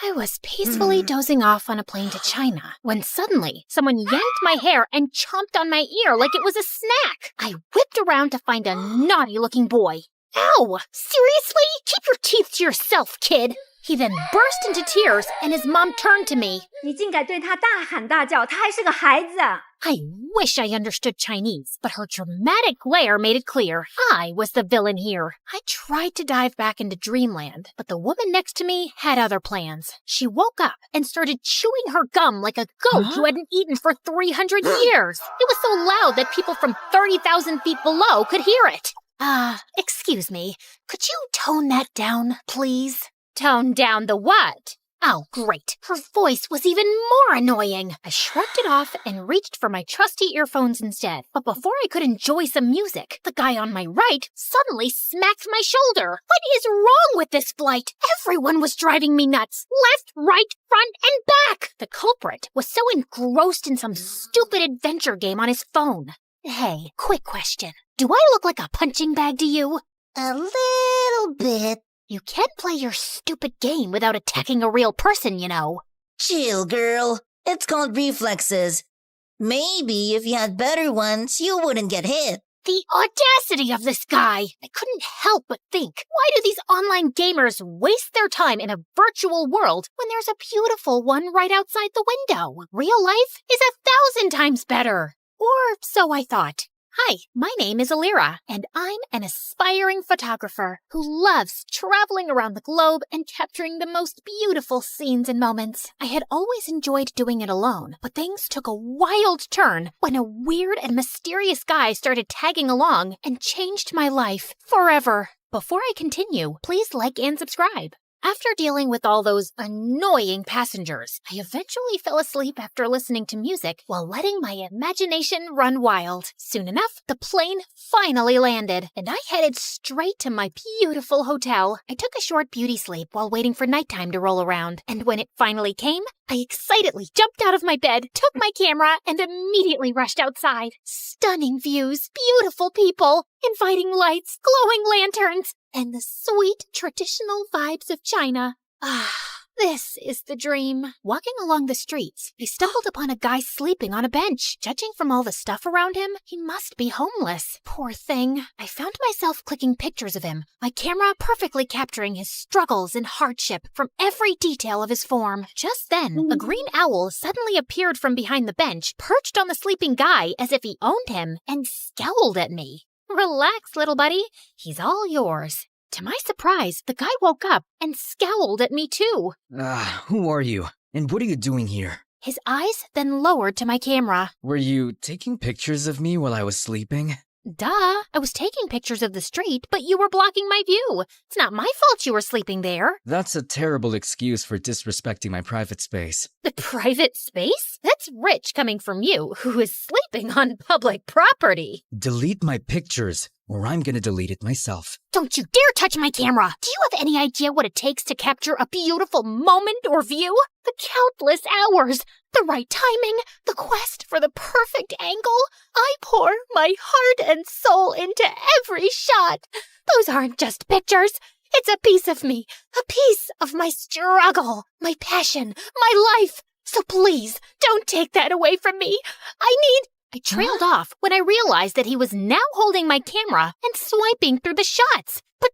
I was peacefully dozing off on a plane to China when suddenly someone yanked my hair and chomped on my ear like it was a snack. I whipped around to find a naughty-looking boy. Ow! Seriously? Keep your teeth to yourself, kid! He then burst into tears and his mom turned to me. 你竟敢对他大喊大叫，他还是个孩子。 I wish I understood Chinese, but her dramatic glare made it clear I was the villain here. I tried to dive back into Dreamland, but the woman next to me had other plans. She woke up and started chewing her gum like a goat who hadn't eaten for 300 years. It was so loud that people from 30,000 feet below could hear it. Excuse me, could you tone that down, please? Tone down the what? Oh, great. Her voice was even more annoying. I shrugged it off and reached for my trusty earphones instead. But before I could enjoy some music, the guy on my right suddenly smacked my shoulder. What is wrong with this flight? Everyone was driving me nuts. Left, right, front, and back. The culprit was so engrossed in some stupid adventure game on his phone. Hey, quick question. Do I look like a punching bag to you? A little bit. You can't play your stupid game without attacking a real person, you know. Chill, girl. It's called reflexes. Maybe if you had better ones, you wouldn't get hit. The audacity of this guy! I couldn't help but think, why do these online gamers waste their time in a virtual world when there's a beautiful one right outside the window? Real life is 1,000 times better. Or so I thought. Hi, my name is Alira, and I'm an aspiring photographer who loves traveling around the globe and capturing the most beautiful scenes and moments. I had always enjoyed doing it alone, but things took a wild turn when a weird and mysterious guy started tagging along and changed my life forever. Before I continue, please like and subscribe. After dealing with all those annoying passengers, I eventually fell asleep after listening to music while letting my imagination run wild. Soon enough, the plane finally landed, and I headed straight to my beautiful hotel. I took a short beauty sleep while waiting for nighttime to roll around, and when it finally came, I excitedly jumped out of my bed, took my camera, and immediately rushed outside. Stunning views, beautiful people, inviting lights, glowing lanterns, and the sweet traditional vibes of China. This is the dream. Walking along the streets, I stumbled upon a guy sleeping on a bench. Judging from all the stuff around him, he must be homeless. Poor thing. I found myself clicking pictures of him, my camera perfectly capturing his struggles and hardship from every detail of his form. Just then, a green owl suddenly appeared from behind the bench, perched on the sleeping guy as if he owned him, and scowled at me. Relax, little buddy. He's all yours. To my surprise, the guy woke up and scowled at me too. Who are you? And what are you doing here? His eyes then lowered to my camera. Were you taking pictures of me while I was sleeping? Duh, I was taking pictures of the street, but you were blocking my view. It's not my fault you were sleeping there. That's a terrible excuse for disrespecting my private space. The private space? That's rich coming from you, who is sleeping on public property. Delete my pictures, or I'm gonna delete it myself. Don't you dare touch my camera! Do you have any idea what it takes to capture a beautiful moment or view? The countless hours, the right timing, the quest for the perfect angle. I pour my heart and soul into every shot. Those aren't just pictures. It's a piece of me, a piece of my struggle, my passion, my life. So please, don't take that away from me. I trailed off when I realized that he was now holding my camera and swiping through the shots. But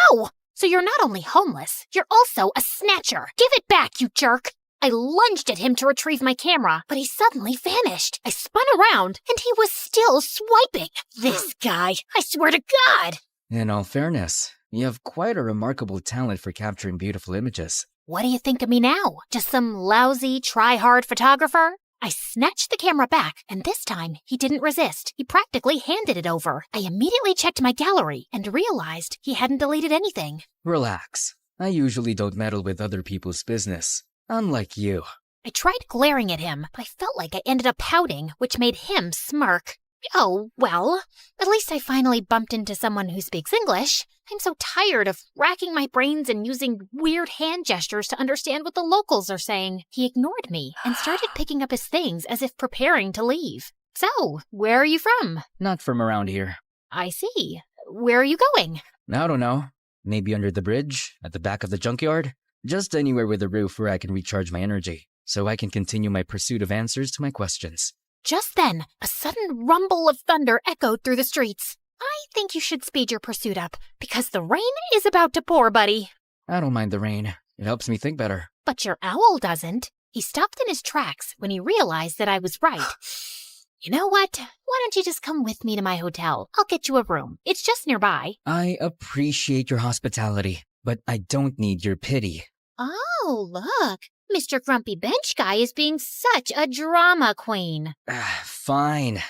how? So you're not only homeless, you're also a snatcher. Give it back, you jerk. I lunged at him to retrieve my camera, but he suddenly vanished. I spun around, and he was still swiping. This guy, I swear to God. In all fairness, you have quite a remarkable talent for capturing beautiful images. What do you think of me now? Just some lousy, try-hard photographer? I snatched the camera back, and this time he didn't resist. He practically handed it over. I immediately checked my gallery and realized he hadn't deleted anything. Relax. I usually don't meddle with other people's business. Unlike you. I tried glaring at him, but I felt like I ended up pouting, which made him smirk. Oh, well, at least I finally bumped into someone who speaks English. I'm so tired of racking my brains and using weird hand gestures to understand what the locals are saying. He ignored me and started picking up his things as if preparing to leave. So, where are you from? Not from around here. I see. Where are you going? I don't know. Maybe under the bridge? At the back of the junkyard? Just anywhere with a roof where I can recharge my energy, so I can continue my pursuit of answers to my questions. Just then, a sudden rumble of thunder echoed through the streets. I think you should speed your pursuit up, because the rain is about to pour, buddy. I don't mind the rain. It helps me think better. But your owl doesn't. He stopped in his tracks when he realized that I was right. You know what? Why don't you just come with me to my hotel? I'll get you a room. It's just nearby. I appreciate your hospitality, but I don't need your pity. Oh, look. Mr. Grumpy Bench Guy is being such a drama queen. Fine.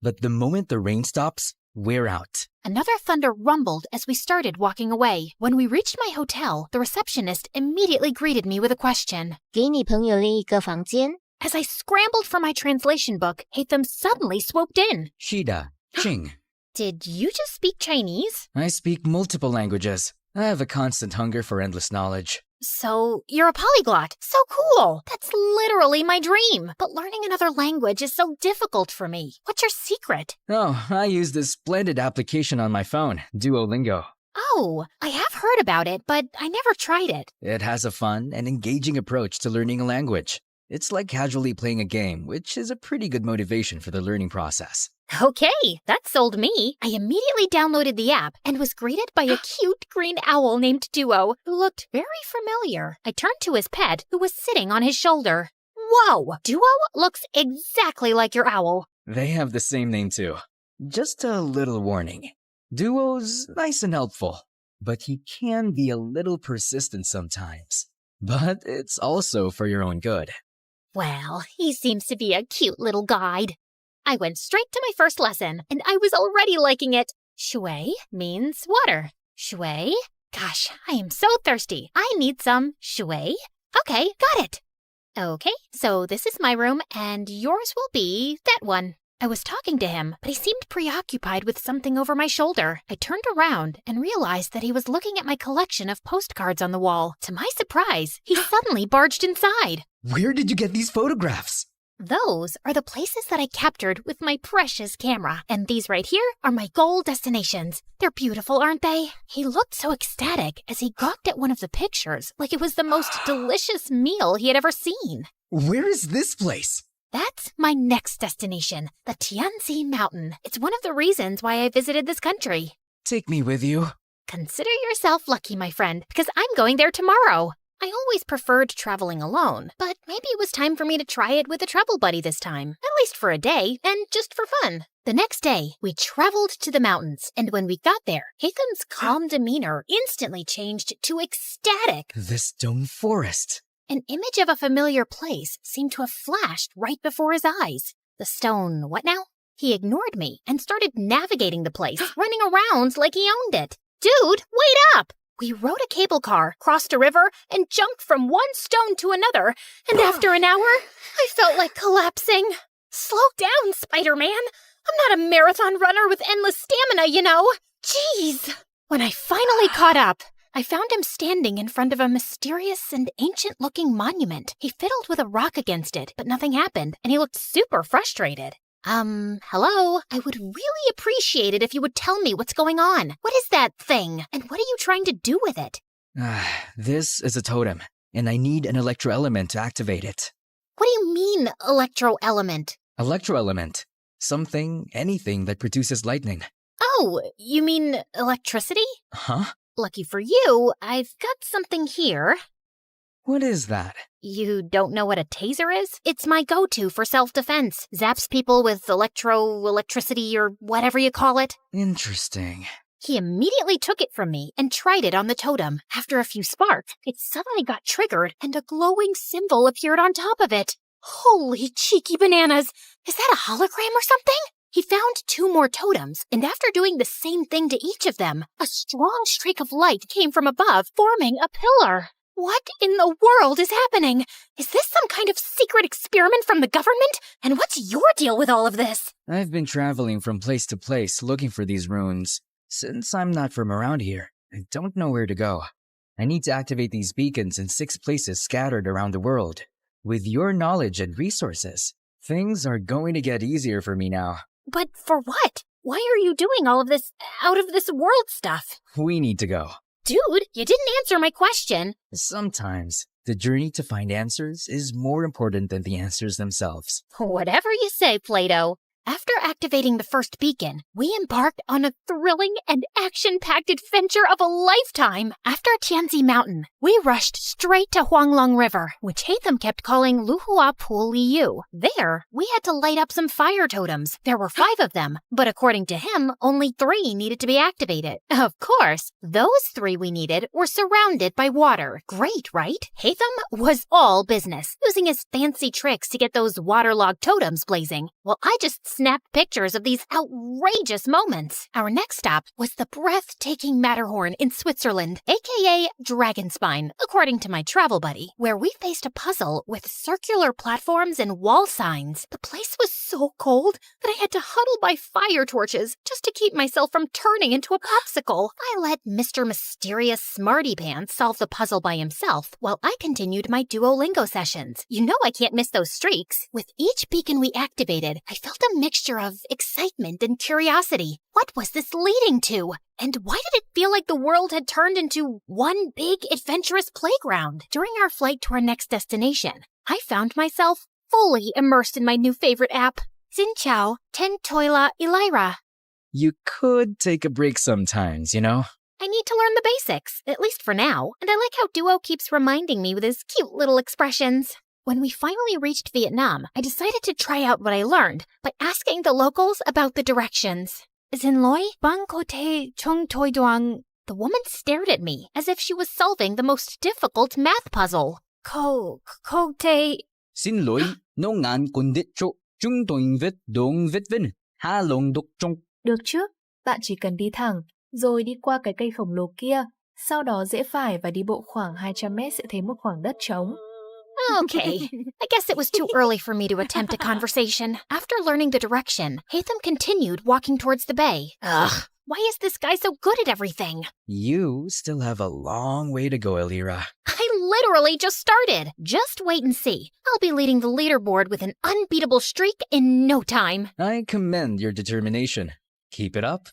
But the moment the rain stops, we're out. Another thunder rumbled as we started walking away. When we reached my hotel, the receptionist immediately greeted me with a question. 给你朋友另一个房间。 As I scrambled for my translation book, Hatham suddenly swooped in. Shida, Ching. Did you just speak Chinese? I speak multiple languages. I have a constant hunger for endless knowledge. So, you're a polyglot. So cool. That's literally my dream. But learning another language is so difficult for me. What's your secret? Oh, I use this splendid application on my phone, Duolingo. Oh, I have heard about it, but I never tried it. It has a fun and engaging approach to learning a language. It's like casually playing a game, which is a pretty good motivation for the learning process. Okay, that sold me. I immediately downloaded the app and was greeted by a cute green owl named Duo, who looked very familiar. I turned to his pet, who was sitting on his shoulder. Whoa, Duo looks exactly like your owl. They have the same name too. Just a little warning. Duo's nice and helpful, but he can be a little persistent sometimes. But it's also for your own good. Well, he seems to be a cute little guide. I went straight to my first lesson, and I was already liking it. Shui means water. Shui? Gosh, I am so thirsty. I need some shui. Okay, got it. Okay, so this is my room, and yours will be that one. I was talking to him, but he seemed preoccupied with something over my shoulder. I turned around and realized that he was looking at my collection of postcards on the wall. To my surprise, he suddenly barged inside. Where did you get these photographs? Those are the places that I captured with my precious camera. And these right here are my goal destinations. They're beautiful, aren't they? He looked so ecstatic as he gawked at one of the pictures like it was the most delicious meal he had ever seen. Where is this place? That's my next destination, the Tianzi Mountain. It's one of the reasons why I visited this country. Take me with you. Consider yourself lucky, my friend, because I'm going there tomorrow. I always preferred traveling alone, but maybe it was time for me to try it with a travel buddy this time, at least for a day, and just for fun. The next day, we traveled to the mountains, and when we got there, Hatham's calm demeanor instantly changed to ecstatic. The stone forest. An image of a familiar place seemed to have flashed right before his eyes. The stone, what now? He ignored me and started navigating the place, running around like he owned it. Dude, wait up! We rode a cable car, crossed a river, and jumped from one stone to another, and after an hour, I felt like collapsing. Slow down, Spider-Man. I'm not a marathon runner with endless stamina, you know. Jeez. When I finally caught up, I found him standing in front of a mysterious and ancient-looking monument. He fiddled with a rock against it, but nothing happened, and he looked super frustrated. Hello? I would really appreciate it if you would tell me what's going on. What is that thing? And what are you trying to do with it? This is a totem, and I need an electro-element to activate it. What do you mean, electro-element? Electro-element. Something, anything that produces lightning. Oh, you mean electricity? Huh? Lucky for you, I've got something here. What is that? You don't know what a taser is? It's my go-to for self-defense. Zaps people with electricity or whatever you call it. Interesting. He immediately took it from me and tried it on the totem. After a few sparks, it suddenly got triggered and a glowing symbol appeared on top of it. Holy cheeky bananas! Is that a hologram or something? He found 2 more totems, and after doing the same thing to each of them, a strong streak of light came from above, forming a pillar. What in the world is happening? Is this some kind of secret experiment from the government? And what's your deal with all of this? I've been traveling from place to place looking for these runes. Since I'm not from around here, I don't know where to go. I need to activate these beacons in 6 places scattered around the world. With your knowledge and resources, things are going to get easier for me now. But for what? Why are you doing all of this out-of-this-world stuff? We need to go. Dude, you didn't answer my question. Sometimes, the journey to find answers is more important than the answers themselves. Whatever you say, Plato. After activating the first beacon, we embarked on a thrilling and action-packed adventure of a lifetime. After Tianzi Mountain, we rushed straight to Huanglong River, which Hatham kept calling Luhua Pool Liu. There, we had to light up some fire totems. There were 5 of them, but according to him, only 3 needed to be activated. Of course, those 3 we needed were surrounded by water. Great, right? Hatham was all business, using his fancy tricks to get those waterlogged totems blazing, while I just snapped pictures of these outrageous moments. Our next stop was the breathtaking Matterhorn in Switzerland, aka Dragonspine, according to my travel buddy, where we faced a puzzle with circular platforms and wall signs. The place was so cold that I had to huddle by fire torches just to keep myself from turning into a popsicle. I let Mr. Mysterious Smarty Pants solve the puzzle by himself, while I continued my Duolingo sessions. You know I can't miss those streaks. With each beacon we activated, I felt a mixture of excitement and curiosity. What was this leading to? And why did it feel like the world had turned into one big adventurous playground? During our flight to our next destination, I found myself fully immersed in my new favorite app, Xin Ten Toila Elira. You could take a break sometimes, you know? I need to learn the basics, at least for now, and I like how Duo keeps reminding me with his cute little expressions. When we finally reached Vietnam, I decided to try out what I learned by asking the locals about the directions. Xin lỗi, bang có thể trong tôi đoán. The woman stared at me as if she was solving the most difficult math puzzle. Có thể... Xin lỗi, nó ngàn con đít chỗ, chúng tôi viết đúng viết vinh, hà lòng đục trong. Được chứ, bạn chỉ cần đi thẳng, rồi đi qua cái cây khổng lồ kia, sau đó rẽ phải và đi bộ khoảng 200 mét sẽ thấy một khoảng đất trống. Okay, I guess it was too early for me to attempt a conversation. After learning the direction, Hatham continued walking towards the bay. Ugh, why is this guy so good at everything? You still have a long way to go, Elira. I literally just started. Just wait and see. I'll be leading the leaderboard with an unbeatable streak in no time. I commend your determination. Keep it up.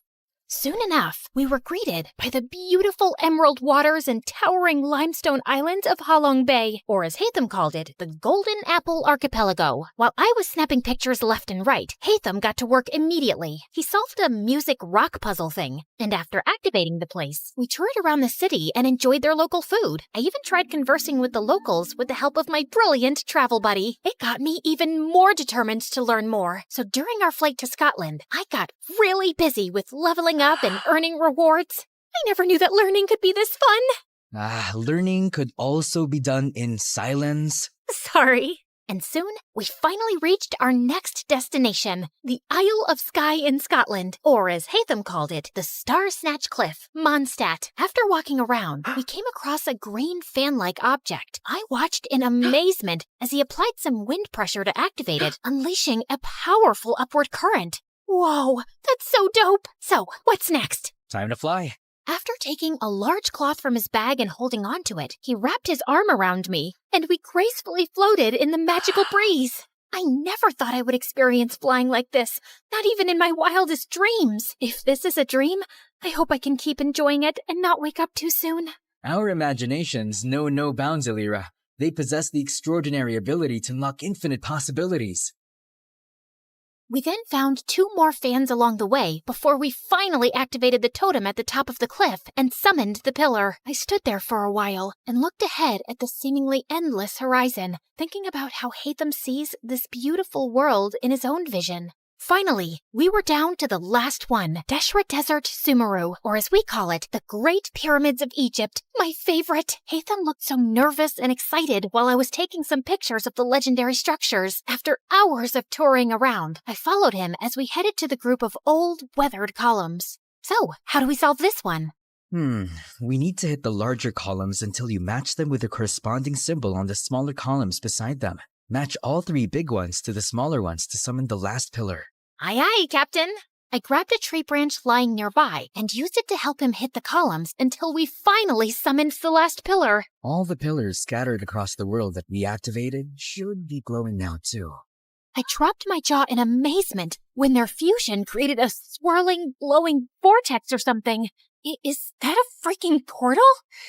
Soon enough, we were greeted by the beautiful emerald waters and towering limestone islands of Halong Bay, or as Hatham called it, the Golden Apple Archipelago. While I was snapping pictures left and right, Hatham got to work immediately. He solved a music rock puzzle thing, and after activating the place, we toured around the city and enjoyed their local food. I even tried conversing with the locals with the help of my brilliant travel buddy. It got me even more determined to learn more. So during our flight to Scotland, I got really busy with leveling up and earning rewards. I never knew that learning could be this fun. Learning could also be done in silence. Sorry. And soon, we finally reached our next destination, the Isle of Skye in Scotland, or as Hatham called it, the Star Snatch Cliff, Mondstadt. After walking around, we came across a green fan-like object. I watched in amazement as he applied some wind pressure to activate it, unleashing a powerful upward current. Whoa, that's so dope! So, what's next? Time to fly. After taking a large cloth from his bag and holding onto it, he wrapped his arm around me, and we gracefully floated in the magical breeze. I never thought I would experience flying like this, not even in my wildest dreams. If this is a dream, I hope I can keep enjoying it and not wake up too soon. Our imaginations know no bounds, Elira. They possess the extraordinary ability to unlock infinite possibilities. We then found 2 more fans along the way before we finally activated the totem at the top of the cliff and summoned the pillar. I stood there for a while and looked ahead at the seemingly endless horizon, thinking about how Hatham sees this beautiful world in his own vision. Finally, we were down to the last one, Deshra Desert Sumeru, or as we call it, the Great Pyramids of Egypt, my favorite. Hatham looked so nervous and excited while I was taking some pictures of the legendary structures. After hours of touring around, I followed him as we headed to the group of old, weathered columns. So, how do we solve this one? We need to hit the larger columns until you match them with the corresponding symbol on the smaller columns beside them. Match all 3 big ones to the smaller ones to summon the last pillar. Aye, aye, Captain. I grabbed a tree branch lying nearby and used it to help him hit the columns until we finally summoned the last pillar. All the pillars scattered across the world that we activated should be glowing now too. I dropped my jaw in amazement when their fusion created a swirling, glowing vortex or something. Is that a freaking portal?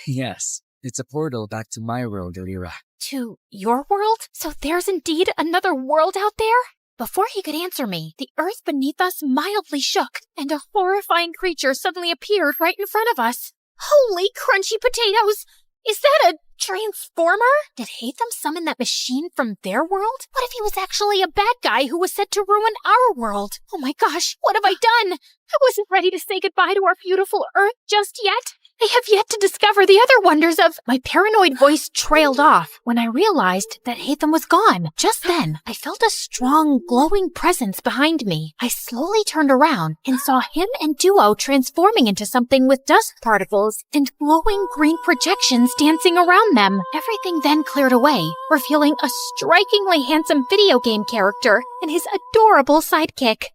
Yes, it's a portal back to my world, Elira. To your world? So there's indeed another world out there? Before he could answer me, the earth beneath us mildly shook, and a horrifying creature suddenly appeared right in front of us. Holy crunchy potatoes! Is that a transformer? Did Hatham summon that machine from their world? What if he was actually a bad guy who was set to ruin our world? Oh my gosh, what have I done? I wasn't ready to say goodbye to our beautiful Earth just yet. I have yet to discover the other wonders of... My paranoid voice trailed off when I realized that Hatham was gone. Just then, I felt a strong, glowing presence behind me. I slowly turned around and saw him and Duo transforming into something with dust particles and glowing green projections dancing around them. Everything then cleared away, revealing a strikingly handsome video game character and his adorable sidekick.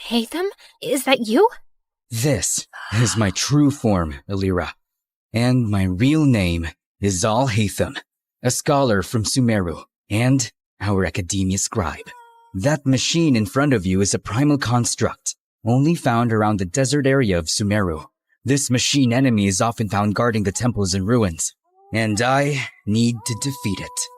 Hatham, is that you? This is my true form, Elira. And my real name is Zal Hatham, a scholar from Sumeru, and our academia scribe. That machine in front of you is a primal construct, only found around the desert area of Sumeru. This machine enemy is often found guarding the temples and ruins, and I need to defeat it.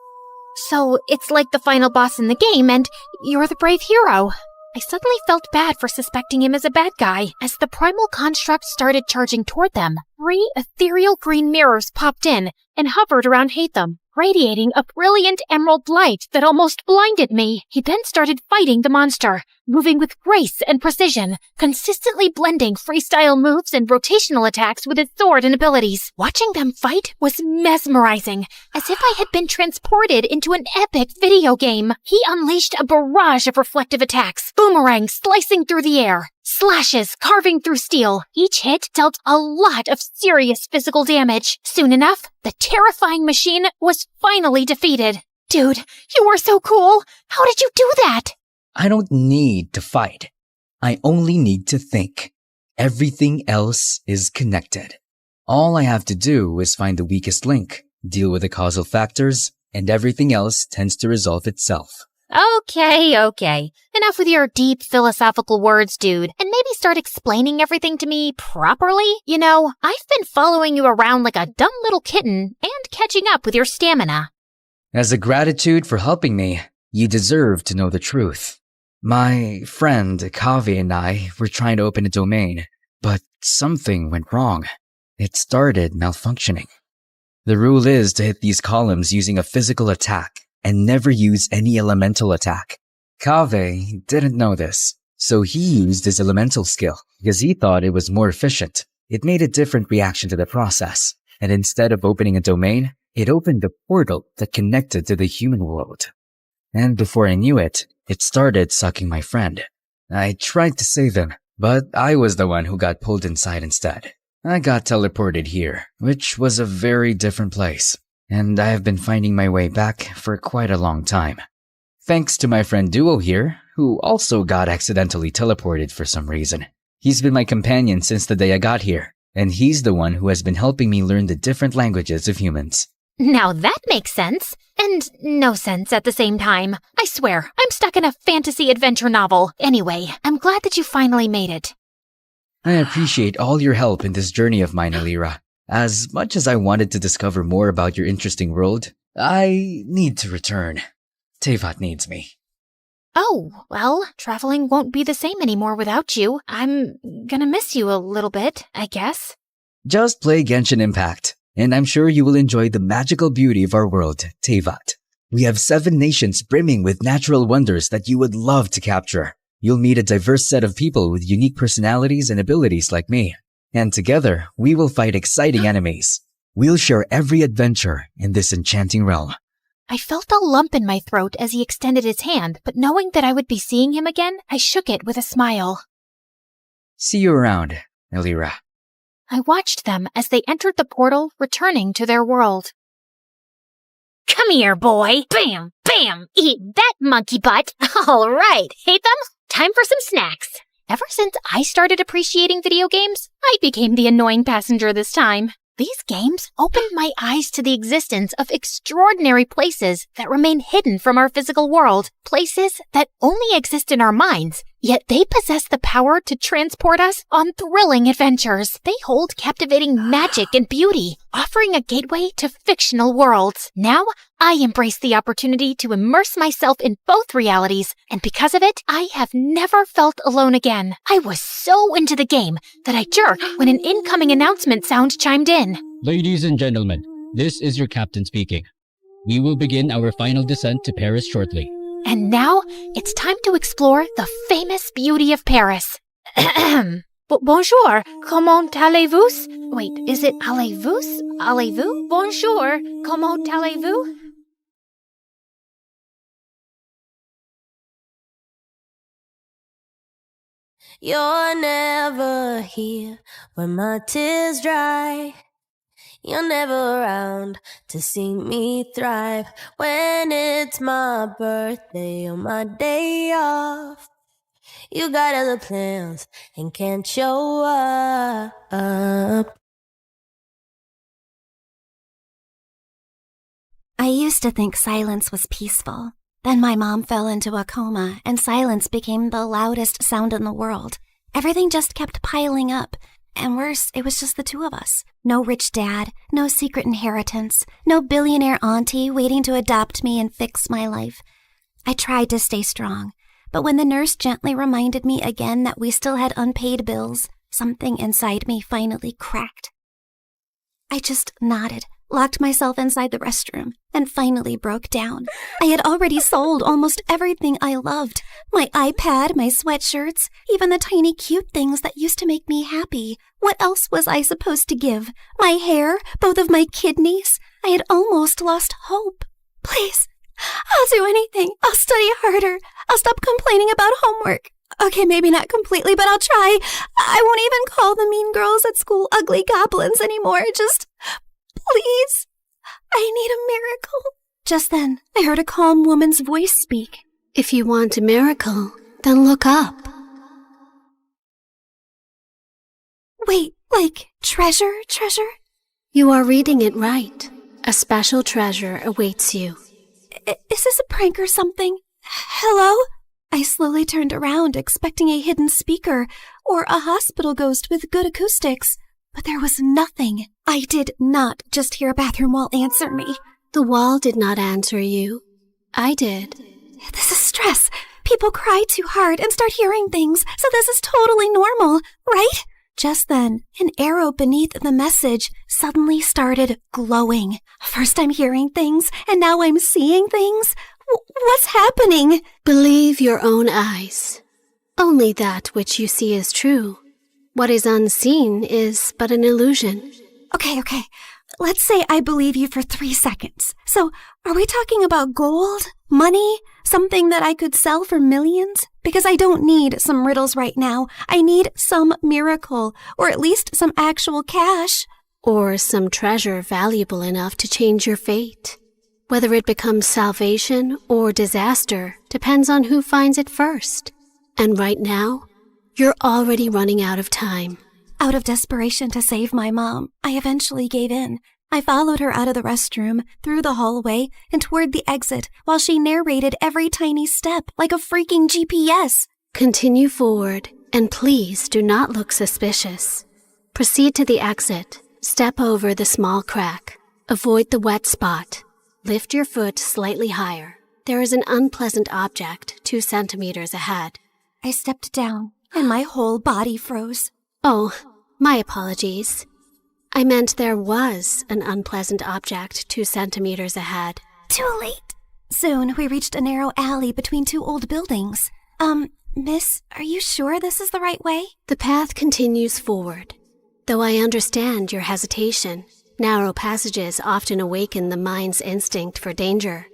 So it's like the final boss in the game, and you're the brave hero. I suddenly felt bad for suspecting him as a bad guy. As the primal construct started charging toward them, 3 ethereal green mirrors popped in and hovered around Hatham, radiating a brilliant emerald light that almost blinded me. He then started fighting the monster, moving with grace and precision, consistently blending freestyle moves and rotational attacks with his sword and abilities. Watching them fight was mesmerizing, as if I had been transported into an epic video game. He unleashed a barrage of reflective attacks, boomerangs slicing through the air, slashes carving through steel. Each hit dealt a lot of serious physical damage. Soon enough, the terrifying machine was finally defeated. Dude, you were so cool! How did you do that? I don't need to fight. I only need to think. Everything else is connected. All I have to do is find the weakest link, deal with the causal factors, and everything else tends to resolve itself. Okay. Enough with your deep philosophical words, dude, and maybe start explaining everything to me properly. You know, I've been following you around like a dumb little kitten and catching up with your stamina. As a gratitude for helping me, you deserve to know the truth. My friend Kaveh and I were trying to open a domain, but something went wrong. It started malfunctioning. The rule is to hit these columns using a physical attack and never use any elemental attack. Kaveh didn't know this, so he used his elemental skill because he thought it was more efficient. It made a different reaction to the process, and instead of opening a domain, it opened a portal that connected to the human world. And before I knew it, it started sucking my friend. I tried to save him, but I was the one who got pulled inside instead. I got teleported here, which was a very different place, and I have been finding my way back for quite a long time. Thanks to my friend Duo here, who also got accidentally teleported for some reason. He's been my companion since the day I got here, and he's the one who has been helping me learn the different languages of humans. Now that makes sense, and no sense at the same time. I swear, I'm stuck in a fantasy adventure novel. Anyway, I'm glad that you finally made it. I appreciate all your help in this journey of mine, Elira. As much as I wanted to discover more about your interesting world, I need to return. Tevat needs me. Oh, well, traveling won't be the same anymore without you. I'm gonna miss you a little bit, I guess. Just play Genshin Impact, and I'm sure you will enjoy the magical beauty of our world, Tevat. We have 7 nations brimming with natural wonders that you would love to capture. You'll meet a diverse set of people with unique personalities and abilities like me. And together, we will fight exciting enemies. We'll share every adventure in this enchanting realm. I felt a lump in my throat as he extended his hand, but knowing that I would be seeing him again, I shook it with a smile. See you around, Elira. I watched them as they entered the portal, returning to their world. Come here, boy. Bam, bam, eat that monkey butt. All right, Hatham, time for some snacks. Ever since I started appreciating video games, I became the annoying passenger this time. These games opened my eyes to the existence of extraordinary places that remain hidden from our physical world, places that only exist in our minds Yet they possess the power to transport us on thrilling adventures. They hold captivating magic and beauty, offering a gateway to fictional worlds. Now, I embrace the opportunity to immerse myself in both realities, and because of it, I have never felt alone again. I was so into the game that I jerked when an incoming announcement sound chimed in. Ladies and gentlemen, this is your captain speaking. We will begin our final descent to Paris shortly. And now, it's time to explore the famous beauty of Paris. Bonjour, comment allez-vous? Wait, is it allez-vous? Allez-vous? Bonjour, comment allez-vous? You're never here when my tears dry. You're never around to see me thrive. When it's my birthday or my day off, you got other plans and can't show up. I used to think silence was peaceful. Then my mom fell into a coma, and silence became the loudest sound in the world. Everything just kept piling up. And worse, it was just the two of us. No rich dad, no secret inheritance, no billionaire auntie waiting to adopt me and fix my life. I tried to stay strong, but when the nurse gently reminded me again that we still had unpaid bills, something inside me finally cracked. I just nodded, locked myself inside the restroom, and finally broke down. I had already sold almost everything I loved. My iPad, my sweatshirts, even the tiny cute things that used to make me happy. What else was I supposed to give? My hair? Both of my kidneys? I had almost lost hope. Please, I'll do anything. I'll study harder. I'll stop complaining about homework. Okay, maybe not completely, but I'll try. I won't even call the mean girls at school ugly goblins anymore. Just, please, I need a miracle. Just then, I heard a calm woman's voice speak. If you want a miracle, then look up. Wait, like treasure? You are reading it right. A special treasure awaits you. Is this a prank or something? Hello? I slowly turned around, expecting a hidden speaker or a hospital ghost with good acoustics. But there was nothing. I did not just hear a bathroom wall answer me. The wall did not answer you. I did. This is stress. People cry too hard and start hearing things, so this is totally normal, right? Just then, an arrow beneath the message suddenly started glowing. First I'm hearing things, and now I'm seeing things. What's happening? Believe your own eyes. Only that which you see is true. What is unseen is but an illusion. Okay. Let's say I believe you for 3 seconds. So, are we talking about gold? Money? Something that I could sell for millions? Because I don't need some riddles right now. I need some miracle, or at least some actual cash. Or some treasure valuable enough to change your fate. Whether it becomes salvation or disaster depends on who finds it first. And right now, you're already running out of time. Out of desperation to save my mom, I eventually gave in. I followed her out of the restroom, through the hallway, and toward the exit while she narrated every tiny step like a freaking GPS. Continue forward, and please do not look suspicious. Proceed to the exit. Step over the small crack. Avoid the wet spot. Lift your foot slightly higher. There is an unpleasant object 2 centimeters ahead. I stepped down, and my whole body froze. Oh, my apologies. I meant there was an unpleasant object 2 centimeters ahead. Too late. Soon, we reached a narrow alley between 2 old buildings. Miss, are you sure this is the right way? The path continues forward. Though I understand your hesitation, narrow passages often awaken the mind's instinct for danger.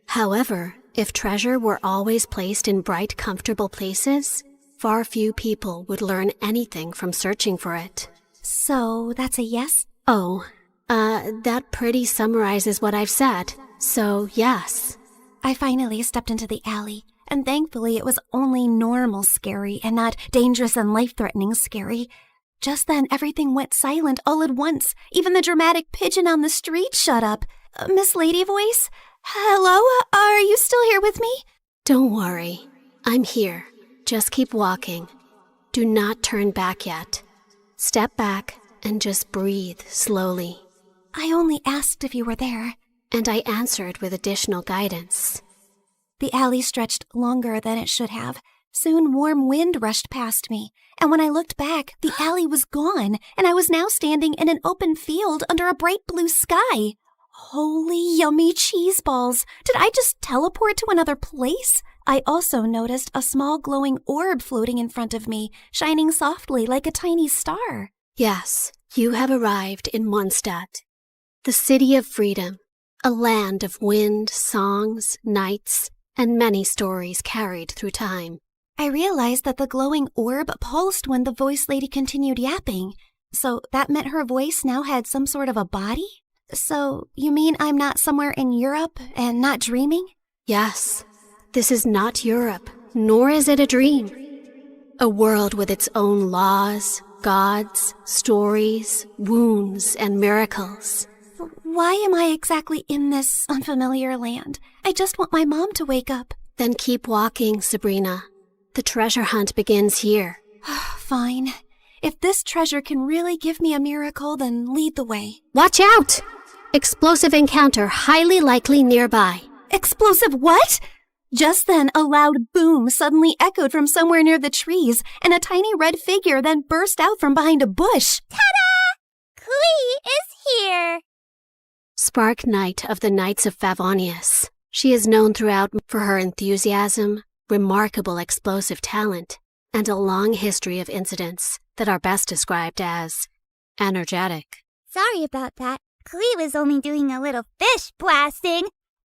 However, if treasure were always placed in bright, comfortable places, far few people would learn anything from searching for it. So, that's a yes? Oh, that pretty summarizes what I've said. So, yes. I finally stepped into the alley, and thankfully it was only normal scary and not dangerous and life-threatening scary. Just then, everything went silent all at once. Even the dramatic pigeon on the street shut up. Miss Lady Voice? Hello? Are you still here with me? Don't worry. I'm here. Just keep walking. Do not turn back yet. Step back and just breathe slowly. I only asked if you were there. And I answered with additional guidance. The alley stretched longer than it should have. Soon warm wind rushed past me, and when I looked back, the alley was gone, and I was now standing in an open field under a bright blue sky. Holy yummy cheese balls! Did I just teleport to another place? I also noticed a small glowing orb floating in front of me, shining softly like a tiny star. Yes, you have arrived in Mondstadt, the city of freedom, a land of wind, songs, nights, and many stories carried through time. I realized that the glowing orb pulsed when the voice lady continued yapping. So that meant her voice now had some sort of a body? So you mean I'm not somewhere in Europe and not dreaming? Yes, this is not Europe, nor is it a dream. A world with its own laws, gods, stories, wounds, and miracles. Why am I exactly in this unfamiliar land? I just want my mom to wake up. Then keep walking, Sabrina. The treasure hunt begins here. Fine. If this treasure can really give me a miracle, then lead the way. Watch out! Explosive encounter highly likely nearby. Explosive what? Just then, a loud boom suddenly echoed from somewhere near the trees, and a tiny red figure then burst out from behind a bush. Ta-da! Klee is here! Spark Knight of the Knights of Favonius. She is known throughout for her enthusiasm, remarkable explosive talent, and a long history of incidents that are best described as energetic. Sorry about that. Klee was only doing a little fish blasting.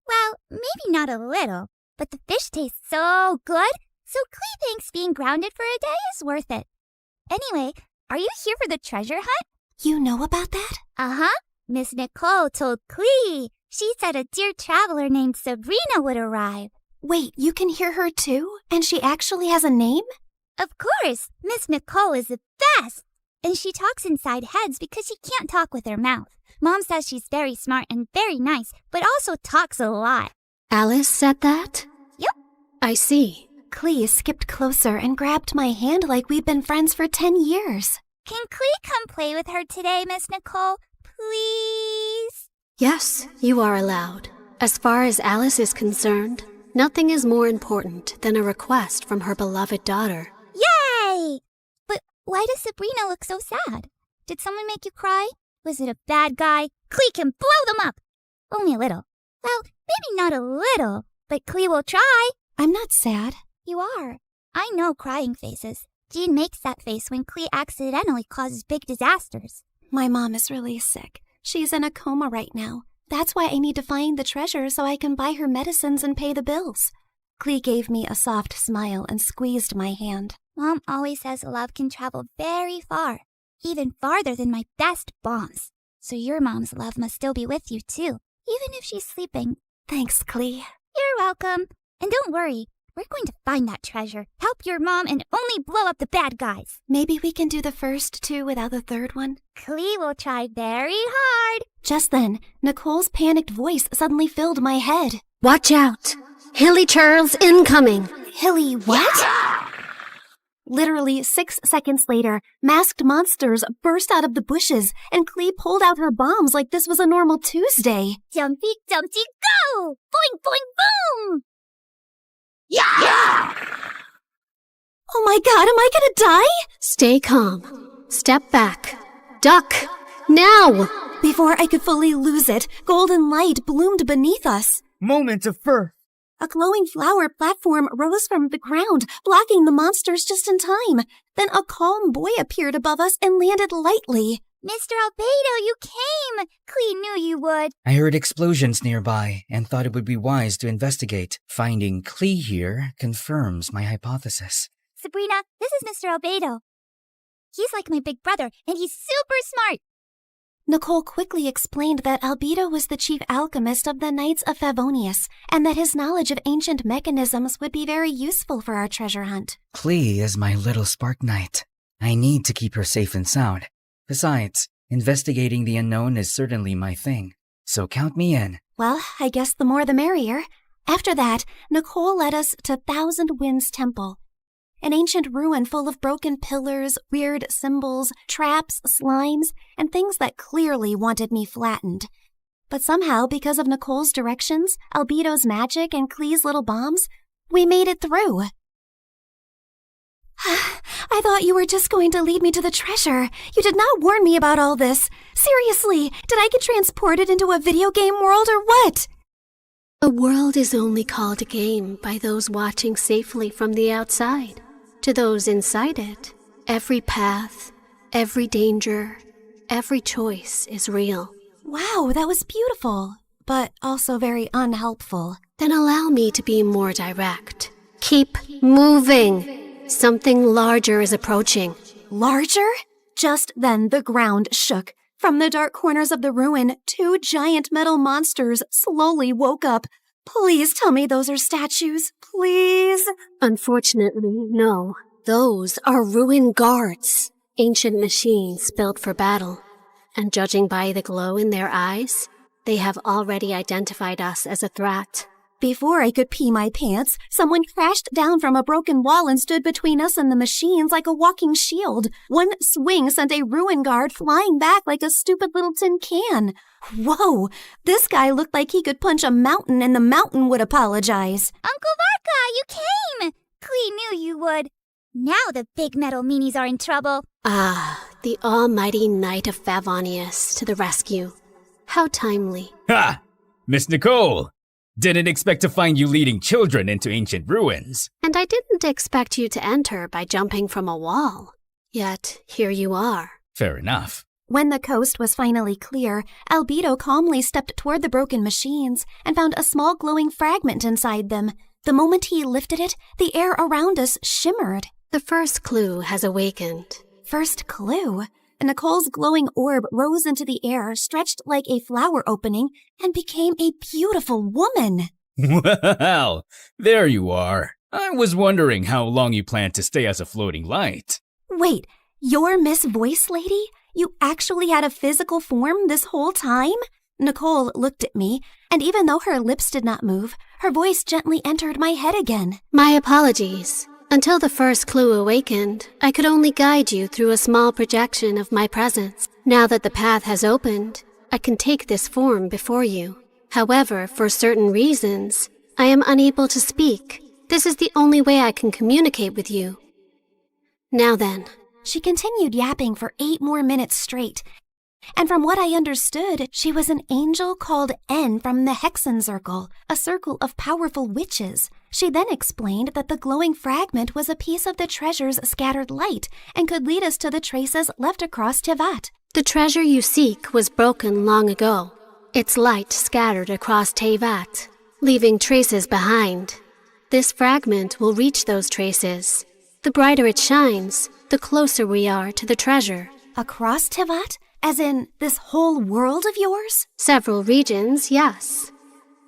Well, maybe not a little, but the fish tastes so good, so Klee thinks being grounded for a day is worth it. Anyway, are you here for the treasure hunt? You know about that? Uh-huh. Miss Nicole told Klee. She said a dear traveler named Sabrina would arrive. Wait, you can hear her too? And she actually has a name? Of course. Miss Nicole is the best. And she talks inside heads because she can't talk with her mouth. Mom says she's very smart and very nice, but also talks a lot. Alice said that? Yep. I see. Klee skipped closer and grabbed my hand like we'd been friends for 10 years. Can Klee come play with her today, Miss Nicole? Please? Yes, you are allowed. As far as Alice is concerned, nothing is more important than a request from her beloved daughter. Yay! But why does Sabrina look so sad? Did someone make you cry? Was it a bad guy? Klee can blow them up! Only a little. Well, maybe not a little, but Klee will try. I'm not sad. You are. I know crying faces. Jean makes that face when Klee accidentally causes big disasters. My mom is really sick. She's in a coma right now. That's why I need to find the treasure so I can buy her medicines and pay the bills. Klee gave me a soft smile and squeezed my hand. Mom always says love can travel very far, even farther than my best bombs. So your mom's love must still be with you too, even if she's sleeping. Thanks, Klee. You're welcome. And don't worry, we're going to find that treasure, help your mom, and only blow up the bad guys. Maybe we can do the first two without the third one? Klee will try very hard. Just then, Nicole's panicked voice suddenly filled my head. Watch out! Hilly Charles incoming! Hilly what? Literally 6 seconds later, masked monsters burst out of the bushes, and Klee pulled out her bombs like this was a normal Tuesday. Jumpy, jumpy, go! Boing, boing, boom! Yeah! Oh my god, am I gonna die? Stay calm. Step back. Duck! Now! Before I could fully lose it, golden light bloomed beneath us. Moment of birth. A glowing flower platform rose from the ground, blocking the monsters just in time. Then a calm boy appeared above us and landed lightly. Mr. Albedo, you came! Klee knew you would. I heard explosions nearby and thought it would be wise to investigate. Finding Klee here confirms my hypothesis. Sabrina, this is Mr. Albedo. He's like my big brother, and he's super smart. Nicole quickly explained that Albedo was the chief alchemist of the Knights of Favonius, and that his knowledge of ancient mechanisms would be very useful for our treasure hunt. Klee is my little spark knight. I need to keep her safe and sound. Besides, investigating the unknown is certainly my thing, so count me in. Well, I guess the more the merrier. After that, Nicole led us to Thousand Winds Temple. An ancient ruin full of broken pillars, weird symbols, traps, slimes, and things that clearly wanted me flattened. But somehow, because of Nicole's directions, Albedo's magic, and Klee's little bombs, we made it through. I thought you were just going to lead me to the treasure. You did not warn me about all this. Seriously, did I get transported into a video game world or what? A world is only called a game by those watching safely from the outside. To those inside it, every path, every danger, every choice is real. Wow, that was beautiful, but also very unhelpful. Then allow me to be more direct. Keep moving. Something larger is approaching. Larger? Just then the ground shook. From the dark corners of the ruin, 2 giant metal monsters slowly woke up. Please tell me those are statues. Please. Unfortunately, no. Those are ruin guards. Ancient machines built for battle. And judging by the glow in their eyes, they have already identified us as a threat. Before I could pee my pants, someone crashed down from a broken wall and stood between us and the machines like a walking shield. One swing sent a ruin guard flying back like a stupid little tin can. Whoa, this guy looked like he could punch a mountain and the mountain would apologize. Uncle Varka, you came! Klee knew you would. Now the big metal meanies are in trouble. Ah, the almighty Knight of Favonius to the rescue. How timely. Ha! Miss Nicole! Didn't expect to find you leading children into ancient ruins. And I didn't expect you to enter by jumping from a wall. Yet, here you are. Fair enough. When the coast was finally clear, Albedo calmly stepped toward the broken machines and found a small glowing fragment inside them. The moment he lifted it, the air around us shimmered. The first clue has awakened. First clue? Nicole's glowing orb rose into the air, stretched like a flower opening, and became a beautiful woman. Well, there you are. I was wondering how long you planned to stay as a floating light. Wait, you're Miss Voice Lady? You actually had a physical form this whole time? Nicole looked at me, and even though her lips did not move, her voice gently entered my head again. My apologies. Until the first clue awakened, I could only guide you through a small projection of my presence. Now that the path has opened, I can take this form before you. However, for certain reasons, I am unable to speak. This is the only way I can communicate with you. Now then. She continued yapping for 8 more minutes straight. And from what I understood, she was an angel called N from the Hexen Circle, a circle of powerful witches. She then explained that the glowing fragment was a piece of the treasure's scattered light and could lead us to the traces left across Tevat. The treasure you seek was broken long ago. Its light scattered across Tevat, leaving traces behind. This fragment will reach those traces. The brighter it shines, the closer we are to the treasure. Across Tevat? As in, this whole world of yours? Several regions, yes.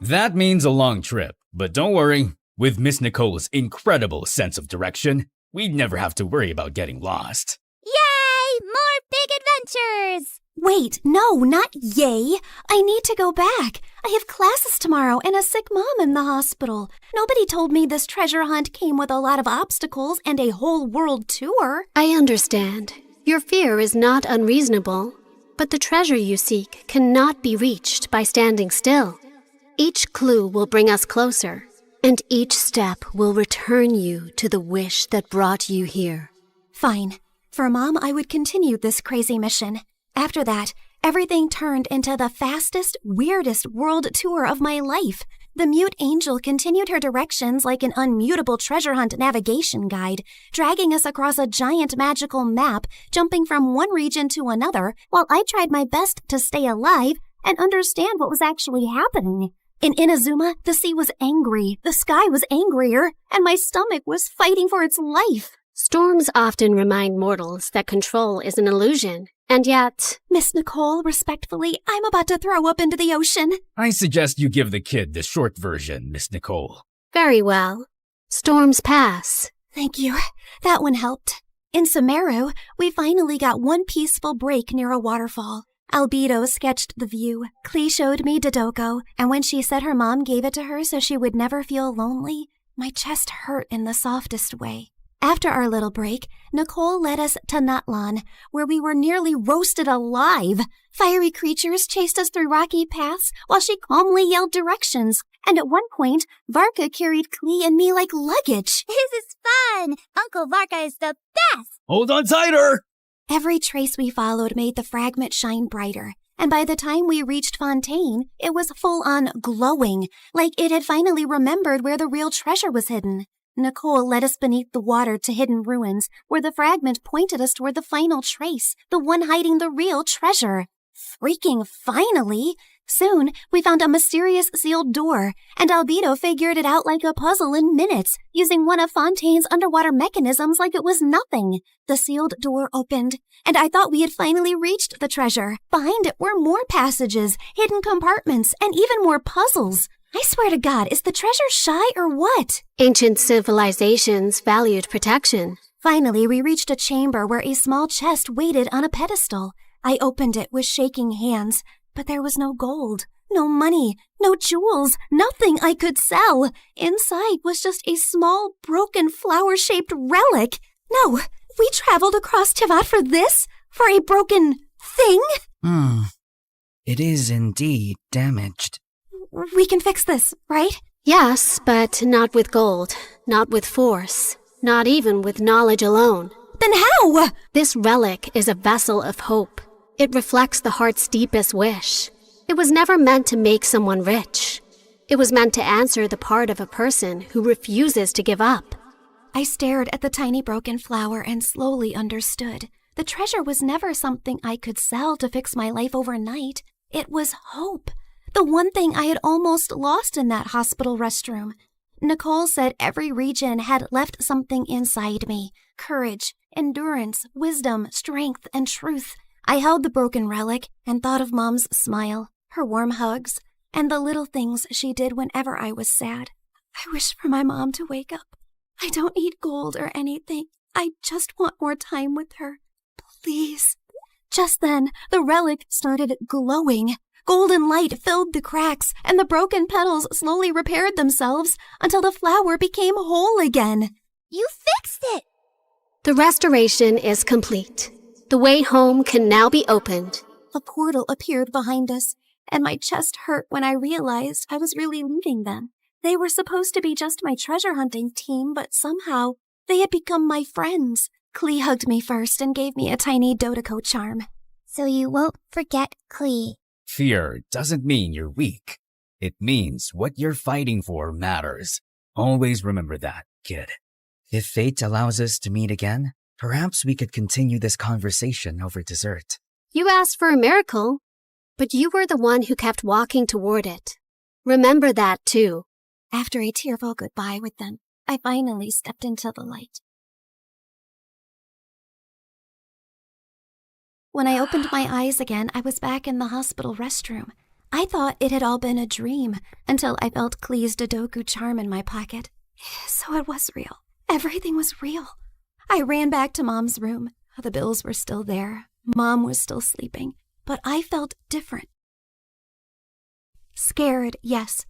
That means a long trip, but don't worry. With Miss Nicole's incredible sense of direction, we'd never have to worry about getting lost. Yay! More big adventures! Wait, no, not yay. I need to go back. I have classes tomorrow and a sick mom in the hospital. Nobody told me this treasure hunt came with a lot of obstacles and a whole world tour. I understand. Your fear is not unreasonable, but the treasure you seek cannot be reached by standing still. Each clue will bring us closer, and each step will return you to the wish that brought you here. Fine. For Mom, I would continue this crazy mission. After that, everything turned into the fastest, weirdest world tour of my life. The mute angel continued her directions like an unmutable treasure hunt navigation guide, dragging us across a giant magical map, jumping from one region to another, while I tried my best to stay alive and understand what was actually happening. In Inazuma, the sea was angry, the sky was angrier, and my stomach was fighting for its life. Storms often remind mortals that control is an illusion, and yet... Miss Nicole, respectfully, I'm about to throw up into the ocean. I suggest you give the kid the short version, Miss Nicole. Very well. Storms pass. Thank you. That one helped. In Sumeru, we finally got one peaceful break near a waterfall. Albedo sketched the view. Klee showed me Dodoko, and when she said her mom gave it to her so she would never feel lonely, my chest hurt in the softest way. After our little break, Nicole led us to Nutlan, where we were nearly roasted alive. Fiery creatures chased us through rocky paths while she calmly yelled directions. And at one point, Varka carried Klee and me like luggage. This is fun! Uncle Varka is the best! Hold on tighter! Every trace we followed made the fragment shine brighter. And by the time we reached Fontaine, it was full-on glowing, like it had finally remembered where the real treasure was hidden. Nicole led us beneath the water to hidden ruins, where the fragment pointed us toward the final trace, the one hiding the real treasure. Freaking finally! Soon, we found a mysterious sealed door, and Albedo figured it out like a puzzle in minutes, using one of Fontaine's underwater mechanisms like it was nothing. The sealed door opened, and I thought we had finally reached the treasure. Behind it were more passages, hidden compartments, and even more puzzles. I swear to God, is the treasure shy or what? Ancient civilizations valued protection. Finally, we reached a chamber where a small chest waited on a pedestal. I opened it with shaking hands, but there was no gold, no money, no jewels, nothing I could sell. Inside was just a small, broken, flower-shaped relic. No, we traveled across Tivat for this? For a broken thing? It is indeed damaged. We can fix this, right? Yes, but not with gold, not with force, not even with knowledge alone. Then how? This relic is a vessel of hope. It reflects the heart's deepest wish. It was never meant to make someone rich. It was meant to answer the part of a person who refuses to give up. I stared at the tiny broken flower and slowly understood. The treasure was never something I could sell to fix my life overnight. It was hope. The one thing I had almost lost in that hospital restroom. Nicole said every region had left something inside me. Courage, endurance, wisdom, strength, and truth. I held the broken relic and thought of Mom's smile, her warm hugs, and the little things she did whenever I was sad. I wish for my mom to wake up. I don't need gold or anything. I just want more time with her. Please. Just then, the relic started glowing. Golden light filled the cracks, and the broken petals slowly repaired themselves until the flower became whole again. You fixed it! The restoration is complete. The way home can now be opened. A portal appeared behind us, and my chest hurt when I realized I was really leaving them. They were supposed to be just my treasure hunting team, but somehow they had become my friends. Klee hugged me first and gave me a tiny Dodeko charm. So you won't forget Klee. Fear doesn't mean you're weak. It means what you're fighting for matters. Always remember that, kid. If fate allows us to meet again, perhaps we could continue this conversation over dessert. You asked for a miracle, but you were the one who kept walking toward it. Remember that, too. After a tearful goodbye with them, I finally stepped into the light. When I opened my eyes again, I was back in the hospital restroom. I thought it had all been a dream until I felt Klee's Dodoku charm in my pocket. So it was real. Everything was real. I ran back to Mom's room. The bills were still there. Mom was still sleeping. But I felt different. Scared, yes,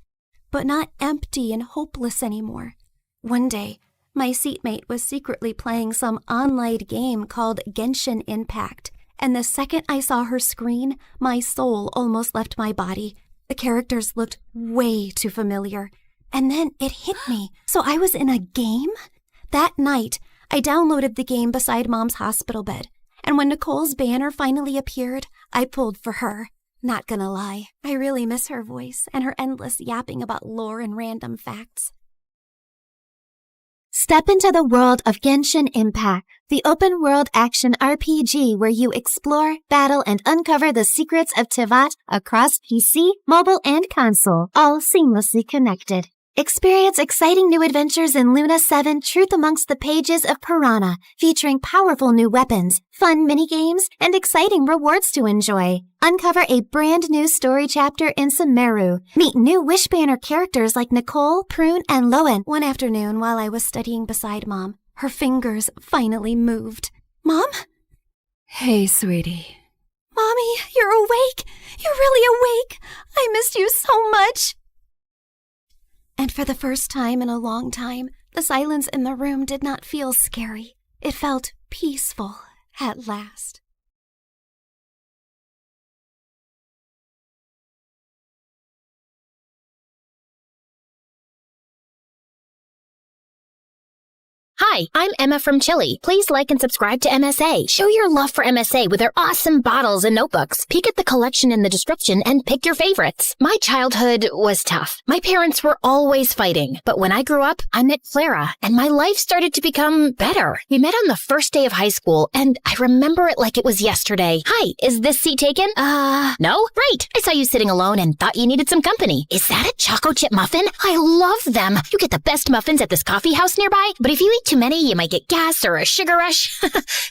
but not empty and hopeless anymore. One day, my seatmate was secretly playing some online game called Genshin Impact, and the second I saw her screen, my soul almost left my body. The characters looked way too familiar. And then it hit me. So I was in a game? That night, I downloaded the game beside Mom's hospital bed. And when Nicole's banner finally appeared, I pulled for her. Not gonna lie, I really miss her voice and her endless yapping about lore and random facts. Step into the world of Genshin Impact, the open-world action RPG where you explore, battle, and uncover the secrets of Tivat across PC, mobile, and console, all seamlessly connected. Experience exciting new adventures in Luna 7 Truth Amongst the Pages of Piranha, featuring powerful new weapons, fun minigames, and exciting rewards to enjoy. Uncover a brand new story chapter in Sumeru. Meet new Wish Banner characters like Nicole, Prune, and Lowen. One afternoon while I was studying beside Mom, her fingers finally moved. Mom? Hey, sweetie. Mommy, you're awake. You're really awake. I missed you so much. And for the first time in a long time, The silence in the room did not feel scary. It felt peaceful at last. Hi, I'm Emma from Chile. Please like and subscribe to MSA. Show your love for MSA with their awesome bottles and notebooks. Peek at the collection in the description and pick your favorites. My childhood was tough. My parents were always fighting. But when I grew up, I met Clara, and my life started to become better. We met on the first day of high school, and I remember it like it was yesterday. Hi, is this seat taken? No? Great. I saw you sitting alone and thought you needed some company. Is that a choco chip muffin? I love them. You get the best muffins at this coffee house nearby, but if you eat too many, you might get gas or a sugar rush.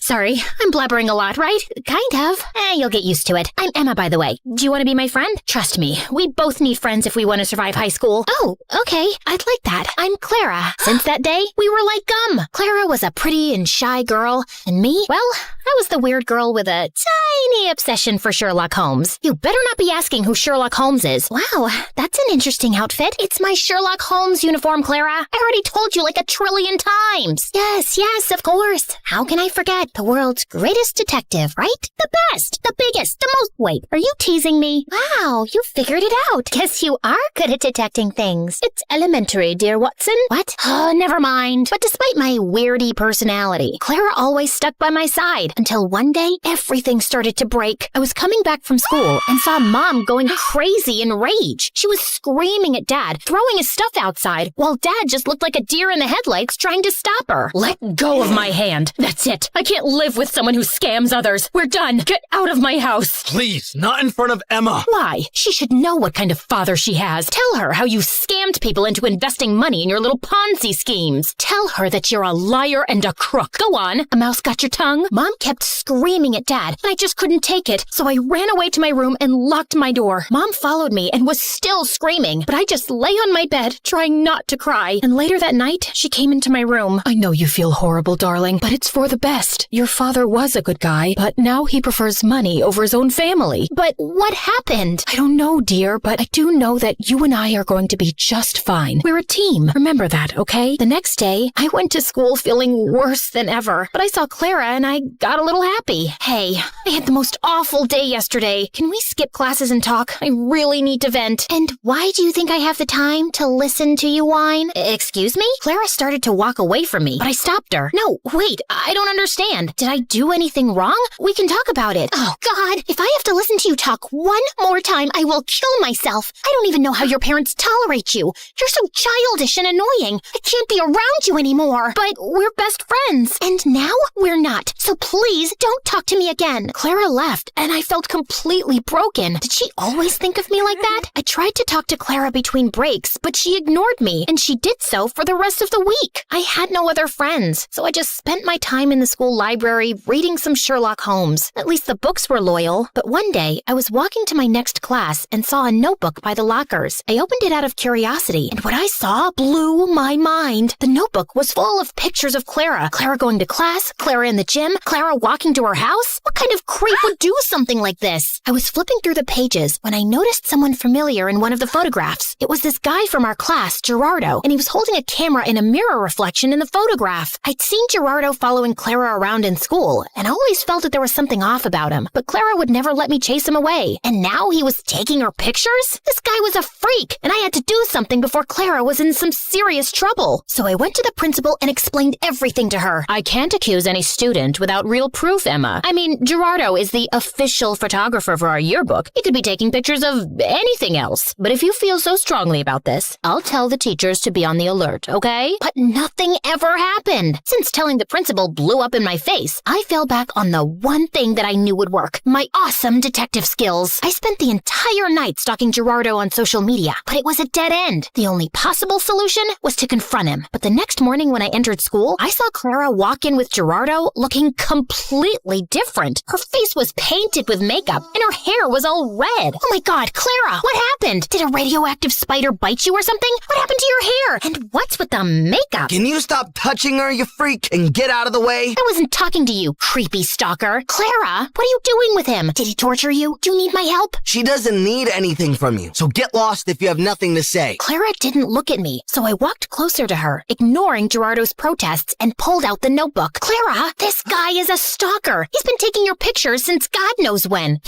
Sorry, I'm blabbering a lot, right? Kind of. You'll get used to it. I'm Emma, by the way. Do you want to be my friend? Trust me, we both need friends if we want to survive high school. Oh, okay. I'd like that. I'm Clara. Since that day, we were like gum. Clara was a pretty and shy girl, and me, well, I was the weird girl with a tiny obsession for Sherlock Holmes. You better not be asking who Sherlock Holmes is. Wow, that's an interesting outfit. It's my Sherlock Holmes uniform, Clara. I already told you like 1 trillion times. Yes, of course. How can I forget? The world's greatest detective, right? The best, the biggest, the most... Wait, are you teasing me? Wow, you figured it out. Guess you are good at detecting things. It's elementary, dear Watson. What? Oh, never mind. But despite my weirdy personality, Clara always stuck by my side until one day, everything started to break. I was coming back from school and saw Mom going crazy in rage. She was screaming at Dad, throwing his stuff outside, while Dad just looked like a deer in the headlights trying to stop her. Let go of my hand. That's it. I can't live with someone who scams others. We're done. Get out of my house. Please, not in front of Emma. Why? She should know what kind of father she has. Tell her how you scammed people into investing money in your little Ponzi schemes. Tell her that you're a liar and a crook. Go on. A mouse got your tongue? Mom kept screaming at Dad, and I just couldn't take it. So I ran away to my room and locked my door. Mom followed me and was still screaming, but I just lay on my bed, trying not to cry. And later that night, she came into my room. I know you feel horrible, darling, but it's for the best. Your father was a good guy, but now he prefers money over his own family. But what happened? I don't know, dear, but I do know that you and I are going to be just fine. We're a team. Remember that, okay? The next day, I went to school feeling worse than ever, but I saw Clara and I got a little happy. Hey, I had the most awful day yesterday. Can we skip classes and talk? I really need to vent. And why do you think I have the time to listen to you whine? Excuse me? Clara started to walk away from me, but I stopped her. No, wait, I don't understand. Did I do anything wrong? We can talk about it. Oh, God, if I have to listen to you talk one more time, I will kill myself. I don't even know how your parents tolerate you. You're so childish and annoying. I can't be around you anymore. But we're best friends. And now we're not. So please don't talk to me again. Clara left, and I felt completely broken. Did she always think of me like that? I tried to talk to Clara between breaks, but she ignored me, and she did so for the rest of the week. I had no other friends, so I just spent my time in the school library reading some Sherlock Holmes. At least the books were loyal. But one day, I was walking to my next class and saw a notebook by the lockers. I opened it out of curiosity, and what I saw blew my mind. The notebook was full of pictures of Clara. Clara going to class, Clara in the gym, Clara walking to her house. What kind of creep would do something like this? I was flipping through the pages when I noticed someone familiar in one of the photographs. It was this guy from our class, Gerardo, and he was holding a camera in a mirror reflection in the photograph. I'd seen Gerardo following Clara around in school, and I always felt that there was something off about him, but Clara would never let me chase him away. And now he was taking her pictures? This guy was a freak, and I had to do something before Clara was in some serious trouble. So I went to the principal and explained everything to her. I can't accuse any student without real proof, Emma. I mean, Gerardo is the official photographer for our yearbook. He could be taking pictures of anything else. But if you feel so strongly about this, I'll tell the teachers to be on the alert, okay? But nothing ever happened. Since telling the principal blew up in my face, I fell back on the one thing that I knew would work. My awesome detective skills. I spent the entire night stalking Gerardo on social media, but it was a dead end. The only possible solution was to confront him. But the next morning when I entered school, I saw Clara walk in with Gerardo looking completely different. Her face was painted with makeup, and her hair was all red. Oh my God, Clara, what happened? Did a radioactive spider bite you or something? What happened to your hair? And what's with the makeup? Can you stop touching her, you freak, and get out of the way? I wasn't talking to you, creepy stalker. Clara, what are you doing with him? Did he torture you? Do you need my help? She doesn't need anything from you, so get lost if you have nothing to say. Clara didn't look at me, so I walked closer to her, ignoring Gerardo's protests, and pulled out the notebook. Clara, this guy is a stalker. He's been taking your pictures since God knows when.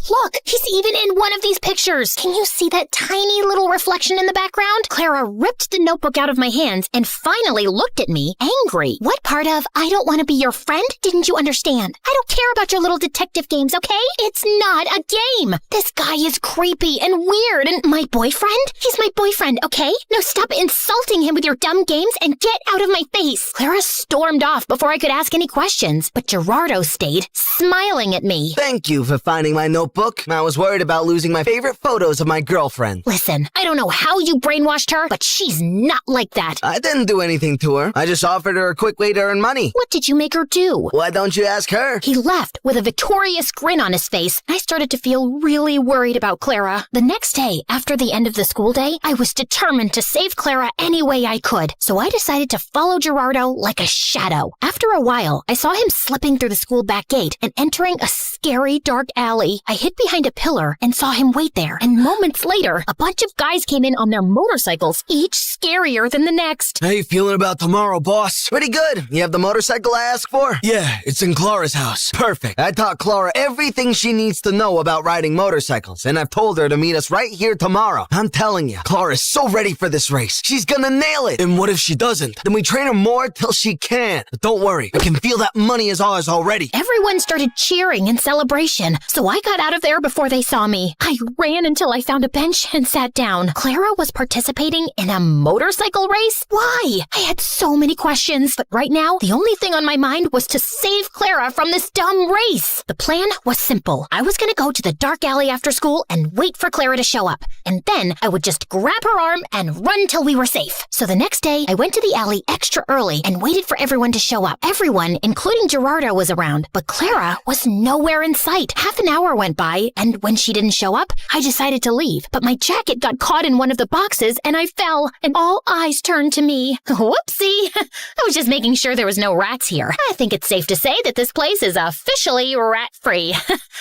Look, he's even in one of these pictures. Can you see that tiny little reflection in the background? Clara ripped the notebook out of my hands and finally looked at me, angry. What part of I don't want to be your friend didn't you understand? I don't care about your little detective games, okay? It's not a game. This guy is creepy and weird and my boyfriend? He's my boyfriend, okay? Now stop insulting him with your dumb games and get out of my face. Clara stormed off before I could ask any questions, but Gerardo stayed, smiling at me. Thank you for finding my notebook. I was worried about losing my favorite photos of my girlfriend. Listen, I don't know how you brainwashed her, but she's not like that. I didn't do anything to her. I just offered her a quick way to earn money. What did you make her do? Why don't you ask her? He left with a victorious grin on his face. I started to feel really worried about Clara. The next day, after the end of the school day, I was determined to save Clara any way I could. So I decided to follow Gerardo like a shadow. After a while, I saw him slipping through the school back gate and entering a scary dark alley. I hid behind a pillar and saw him wait there. And moments later, a bunch of guys came in on their motorcycles, each scarier than the next. How you feeling about tomorrow, boss? Pretty good. You have the motorcycle I asked for? Yeah, it's in Clara's house. Perfect. I taught Clara everything she needs to know about riding motorcycles, and I've told her to meet us right here tomorrow. I'm telling you, Clara's so ready for this race. She's gonna nail it. And what if she doesn't? Then we train her more till she can. But don't worry, I can feel that money is ours already. Everyone started cheering in celebration, so I got out of there before they saw me. I ran until I found a bench and sat down. Clara was participating in a motorcycle race? Why? I had so many questions, but right now, the only thing on my mind was to save Clara from this dumb race. The plan was simple. I was gonna go to the dark alley after school and wait for Clara to show up, and then I would just grab her arm and run till we were safe. So the next day, I went to the alley extra early and waited for everyone to show up. Everyone, including Gerardo, was around, but Clara was nowhere in sight. Half an hour went by, and when she didn't show up, I decided to leave. But my jacket got caught in one of the boxes, and I fell, and all eyes turned to me. Whoopsie! I was just making sure there was no rats here. I think it's safe to say that this place is officially rat-free.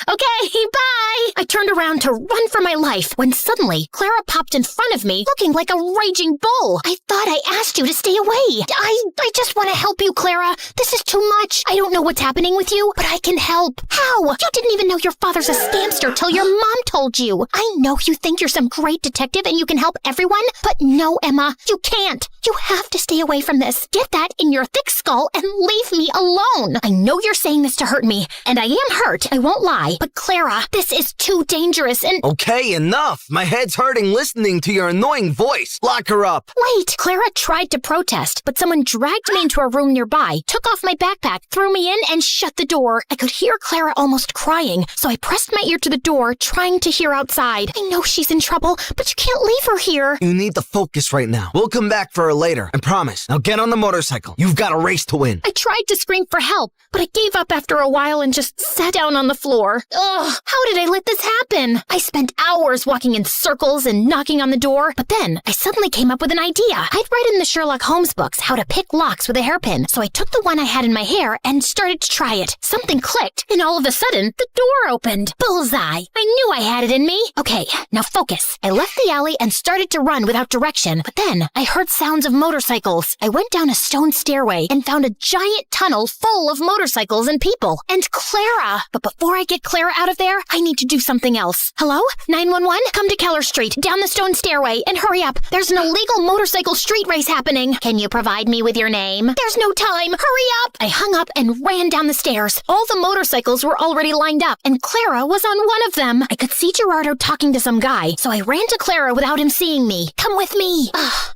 Okay, bye! I turned around to run for my life when suddenly Clara popped in front of me, looking like a raging bull. I thought I asked you to stay away. I just want to help you, Clara. This is too much. I don't know what's happening with you, but I can help. How? You didn't even know your father's a scamster till your mom told you. I know you think you're some great detective and you can help everyone, but no, Emma, you can't. You have to stay away from this. Get that in your thick skull and leave me alone. I know you're saying this to hurt me, and I am hurt, I won't lie. But Clara, this is too dangerous and— Okay, enough. My head's hurting listening to your annoying voice. Lock her up. Wait, Clara tried to protest, but someone dragged me into a room nearby, took off my backpack, threw me in, and shut the door. I could hear Clara almost crying, so I pressed my ear to the door, trying to hear outside. I know she's in trouble, but you can't leave her here. You need to focus right now. We'll come back for her later, I promise. Now get on the motorcycle. You've got a race to win. I tried to scream for help, but I gave up after a while and just sat down on the floor. Ugh, how did I let this happen? I spent hours walking in circles and knocking on the door, but then I suddenly came up with an idea. I'd read in the Sherlock Holmes books how to pick locks with a hairpin, so I took the one I had in my hair and started to try it. Something clicked, and all of a sudden, the door opened. Bullseye! I knew I had it in me. Okay, now focus. I left the alley and started to run without direction, but then I heard sounds of motorcycles. I went down a stone stairway and found a giant tunnel full of motorcycles and people. And Clara! But before I get Clara out of there, I need to do something else. Hello? 911? Come to Keller Street, down the stone stairway, and hurry up. There's an illegal motorcycle street race happening. Can you provide me with your name? There's no time. Hurry up! I hung up and ran down the stairs. All the motorcycles were already lined up, and Clara was on one of them. I could see Gerardo talking to some guy, so I ran to Clara without him seeing me. Come with me.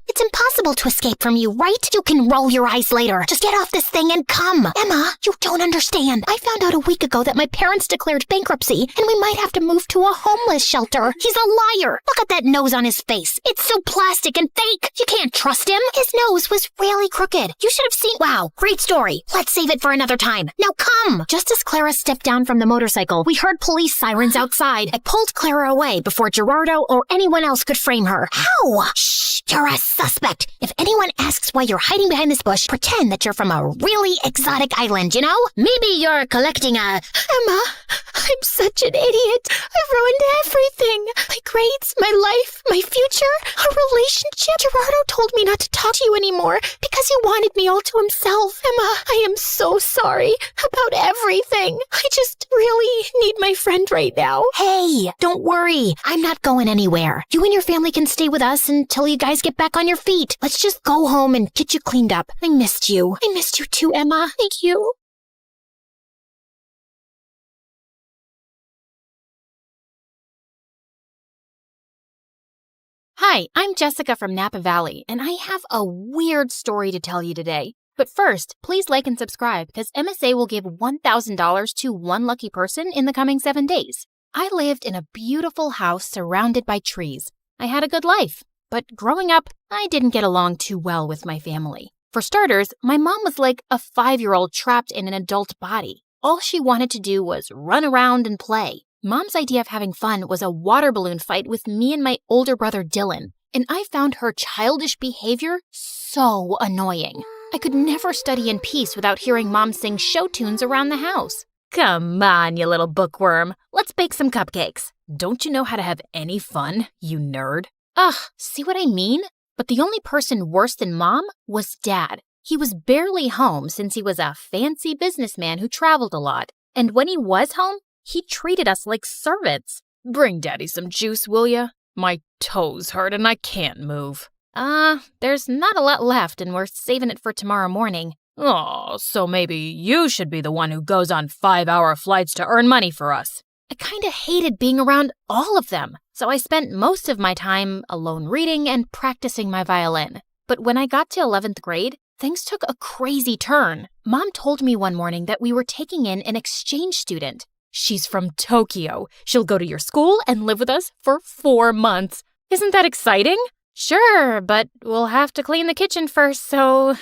It's impossible to escape from you, right? You can roll your eyes later. Just get off this thing and come. Emma, you don't understand. I found out a week ago that my parents declared bankruptcy, and we might have to move to a homeless shelter. He's a liar. Look at that nose on his face. It's so plastic and fake. You can't trust him. His nose was really crooked. You should have seen— Wow, great story. Let's save it for another time. Now come. Just as Clara stepped down from the motorcycle, we heard police sirens outside. I pulled Clara away before Gerardo or anyone else could frame her. How? Shh, you're a suspect. If anyone anyone asks why you're hiding behind this bush, pretend that you're from a really exotic island, you know? Maybe you're collecting a... Emma, I'm such an idiot. I've ruined everything. My grades, my life, my future, our relationship. Gerardo told me not to talk to you anymore because he wanted me all to himself. Emma, I am so sorry about everything. I just really need my friend right now. Hey, don't worry. I'm not going anywhere. You and your family can stay with us until you guys get back on your feet. Let's just go home and get you cleaned up. I missed you. I missed you too, Emma. Thank you. Hi, I'm Jessica from Napa Valley, and I have a weird story to tell you today. But first, please like and subscribe because MSA will give $1,000 to one lucky person in the coming 7 days. I lived in a beautiful house surrounded by trees. I had a good life, but growing up, I didn't get along too well with my family. For starters, my mom was like a 5-year-old trapped in an adult body. All she wanted to do was run around and play. Mom's idea of having fun was a water balloon fight with me and my older brother Dylan, and I found her childish behavior so annoying. I could never study in peace without hearing Mom sing show tunes around the house. Come on, you little bookworm. Let's bake some cupcakes. Don't you know how to have any fun, you nerd? Ugh, see what I mean? But the only person worse than Mom was Dad. He was barely home since he was a fancy businessman who traveled a lot. And when he was home, he treated us like servants. Bring Daddy some juice, will ya? My toes hurt and I can't move. There's not a lot left and we're saving it for tomorrow morning. Oh, so maybe you should be the one who goes on 5-hour flights to earn money for us. I kinda hated being around all of them, so I spent most of my time alone reading and practicing my violin. But when I got to 11th grade, things took a crazy turn. Mom told me one morning that we were taking in an exchange student. She's from Tokyo. She'll go to your school and live with us for 4 months. Isn't that exciting? Sure, but we'll have to clean the kitchen first so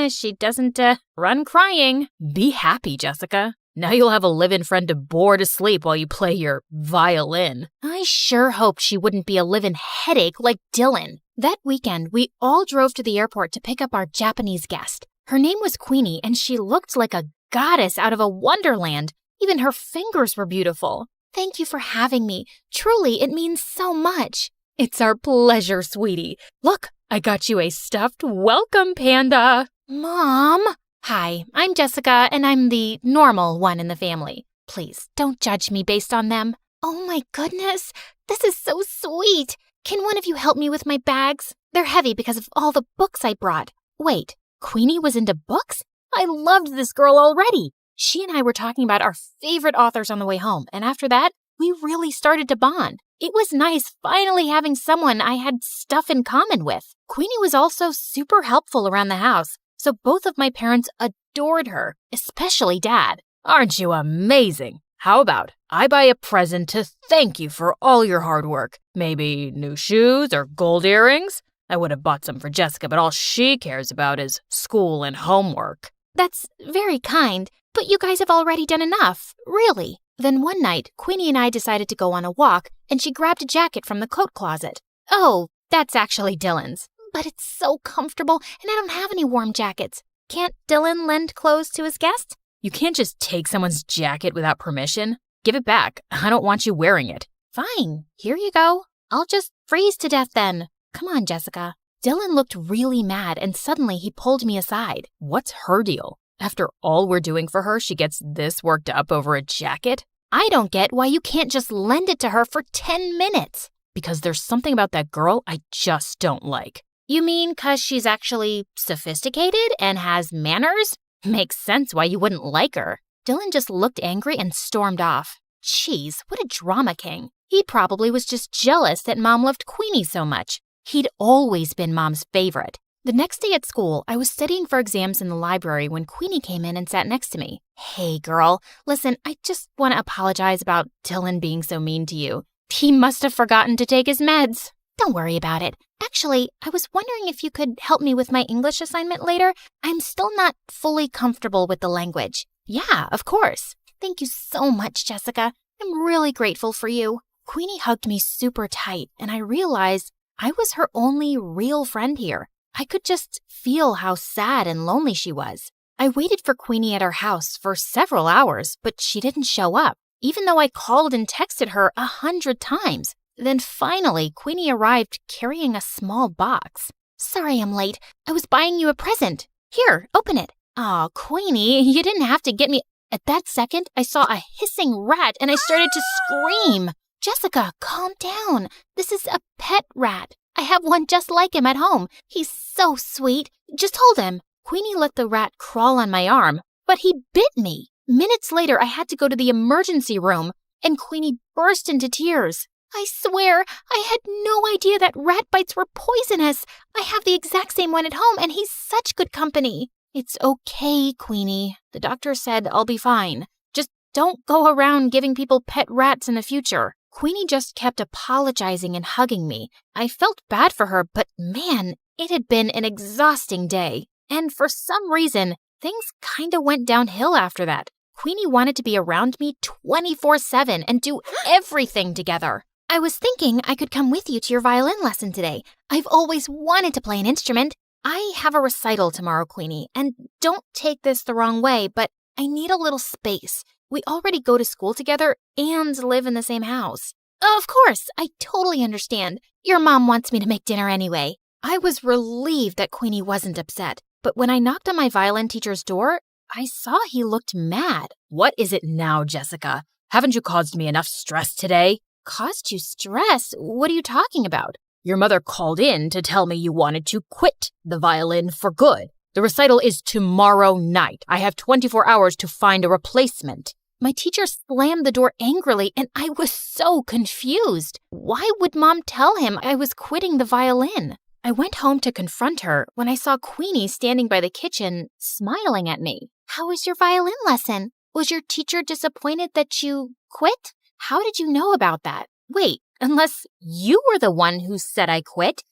she doesn't run crying. Be happy, Jessica. Now you'll have a live-in friend to bore to sleep while you play your violin. I sure hoped she wouldn't be a live-in headache like Dylan. That weekend, we all drove to the airport to pick up our Japanese guest. Her name was Queenie, and she looked like a goddess out of a wonderland. Even her fingers were beautiful. Thank you for having me. Truly, it means so much. It's our pleasure, sweetie. Look, I got you a stuffed welcome panda. Mom? Hi, I'm Jessica, and I'm the normal one in the family. Please, don't judge me based on them. Oh my goodness, this is so sweet. Can one of you help me with my bags? They're heavy because of all the books I brought. Wait, Queenie was into books? I loved this girl already. She and I were talking about our favorite authors on the way home, and after that, we really started to bond. It was nice finally having someone I had stuff in common with. Queenie was also super helpful around the house, so both of my parents adored her, especially Dad. Aren't you amazing? How about I buy a present to thank you for all your hard work? Maybe new shoes or gold earrings? I would have bought some for Jessica, but all she cares about is school and homework. That's very kind. But you guys have already done enough, really. Then one night, Queenie and I decided to go on a walk, and she grabbed a jacket from the coat closet. Oh, that's actually Dylan's. But it's so comfortable, and I don't have any warm jackets. Can't Dylan lend clothes to his guest? You can't just take someone's jacket without permission. Give it back. I don't want you wearing it. Fine, here you go. I'll just freeze to death then. Come on, Jessica. Dylan looked really mad, and suddenly he pulled me aside. What's her deal? After all we're doing for her, she gets this worked up over a jacket? I don't get why you can't just lend it to her for 10 minutes. Because there's something about that girl I just don't like. You mean 'cause she's actually sophisticated and has manners? Makes sense why you wouldn't like her. Dylan just looked angry and stormed off. Jeez, what a drama king. He probably was just jealous that Mom loved Queenie so much. He'd always been Mom's favorite. The next day at school, I was studying for exams in the library when Queenie came in and sat next to me. Hey, girl, listen, I just want to apologize about Dylan being so mean to you. He must have forgotten to take his meds. Don't worry about it. Actually, I was wondering if you could help me with my English assignment later. I'm still not fully comfortable with the language. Yeah, of course. Thank you so much, Jessica. I'm really grateful for you. Queenie hugged me super tight, and I realized I was her only real friend here. I could just feel how sad and lonely she was. I waited for Queenie at her house for several hours, but she didn't show up, even though I called and texted her 100 times. Then finally, Queenie arrived carrying a small box. Sorry I'm late. I was buying you a present. Here, open it. Aw, Queenie, you didn't have to get me. At that second, I saw a hissing rat and I started to scream. Jessica, calm down. This is a pet rat. I have one just like him at home. He's so sweet. Just hold him. Queenie let the rat crawl on my arm, but he bit me. Minutes later, I had to go to the emergency room, and Queenie burst into tears. I swear, I had no idea that rat bites were poisonous. I have the exact same one at home, and he's such good company. It's okay, Queenie. The doctor said I'll be fine. Just don't go around giving people pet rats in the future. Queenie just kept apologizing and hugging me. I felt bad for her, but man, it had been an exhausting day. And for some reason, things kinda went downhill after that. Queenie wanted to be around me 24/7 and do everything together. I was thinking I could come with you to your violin lesson today. I've always wanted to play an instrument. I have a recital tomorrow, Queenie, and don't take this the wrong way, but I need a little space. We already go to school together and live in the same house. Of course, I totally understand. Your mom wants me to make dinner anyway. I was relieved that Queenie wasn't upset, but when I knocked on my violin teacher's door, I saw he looked mad. What is it now, Jessica? Haven't you caused me enough stress today? Caused you stress? What are you talking about? Your mother called in to tell me you wanted to quit the violin for good. The recital is tomorrow night. I have 24 hours to find a replacement. My teacher slammed the door angrily, and I was so confused. Why would Mom tell him I was quitting the violin? I went home to confront her when I saw Queenie standing by the kitchen, smiling at me. How was your violin lesson? Was your teacher disappointed that you quit? How did you know about that? Wait, unless you were the one who said I quit?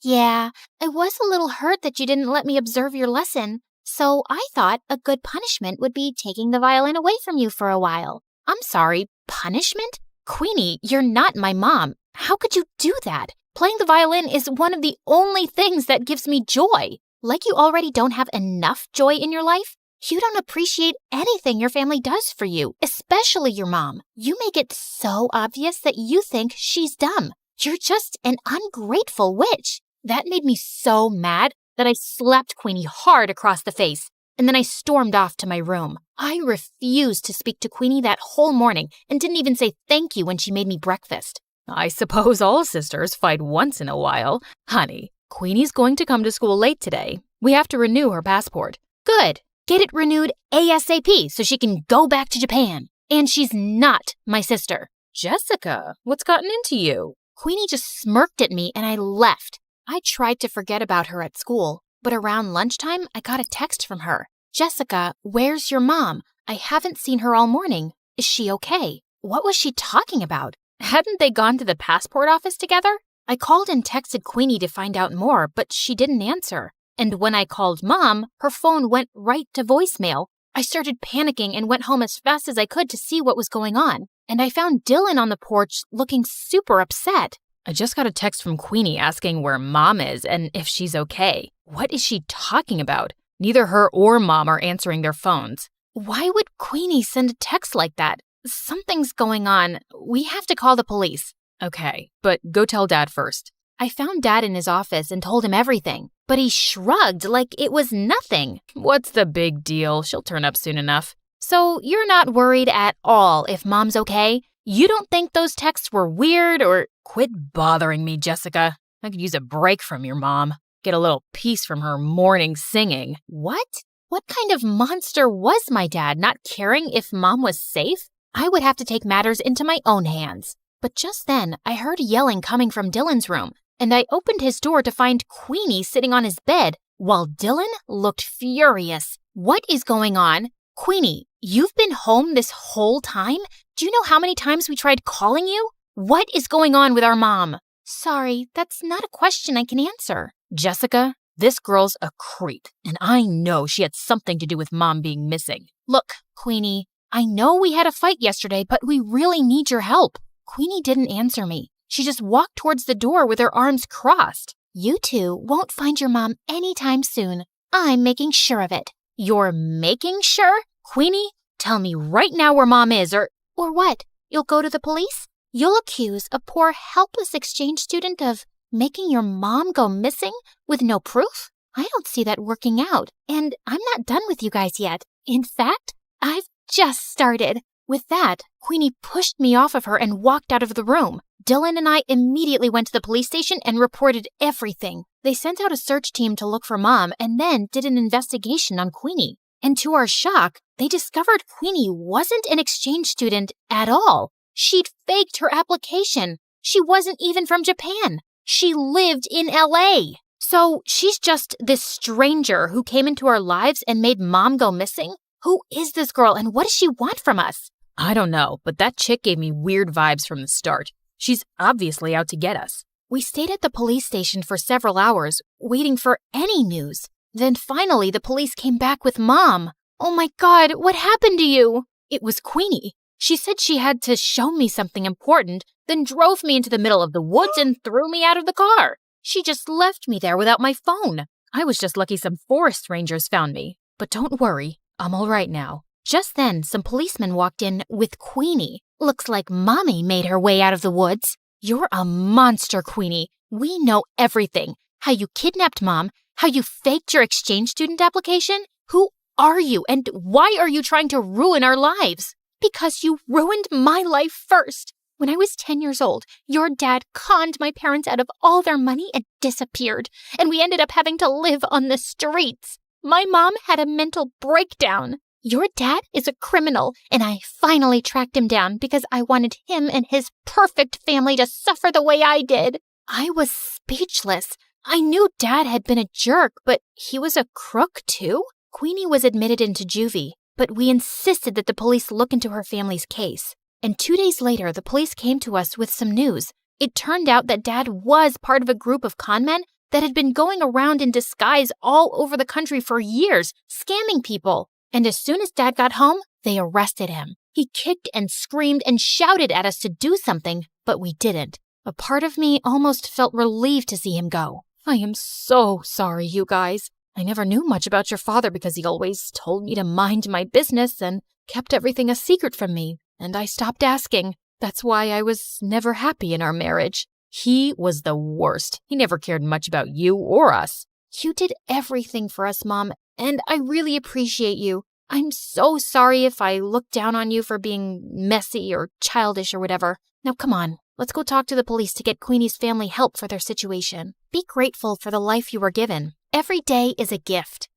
Yeah, I was a little hurt that you didn't let me observe your lesson. So I thought a good punishment would be taking the violin away from you for a while. I'm sorry, punishment? Queenie, you're not my mom. How could you do that? Playing the violin is one of the only things that gives me joy. Like you already don't have enough joy in your life? You don't appreciate anything your family does for you, especially your mom. You make it so obvious that you think she's dumb. You're just an ungrateful witch. That made me so mad that I slapped Queenie hard across the face, and then I stormed off to my room. I refused to speak to Queenie that whole morning and didn't even say thank you when she made me breakfast. I suppose all sisters fight once in a while. Honey, Queenie's going to come to school late today. We have to renew her passport. Good. Get it renewed ASAP so she can go back to Japan. And she's not my sister. Jessica, what's gotten into you? Queenie just smirked at me and I left. I tried to forget about her at school, but around lunchtime, I got a text from her. Jessica, where's your mom? I haven't seen her all morning. Is she okay? What was she talking about? Hadn't they gone to the passport office together? I called and texted Queenie to find out more, but she didn't answer. And when I called Mom, her phone went right to voicemail. I started panicking and went home as fast as I could to see what was going on. And I found Dylan on the porch looking super upset. I just got a text from Queenie asking where Mom is and if she's okay. What is she talking about? Neither her or Mom are answering their phones. Why would Queenie send a text like that? Something's going on. We have to call the police. Okay, but go tell Dad first. I found Dad in his office and told him everything, but he shrugged like it was nothing. What's the big deal? She'll turn up soon enough. So you're not worried at all if Mom's okay? You don't think those texts were weird or... Quit bothering me, Jessica. I could use a break from your mom. Get a little peace from her morning singing. What? What kind of monster was my dad, not caring if Mom was safe? I would have to take matters into my own hands. But just then, I heard yelling coming from Dylan's room, and I opened his door to find Queenie sitting on his bed, while Dylan looked furious. What is going on? Queenie, you've been home this whole time? Do you know how many times we tried calling you? What is going on with our mom? Sorry, that's not a question I can answer. Jessica, this girl's a creep, and I know she had something to do with Mom being missing. Look, Queenie, I know we had a fight yesterday, but we really need your help. Queenie didn't answer me. She just walked towards the door with her arms crossed. You two won't find your mom anytime soon. I'm making sure of it. You're making sure? Queenie, tell me right now where Mom is, or what? You'll go to the police? You'll accuse a poor, helpless exchange student of making your mom go missing with no proof? I don't see that working out, and I'm not done with you guys yet. In fact, I've just started. With that, Queenie pushed me off of her and walked out of the room. Dylan and I immediately went to the police station and reported everything. They sent out a search team to look for Mom and then did an investigation on Queenie. And to our shock, they discovered Queenie wasn't an exchange student at all. She'd faked her application. She wasn't even from Japan. She lived in LA. So she's just this stranger who came into our lives and made Mom go missing? Who is this girl and what does she want from us? I don't know, but that chick gave me weird vibes from the start. She's obviously out to get us. We stayed at the police station for several hours, waiting for any news. Then finally, the police came back with Mom. Oh my God, what happened to you? It was Queenie. She said she had to show me something important, then drove me into the middle of the woods and threw me out of the car. She just left me there without my phone. I was just lucky some forest rangers found me. But don't worry, I'm all right now. Just then, some policemen walked in with Queenie. Looks like Mommy made her way out of the woods. You're a monster, Queenie. We know everything. How you kidnapped Mom, how you faked your exchange student application. Who are you, and why are you trying to ruin our lives? Because you ruined my life first. When I was 10 years old, your dad conned my parents out of all their money and disappeared, and we ended up having to live on the streets. My mom had a mental breakdown. Your dad is a criminal, and I finally tracked him down because I wanted him and his perfect family to suffer the way I did. I was speechless. I knew Dad had been a jerk, but he was a crook too? Queenie was admitted into juvie, but we insisted that the police look into her family's case. And 2 days later, the police came to us with some news. It turned out that Dad was part of a group of conmen that had been going around in disguise all over the country for years, scamming people. And as soon as Dad got home, they arrested him. He kicked and screamed and shouted at us to do something, but we didn't. A part of me almost felt relieved to see him go. I am so sorry, you guys. I never knew much about your father because he always told me to mind my business and kept everything a secret from me, and I stopped asking. That's why I was never happy in our marriage. He was the worst. He never cared much about you or us. You did everything for us, Mom, and I really appreciate you. I'm so sorry if I looked down on you for being messy or childish or whatever. Now come on, let's go talk to the police to get Queenie's family help for their situation. Be grateful for the life you were given. Every day is a gift.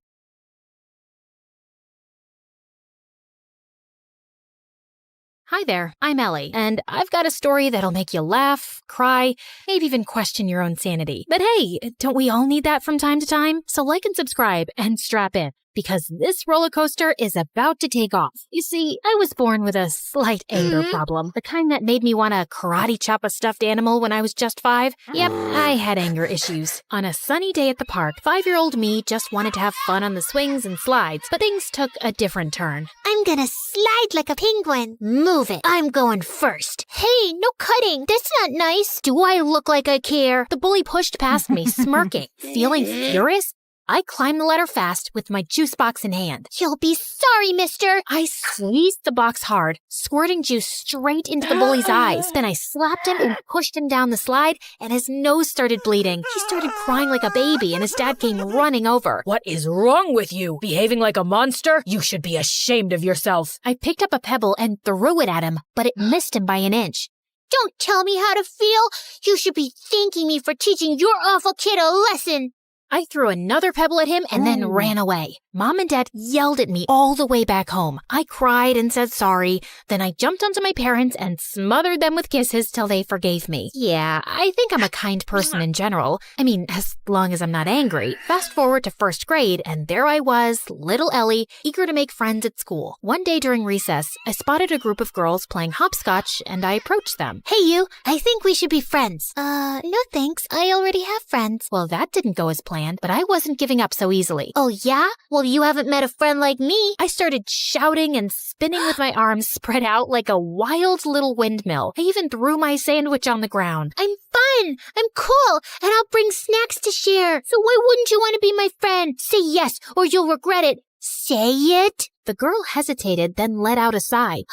Hi there, I'm Ellie, and I've got a story that'll make you laugh, cry, maybe even question your own sanity. But hey, don't we all need that from time to time? So like and subscribe and strap in, because this roller coaster is about to take off. You see, I was born with a slight anger problem, the kind that made me want to karate chop a stuffed animal when I was just 5. Yep, I had anger issues. On a sunny day at the park, 5-year-old me just wanted to have fun on the swings and slides, but things took a different turn. I'm gonna slide like a penguin. Move it. I'm going first. Hey, no cutting. That's not nice. Do I look like I care? The bully pushed past me, smirking. Feeling furious, I climbed the ladder fast with my juice box in hand. You'll be sorry, mister. I squeezed the box hard, squirting juice straight into the bully's eyes. Then I slapped him and pushed him down the slide, and his nose started bleeding. He started crying like a baby, and his dad came running over. What is wrong with you? Behaving like a monster? You should be ashamed of yourself. I picked up a pebble and threw it at him, but it missed him by an inch. Don't tell me how to feel. You should be thanking me for teaching your awful kid a lesson. I threw another pebble at him and then ran away. Mom and Dad yelled at me all the way back home. I cried and said sorry. Then I jumped onto my parents and smothered them with kisses till they forgave me. Yeah, I think I'm a kind person in general. I mean, as long as I'm not angry. Fast forward to first grade, and there I was, little Ellie, eager to make friends at school. One day during recess, I spotted a group of girls playing hopscotch, and I approached them. Hey you, I think we should be friends. No thanks, I already have friends. Well, that didn't go as planned. plan, but I wasn't giving up so easily. Oh yeah? Well, you haven't met a friend like me. I started shouting and spinning with my arms spread out like a wild little windmill. I even threw my sandwich on the ground. I'm fun, I'm cool, and I'll bring snacks to share. So why wouldn't you want to be my friend? Say yes, or you'll regret it. Say it. The girl hesitated, then let out a sigh.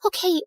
Okay,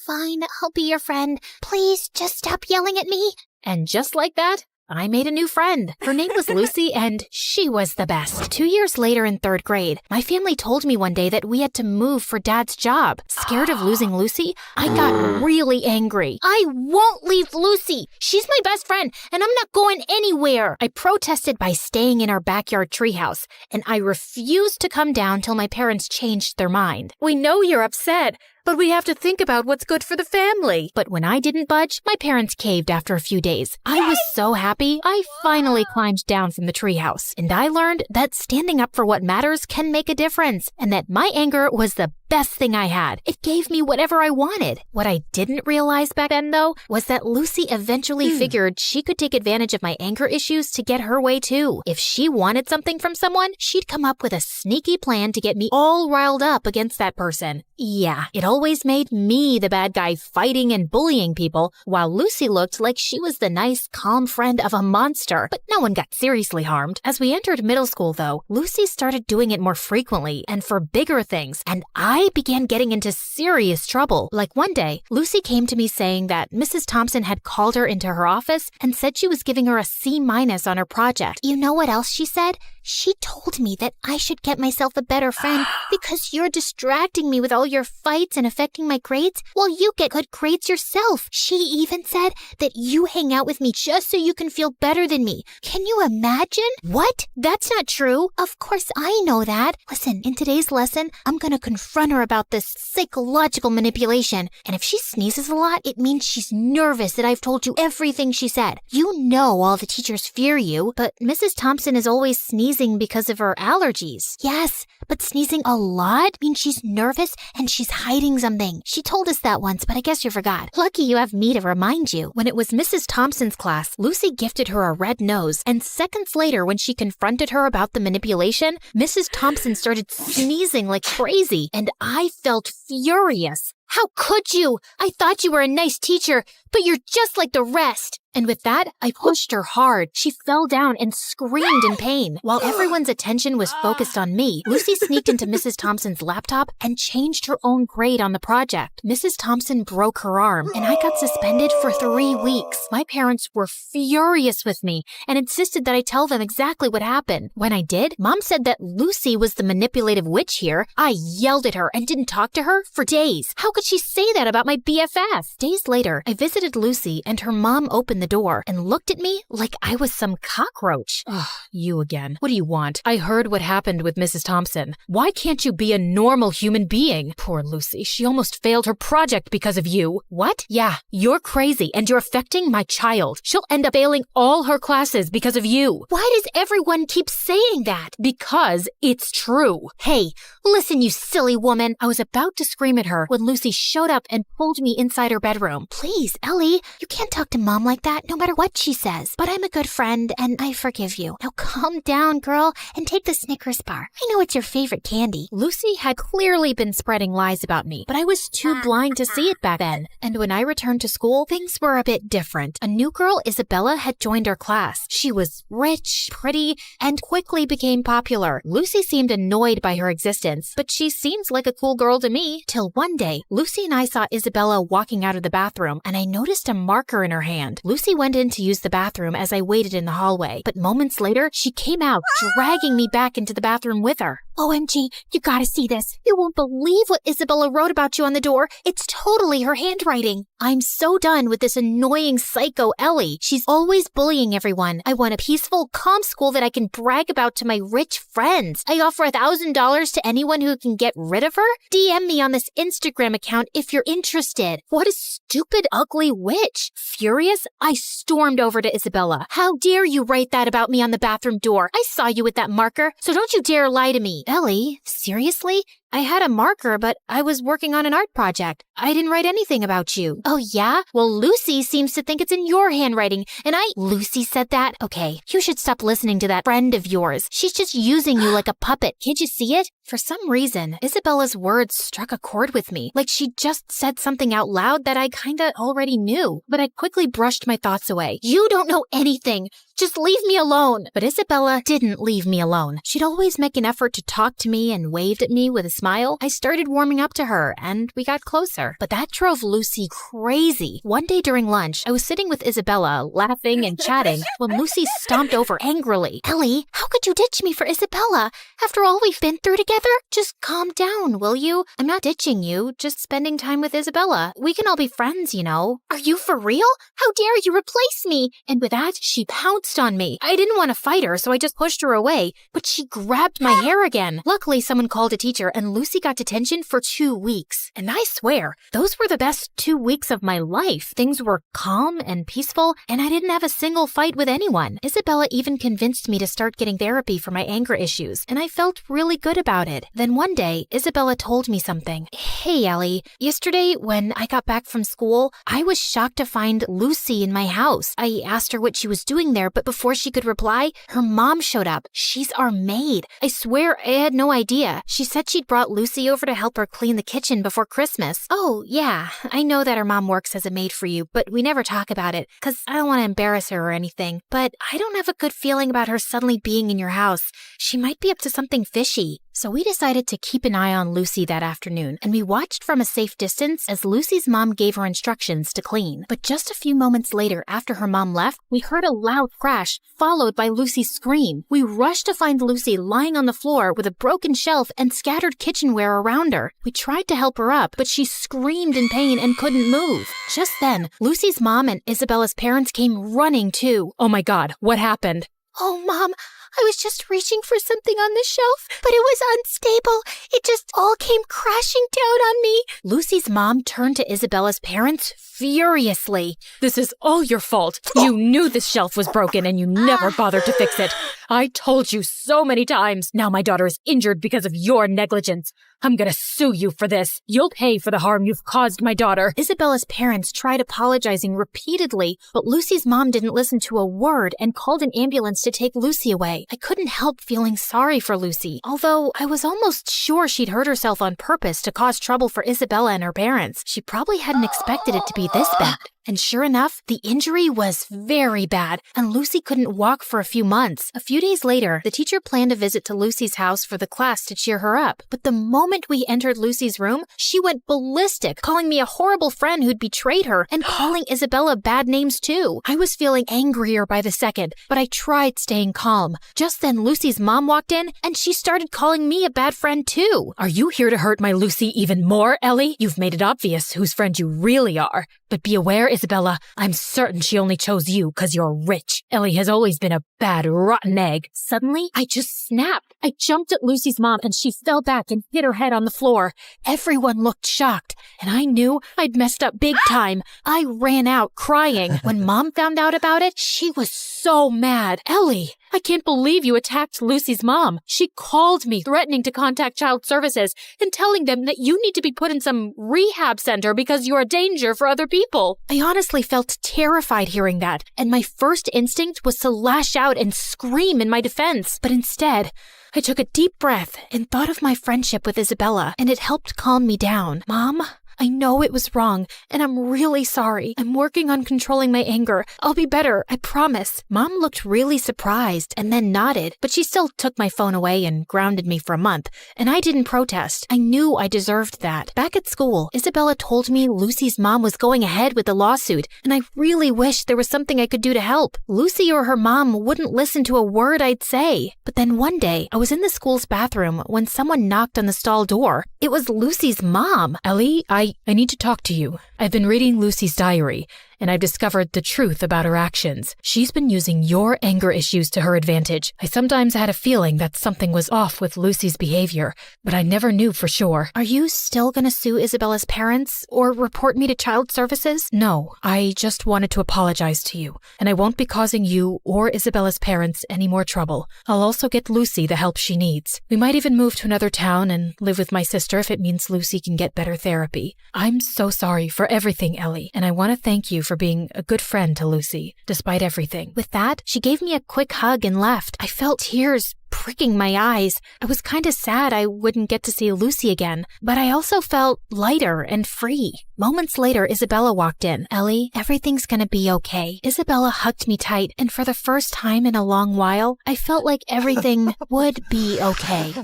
fine, I'll be your friend. Please, just stop yelling at me. And just like that, I made a new friend. Her name was Lucy, and she was the best. 2 years later in 3rd grade, my family told me one day that we had to move for Dad's job. Scared of losing Lucy, I got really angry. I won't leave Lucy. She's my best friend, and I'm not going anywhere. I protested by staying in our backyard treehouse, and I refused to come down till my parents changed their mind. We know you're upset, but we have to think about what's good for the family. But when I didn't budge, my parents caved after a few days. I was so happy, I finally climbed down from the treehouse. And I learned that standing up for what matters can make a difference, and that my anger was the best thing I had. It gave me whatever I wanted. What I didn't realize back then, though, was that Lucy eventually figured she could take advantage of my anger issues to get her way too. If she wanted something from someone, she'd come up with a sneaky plan to get me all riled up against that person. Yeah, it always made me the bad guy fighting and bullying people, while Lucy looked like she was the nice, calm friend of a monster. But no one got seriously harmed. As we entered middle school, though, Lucy started doing it more frequently and for bigger things, and I began getting into serious trouble. Like one day, Lucy came to me saying that Mrs. Thompson had called her into her office and said she was giving her a C- on her project. You know what else she said? She told me that I should get myself a better friend because you're distracting me with all your fights and affecting my grades while you get good grades yourself. She even said that you hang out with me just so you can feel better than me. Can you imagine? What? That's not true. Of course I know that. Listen, in today's lesson, I'm gonna confront her about this psychological manipulation. And if she sneezes a lot, it means she's nervous that I've told you everything she said. You know all the teachers fear you, but Mrs. Thompson is always sneezing because of her allergies. Yes, but sneezing a lot means she's nervous and she's hiding something. She told us that once, but I guess you forgot. Lucky you have me to remind you. When it was Mrs. Thompson's class, Lucy gifted her a red nose, and seconds later, when she confronted her about the manipulation, Mrs. Thompson started sneezing like crazy, and I felt furious. How could you? I thought you were a nice teacher, but you're just like the rest. And with that, I pushed her hard. She fell down and screamed in pain. While everyone's attention was focused on me, Lucy sneaked into Mrs. Thompson's laptop and changed her own grade on the project. Mrs. Thompson broke her arm, and I got suspended for 3 weeks. My parents were furious with me and insisted that I tell them exactly what happened. When I did, Mom said that Lucy was the manipulative witch here. I yelled at her and didn't talk to her for days. How could she say that about my BFF? Days later, I visited Lucy, and her mom opened the door and looked at me like I was some cockroach. Ugh, you again. What do you want? I heard what happened with Mrs. Thompson. Why can't you be a normal human being? Poor Lucy, she almost failed her project because of you. What? Yeah, you're crazy and you're affecting my child. She'll end up failing all her classes because of you. Why does everyone keep saying that? Because it's true. Hey, listen, you silly woman. I was about to scream at her when Lucy showed up and pulled me inside her bedroom. Please, Ellie, you can't talk to Mom like that no matter what she says. But I'm a good friend and I forgive you. Now calm down, girl, and take the Snickers bar. I know it's your favorite candy. Lucy had clearly been spreading lies about me, but I was too blind to see it back then. And when I returned to school, things were a bit different. A new girl, Isabella, had joined our class. She was rich, pretty, and quickly became popular. Lucy seemed annoyed by her existence, but she seems like a cool girl to me. Till one day, Lucy and I saw Isabella walking out of the bathroom, and I noticed a marker in her hand. Lucy went in to use the bathroom as I waited in the hallway, but moments later, she came out, dragging me back into the bathroom with her. OMG, you gotta see this. You won't believe what Isabella wrote about you on the door. It's totally her handwriting. I'm so done with this annoying psycho Ellie. She's always bullying everyone. I want a peaceful, calm school that I can brag about to my rich friends. I offer $1,000 to anyone who can get rid of her. DM me on this Instagram account if you're interested. What a stupid, ugly witch. Furious, I stormed over to Isabella. How dare you write that about me on the bathroom door? I saw you with that marker, so don't you dare lie to me. Ellie, seriously? I had a marker, but I was working on an art project. I didn't write anything about you. Oh, yeah? Well, Lucy seems to think it's in your handwriting, and Lucy said that? Okay, you should stop listening to that friend of yours. She's just using you like a puppet. Can't you see it? For some reason, Isabella's words struck a chord with me, like she just said something out loud that I kinda already knew. But I quickly brushed my thoughts away. You don't know anything. Just leave me alone. But Isabella didn't leave me alone. She'd always make an effort to talk to me and waved at me with a smile. I started warming up to her, and we got closer. But that drove Lucy crazy. One day during lunch, I was sitting with Isabella, laughing and chatting, when Lucy stomped over angrily. Ellie, how could you ditch me for Isabella? After all we've been through together? Just calm down, will you? I'm not ditching you, just spending time with Isabella. We can all be friends, you know. Are you for real? How dare you replace me? And with that, she pounced on me. I didn't want to fight her, so I just pushed her away, but she grabbed my hair again. Luckily, someone called a teacher, and Lucy got detention for 2 weeks. And I swear, those were the best 2 weeks of my life. Things were calm and peaceful, and I didn't have a single fight with anyone. Isabella even convinced me to start getting therapy for my anger issues, and I felt really good about it. Then one day, Isabella told me something. Hey, Ellie, yesterday when I got back from school, I was shocked to find Lucy in my house. I asked her what she was doing there, but before she could reply, her mom showed up. She's our maid. I swear I had no idea. She said she'd brought Lucy over to help her clean the kitchen before Christmas. Oh, yeah, I know that her mom works as a maid for you, but we never talk about it, because I don't want to embarrass her or anything. But I don't have a good feeling about her suddenly being in your house. She might be up to something fishy. So we decided to keep an eye on Lucy that afternoon, and we watched from a safe distance as Lucy's mom gave her instructions to clean. But just a few moments later, after her mom left, we heard a loud crash, followed by Lucy's scream. We rushed to find Lucy lying on the floor with a broken shelf and scattered kitchenware around her. We tried to help her up, but she screamed in pain and couldn't move. Just then, Lucy's mom and Isabella's parents came running too. Oh my God, what happened? Oh, Mom, I was just reaching for something on the shelf, but it was unstable. It just all came crashing down on me. Lucy's mom turned to Isabella's parents furiously. This is all your fault. You knew this shelf was broken and you never bothered to fix it. I told you so many times. Now my daughter is injured because of your negligence. I'm gonna sue you for this. You'll pay for the harm you've caused my daughter. Isabella's parents tried apologizing repeatedly, but Lucy's mom didn't listen to a word and called an ambulance to take Lucy away. I couldn't help feeling sorry for Lucy, although I was almost sure she'd hurt herself on purpose to cause trouble for Isabella and her parents. She probably hadn't expected it to be this bad. And sure enough, the injury was very bad, and Lucy couldn't walk for a few months. A few days later, the teacher planned a visit to Lucy's house for the class to cheer her up. But the moment we entered Lucy's room, she went ballistic, calling me a horrible friend who'd betrayed her, and calling Isabella bad names too. I was feeling angrier by the second, but I tried staying calm. Just then, Lucy's mom walked in, and she started calling me a bad friend too. Are you here to hurt my Lucy even more, Ellie? You've made it obvious whose friend you really are. But be aware, Isabella, I'm certain she only chose you because you're rich. Ellie has always been a bad, rotten egg. Suddenly, I just snapped. I jumped at Lucy's mom and she fell back and hit her head on the floor. Everyone looked shocked, and I knew I'd messed up big time. I ran out crying. When Mom found out about it, she was so mad. Ellie, I can't believe you attacked Lucy's mom. She called me, threatening to contact Child Services and telling them that you need to be put in some rehab center because you're a danger for other people. I honestly felt terrified hearing that, and my first instinct was to lash out and scream in my defense. But instead, I took a deep breath and thought of my friendship with Isabella, and it helped calm me down. Mom, I know it was wrong, and I'm really sorry. I'm working on controlling my anger. I'll be better, I promise. Mom looked really surprised and then nodded, but she still took my phone away and grounded me for a month, and I didn't protest. I knew I deserved that. Back at school, Isabella told me Lucy's mom was going ahead with the lawsuit, and I really wished there was something I could do to help. Lucy or her mom wouldn't listen to a word I'd say. But then one day, I was in the school's bathroom when someone knocked on the stall door. It was Lucy's mom. Ellie, I need to talk to you. I've been reading Lucy's diary, and I've discovered the truth about her actions. She's been using your anger issues to her advantage. I sometimes had a feeling that something was off with Lucy's behavior, but I never knew for sure. Are you still gonna sue Isabella's parents or report me to child services? No, I just wanted to apologize to you, and I won't be causing you or Isabella's parents any more trouble. I'll also get Lucy the help she needs. We might even move to another town and live with my sister if it means Lucy can get better therapy. I'm so sorry for everything, Ellie, and I want to thank you for being a good friend to Lucy, despite everything. With that, she gave me a quick hug and left. I felt tears pricking my eyes. I was kind of sad I wouldn't get to see Lucy again, but I also felt lighter and free. Moments later, Isabella walked in. Ellie, everything's gonna be okay. Isabella hugged me tight, and for the first time in a long while, I felt like everything would be okay.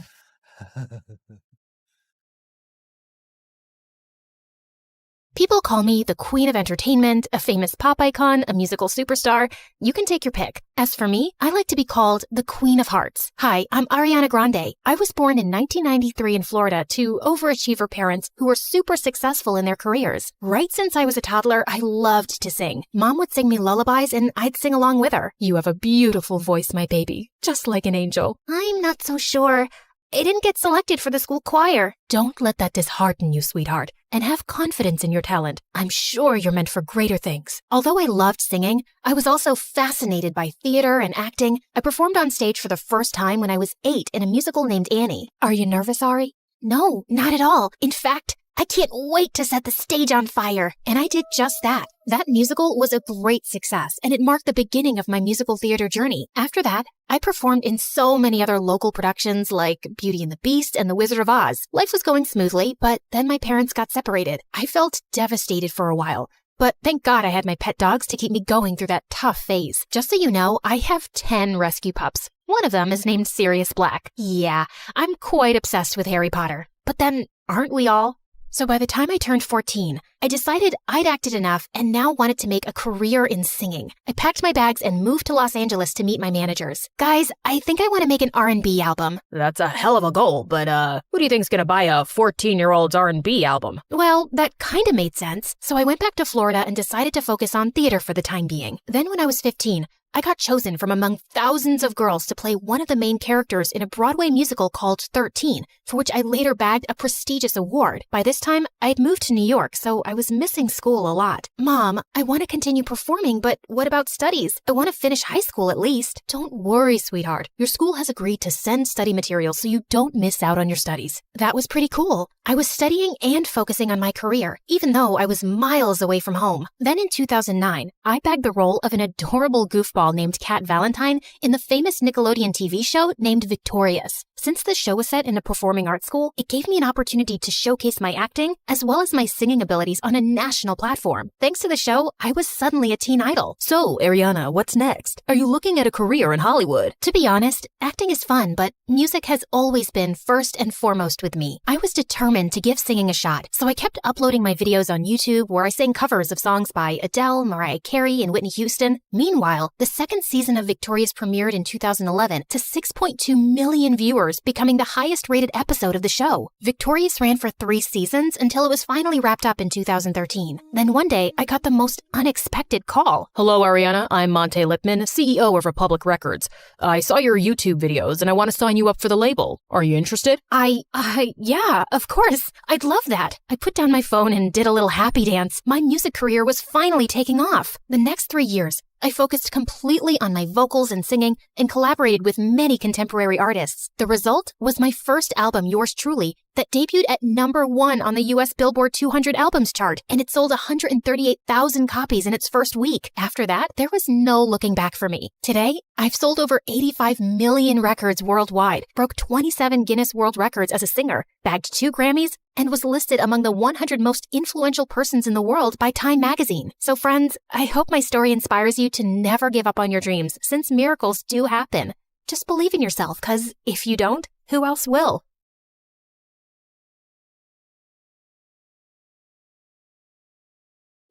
People call me the Queen of Entertainment, a famous pop icon, a musical superstar. You can take your pick. As for me, I like to be called the Queen of Hearts. Hi, I'm Ariana Grande. I was born in 1993 in Florida to overachiever parents who were super successful in their careers. Right since I was a toddler, I loved to sing. Mom would sing me lullabies and I'd sing along with her. You have a beautiful voice, my baby, just like an angel. I'm not so sure. I didn't get selected for the school choir. Don't let that dishearten you, sweetheart, and have confidence in your talent. I'm sure you're meant for greater things. Although I loved singing, I was also fascinated by theater and acting. I performed on stage for the first time when I was 8 in a musical named Annie. Are you nervous, Ari? No, not at all. In fact, I can't wait to set the stage on fire. And I did just that. That musical was a great success, and it marked the beginning of my musical theater journey. After that, I performed in so many other local productions like Beauty and the Beast and The Wizard of Oz. Life was going smoothly, but then my parents got separated. I felt devastated for a while, but thank God I had my pet dogs to keep me going through that tough phase. Just so you know, I have 10 rescue pups. One of them is named Sirius Black. Yeah, I'm quite obsessed with Harry Potter. But then, aren't we all? So by the time I turned 14, I decided I'd acted enough and now wanted to make a career in singing. I packed my bags and moved to Los Angeles to meet my managers. Guys, I think I want to make an R&B album. That's a hell of a goal, but who do you think's gonna buy a 14-year-old's R&B album? Well, that kind of made sense. So I went back to Florida and decided to focus on theater for the time being. Then when I was 15, I got chosen from among thousands of girls to play one of the main characters in a Broadway musical called 13, for which I later bagged a prestigious award. By this time, I'd moved to New York, so I was missing school a lot. Mom, I want to continue performing, but what about studies? I want to finish high school at least. Don't worry, sweetheart. Your school has agreed to send study materials so you don't miss out on your studies. That was pretty cool. I was studying and focusing on my career, even though I was miles away from home. Then in 2009, I bagged the role of an adorable goofball named Cat Valentine in the famous Nickelodeon TV show named Victorious. Since the show was set in a performing arts school, it gave me an opportunity to showcase my acting as well as my singing abilities on a national platform. Thanks to the show, I was suddenly a teen idol. So, Ariana, what's next? Are you looking at a career in Hollywood? To be honest, acting is fun, but music has always been first and foremost with me. I was determined to give singing a shot, so I kept uploading my videos on YouTube where I sang covers of songs by Adele, Mariah Carey, and Whitney Houston. Meanwhile, the second season of Victorious premiered in 2011 to 6.2 million viewers, becoming the highest-rated episode of the show. Victorious ran for 3 seasons until it was finally wrapped up in 2013. Then one day, I got the most unexpected call. Hello, Ariana. I'm Monte Lipman, CEO of Republic Records. I saw your YouTube videos and I want to sign you up for the label. Are you interested? Yeah, of course. I'd love that. I put down my phone and did a little happy dance. My music career was finally taking off. The next 3 years, I focused completely on my vocals and singing and collaborated with many contemporary artists. The result was my first album, Yours Truly, that debuted at #1 on the US Billboard 200 albums chart, and it sold 138,000 copies in its first week. After that, there was no looking back for me. Today, I've sold over 85 million records worldwide, broke 27 Guinness World Records as a singer, bagged 2 Grammys, and was listed among the 100 most influential persons in the world by Time magazine. So friends, I hope my story inspires you to never give up on your dreams, since miracles do happen. Just believe in yourself, because if you don't, who else will?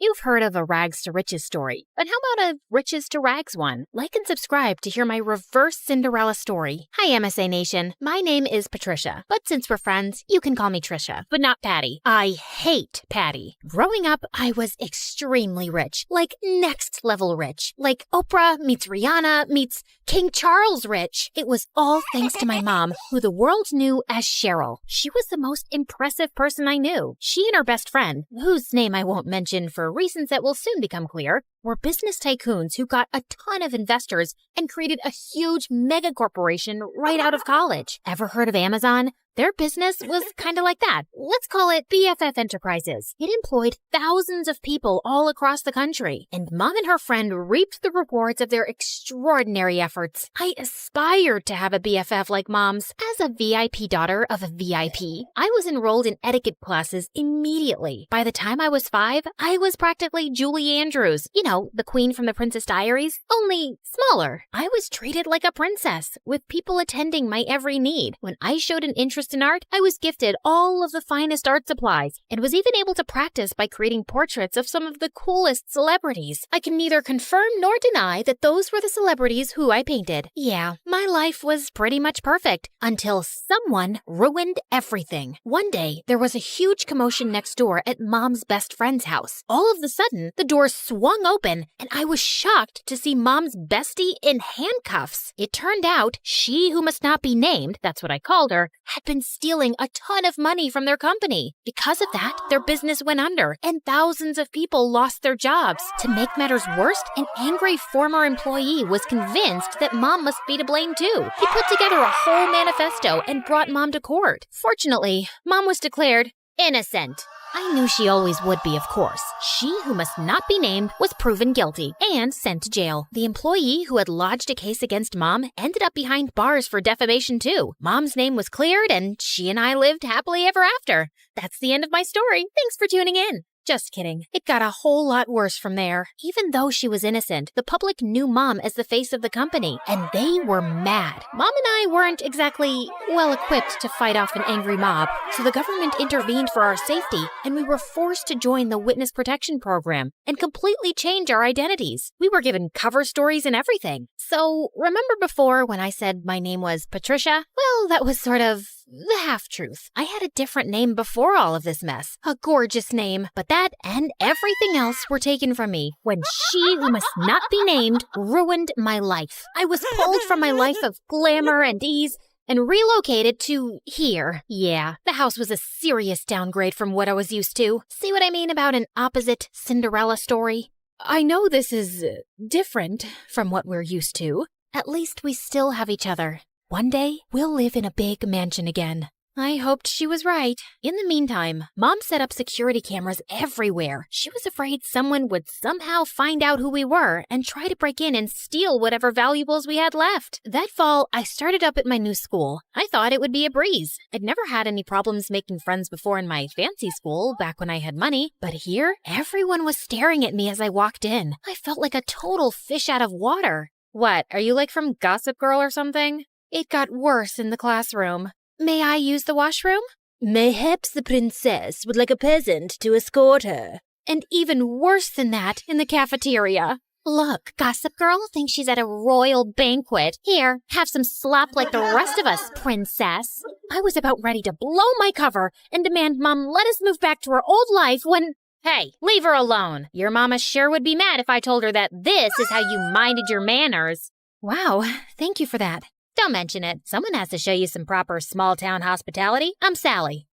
You've heard of a rags to riches story, but how about a riches to rags one? Like and subscribe to hear my reverse Cinderella story. Hi, MSA Nation. My name is Patricia, but since we're friends, you can call me Trisha, but not Patty. I hate Patty. Growing up, I was extremely rich, like next level rich, like Oprah meets Rihanna meets King Charles rich. It was all thanks to my mom, who the world knew as Cheryl. She was the most impressive person I knew. She and her best friend, whose name I won't mention for reasons that will soon become clear, were business tycoons who got a ton of investors and created a huge mega corporation right out of college. Ever heard of Amazon? Their business was kind of like that. Let's call it BFF Enterprises. It employed thousands of people all across the country, and Mom and her friend reaped the rewards of their extraordinary efforts. I aspired to have a BFF like Mom's. As a VIP daughter of a VIP, I was enrolled in etiquette classes immediately. By the time I was 5, I was practically Julie Andrews. You know, the queen from the Princess Diaries, only smaller. I was treated like a princess, with people attending my every need. When I showed an interest in art, I was gifted all of the finest art supplies and was even able to practice by creating portraits of some of the coolest celebrities. I can neither confirm nor deny that those were the celebrities who I painted. Yeah, my life was pretty much perfect until someone ruined everything. One day, there was a huge commotion next door at Mom's best friend's house. All of a sudden, the door swung open and I was shocked to see Mom's bestie in handcuffs. It turned out she who must not be named, that's what I called her, had been stealing a ton of money from their company. Because of that, their business went under and thousands of people lost their jobs. To make matters worse, an angry former employee was convinced that Mom must be to blame too. He put together a whole manifesto and brought Mom to court. Fortunately, Mom was declared innocent. I knew she always would be, of course. She who must not be named was proven guilty and sent to jail. The employee who had lodged a case against Mom ended up behind bars for defamation too. Mom's name was cleared and she and I lived happily ever after. That's the end of my story. Thanks for tuning in. Just kidding. It got a whole lot worse from there. Even though she was innocent, the public knew Mom as the face of the company, and they were mad. Mom and I weren't exactly well-equipped to fight off an angry mob, so the government intervened for our safety, and we were forced to join the Witness Protection Program and completely change our identities. We were given cover stories and everything. So, remember before when I said my name was Patricia? Well, that was sort of the half-truth. I had a different name before all of this mess. A gorgeous name. But that and everything else were taken from me when she who must not be named ruined my life. I was pulled from my life of glamour and ease and relocated to here. Yeah, the house was a serious downgrade from what I was used to. See what I mean about an opposite Cinderella story? I know this is different from what we're used to. At least we still have each other. One day, we'll live in a big mansion again. I hoped she was right. In the meantime, Mom set up security cameras everywhere. She was afraid someone would somehow find out who we were and try to break in and steal whatever valuables we had left. That fall, I started up at my new school. I thought it would be a breeze. I'd never had any problems making friends before in my fancy school, back when I had money. But here, everyone was staring at me as I walked in. I felt like a total fish out of water. What, are you like from Gossip Girl or something? It got worse in the classroom. May I use the washroom? Mayhaps the princess would like a peasant to escort her. And even worse than that in the cafeteria. Look, Gossip Girl thinks she's at a royal banquet. Here, have some slop like the rest of us, princess. I was about ready to blow my cover and demand Mom let us move back to her old life when... Hey, leave her alone. Your mama sure would be mad if I told her that this is how you minded your manners. Wow, thank you for that. Don't mention it. Someone has to show you some proper small-town hospitality. I'm Sally.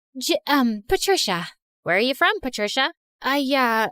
Patricia. Where are you from, Patricia? I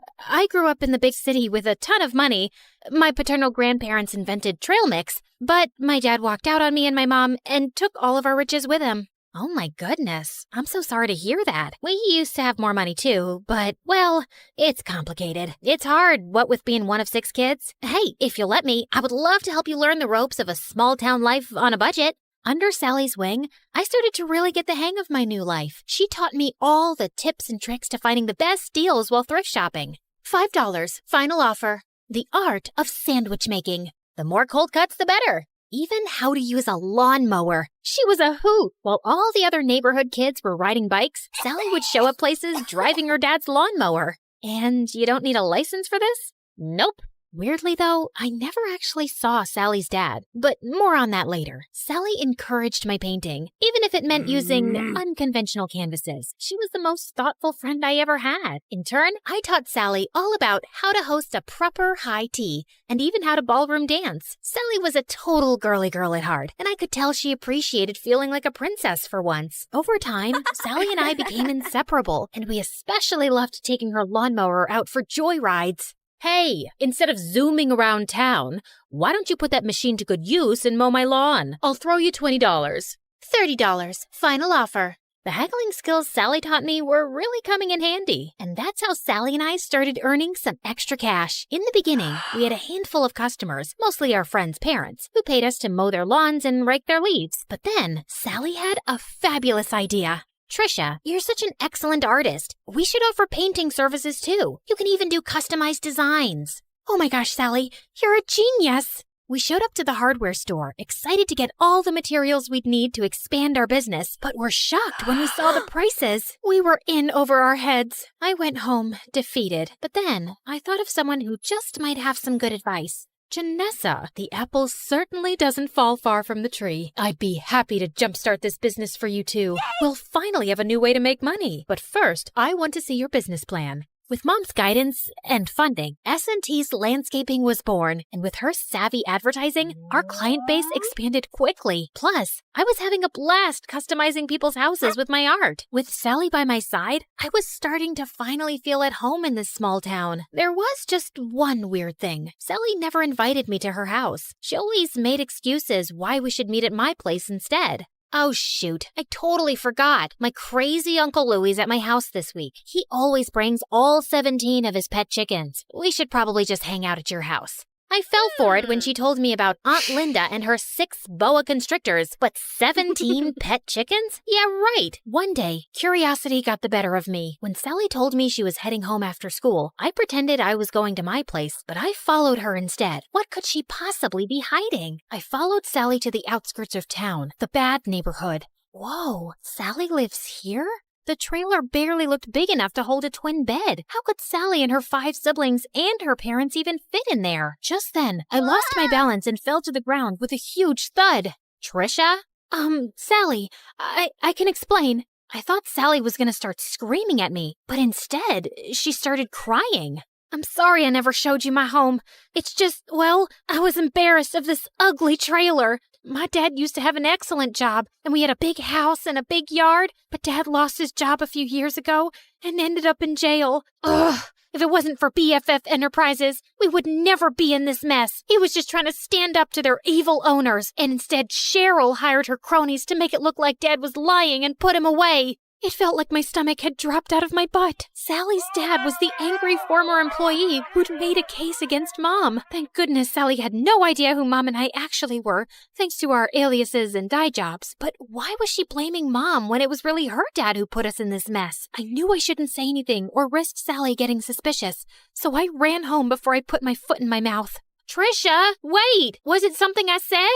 grew up in the big city with a ton of money. My paternal grandparents invented trail mix, but my dad walked out on me and my mom and took all of our riches with him. Oh my goodness. I'm so sorry to hear that. We used to have more money too, but, well, it's complicated. It's hard, what with being one of 6 kids. Hey, if you'll let me, I would love to help you learn the ropes of a small-town life on a budget. Under Sally's wing, I started to really get the hang of my new life. She taught me all the tips and tricks to finding the best deals while thrift shopping. $5, final offer. The art of sandwich making. The more cold cuts, the better. Even how to use a lawnmower. She was a hoot. While all the other neighborhood kids were riding bikes, Sally would show up places driving her dad's lawnmower. And you don't need a license for this? Nope. Weirdly, though, I never actually saw Sally's dad, but more on that later. Sally encouraged my painting, even if it meant using unconventional canvases. She was the most thoughtful friend I ever had. In turn, I taught Sally all about how to host a proper high tea and even how to ballroom dance. Sally was a total girly girl at heart, and I could tell she appreciated feeling like a princess for once. Over time, Sally and I became inseparable, and we especially loved taking her lawnmower out for joyrides. Hey, instead of zooming around town, why don't you put that machine to good use and mow my lawn? I'll throw you $20. $30. Final offer. The haggling skills Sally taught me were really coming in handy, and that's how Sally and I started earning some extra cash. In the beginning, we had a handful of customers, mostly our friends' parents, who paid us to mow their lawns and rake their leaves. But then, Sally had a fabulous idea. Trisha, you're such an excellent artist. We should offer painting services too. You can even do customized designs. Oh my gosh, Sally, you're a genius. We showed up to the hardware store, excited to get all the materials we'd need to expand our business, but were shocked when we saw the prices. We were in over our heads. I went home, defeated. But then, I thought of someone who just might have some good advice. Janessa, the apple certainly doesn't fall far from the tree. I'd be happy to jumpstart this business for you too. We'll finally have a new way to make money. But first, I want to see your business plan. With Mom's guidance and funding, S&T's Landscaping was born, and with her savvy advertising, our client base expanded quickly. Plus, I was having a blast customizing people's houses with my art. With Sally by my side, I was starting to finally feel at home in this small town. There was just one weird thing. Sally never invited me to her house. She always made excuses why we should meet at my place instead. Oh shoot, I totally forgot. My crazy Uncle Louie's at my house this week. He always brings all 17 of his pet chickens. We should probably just hang out at your house. I fell for it when she told me about Aunt Linda and her 6 boa constrictors, but 17 pet chickens? Yeah, right. One day, curiosity got the better of me. When Sally told me she was heading home after school, I pretended I was going to my place, but I followed her instead. What could she possibly be hiding? I followed Sally to the outskirts of town, the bad neighborhood. Whoa, Sally lives here? The trailer barely looked big enough to hold a twin bed. How could Sally and her 5 siblings and her parents even fit in there? Just then, I lost my balance and fell to the ground with a huge thud. Trisha? Sally, I can explain. I thought Sally was gonna start screaming at me, but instead, she started crying. I'm sorry I never showed you my home. It's just, well, I was embarrassed of this ugly trailer. My dad used to have an excellent job, and we had a big house and a big yard, but Dad lost his job a few years ago and ended up in jail. Ugh! If it wasn't for BFF Enterprises, we would never be in this mess. He was just trying to stand up to their evil owners, and instead Cheryl hired her cronies to make it look like Dad was lying and put him away. It felt like my stomach had dropped out of my butt. Sally's dad was the angry former employee who'd made a case against Mom. Thank goodness Sally had no idea who Mom and I actually were, thanks to our aliases and dye jobs. But why was she blaming Mom when it was really her dad who put us in this mess? I knew I shouldn't say anything or risk Sally getting suspicious, so I ran home before I put my foot in my mouth. Trisha, wait! Was it something I said?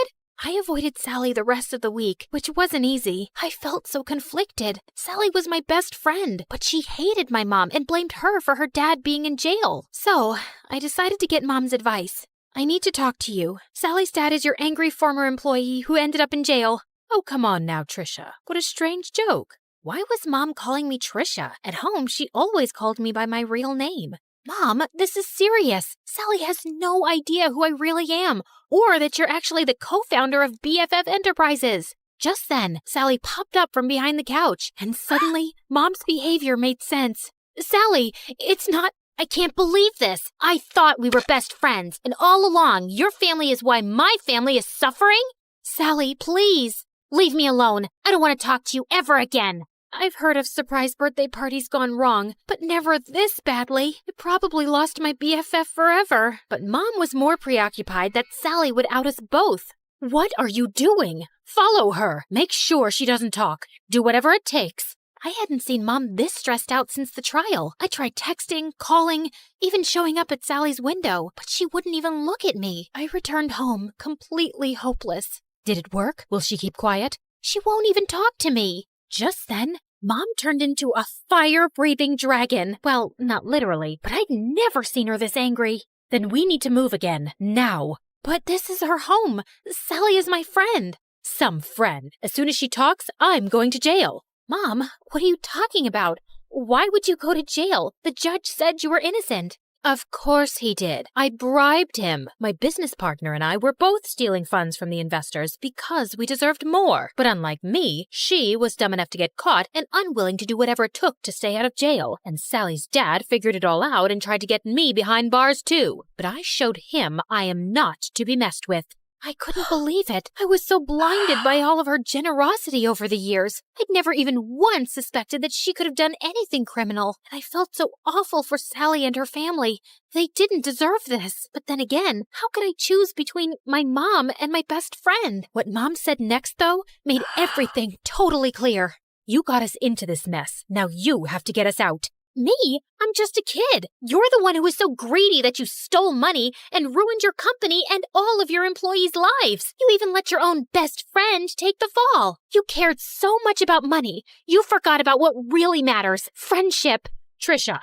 I avoided Sally the rest of the week, which wasn't easy. I felt so conflicted. Sally was my best friend, but she hated my mom and blamed her for her dad being in jail. So, I decided to get Mom's advice. I need to talk to you. Sally's dad is your angry former employee who ended up in jail. Oh, come on now, Trisha. What a strange joke. Why was Mom calling me Trisha? At home, she always called me by my real name. Mom, this is serious. Sally has no idea who I really am, or that you're actually the co-founder of BFF Enterprises. Just then, Sally popped up from behind the couch, and suddenly, Mom's behavior made sense. Sally, it's not... I can't believe this. I thought we were best friends, and all along, your family is why my family is suffering? Sally, please, leave me alone. I don't want to talk to you ever again. I've heard of surprise birthday parties gone wrong, but never this badly. I probably lost my BFF forever. But Mom was more preoccupied that Sally would out us both. What are you doing? Follow her. Make sure she doesn't talk. Do whatever it takes. I hadn't seen Mom this stressed out since the trial. I tried texting, calling, even showing up at Sally's window, but she wouldn't even look at me. I returned home, completely hopeless. Did it work? Will she keep quiet? She won't even talk to me. Just then, Mom turned into a fire-breathing dragon. Well, not literally, but I'd never seen her this angry. Then we need to move again, now. But this is her home. Sally is my friend. Some friend. As soon as she talks, I'm going to jail. Mom, what are you talking about? Why would you go to jail? The judge said you were innocent. Of course he did. I bribed him. My business partner and I were both stealing funds from the investors because we deserved more. But unlike me, she was dumb enough to get caught and unwilling to do whatever it took to stay out of jail. And Sally's dad figured it all out and tried to get me behind bars too. But I showed him I am not to be messed with. I couldn't believe it. I was so blinded by all of her generosity over the years. I'd never even once suspected that she could have done anything criminal. And I felt so awful for Sally and her family. They didn't deserve this. But then again, how could I choose between my mom and my best friend? What Mom said next, though, made everything totally clear. You got us into this mess. Now you have to get us out. Me? I'm just a kid. You're the one who was so greedy that you stole money and ruined your company and all of your employees' lives. You even let your own best friend take the fall. You cared so much about money, you forgot about what really matters, friendship. Trisha,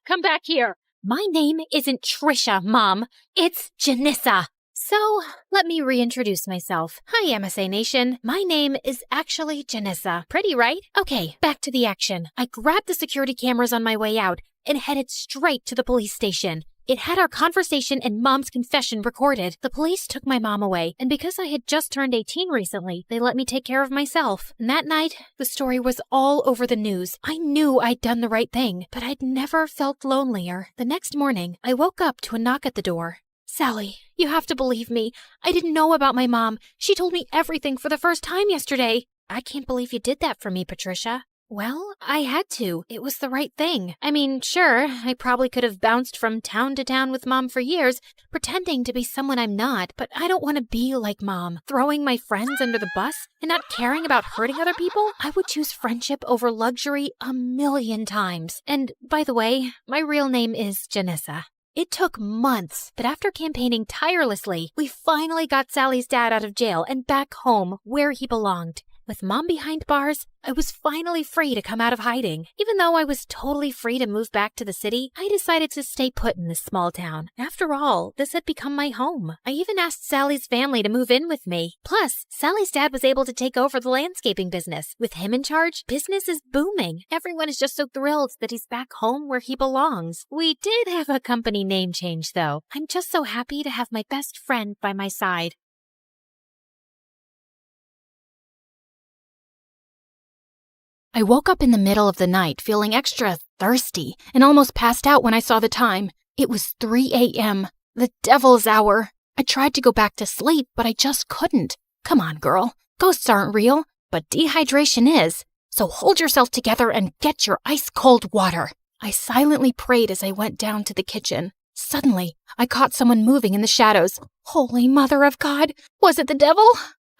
come back here. My name isn't Trisha, Mom. It's Janissa. So, let me reintroduce myself. Hi, MSA Nation. My name is actually Janissa. Pretty, right? Okay, back to the action. I grabbed the security cameras on my way out and headed straight to the police station. It had our conversation and Mom's confession recorded. The police took my mom away, and because I had just turned 18 recently, they let me take care of myself. And that night, the story was all over the news. I knew I'd done the right thing, but I'd never felt lonelier. The next morning, I woke up to a knock at the door. Sally, you have to believe me. I didn't know about my mom. She told me everything for the first time yesterday. I can't believe you did that for me, Patricia. Well, I had to. It was the right thing. I mean, sure, I probably could have bounced from town to town with Mom for years, pretending to be someone I'm not, but I don't want to be like Mom, throwing my friends under the bus and not caring about hurting other people. I would choose friendship over luxury 1,000,000 times. And by the way, my real name is Janissa. It took months, but after campaigning tirelessly, we finally got Sally's dad out of jail and back home where he belonged. With Mom behind bars, I was finally free to come out of hiding. Even though I was totally free to move back to the city, I decided to stay put in this small town. After all, this had become my home. I even asked Sally's family to move in with me. Plus, Sally's dad was able to take over the landscaping business. With him in charge, business is booming. Everyone is just so thrilled that he's back home where he belongs. We did have a company name change, though. I'm just so happy to have my best friend by my side. I woke up in the middle of the night feeling extra thirsty and almost passed out when I saw the time. It was 3 a.m., the devil's hour. I tried to go back to sleep, but I just couldn't. Come on, girl. Ghosts aren't real, but dehydration is. So hold yourself together and get your ice-cold water. I silently prayed as I went down to the kitchen. Suddenly, I caught someone moving in the shadows. Holy Mother of God! Was it the devil?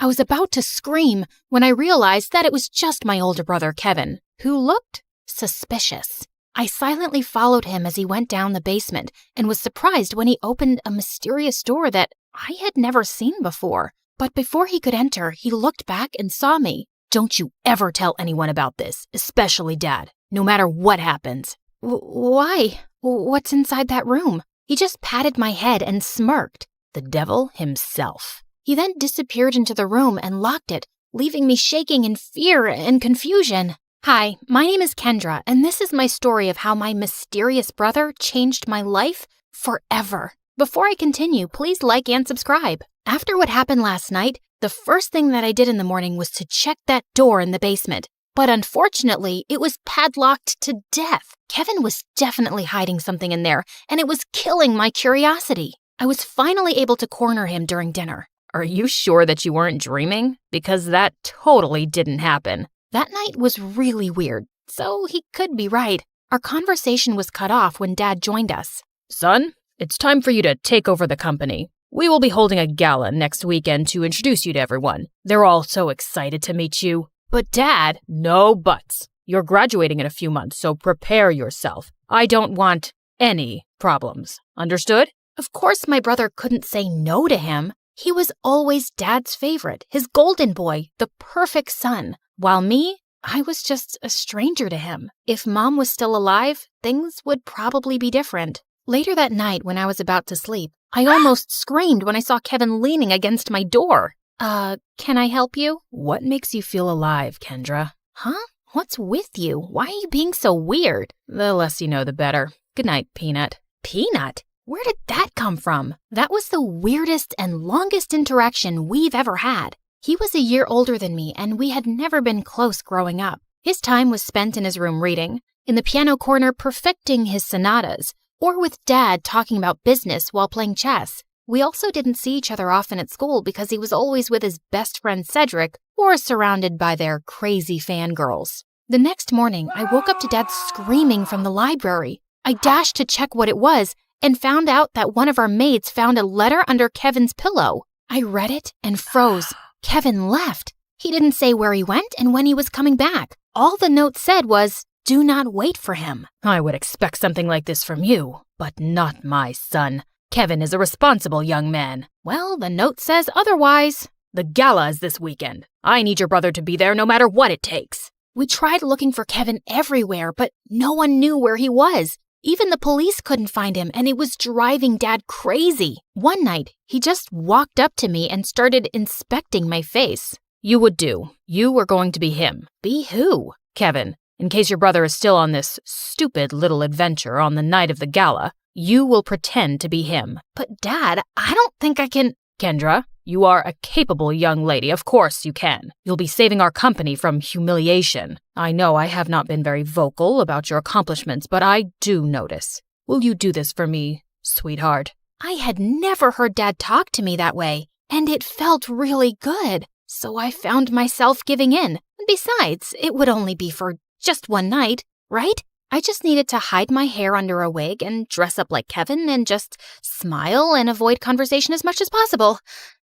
I was about to scream when I realized that it was just my older brother, Kevin, who looked suspicious. I silently followed him as he went down the basement and was surprised when he opened a mysterious door that I had never seen before. But before he could enter, he looked back and saw me. Don't you ever tell anyone about this, especially Dad, no matter what happens. Why? What's inside that room? He just patted my head and smirked. The devil himself. He then disappeared into the room and locked it, leaving me shaking in fear and confusion. Hi, my name is Kendra, and this is my story of how my mysterious brother changed my life forever. Before I continue, please like and subscribe. After what happened last night, the first thing that I did in the morning was to check that door in the basement. But unfortunately, it was padlocked to death. Kevin was definitely hiding something in there, and it was killing my curiosity. I was finally able to corner him during dinner. Are you sure that you weren't dreaming? Because that totally didn't happen. That night was really weird, so he could be right. Our conversation was cut off when Dad joined us. Son, it's time for you to take over the company. We will be holding a gala next weekend to introduce you to everyone. They're all so excited to meet you. But Dad, no buts. You're graduating in a few months, so prepare yourself. I don't want any problems. Understood? Of course my brother couldn't say no to him. He was always Dad's favorite, his golden boy, the perfect son. While me, I was just a stranger to him. If Mom was still alive, things would probably be different. Later that night, when I was about to sleep, I almost screamed when I saw Kevin leaning against my door. Can I help you? What makes you feel alive, Kendra? Huh? What's with you? Why are you being so weird? The less you know, the better. Good night, Peanut. Peanut? Where did that come from? That was the weirdest and longest interaction we've ever had. He was a year older than me, and we had never been close growing up. His time was spent in his room reading, in the piano corner perfecting his sonatas, or with Dad talking about business while playing chess. We also didn't see each other often at school because he was always with his best friend Cedric or surrounded by their crazy fangirls. The next morning, I woke up to Dad screaming from the library. I dashed to check what it was and found out that one of our maids found a letter under Kevin's pillow. I read it and froze. Kevin left. He didn't say where he went and when he was coming back. All the note said was, "Do not wait for him." I would expect something like this from you, but not my son. Kevin is a responsible young man. Well, the note says otherwise. The gala is this weekend. I need your brother to be there no matter what it takes. We tried looking for Kevin everywhere, but no one knew where he was. Even the police couldn't find him, and it was driving Dad crazy. One night, he just walked up to me and started inspecting my face. You would do. You were going to be him. Be who? Kevin. In case your brother is still on this stupid little adventure on the night of the gala, you will pretend to be him. But Dad, I don't think I can... Kendra, you are a capable young lady. Of course you can. You'll be saving our company from humiliation. I know I have not been very vocal about your accomplishments, but I do notice. Will you do this for me, sweetheart? I had never heard Dad talk to me that way, and it felt really good. So I found myself giving in. Besides, it would only be for just one night, right? I just needed to hide my hair under a wig and dress up like Kevin and just smile and avoid conversation as much as possible.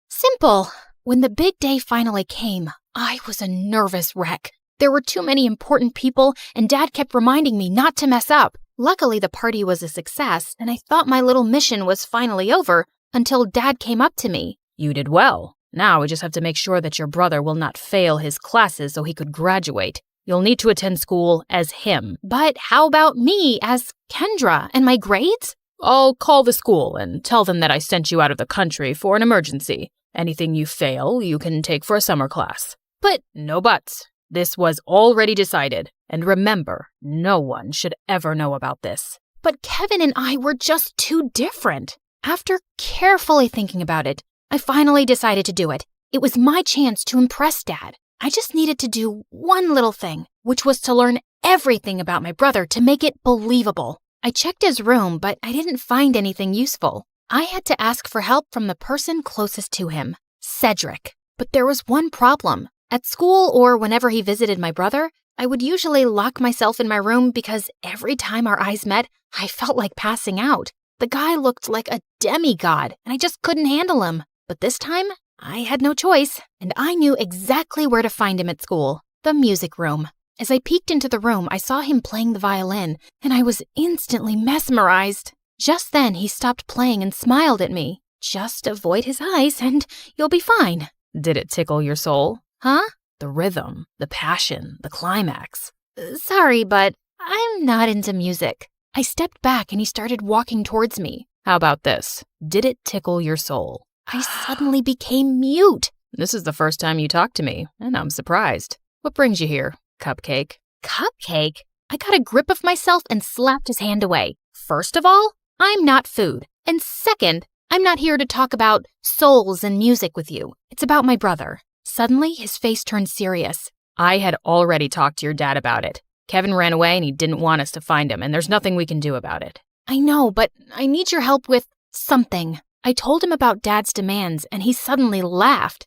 Simple. When the big day finally came, I was a nervous wreck. There were too many important people, and Dad kept reminding me not to mess up. Luckily, the party was a success, and I thought my little mission was finally over until Dad came up to me. You did well. Now we just have to make sure that your brother will not fail his classes so he could graduate. You'll need to attend school as him. But how about me as Kendra and my grades? I'll call the school and tell them that I sent you out of the country for an emergency. Anything you fail, you can take for a summer class. But no buts. This was already decided. And remember, no one should ever know about this. But Kevin and I were just too different. After carefully thinking about it, I finally decided to do it. It was my chance to impress Dad. I just needed to do one little thing, which was to learn everything about my brother to make it believable. I checked his room, but I didn't find anything useful. I had to ask for help from the person closest to him, Cedric. But there was one problem. At school or whenever he visited my brother, I would usually lock myself in my room because every time our eyes met, I felt like passing out. The guy looked like a demigod, and I just couldn't handle him. But this time, I had no choice, and I knew exactly where to find him at school, the music room. As I peeked into the room, I saw him playing the violin, and I was instantly mesmerized. Just then, he stopped playing and smiled at me. Just avoid his eyes, and you'll be fine. Did it tickle your soul? Huh? The rhythm, the passion, the climax. Sorry, but I'm not into music. I stepped back, and he started walking towards me. How about this? Did it tickle your soul? I suddenly became mute. This is the first time you talked to me, and I'm surprised. What brings you here, Cupcake? Cupcake? I got a grip of myself and slapped his hand away. First of all, I'm not food. And second, I'm not here to talk about souls and music with you. It's about my brother. Suddenly, his face turned serious. I had already talked to your dad about it. Kevin ran away and he didn't want us to find him, and there's nothing we can do about it. I know, but I need your help with something. I told him about Dad's demands, and he suddenly laughed.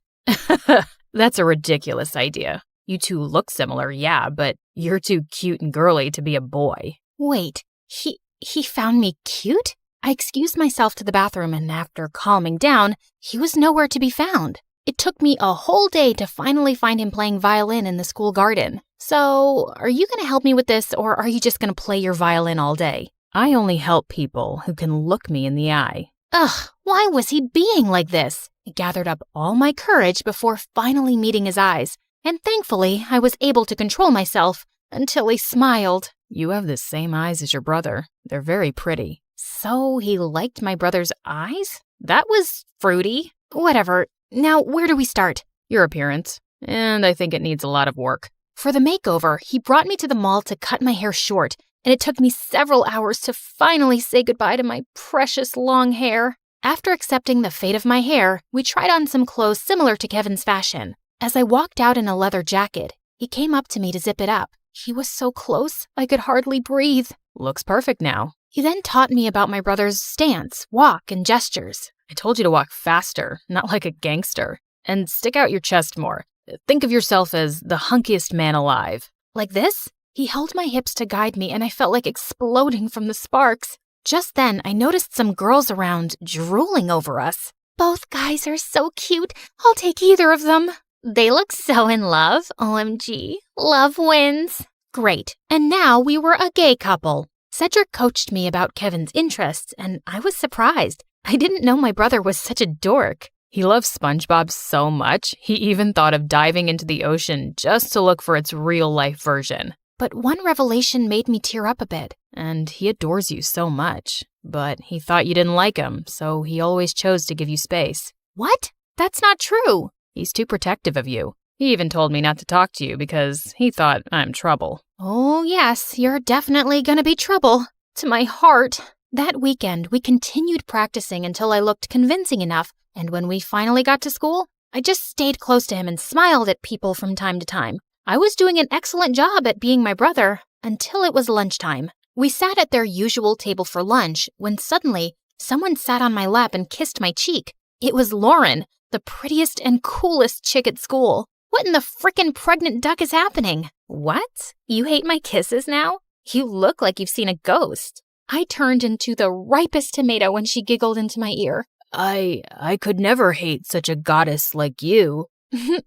That's a ridiculous idea. You two look similar, yeah, but you're too cute and girly to be a boy. Wait, he found me cute? I excused myself to the bathroom, and after calming down, he was nowhere to be found. It took me a whole day to finally find him playing violin in the school garden. So, are you going to help me with this, or are you just going to play your violin all day? I only help people who can look me in the eye. Ugh, why was he being like this? I gathered up all my courage before finally meeting his eyes, And thankfully, I was able to control myself until he smiled. You have the same eyes as your brother. They're very pretty. So he liked my brother's eyes? That was fruity. Whatever. Now, where do we start? Your appearance. And I think it needs a lot of work. For the makeover, he brought me to the mall to cut my hair short, and it took me several hours to finally say goodbye to my precious long hair. After accepting the fate of my hair, we tried on some clothes similar to Kevin's fashion. As I walked out in a leather jacket, he came up to me to zip it up. He was so close, I could hardly breathe. Looks perfect now. He then taught me about my brother's stance, walk, and gestures. I told you to walk faster, not like a gangster. And stick out your chest more. Think of yourself as the hunkiest man alive. Like this? He held my hips to guide me, and I felt like exploding from the sparks. Just then, I noticed some girls around drooling over us. Both guys are so cute. I'll take either of them. They look so in love. OMG. Love wins. Great. And now we were a gay couple. Cedric coached me about Kevin's interests, and I was surprised. I didn't know my brother was such a dork. He loves SpongeBob so much, he even thought of diving into the ocean just to look for its real-life version. But one revelation made me tear up a bit. And he adores you so much. But he thought you didn't like him, so he always chose to give you space. What? That's not true. He's too protective of you. He even told me not to talk to you because he thought I'm trouble. Oh, yes, you're definitely gonna be trouble. To my heart. That weekend, we continued practicing until I looked convincing enough, and when we finally got to school, I just stayed close to him and smiled at people from time to time. I was doing an excellent job at being my brother until it was lunchtime. We sat at their usual table for lunch when suddenly someone sat on my lap and kissed my cheek. It was Lauren, the prettiest and coolest chick at school. What in the frickin' pregnant duck is happening? What? You hate my kisses now? You look like you've seen a ghost. I turned into the ripest tomato when she giggled into my ear. I could never hate such a goddess like you.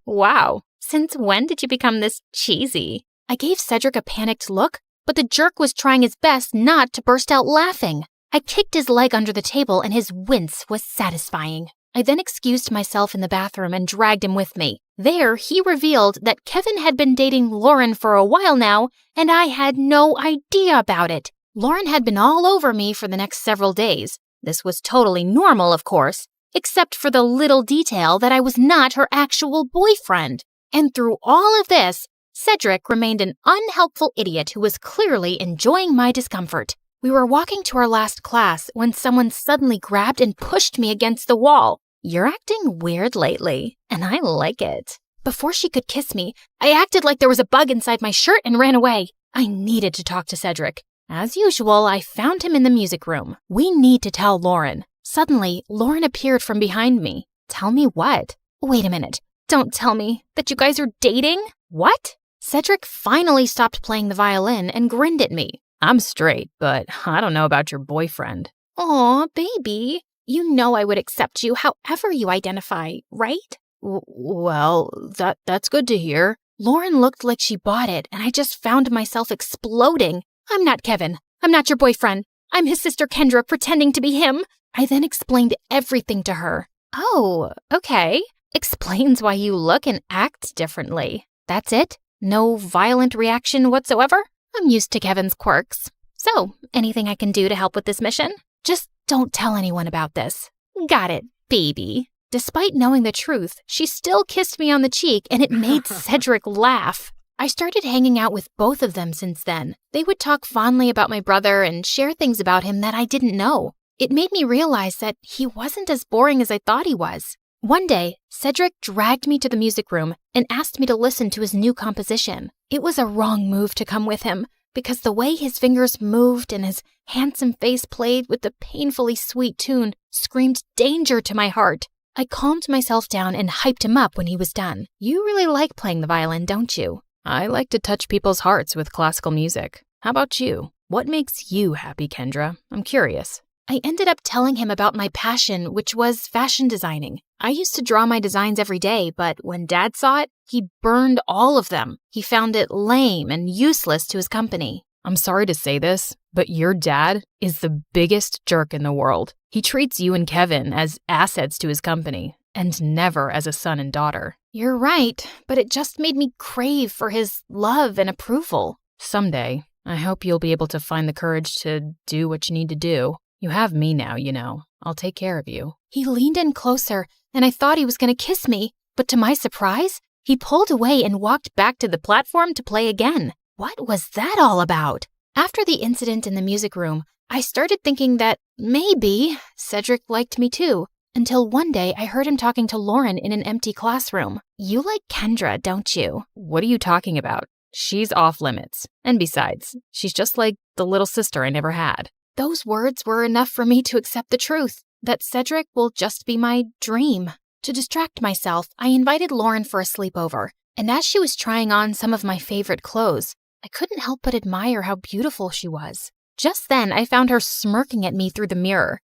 Wow. Since when did you become this cheesy? I gave Cedric a panicked look, but the jerk was trying his best not to burst out laughing. I kicked his leg under the table and his wince was satisfying. I then excused myself in the bathroom and dragged him with me. There, he revealed that Kevin had been dating Lauren for a while now, and I had no idea about it. Lauren had been all over me for the next several days. This was totally normal, of course, except for the little detail that I was not her actual boyfriend. And through all of this, Cedric remained an unhelpful idiot who was clearly enjoying my discomfort. We were walking to our last class when someone suddenly grabbed and pushed me against the wall. You're acting weird lately, and I like it. Before she could kiss me, I acted like there was a bug inside my shirt and ran away. I needed to talk to Cedric. As usual, I found him in the music room. We need to tell Lauren. Suddenly, Lauren appeared from behind me. Tell me what? Wait a minute. Don't tell me that you guys are dating? What? Cedric finally stopped playing the violin and grinned at me. I'm straight, but I don't know about your boyfriend. Aw, baby. You know I would accept you however you identify, right? Well, that's good to hear. Lauren looked like she bought it, and I just found myself exploding. I'm not Kevin. I'm not your boyfriend. I'm his sister Kendra pretending to be him. I then explained everything to her. Oh, okay. Explains why you look and act differently. That's it? No violent reaction whatsoever? I'm used to Kevin's quirks. So, anything I can do to help with this mission? Just don't tell anyone about this. Got it, baby. Despite knowing the truth, she still kissed me on the cheek and it made Cedric laugh. I started hanging out with both of them since then. They would talk fondly about my brother and share things about him that I didn't know. It made me realize that he wasn't as boring as I thought he was. One day, Cedric dragged me to the music room and asked me to listen to his new composition. It was a wrong move to come with him, because the way his fingers moved and his handsome face played with the painfully sweet tune screamed danger to my heart. I calmed myself down and hyped him up when he was done. You really like playing the violin, don't you? I like to touch people's hearts with classical music. How about you? What makes you happy, Kendra? I'm curious. I ended up telling him about my passion, which was fashion designing. I used to draw my designs every day, but when Dad saw it, he burned all of them. He found it lame and useless to his company. I'm sorry to say this, but your dad is the biggest jerk in the world. He treats you and Kevin as assets to his company, and never as a son and daughter. You're right, but it just made me crave for his love and approval. Someday, I hope you'll be able to find the courage to do what you need to do. You have me now, you know. I'll take care of you. He leaned in closer, and I thought he was going to kiss me, but to my surprise, he pulled away and walked back to the platform to play again. What was that all about? After the incident in the music room, I started thinking that maybe Cedric liked me too, until one day I heard him talking to Lauren in an empty classroom. You like Kendra, don't you? What are you talking about? She's off limits. And besides, she's just like the little sister I never had. Those words were enough for me to accept the truth, that Cedric will just be my dream. To distract myself, I invited Lauren for a sleepover, and as she was trying on some of my favorite clothes, I couldn't help but admire how beautiful she was. Just then, I found her smirking at me through the mirror.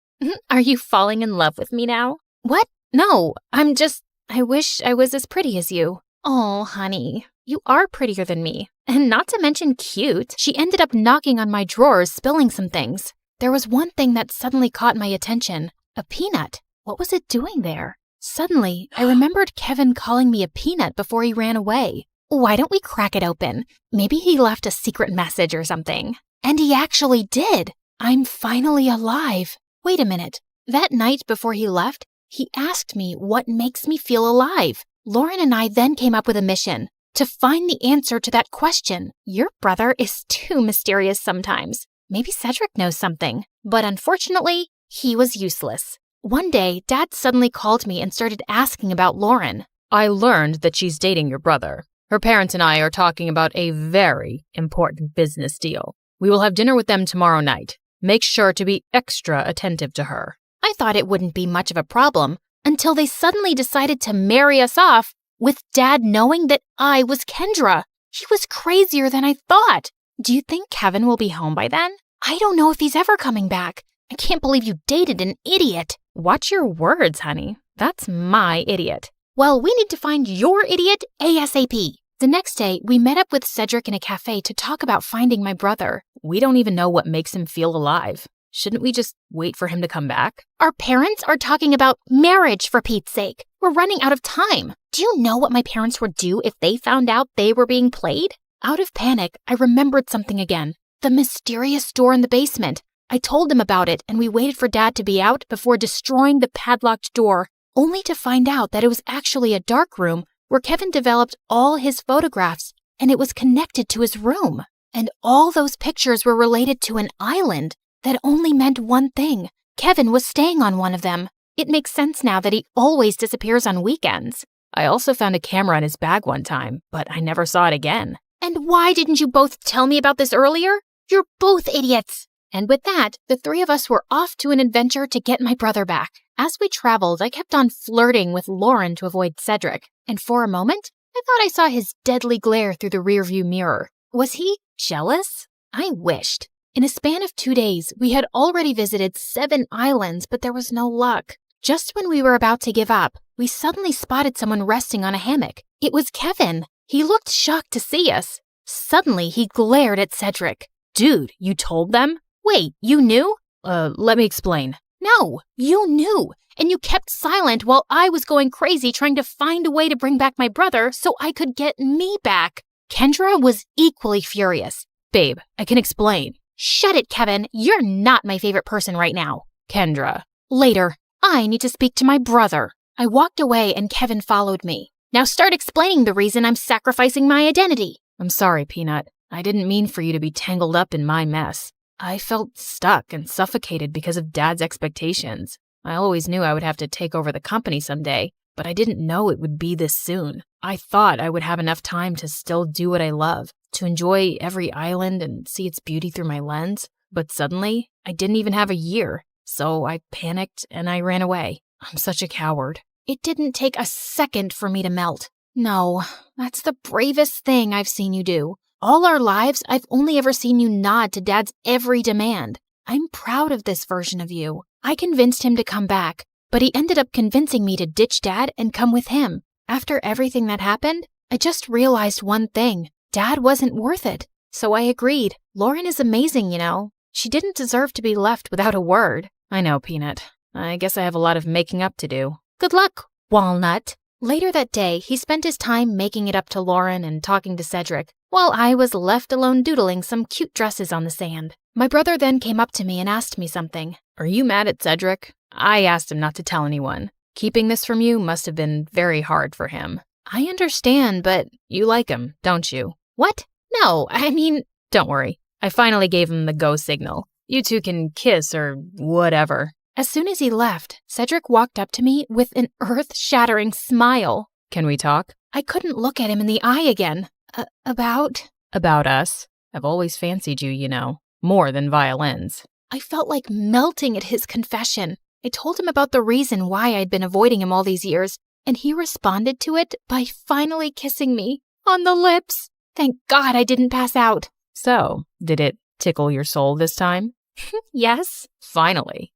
Are you falling in love with me now? What? No, I wish I was as pretty as you. Oh, honey, you are prettier than me, and not to mention cute. She ended up knocking on my drawers, spilling some things. There was one thing that suddenly caught my attention. A peanut. What was it doing there? Suddenly, I remembered Kevin calling me a peanut before he ran away. Why don't we crack it open? Maybe he left a secret message or something. And he actually did. I'm finally alive. Wait a minute. That night before he left, he asked me what makes me feel alive. Lauren and I then came up with a mission to find the answer to that question. Your brother is too mysterious sometimes. Maybe Cedric knows something. But unfortunately, he was useless. One day, Dad suddenly called me and started asking about Lauren. I learned that she's dating your brother. Her parents and I are talking about a very important business deal. We will have dinner with them tomorrow night. Make sure to be extra attentive to her. I thought it wouldn't be much of a problem until they suddenly decided to marry us off with Dad knowing that I was Kendra. He was crazier than I thought. Do you think Kevin will be home by then? I don't know if he's ever coming back. I can't believe you dated an idiot. Watch your words, honey. That's my idiot. Well, we need to find your idiot ASAP. The next day, we met up with Cedric in a cafe to talk about finding my brother. We don't even know what makes him feel alive. Shouldn't we just wait for him to come back? Our parents are talking about marriage, for Pete's sake. We're running out of time. Do you know what my parents would do if they found out they were being played? Out of panic, I remembered something again. The mysterious door in the basement. I told them about it, and we waited for Dad to be out before destroying the padlocked door, only to find out that it was actually a dark room where Kevin developed all his photographs, and it was connected to his room. And all those pictures were related to an island that only meant one thing. Kevin was staying on one of them. It makes sense now that he always disappears on weekends. I also found a camera in his bag one time, but I never saw it again. And why didn't you both tell me about this earlier? You're both idiots. And with that, the three of us were off to an adventure to get my brother back. As we traveled, I kept on flirting with Lauren to avoid Cedric. And for a moment, I thought I saw his deadly glare through the rearview mirror. Was he jealous? I wished. In a span of 2 days, we had already visited 7 islands, but there was no luck. Just when we were about to give up, we suddenly spotted someone resting on a hammock. It was Kevin. He looked shocked to see us. Suddenly, he glared at Cedric. Dude, you told them? Wait, you knew? Let me explain. No, you knew. And you kept silent while I was going crazy trying to find a way to bring back my brother so I could get me back. Kendra was equally furious. Babe, I can explain. Shut it, Kevin. You're not my favorite person right now. Kendra. Later, I need to speak to my brother. I walked away and Kevin followed me. Now start explaining the reason I'm sacrificing my identity. I'm sorry, Peanut. I didn't mean for you to be tangled up in my mess. I felt stuck and suffocated because of Dad's expectations. I always knew I would have to take over the company someday, but I didn't know it would be this soon. I thought I would have enough time to still do what I love, to enjoy every island and see its beauty through my lens. But suddenly, I didn't even have a year, so I panicked and I ran away. I'm such a coward. It didn't take a second for me to melt. No, that's the bravest thing I've seen you do. All our lives, I've only ever seen you nod to Dad's every demand. I'm proud of this version of you. I convinced him to come back, but he ended up convincing me to ditch Dad and come with him. After everything that happened, I just realized one thing. Dad wasn't worth it. So I agreed. Lauren is amazing, you know. She didn't deserve to be left without a word. I know, Peanut. I guess I have a lot of making up to do. Good luck. Walnut. Later that day, he spent his time making it up to Lauren and talking to Cedric, while I was left alone doodling some cute dresses on the sand. My brother then came up to me and asked me something. Are you mad at Cedric? I asked him not to tell anyone. Keeping this from you must have been very hard for him. I understand, but you like him, don't you? What? No, I mean... Don't worry. I finally gave him the go signal. You two can kiss or whatever. As soon as he left, Cedric walked up to me with an earth-shattering smile. Can we talk? I couldn't look at him in the eye again. About us. I've always fancied you, you know. More than violins. I felt like melting at his confession. I told him about the reason why I'd been avoiding him all these years, and he responded to it by finally kissing me on the lips. Thank God I didn't pass out. So, did it tickle your soul this time? Yes. Finally.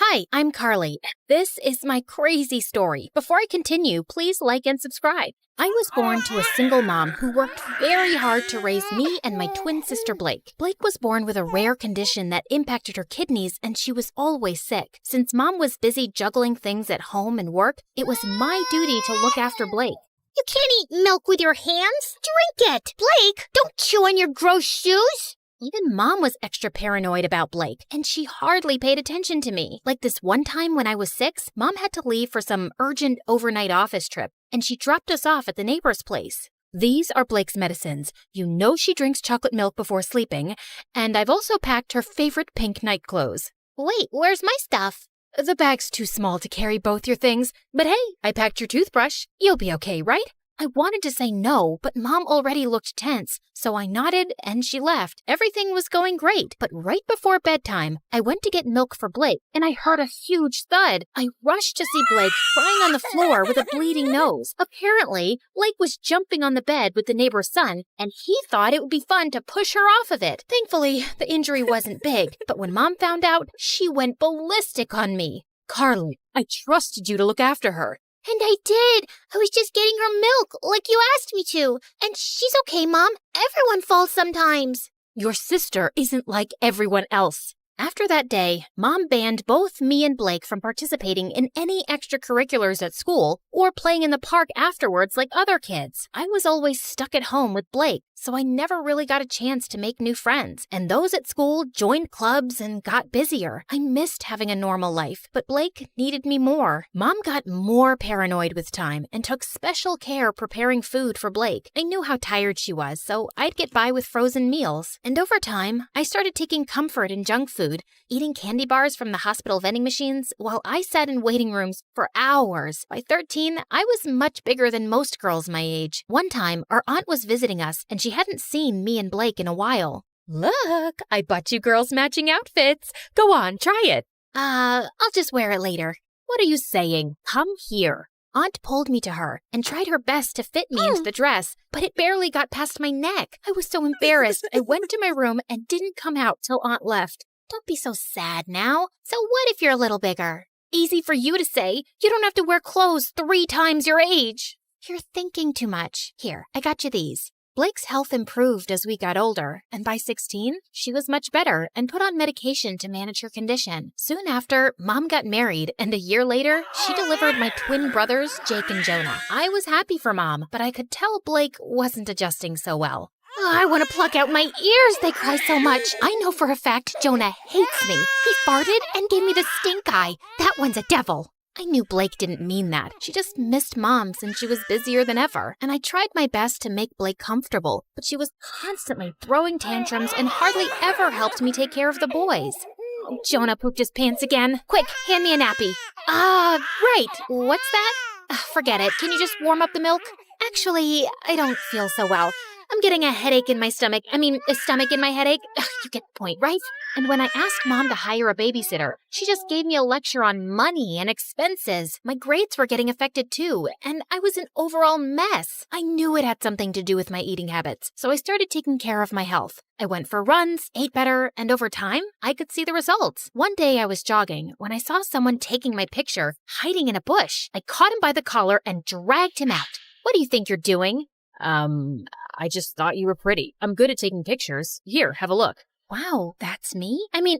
Hi, I'm Carly. This is my crazy story. Before I continue, please like and subscribe. I was born to a single mom who worked very hard to raise me and my twin sister Blake. Blake was born with a rare condition that impacted her kidneys, and she was always sick. Since Mom was busy juggling things at home and work, it was my duty to look after Blake. You can't eat milk with your hands. Drink it. Blake, don't chew on your gross shoes. Even Mom was extra paranoid about Blake, and she hardly paid attention to me. Like this one time when I was 6, Mom had to leave for some urgent overnight office trip, and she dropped us off at the neighbor's place. These are Blake's medicines. You know she drinks chocolate milk before sleeping, and I've also packed her favorite pink night clothes. Wait, where's my stuff? The bag's too small to carry both your things, but hey, I packed your toothbrush. You'll be okay, right? I wanted to say no, but Mom already looked tense, so I nodded and she left. Everything was going great, but right before bedtime, I went to get milk for Blake, and I heard a huge thud. I rushed to see Blake crying on the floor with a bleeding nose. Apparently, Blake was jumping on the bed with the neighbor's son, and he thought it would be fun to push her off of it. Thankfully, the injury wasn't big, but when Mom found out, she went ballistic on me. Carly, I trusted you to look after her. And I did. I was just getting her milk, like you asked me to. And she's okay, Mom. Everyone falls sometimes. Your sister isn't like everyone else. After that day, Mom banned both me and Blake from participating in any extracurriculars at school or playing in the park afterwards like other kids. I was always stuck at home with Blake, so I never really got a chance to make new friends. And those at school joined clubs and got busier. I missed having a normal life, but Blake needed me more. Mom got more paranoid with time and took special care preparing food for Blake. I knew how tired she was, so I'd get by with frozen meals. And over time, I started taking comfort in junk food, eating candy bars from the hospital vending machines while I sat in waiting rooms for hours. By 13, I was much bigger than most girls my age. One time, our aunt was visiting us, and she hadn't seen me and Blake in a while. Look, I bought you girls matching outfits. Go on, try it. I'll just wear it later. What are you saying? Come here. Aunt pulled me to her and tried her best to fit me into the dress, but it barely got past my neck. I was so embarrassed. I went to my room and didn't come out till Aunt left. Don't be so sad now. So what if you're a little bigger? Easy for you to say. You don't have to wear clothes 3 times your age. You're thinking too much. Here, I got you these. Blake's health improved as we got older, and by 16, she was much better and put on medication to manage her condition. Soon after, Mom got married, and a year later, she delivered my twin brothers, Jake and Jonah. I was happy for Mom, but I could tell Blake wasn't adjusting so well. Oh, I want to pluck out my ears, they cry so much. I know for a fact Jonah hates me. He farted and gave me the stink eye. That one's a devil. I knew Blake didn't mean that. She just missed Mom since she was busier than ever. And I tried my best to make Blake comfortable, but she was constantly throwing tantrums and hardly ever helped me take care of the boys. Oh, Jonah pooped his pants again. Quick, hand me a nappy. Right. What's that? Forget it. Can you just warm up the milk? Actually, I don't feel so well. I'm getting a headache in my stomach. A stomach in my headache. You get the point, right? And when I asked Mom to hire a babysitter, she just gave me a lecture on money and expenses. My grades were getting affected too, and I was an overall mess. I knew it had something to do with my eating habits, so I started taking care of my health. I went for runs, ate better, and over time, I could see the results. One day I was jogging when I saw someone taking my picture, hiding in a bush. I caught him by the collar and dragged him out. What do you think you're doing? I just thought you were pretty. I'm good at taking pictures. Here, have a look. Wow, that's me? I mean,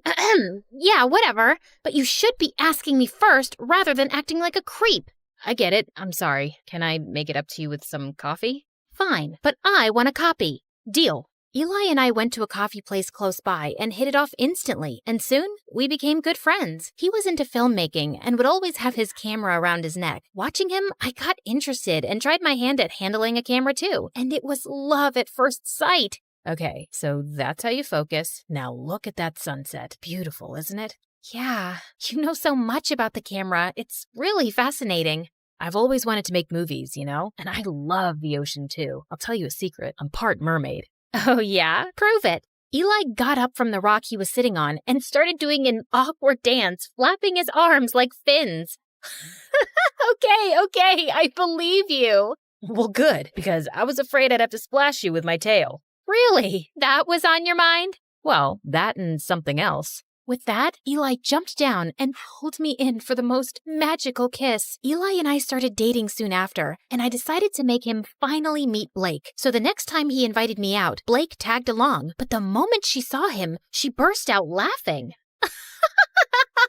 yeah, whatever. But you should be asking me first rather than acting like a creep. I get it. I'm sorry. Can I make it up to you with some coffee? Fine, but I want a copy. Deal. Eli and I went to a coffee place close by and hit it off instantly, and soon we became good friends. He was into filmmaking and would always have his camera around his neck. Watching him, I got interested and tried my hand at handling a camera too, and it was love at first sight. Okay, so that's how you focus. Now look at that sunset. Beautiful, isn't it? Yeah, you know so much about the camera. It's really fascinating. I've always wanted to make movies, you know? And I love the ocean too. I'll tell you a secret. I'm part mermaid. Oh yeah? Prove it. Eli got up from the rock he was sitting on and started doing an awkward dance, flapping his arms like fins. Okay, I believe you. Well, good, because I was afraid I'd have to splash you with my tail. Really? That was on your mind? Well, that and something else. With that, Eli jumped down and pulled me in for the most magical kiss. Eli and I started dating soon after, and I decided to make him finally meet Blake. So the next time he invited me out, Blake tagged along. But the moment she saw him, she burst out laughing.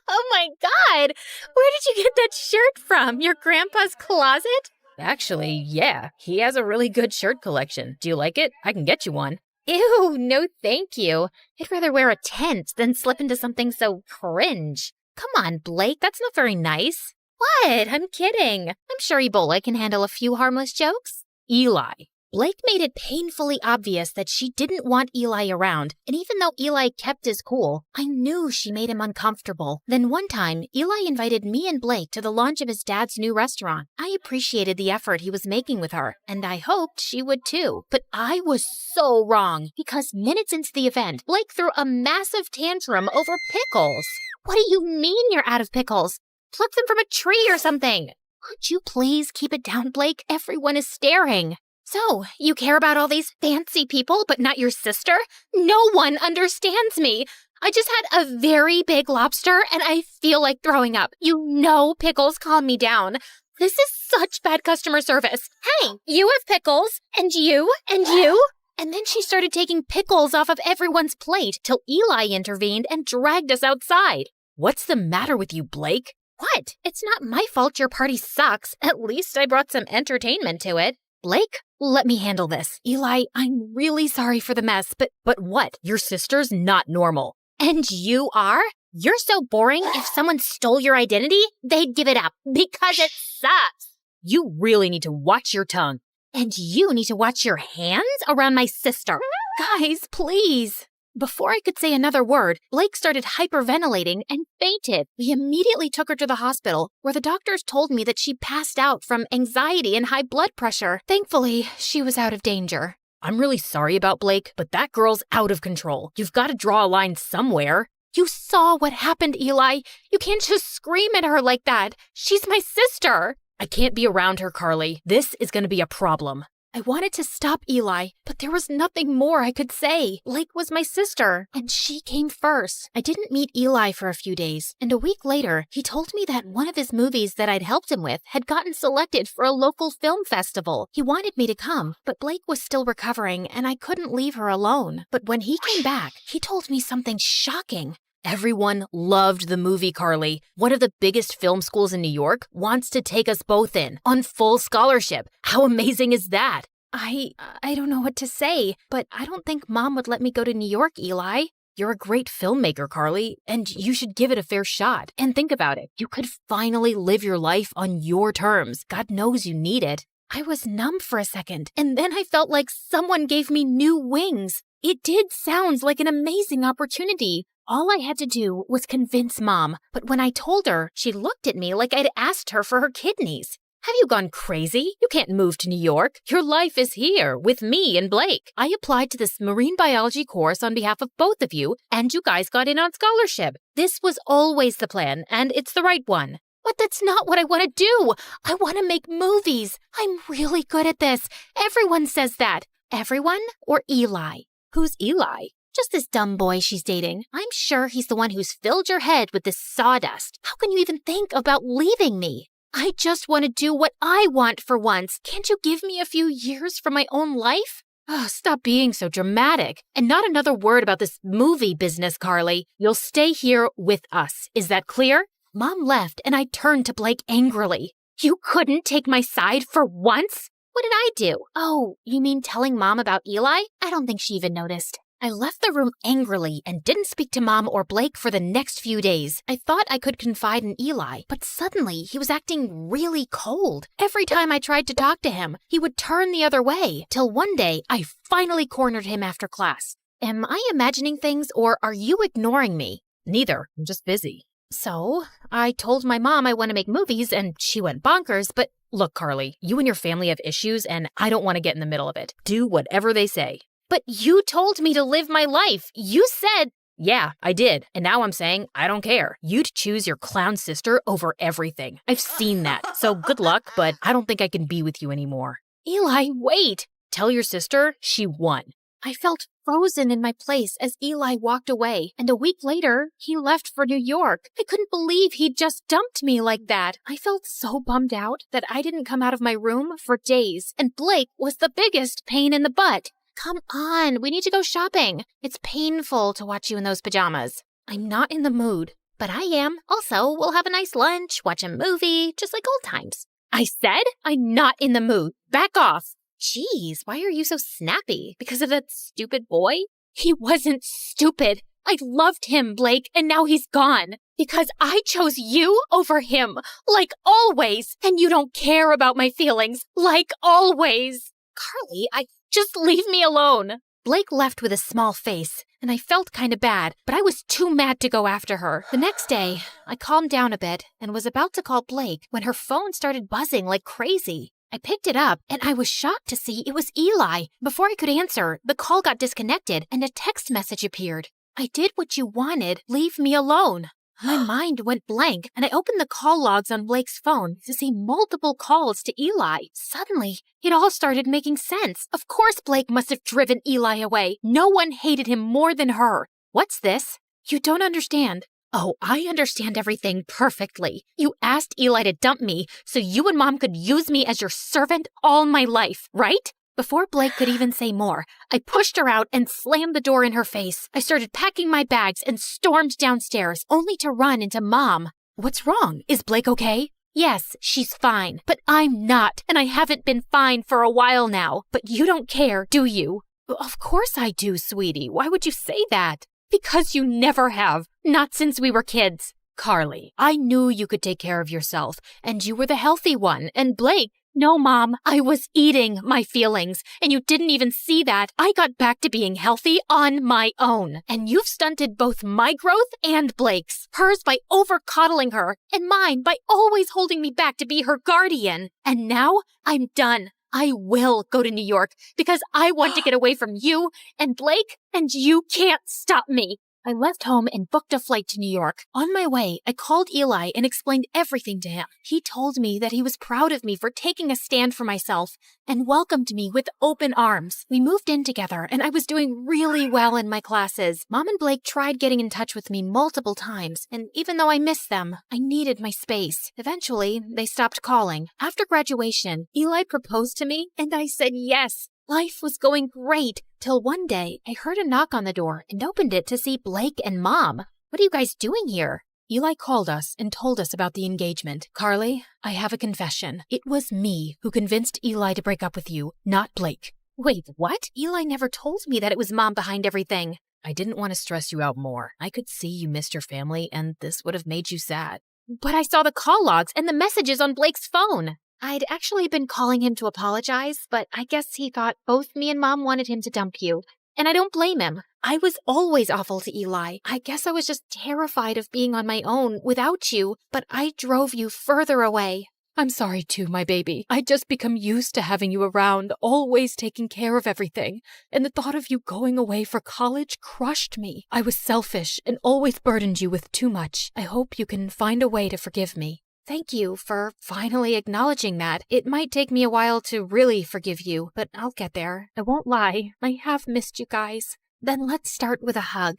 Oh my God! Where did you get that shirt from? Your grandpa's closet? Actually, yeah, he has a really good shirt collection. Do you like it? I can get you one. Ew, no thank you. I'd rather wear a tent than slip into something so cringe. Come on, Blake, that's not very nice. What? I'm kidding. I'm sure Ebola can handle a few harmless jokes. Eli. Blake made it painfully obvious that she didn't want Eli around, and even though Eli kept his cool, I knew she made him uncomfortable. Then one time, Eli invited me and Blake to the launch of his dad's new restaurant. I appreciated the effort he was making with her, and I hoped she would too. But I was so wrong, because minutes into the event, Blake threw a massive tantrum over pickles. What do you mean you're out of pickles? Pluck them from a tree or something. Could you please keep it down, Blake? Everyone is staring. So, you care about all these fancy people, but not your sister? No one understands me. I just had a very big lobster, and I feel like throwing up. You know pickles calm me down. This is such bad customer service. Hey, you have pickles, and you, and you. And then she started taking pickles off of everyone's plate till Eli intervened and dragged us outside. What's the matter with you, Blake? What? It's not my fault your party sucks. At least I brought some entertainment to it. Blake, let me handle this. Eli, I'm really sorry for the mess, but what? Your sister's not normal. And you are? You're so boring, if someone stole your identity, they'd give it up because it sucks. You really need to watch your tongue. And you need to watch your hands around my sister. Guys, please. Before I could say another word, Blake started hyperventilating and fainted. We immediately took her to the hospital, where the doctors told me that she passed out from anxiety and high blood pressure. Thankfully, she was out of danger. I'm really sorry about Blake, but that girl's out of control. You've got to draw a line somewhere. You saw what happened, Eli. You can't just scream at her like that. She's my sister. I can't be around her, Carly. This is going to be a problem. I wanted to stop Eli, but there was nothing more I could say. Blake was my sister, and she came first. I didn't meet Eli for a few days, and a week later, he told me that one of his movies that I'd helped him with had gotten selected for a local film festival. He wanted me to come, but Blake was still recovering, and I couldn't leave her alone. But when he came back, he told me something shocking. Everyone loved the movie, Carly. One of the biggest film schools in New York wants to take us both in on full scholarship. How amazing is that? I don't know what to say, but I don't think Mom would let me go to New York, Eli. You're a great filmmaker, Carly, and you should give it a fair shot. And think about it. You could finally live your life on your terms. God knows you need it. I was numb for a second, and then I felt like someone gave me new wings. It did sound like an amazing opportunity. All I had to do was convince Mom, but when I told her, she looked at me like I'd asked her for her kidneys. Have you gone crazy? You can't move to New York. Your life is here with me and Blake. I applied to this marine biology course on behalf of both of you, and you guys got in on scholarship. This was always the plan, and it's the right one. But that's not what I want to do. I want to make movies. I'm really good at this. Everyone says that. Everyone or Eli? Who's Eli? Just this dumb boy she's dating. I'm sure he's the one who's filled your head with this sawdust. How can you even think about leaving me? I just want to do what I want for once. Can't you give me a few years from my own life? Oh, stop being so dramatic. And not another word about this movie business, Carly. You'll stay here with us. Is that clear? Mom left, and I turned to Blake angrily. You couldn't take my side for once? What did I do? Oh, you mean telling Mom about Eli? I don't think she even noticed. I left the room angrily and didn't speak to Mom or Blake for the next few days. I thought I could confide in Eli, but suddenly he was acting really cold. Every time I tried to talk to him, he would turn the other way, till one day I finally cornered him after class. Am I imagining things or are you ignoring me? Neither. I'm just busy. So, I told my mom I want to make movies and she went bonkers, but look, Carly, you and your family have issues and I don't want to get in the middle of it. Do whatever they say. But you told me to live my life. You said... Yeah, I did. And now I'm saying I don't care. You'd choose your clown sister over everything. I've seen that. So good luck, but I don't think I can be with you anymore. Eli, wait. Tell your sister she won. I felt frozen in my place as Eli walked away, and a week later, he left for New York. I couldn't believe he'd just dumped me like that. I felt so bummed out that I didn't come out of my room for days, and Blake was the biggest pain in the butt. Come on, we need to go shopping. It's painful to watch you in those pajamas. I'm not in the mood, but I am. Also, we'll have a nice lunch, watch a movie, just like old times. I said I'm not in the mood. Back off. Jeez, why are you so snappy? Because of that stupid boy? He wasn't stupid. I loved him, Blake, and now he's gone. Because I chose you over him, like always. And you don't care about my feelings, like always. Carly, just leave me alone. Blake left with a small face, and I felt kind of bad, but I was too mad to go after her. The next day, I calmed down a bit and was about to call Blake when her phone started buzzing like crazy. I picked it up, and I was shocked to see it was Eli. Before I could answer, the call got disconnected, and a text message appeared. I did what you wanted. Leave me alone. My mind went blank, and I opened the call logs on Blake's phone to see multiple calls to Eli. Suddenly, it all started making sense. Of course Blake must have driven Eli away. No one hated him more than her. What's this? You don't understand. Oh, I understand everything perfectly. You asked Eli to dump me so you and Mom could use me as your servant all my life, right? Before Blake could even say more, I pushed her out and slammed the door in her face. I started packing my bags and stormed downstairs, only to run into Mom. What's wrong? Is Blake okay? Yes, she's fine, but I'm not, and I haven't been fine for a while now. But you don't care, do you? Of course I do, sweetie. Why would you say that? Because you never have. Not since we were kids. Carly, I knew you could take care of yourself, and you were the healthy one, and Blake... No, Mom, I was eating my feelings, and you didn't even see that. I got back to being healthy on my own, and you've stunted both my growth and Blake's. Hers by over-coddling her, and mine by always holding me back to be her guardian. And now, I'm done. I will go to New York, because I want to get away from you and Blake, and you can't stop me. I left home and booked a flight to New York. On my way, I called Eli and explained everything to him. He told me that he was proud of me for taking a stand for myself and welcomed me with open arms. We moved in together and I was doing really well in my classes. Mom and Blake tried getting in touch with me multiple times, and even though I missed them, I needed my space. Eventually, they stopped calling. After graduation, Eli proposed to me and I said yes. Life was going great, till one day I heard a knock on the door and opened it to see Blake and Mom. What are you guys doing here? Eli called us and told us about the engagement. Carly, I have a confession. It was me who convinced Eli to break up with you, not Blake. Wait, what? Eli never told me that it was Mom behind everything. I didn't want to stress you out more. I could see you missed your family, and this would have made you sad. But I saw the call logs and the messages on Blake's phone. I'd actually been calling him to apologize, but I guess he thought both me and Mom wanted him to dump you. And I don't blame him. I was always awful to Eli. I guess I was just terrified of being on my own without you, but I drove you further away. I'm sorry too, my baby. I'd just become used to having you around, always taking care of everything. And the thought of you going away for college crushed me. I was selfish and always burdened you with too much. I hope you can find a way to forgive me. Thank you for finally acknowledging that. It might take me a while to really forgive you, but I'll get there. I won't lie. I have missed you guys. Then let's start with a hug.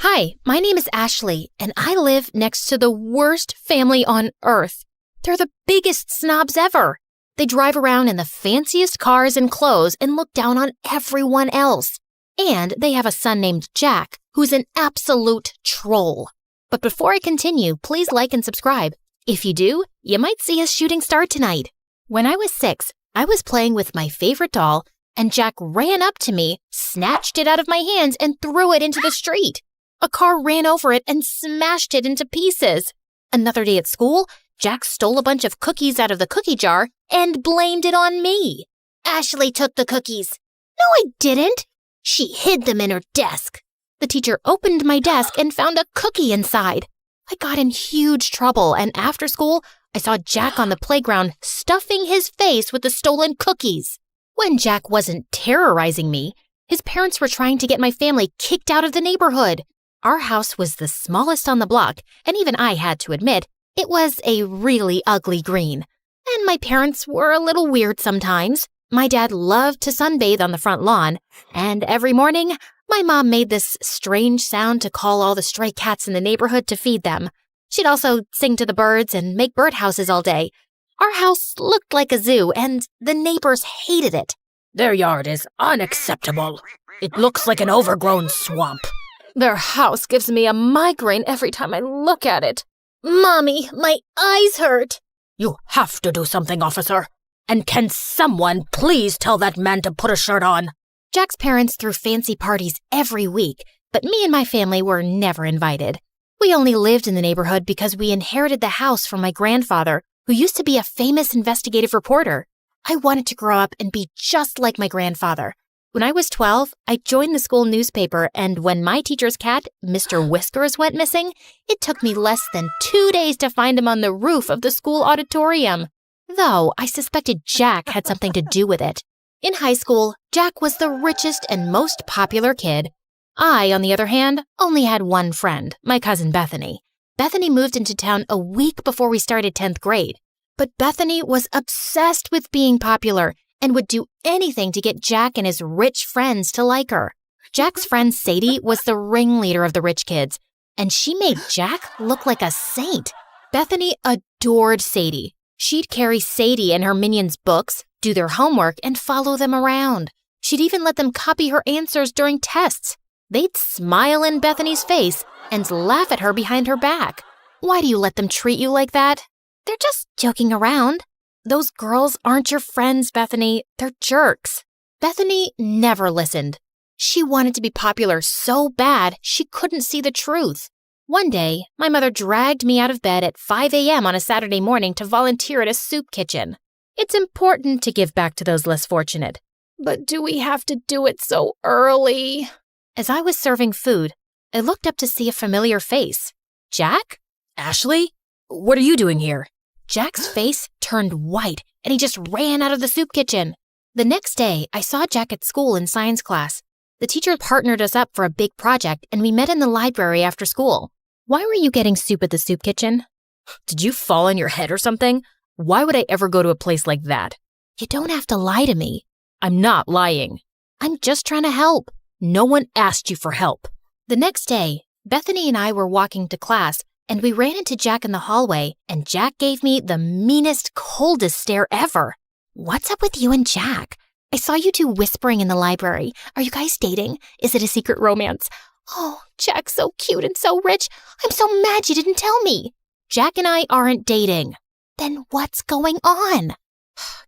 Hi, my name is Ashley, and I live next to the worst family on earth. They're the biggest snobs ever. They drive around in the fanciest cars and clothes and look down on everyone else. And they have a son named Jack, who's an absolute troll. But before I continue, please like and subscribe. If you do, you might see a shooting star tonight. When I was 6, I was playing with my favorite doll, and Jack ran up to me, snatched it out of my hands, and threw it into the street. A car ran over it and smashed it into pieces. Another day at school, Jack stole a bunch of cookies out of the cookie jar and blamed it on me. Ashley took the cookies. No, I didn't. She hid them in her desk. The teacher opened my desk and found a cookie inside. I got in huge trouble, and after school, I saw Jack on the playground stuffing his face with the stolen cookies. When Jack wasn't terrorizing me, his parents were trying to get my family kicked out of the neighborhood. Our house was the smallest on the block, and even I had to admit, it was a really ugly green. And my parents were a little weird sometimes. My dad loved to sunbathe on the front lawn, and every morning, my mom made this strange sound to call all the stray cats in the neighborhood to feed them. She'd also sing to the birds and make birdhouses all day. Our house looked like a zoo, and the neighbors hated it. Their yard is unacceptable. It looks like an overgrown swamp. Their house gives me a migraine every time I look at it. Mommy, my eyes hurt. You have to do something, officer. And can someone please tell that man to put a shirt on? Jack's parents threw fancy parties every week, but me and my family were never invited. We only lived in the neighborhood because we inherited the house from my grandfather, who used to be a famous investigative reporter. I wanted to grow up and be just like my grandfather. When I was 12, I joined the school newspaper, and when my teacher's cat, Mr. Whiskers, went missing, it took me less than 2 days to find him on the roof of the school auditorium. Though I suspected Jack had something to do with it. In high school, Jack was the richest and most popular kid. I, on the other hand, only had one friend, my cousin Bethany. Bethany moved into town a week before we started 10th grade. But Bethany was obsessed with being popular and would do anything to get Jack and his rich friends to like her. Jack's friend Sadie was the ringleader of the rich kids, and she made Jack look like a saint. Bethany adored Sadie. She'd carry Sadie and her minions' books, do their homework, and follow them around. She'd even let them copy her answers during tests. They'd smile in Bethany's face and laugh at her behind her back. Why do you let them treat you like that? They're just joking around. Those girls aren't your friends, Bethany. They're jerks. Bethany never listened. She wanted to be popular so bad she couldn't see the truth. One day, my mother dragged me out of bed at 5 a.m. on a Saturday morning to volunteer at a soup kitchen. It's important to give back to those less fortunate. But do we have to do it so early? As I was serving food, I looked up to see a familiar face. Jack? Ashley? What are you doing here? Jack's face turned white, and he just ran out of the soup kitchen. The next day, I saw Jack at school in science class. The teacher partnered us up for a big project, and we met in the library after school. Why were you getting soup at the soup kitchen? Did you fall on your head or something? Why would I ever go to a place like that? You don't have to lie to me. I'm not lying. I'm just trying to help. No one asked you for help. The next day, Bethany and I were walking to class, and we ran into Jack in the hallway, and Jack gave me the meanest, coldest stare ever. What's up with you and Jack? I saw you two whispering in the library. Are you guys dating? Is it a secret romance? Oh, Jack's so cute and so rich. I'm so mad you didn't tell me. Jack and I aren't dating. Then what's going on?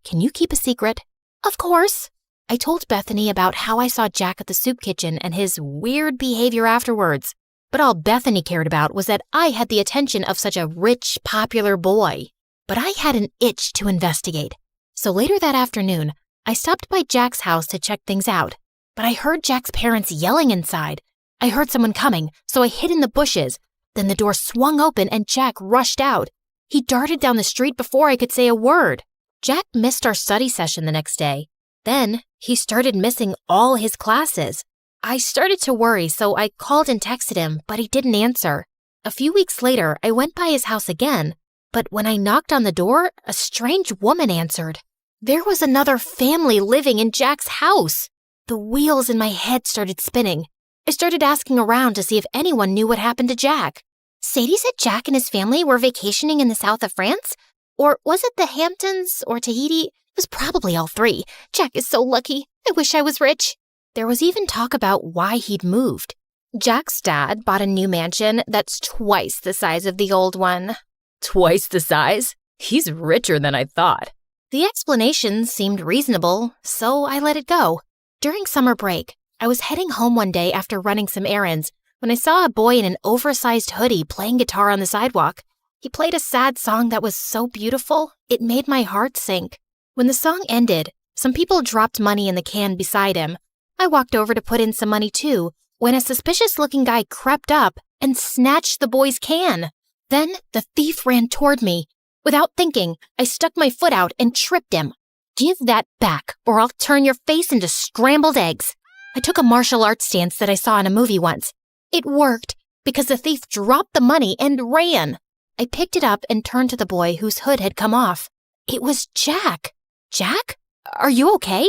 Can you keep a secret? Of course. I told Bethany about how I saw Jack at the soup kitchen and his weird behavior afterwards. But all Bethany cared about was that I had the attention of such a rich, popular boy. But I had an itch to investigate. So later that afternoon, I stopped by Jack's house to check things out. But I heard Jack's parents yelling inside. I heard someone coming, so I hid in the bushes. Then the door swung open and Jack rushed out. He darted down the street before I could say a word. Jack missed our study session the next day. Then he started missing all his classes. I started to worry, so I called and texted him, but he didn't answer. A few weeks later, I went by his house again, but when I knocked on the door, a strange woman answered. There was another family living in Jack's house. The wheels in my head started spinning. I started asking around to see if anyone knew what happened to Jack. Sadie said Jack and his family were vacationing in the south of France? Or was it the Hamptons or Tahiti? It was probably all three. Jack is so lucky. I wish I was rich. There was even talk about why he'd moved. Jack's dad bought a new mansion that's twice the size of the old one. Twice the size? He's richer than I thought. The explanation seemed reasonable, so I let it go. During summer break, I was heading home one day after running some errands when I saw a boy in an oversized hoodie playing guitar on the sidewalk. He played a sad song that was so beautiful, it made my heart sink. When the song ended, some people dropped money in the can beside him. I walked over to put in some money too, when a suspicious-looking guy crept up and snatched the boy's can. Then the thief ran toward me. Without thinking, I stuck my foot out and tripped him. Give that back, or I'll turn your face into scrambled eggs. I took a martial arts stance that I saw in a movie once. It worked because the thief dropped the money and ran. I picked it up and turned to the boy whose hood had come off. It was Jack. Jack? Are you okay?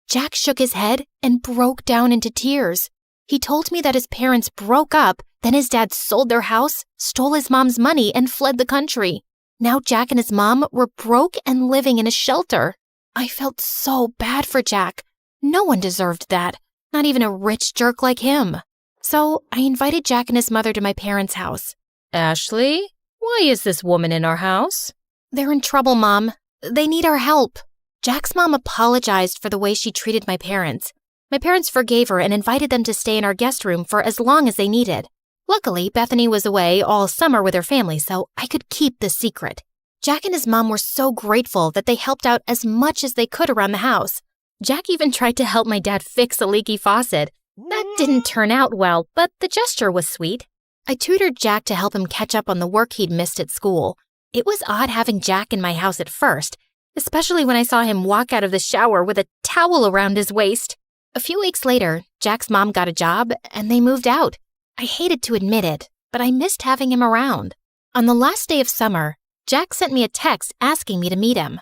Jack shook his head and broke down into tears. He told me that his parents broke up, then his dad sold their house, stole his mom's money, and fled the country. Now Jack and his mom were broke and living in a shelter. I felt so bad for Jack. No one deserved that, not even a rich jerk like him. So I invited Jack and his mother to my parents' house. Ashley, why is this woman in our house? They're in trouble, Mom. They need our help. Jack's mom apologized for the way she treated my parents. My parents forgave her and invited them to stay in our guest room for as long as they needed. Luckily, Bethany was away all summer with her family, so I could keep the secret. Jack and his mom were so grateful that they helped out as much as they could around the house. Jack even tried to help my dad fix a leaky faucet. That didn't turn out well, but the gesture was sweet. I tutored Jack to help him catch up on the work he'd missed at school. It was odd having Jack in my house at first, especially when I saw him walk out of the shower with a towel around his waist. A few weeks later, Jack's mom got a job and they moved out. I hated to admit it, but I missed having him around. On the last day of summer, Jack sent me a text asking me to meet him.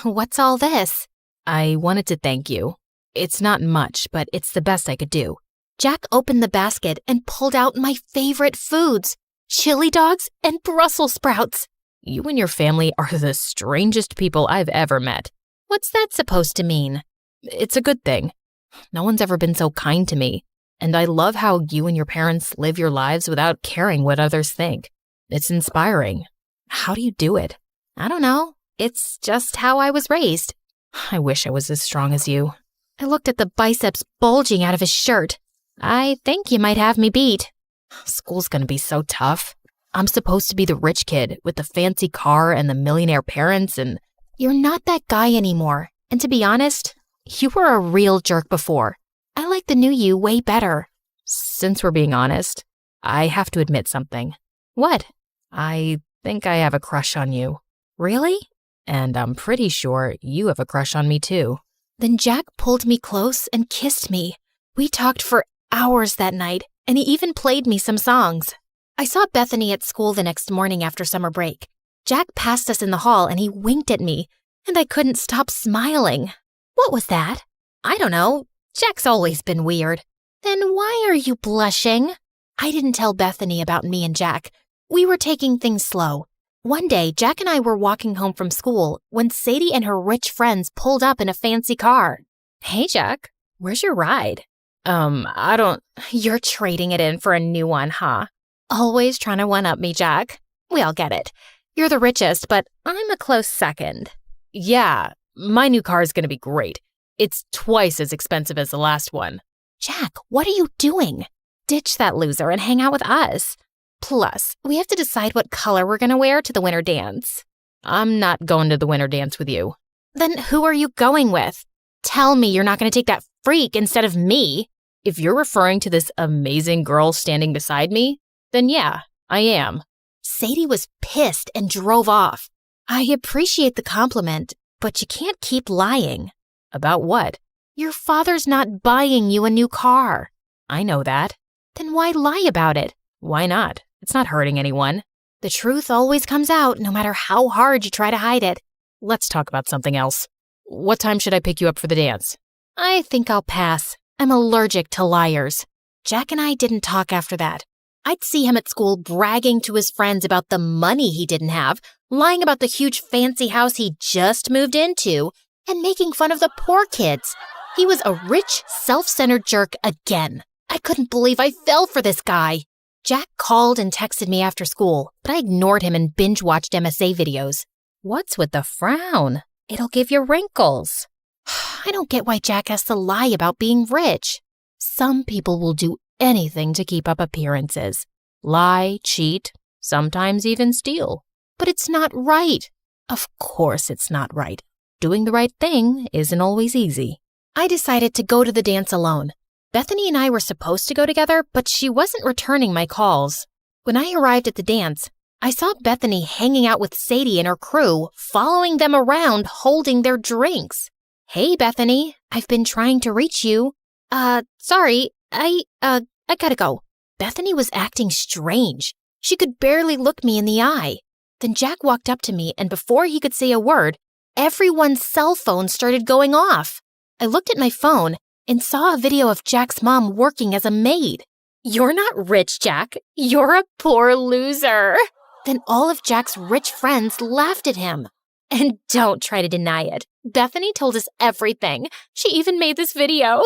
What's all this? I wanted to thank you. It's not much, but it's the best I could do. Jack opened the basket and pulled out my favorite foods, chili dogs and Brussels sprouts. You and your family are the strangest people I've ever met. What's that supposed to mean? It's a good thing. No one's ever been so kind to me. And I love how you and your parents live your lives without caring what others think. It's inspiring. How do you do it? I don't know. It's just how I was raised. I wish I was as strong as you. I looked at the biceps bulging out of his shirt. I think you might have me beat. School's gonna be so tough. I'm supposed to be the rich kid with the fancy car and the millionaire parents and... You're not that guy anymore. And to be honest, you were a real jerk before. I like the new you way better. Since we're being honest, I have to admit something. What? I think I have a crush on you. Really? And I'm pretty sure you have a crush on me too. Then Jack pulled me close and kissed me. We talked for hours that night, and he even played me some songs. I saw Bethany at school the next morning after summer break. Jack passed us in the hall and he winked at me, and I couldn't stop smiling. What was that? I don't know. Jack's always been weird. Then why are you blushing? I didn't tell Bethany about me and Jack. We were taking things slow. One day, Jack and I were walking home from school when Sadie and her rich friends pulled up in a fancy car. Hey, Jack, where's your ride? I don't... You're trading it in for a new one, huh? Always trying to one-up me, Jack. We all get it. You're the richest, but I'm a close second. Yeah, my new car is going to be great. It's twice as expensive as the last one. Jack, what are you doing? Ditch that loser and hang out with us. Plus, we have to decide what color we're going to wear to the winter dance. I'm not going to the winter dance with you. Then who are you going with? Tell me you're not going to take that freak instead of me. If you're referring to this amazing girl standing beside me, then yeah, I am. Sadie was pissed and drove off. I appreciate the compliment, but you can't keep lying. About what? Your father's not buying you a new car. I know that. Then why lie about it? Why not? It's not hurting anyone. The truth always comes out, no matter how hard you try to hide it. Let's talk about something else. What time should I pick you up for the dance? I think I'll pass. I'm allergic to liars. Jack and I didn't talk after that. I'd see him at school bragging to his friends about the money he didn't have, lying about the huge fancy house he just moved into, and making fun of the poor kids. He was a rich, self-centered jerk again. I couldn't believe I fell for this guy. Jack called and texted me after school, but I ignored him and binge-watched MSA videos. What's with the frown? It'll give you wrinkles. I don't get why Jack has to lie about being rich. Some people will do anything to keep up appearances. Lie, cheat, sometimes even steal. But it's not right. Of course it's not right. Doing the right thing isn't always easy. I decided to go to the dance alone. Bethany and I were supposed to go together, but she wasn't returning my calls. When I arrived at the dance, I saw Bethany hanging out with Sadie and her crew, following them around, holding their drinks. Hey, Bethany, I've been trying to reach you. Sorry, I gotta go. Bethany was acting strange. She could barely look me in the eye. Then Jack walked up to me, and before he could say a word, everyone's cell phone started going off. I looked at my phone and saw a video of Jack's mom working as a maid. You're not rich, Jack. You're a poor loser. Then all of Jack's rich friends laughed at him. And don't try to deny it. Bethany told us everything. She even made this video.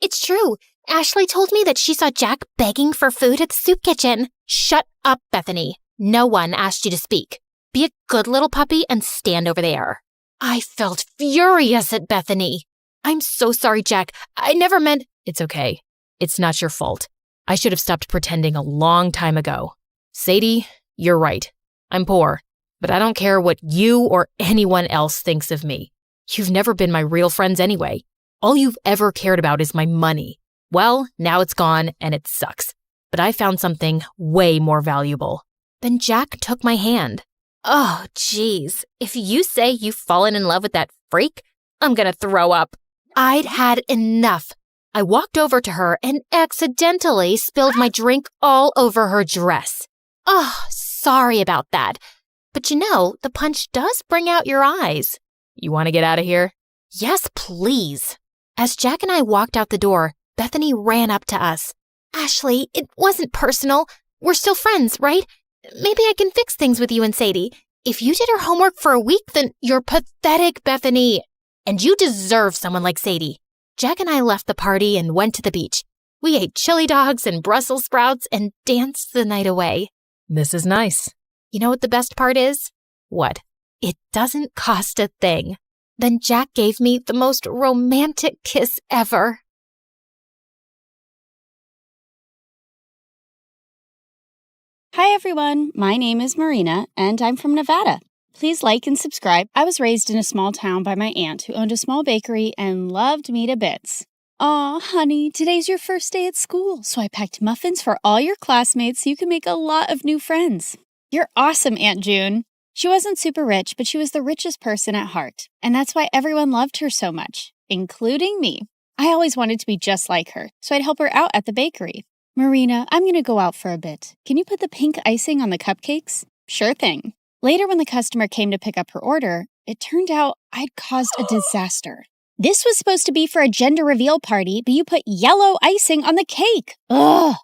It's true. Ashley told me that she saw Jack begging for food at the soup kitchen. Shut up, Bethany. No one asked you to speak. Be a good little puppy and stand over there. I felt furious at Bethany. I'm so sorry, Jack. I never meant... It's okay. It's not your fault. I should have stopped pretending a long time ago. Sadie, you're right. I'm poor, but I don't care what you or anyone else thinks of me. You've never been my real friends anyway. All you've ever cared about is my money. Well, now it's gone and it sucks. But I found something way more valuable. Then Jack took my hand. Oh, geez. If you say you've fallen in love with that freak, I'm gonna throw up. I'd had enough. I walked over to her and accidentally spilled my drink all over her dress. Oh, sorry about that. But you know, the punch does bring out your eyes. You want to get out of here? Yes, please. As Jack and I walked out the door, Bethany ran up to us. Ashley, it wasn't personal. We're still friends, right? Maybe I can fix things with you and Sadie. If you did her homework for a week, then you're pathetic, Bethany. And you deserve someone like Sadie. Jack and I left the party and went to the beach. We ate chili dogs and Brussels sprouts and danced the night away. This is nice. You know what the best part is? What? It doesn't cost a thing. Then Jack gave me the most romantic kiss ever. Hi everyone, my name is Marina and I'm from Nevada. Please like and subscribe. I was raised in a small town by my aunt who owned a small bakery and loved me to bits. Aw, honey, today's your first day at school, so I packed muffins for all your classmates so you can make a lot of new friends. You're awesome, Aunt June. She wasn't super rich, but she was the richest person at heart, and that's why everyone loved her so much, including me. I always wanted to be just like her, so I'd help her out at the bakery. Marina, I'm gonna go out for a bit. Can you put the pink icing on the cupcakes? Sure thing. Later, when the customer came to pick up her order, it turned out I'd caused a disaster. This was supposed to be for a gender reveal party, but you put yellow icing on the cake. Ugh!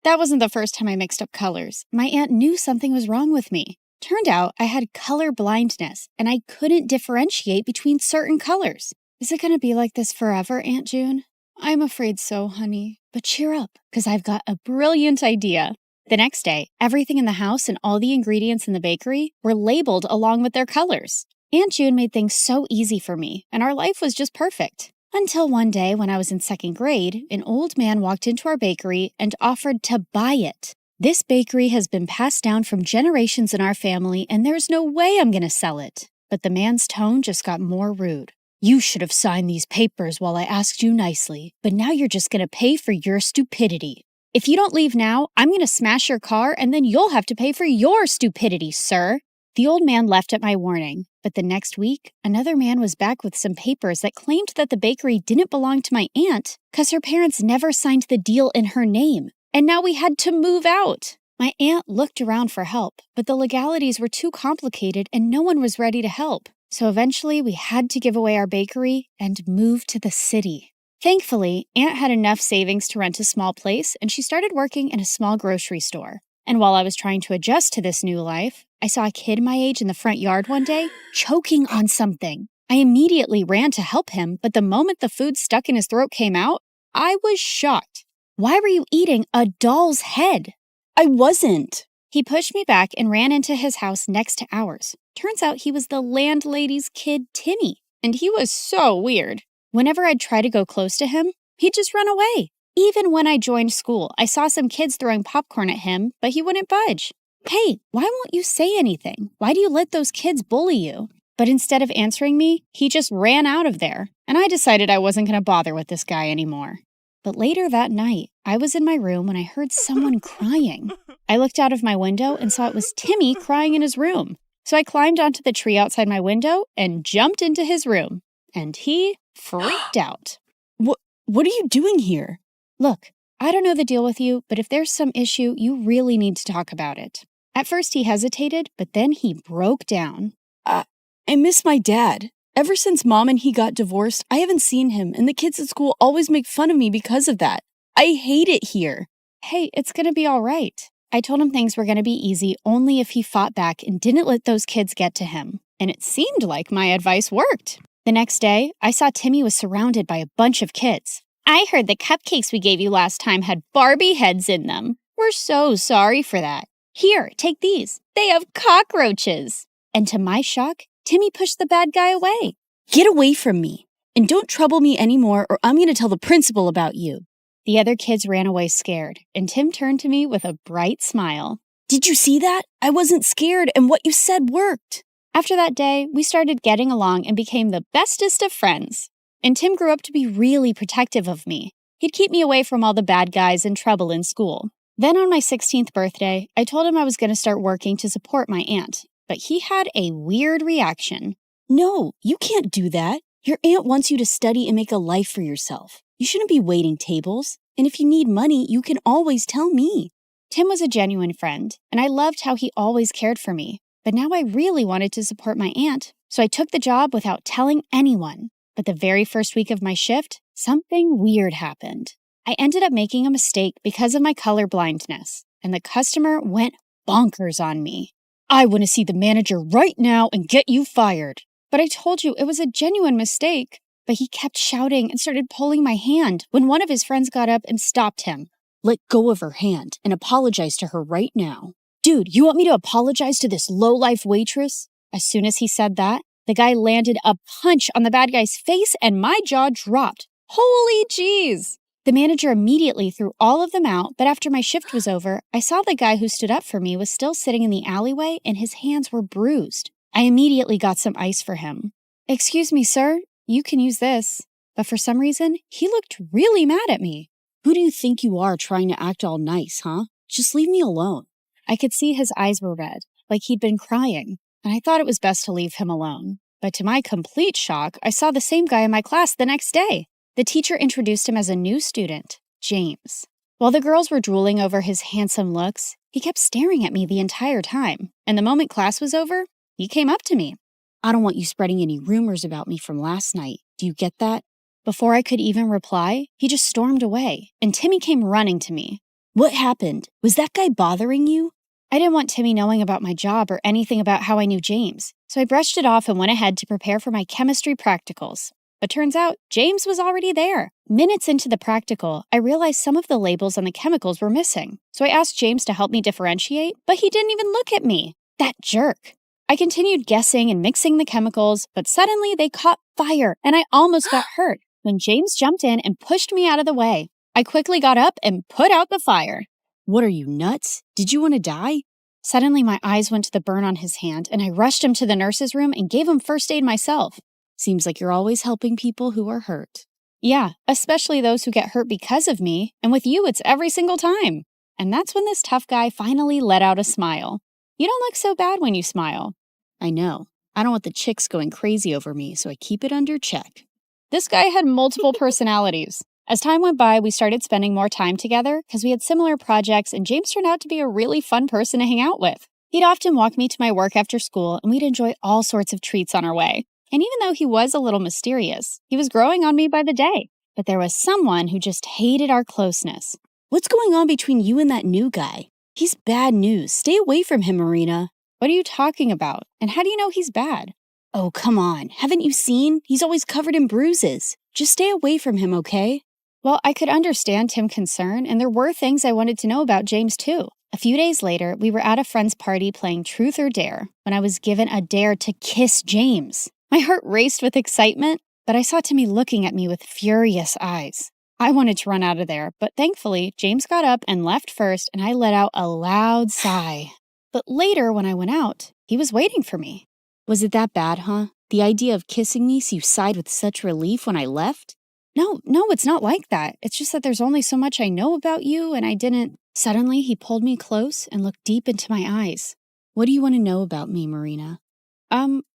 That wasn't the first time I mixed up colors. My aunt knew something was wrong with me. Turned out I had color blindness, and I couldn't differentiate between certain colors. Is it gonna be like this forever, Aunt June? I'm afraid so, honey. But cheer up, because I've got a brilliant idea. The next day, everything in the house and all the ingredients in the bakery were labeled along with their colors. Aunt June made things so easy for me, and our life was just perfect. Until one day when I was in second grade, an old man walked into our bakery and offered to buy it. This bakery has been passed down from generations in our family, and there's no way I'm going to sell it. But the man's tone just got more rude. You should have signed these papers while I asked you nicely, but now you're just going to pay for your stupidity. If you don't leave now, I'm going to smash your car and then you'll have to pay for your stupidity, sir. The old man left at my warning, but the next week, another man was back with some papers that claimed that the bakery didn't belong to my aunt because her parents never signed the deal in her name, and now we had to move out. My aunt looked around for help, but the legalities were too complicated and no one was ready to help. So eventually we had to give away our bakery and move to the city. Thankfully, Aunt had enough savings to rent a small place, and she started working in a small grocery store. And while I was trying to adjust to this new life, I saw a kid my age in the front yard one day, choking on something. I immediately ran to help him, but the moment the food stuck in his throat came out, I was shocked. Why were you eating a doll's head? I wasn't. He pushed me back and ran into his house next to ours. Turns out he was the landlady's kid, Timmy, and he was so weird. Whenever I'd try to go close to him, he'd just run away. Even when I joined school, I saw some kids throwing popcorn at him, but he wouldn't budge. Hey, why won't you say anything? Why do you let those kids bully you? But instead of answering me, he just ran out of there, and I decided I wasn't going to bother with this guy anymore. But later that night, I was in my room when I heard someone crying. I looked out of my window and saw it was Timmy crying in his room. So I climbed onto the tree outside my window and jumped into his room. And he freaked out. What are you doing here? Look, I don't know the deal with you, but if there's some issue, you really need to talk about it. At first he hesitated, but then he broke down. I miss my dad. Ever since Mom and he got divorced, I haven't seen him, and the kids at school always make fun of me because of that. I hate it here. Hey, it's gonna be all right. I told him things were gonna be easy only if he fought back and didn't let those kids get to him. And it seemed like my advice worked. The next day, I saw Timmy was surrounded by a bunch of kids. I heard the cupcakes we gave you last time had Barbie heads in them. We're so sorry for that. Here, take these. They have cockroaches. And to my shock, Timmy pushed the bad guy away. Get away from me. And don't trouble me anymore or I'm going to tell the principal about you. The other kids ran away scared, and Tim turned to me with a bright smile. Did you see that? I wasn't scared, and what you said worked. After that day, we started getting along and became the bestest of friends. And Tim grew up to be really protective of me. He'd keep me away from all the bad guys and trouble in school. Then on my 16th birthday, I told him I was going to start working to support my aunt. But he had a weird reaction. No, you can't do that. Your aunt wants you to study and make a life for yourself. You shouldn't be waiting tables. And if you need money, you can always tell me. Tim was a genuine friend, and I loved how he always cared for me. But now I really wanted to support my aunt, so I took the job without telling anyone. But the very first week of my shift, something weird happened. I ended up making a mistake because of my color blindness, and the customer went bonkers on me. I want to see the manager right now and get you fired. But I told you it was a genuine mistake. But he kept shouting and started pulling my hand when one of his friends got up and stopped him. Let go of her hand and apologize to her right now. Dude, you want me to apologize to this low-life waitress? As soon as he said that, the guy landed a punch on the bad guy's face and my jaw dropped. Holy jeez! The manager immediately threw all of them out, but after my shift was over, I saw the guy who stood up for me was still sitting in the alleyway and his hands were bruised. I immediately got some ice for him. Excuse me, sir, you can use this. But for some reason, he looked really mad at me. Who do you think you are trying to act all nice, huh? Just leave me alone. I could see his eyes were red, like he'd been crying, and I thought it was best to leave him alone. But to my complete shock, I saw the same guy in my class the next day. The teacher introduced him as a new student, James. While the girls were drooling over his handsome looks, he kept staring at me the entire time, and the moment class was over, he came up to me. I don't want you spreading any rumors about me from last night. Do you get that? Before I could even reply, he just stormed away, and Timmy came running to me. What happened? Was that guy bothering you? I didn't want Timmy knowing about my job or anything about how I knew James, so I brushed it off and went ahead to prepare for my chemistry practicals. But turns out, James was already there. Minutes into the practical, I realized some of the labels on the chemicals were missing, so I asked James to help me differentiate, but he didn't even look at me. That jerk. I continued guessing and mixing the chemicals, but suddenly they caught fire, and I almost got hurt when James jumped in and pushed me out of the way. I quickly got up and put out the fire. What are you, nuts? Did you want to die? Suddenly, my eyes went to the burn on his hand, and I rushed him to the nurse's room and gave him first aid myself. Seems like you're always helping people who are hurt. Yeah, especially those who get hurt because of me, and with you, it's every single time. And that's when this tough guy finally let out a smile. You don't look so bad when you smile. I know. I don't want the chicks going crazy over me, so I keep it under check. This guy had multiple personalities. As time went by, we started spending more time together because we had similar projects, and James turned out to be a really fun person to hang out with. He'd often walk me to my work after school, and we'd enjoy all sorts of treats on our way. And even though he was a little mysterious, he was growing on me by the day. but there was someone who just hated our closeness. What's going on between you and that new guy? He's bad news. Stay away from him, Marina. What are you talking about? And how do you know he's bad? Oh, come on. Haven't you seen? He's always covered in bruises. Just stay away from him, okay? Well, I could understand Tim's concern, and there were things I wanted to know about James too. A few days later, we were at a friend's party playing Truth or Dare when I was given a dare to kiss James. My heart raced with excitement, but I saw Timmy looking at me with furious eyes. I wanted to run out of there, but thankfully, James got up and left first, and I let out a loud sigh. But later, when I went out, he was waiting for me. Was it that bad, huh? The idea of kissing me so you sighed with such relief when I left? No, it's not like that. It's just that there's only so much I know about you, and I didn't... Suddenly, he pulled me close and looked deep into my eyes. What do you want to know about me, Marina?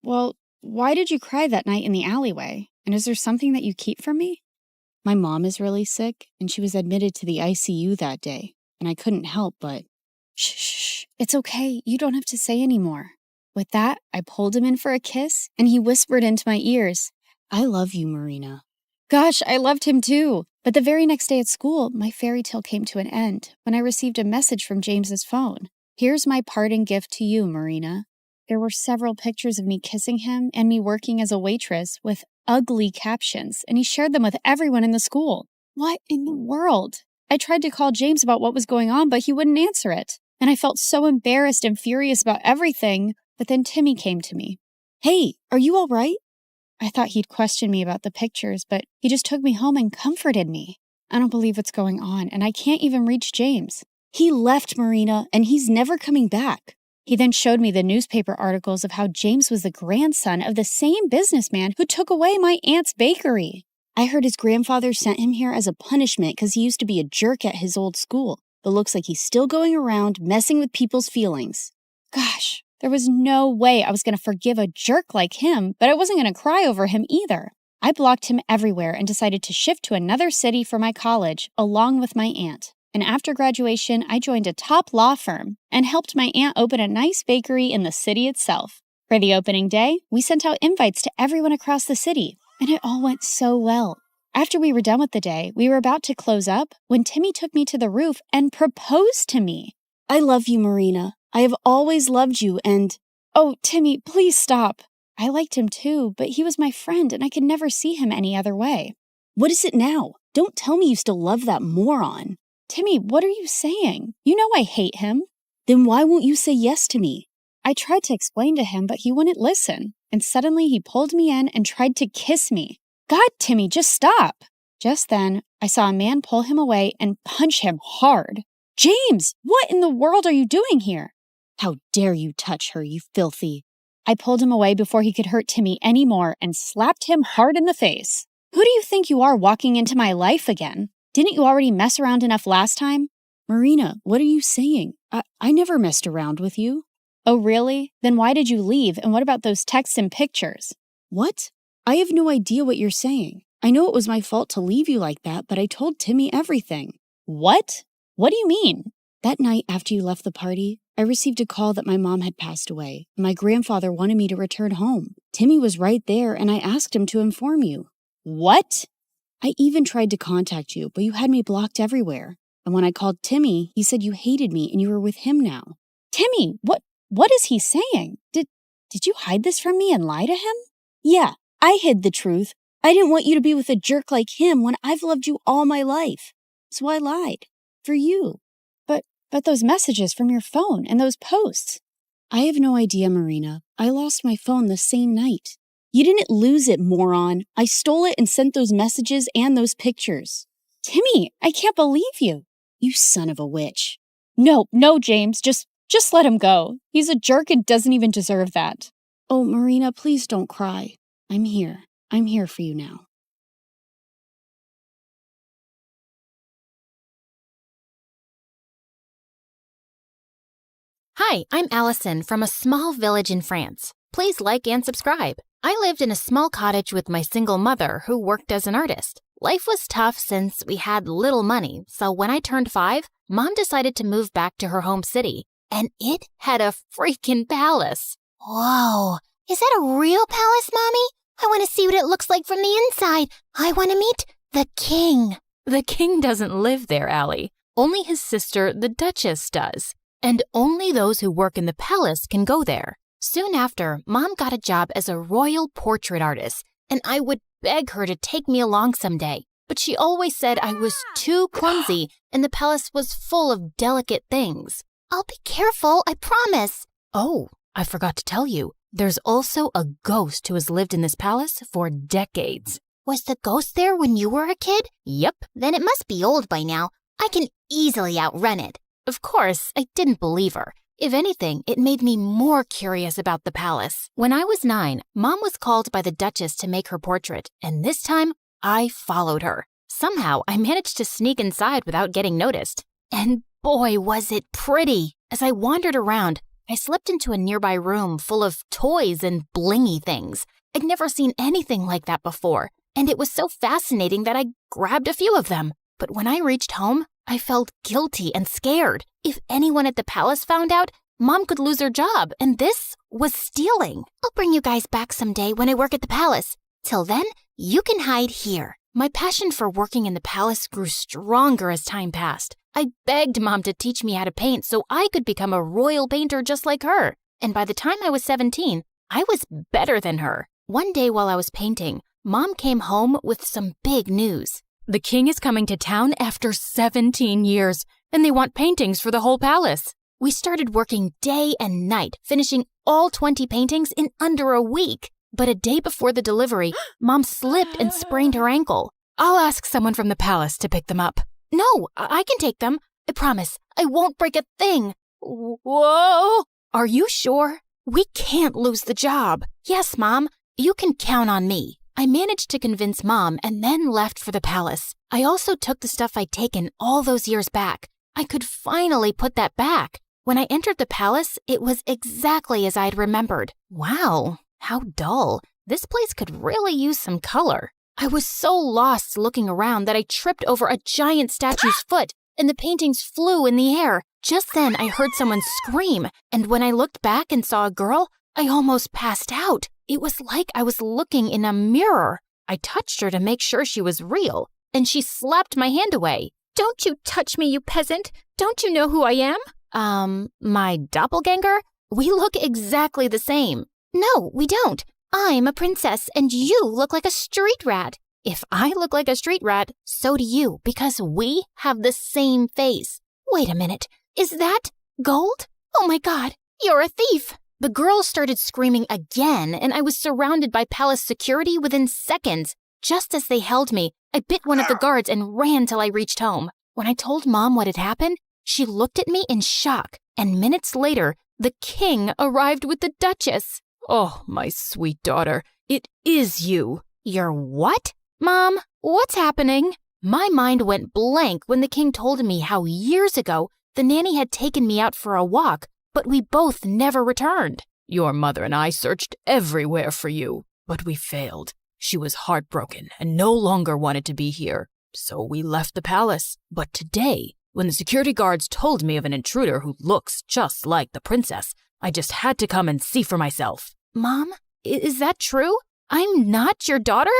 Well, why did you cry that night in the alleyway? And is there something that you keep from me? My mom is really sick, and she was admitted to the ICU that day, and I couldn't help but... Shh, it's okay. You don't have to say anymore. With that, I pulled him in for a kiss, and he whispered into my ears, I love you, Marina. Gosh, I loved him too. But the very next day at school, my fairy tale came to an end when I received a message from James's phone. Here's my parting gift to you, Marina. There were several pictures of me kissing him and me working as a waitress with ugly captions, and he shared them with everyone in the school. What in the world? I tried to call James about what was going on, but he wouldn't answer it. And I felt so embarrassed and furious about everything, but then Timmy came to me. Hey, are you all right? I thought he'd question me about the pictures, but he just took me home and comforted me. I don't believe what's going on, and I can't even reach James. He left, Marina, and he's never coming back. He then showed me the newspaper articles of how James was the grandson of the same businessman who took away my aunt's bakery. I heard his grandfather sent him here as a punishment because he used to be a jerk at his old school, but looks like he's still going around messing with people's feelings. Gosh. There was no way I was going to forgive a jerk like him, but I wasn't going to cry over him either. I blocked him everywhere and decided to shift to another city for my college, along with my aunt. And after graduation, I joined a top law firm and helped my aunt open a nice bakery in the city itself. For the opening day, we sent out invites to everyone across the city, and it all went so well. After we were done with the day, we were about to close up when Timmy took me to the roof and proposed to me. I love you, Marina. I have always loved you and... Oh, Timmy, please stop. I liked him too, but he was my friend and I could never see him any other way. What is it now? Don't tell me you still love that moron. Timmy, what are you saying? You know I hate him. Then why won't you say yes to me? I tried to explain to him, but he wouldn't listen. And suddenly he pulled me in and tried to kiss me. God, Timmy, just stop. Just then, I saw a man pull him away and punch him hard. James, what in the world are you doing here? How dare you touch her, you filthy. I pulled him away before he could hurt Timmy anymore and slapped him hard in the face. Who do you think you are walking into my life again? Didn't you already mess around enough last time? Marina, what are you saying? I never messed around with you. Oh, really? Then why did you leave? And what about those texts and pictures? What? I have no idea what you're saying. I know it was my fault to leave you like that, but I told Timmy everything. What? What do you mean? That night after you left the party, I received a call that my mom had passed away. My grandfather wanted me to return home. Timmy was right there, and I asked him to inform you. What? I even tried to contact you, but you had me blocked everywhere. And when I called Timmy, he said you hated me and you were with him now. Timmy, what is he saying? Did you hide this from me and lie to him? Yeah, I hid the truth. I didn't want you to be with a jerk like him when I've loved you all my life. So I lied. For you. But those messages from your phone and those posts. I have no idea, Marina. I lost my phone the same night. You didn't lose it, moron. I stole it and sent those messages and those pictures. Timmy, I can't believe you. You son of a witch. No, James. Just let him go. He's a jerk and doesn't even deserve that. Oh, Marina, please don't cry. I'm here. I'm here for you now. Hi, I'm Allison from a small village in France. Please like and subscribe. I lived in a small cottage with my single mother who worked as an artist. Life was tough since we had little money, so when I turned 5, Mom decided to move back to her home city, and it had a freaking palace. Whoa, is that a real palace, Mommy? I want to see what it looks like from the inside. I want to meet The king. The king doesn't live there, Allie. Only his sister, the Duchess, does. And only those who work in the palace can go there. Soon after, Mom got a job as a royal portrait artist, and I would beg her to take me along someday. But she always said I was too clumsy and the palace was full of delicate things. I'll be careful, I promise. Oh, I forgot to tell you. There's also a ghost who has lived in this palace for decades. Was the ghost there when you were a kid? Yep. Then it must be old by now. I can easily outrun it. Of course, I didn't believe her. If anything, it made me more curious about the palace. When I was 9, Mom was called by the Duchess to make her portrait, and this time, I followed her. Somehow, I managed to sneak inside without getting noticed. And boy, was it pretty! As I wandered around, I slipped into a nearby room full of toys and blingy things. I'd never seen anything like that before, and it was so fascinating that I grabbed a few of them. But when I reached home, I felt guilty and scared. If anyone at the palace found out, Mom could lose her job, and this was stealing. I'll bring you guys back someday when I work at the palace. Till then, you can hide here. My passion for working in the palace grew stronger as time passed. I begged Mom to teach me how to paint so I could become a royal painter just like her. And by the time I was 17, I was better than her. One day while I was painting, Mom came home with some big news. The king is coming to town after 17 years, and they want paintings for the whole palace. We started working day and night, finishing all 20 paintings in under a week. But a day before the delivery, Mom slipped and sprained her ankle. I'll ask someone from the palace to pick them up. No, I can take them. I promise. I won't break a thing. Whoa! Are you sure? We can't lose the job. Yes, Mom. You can count on me. I managed to convince Mom and then left for the palace. I also took the stuff I'd taken all those years back. I could finally put that back. When I entered the palace, it was exactly as I'd remembered. Wow, how dull. This place could really use some color. I was so lost looking around that I tripped over a giant statue's foot, and the paintings flew in the air. Just then, I heard someone scream, and when I looked back and saw a girl, I almost passed out. It was like I was looking in a mirror. I touched her to make sure she was real, and she slapped my hand away. Don't you touch me, you peasant. Don't you know who I am? My doppelganger? We look exactly the same. No, we don't. I'm a princess, and you look like a street rat. If I look like a street rat, so do you, because we have the same face. Wait a minute. Is that gold? Oh my God, you're a thief. The girl started screaming again, and I was surrounded by palace security within seconds. Just as they held me, I bit one of the guards and ran till I reached home. When I told Mom what had happened, she looked at me in shock, and minutes later, the king arrived with the Duchess. Oh, my sweet daughter, it is you. You're what? Mom, what's happening? My mind went blank when the king told me how years ago the nanny had taken me out for a walk, but we both never returned. Your mother and I searched everywhere for you, but we failed. She was heartbroken and no longer wanted to be here, so we left the palace. But today, when the security guards told me of an intruder who looks just like the princess, I just had to come and see for myself. Mom, is that true? I'm not your daughter?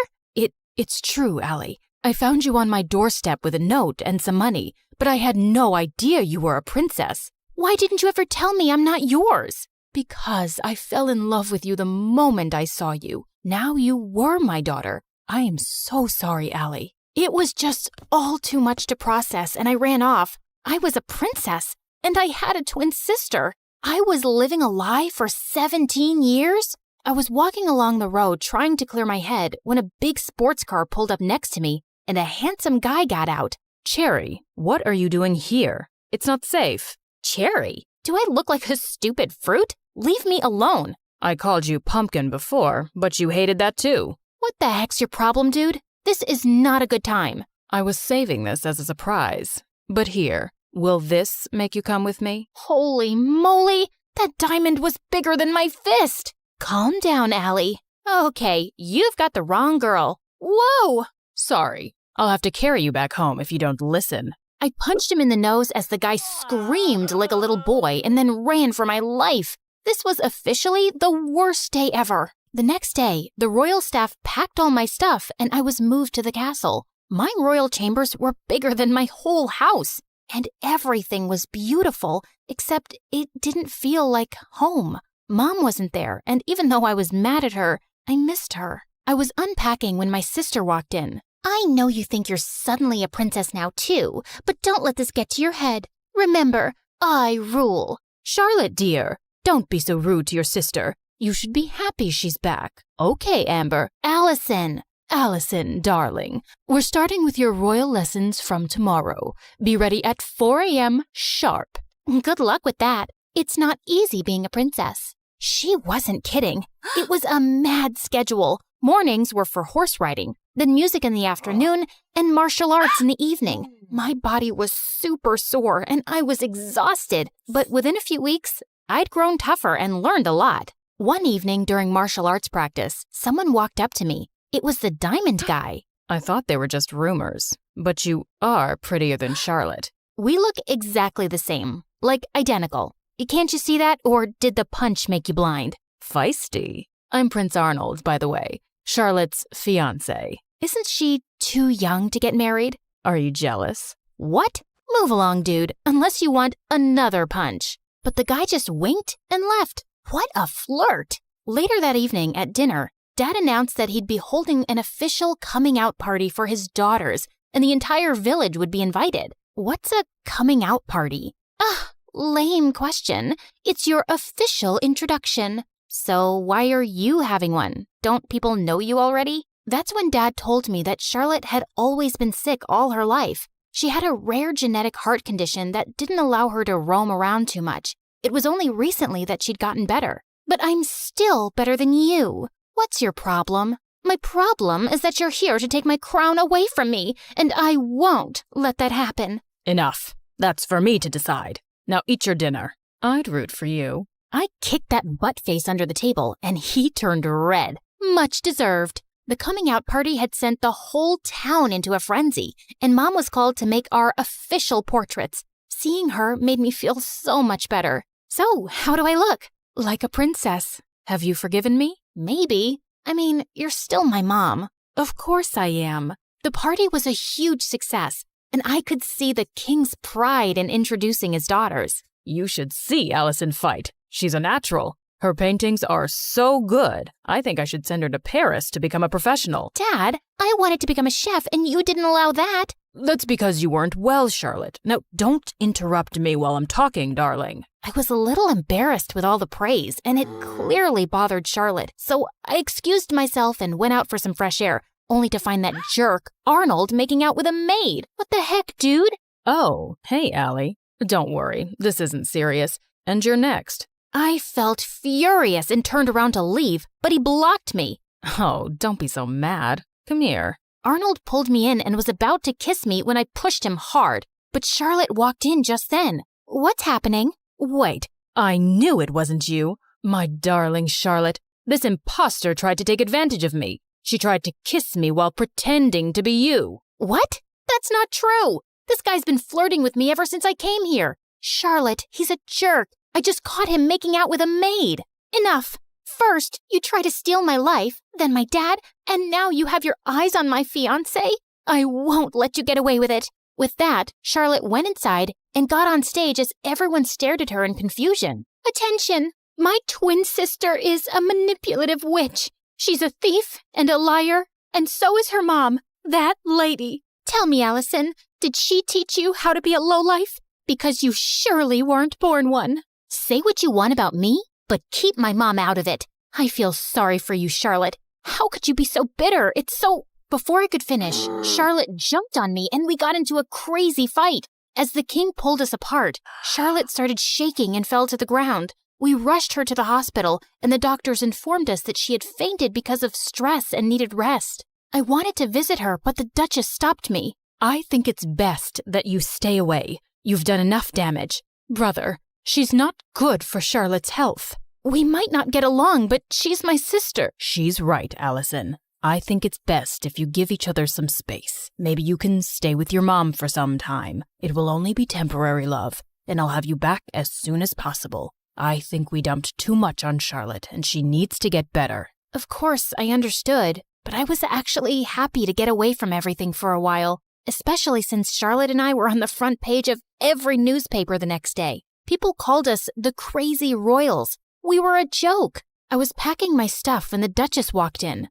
It's true, Allie. I found you on my doorstep with a note and some money, but I had no idea you were a princess. Why didn't you ever tell me I'm not yours? Because I fell in love with you the moment I saw you. Now you were my daughter. I am so sorry, Allie. It was just all too much to process, and I ran off. I was a princess, and I had a twin sister. I was living a lie for 17 years? I was walking along the road trying to clear my head when a big sports car pulled up next to me, and a handsome guy got out. Cherry, what are you doing here? It's not safe. Cherry? Do I look like a stupid fruit? Leave me alone. I called you pumpkin before, but you hated that too. What the heck's your problem, dude? This is not a good time. I was saving this as a surprise. But here, will this make you come with me? Holy moly! That diamond was bigger than my fist! Calm down, Allie. Okay, you've got the wrong girl. Whoa! Sorry. I'll have to carry you back home if you don't listen. I punched him in the nose as the guy screamed like a little boy and then ran for my life. This was officially the worst day ever. The next day, the royal staff packed all my stuff and I was moved to the castle. My royal chambers were bigger than my whole house, and everything was beautiful, except it didn't feel like home. Mom wasn't there, and even though I was mad at her, I missed her. I was unpacking when my sister walked in. I know you think you're suddenly a princess now too, but don't let this get to your head. Remember, I rule. Charlotte, dear, don't be so rude to your sister. You should be happy she's back. Okay, Amber. Allison, Darling, we're starting with your royal lessons from tomorrow. Be ready at 4 a.m. sharp. Good luck with that. It's not easy being a princess. She wasn't kidding. It was a mad schedule. Mornings were for horse riding, then music in the afternoon, and martial arts in the evening. My body was super sore, and I was exhausted. But within a few weeks, I'd grown tougher and learned a lot. One evening during martial arts practice, someone walked up to me. It was the diamond guy. I thought they were just rumors, but you are prettier than Charlotte. We look exactly the same, like identical. Can't you see that, or did the punch make you blind? Feisty. I'm Prince Arnold, by the way, Charlotte's fiancé. Isn't she too young to get married? Are you jealous? What? Move along, dude, unless you want another punch. But the guy just winked and left. What a flirt! Later that evening at dinner, Dad announced that he'd be holding an official coming out party for his daughters, and the entire village would be invited. What's a coming out party? Lame question. It's your official introduction. So why are you having one? Don't people know you already? That's when Dad told me that Charlotte had always been sick all her life. She had a rare genetic heart condition that didn't allow her to roam around too much. It was only recently that she'd gotten better. But I'm still better than you. What's your problem? My problem is that you're here to take my crown away from me, and I won't let that happen. Enough. That's for me to decide. Now eat your dinner. I'd root for you. I kicked that butt face under the table, and he turned red. Much deserved. The coming out party had sent the whole town into a frenzy, and Mom was called to make our official portraits. Seeing her made me feel so much better. So, how do I look? Like a princess. Have you forgiven me? Maybe. I mean, you're still my mom. Of course I am. The party was a huge success, and I could see the king's pride in introducing his daughters. You should see Allison fight. She's a natural. Her paintings are so good. I think I should send her to Paris to become a professional. Dad, I wanted to become a chef, and you didn't allow that. That's because you weren't well, Charlotte. Now, don't interrupt me while I'm talking, darling. I was a little embarrassed with all the praise, and it clearly bothered Charlotte. So I excused myself and went out for some fresh air, only to find that jerk, Arnold, making out with a maid. What the heck, dude? Oh, hey, Allie. Don't worry, this isn't serious. And you're next. I felt furious and turned around to leave, but he blocked me. Oh, don't be so mad. Come here. Arnold pulled me in and was about to kiss me when I pushed him hard, but Charlotte walked in just then. What's happening? Wait, I knew it wasn't you. My darling Charlotte, this imposter tried to take advantage of me. She tried to kiss me while pretending to be you. What? That's not true. This guy's been flirting with me ever since I came here. Charlotte, he's a jerk. I just caught him making out with a maid. Enough. First, you try to steal my life, then my dad, and now you have your eyes on my fiancé? I won't let you get away with it. With that, Charlotte went inside and got on stage as everyone stared at her in confusion. Attention! My twin sister is a manipulative witch. She's a thief and a liar, and so is her mom, that lady. Tell me, Allison, did she teach you how to be a lowlife? Because you surely weren't born one. Say what you want about me, but keep my mom out of it. I feel sorry for you, Charlotte. How could you be so bitter? It's so... Before I could finish, Charlotte jumped on me and we got into a crazy fight. As the king pulled us apart, Charlotte started shaking and fell to the ground. We rushed her to the hospital, and the doctors informed us that she had fainted because of stress and needed rest. I wanted to visit her, but the Duchess stopped me. I think it's best that you stay away. You've done enough damage. Brother, she's not good for Charlotte's health. We might not get along, but she's my sister. She's right, Allison. I think it's best if you give each other some space. Maybe you can stay with your mom for some time. It will only be temporary, love, and I'll have you back as soon as possible. I think we dumped too much on Charlotte, and she needs to get better. Of course, I understood. but I was actually happy to get away from everything for a while, especially since Charlotte and I were on the front page of every newspaper the next day. People called us the Crazy Royals. We were a joke. I was packing my stuff when the Duchess walked in.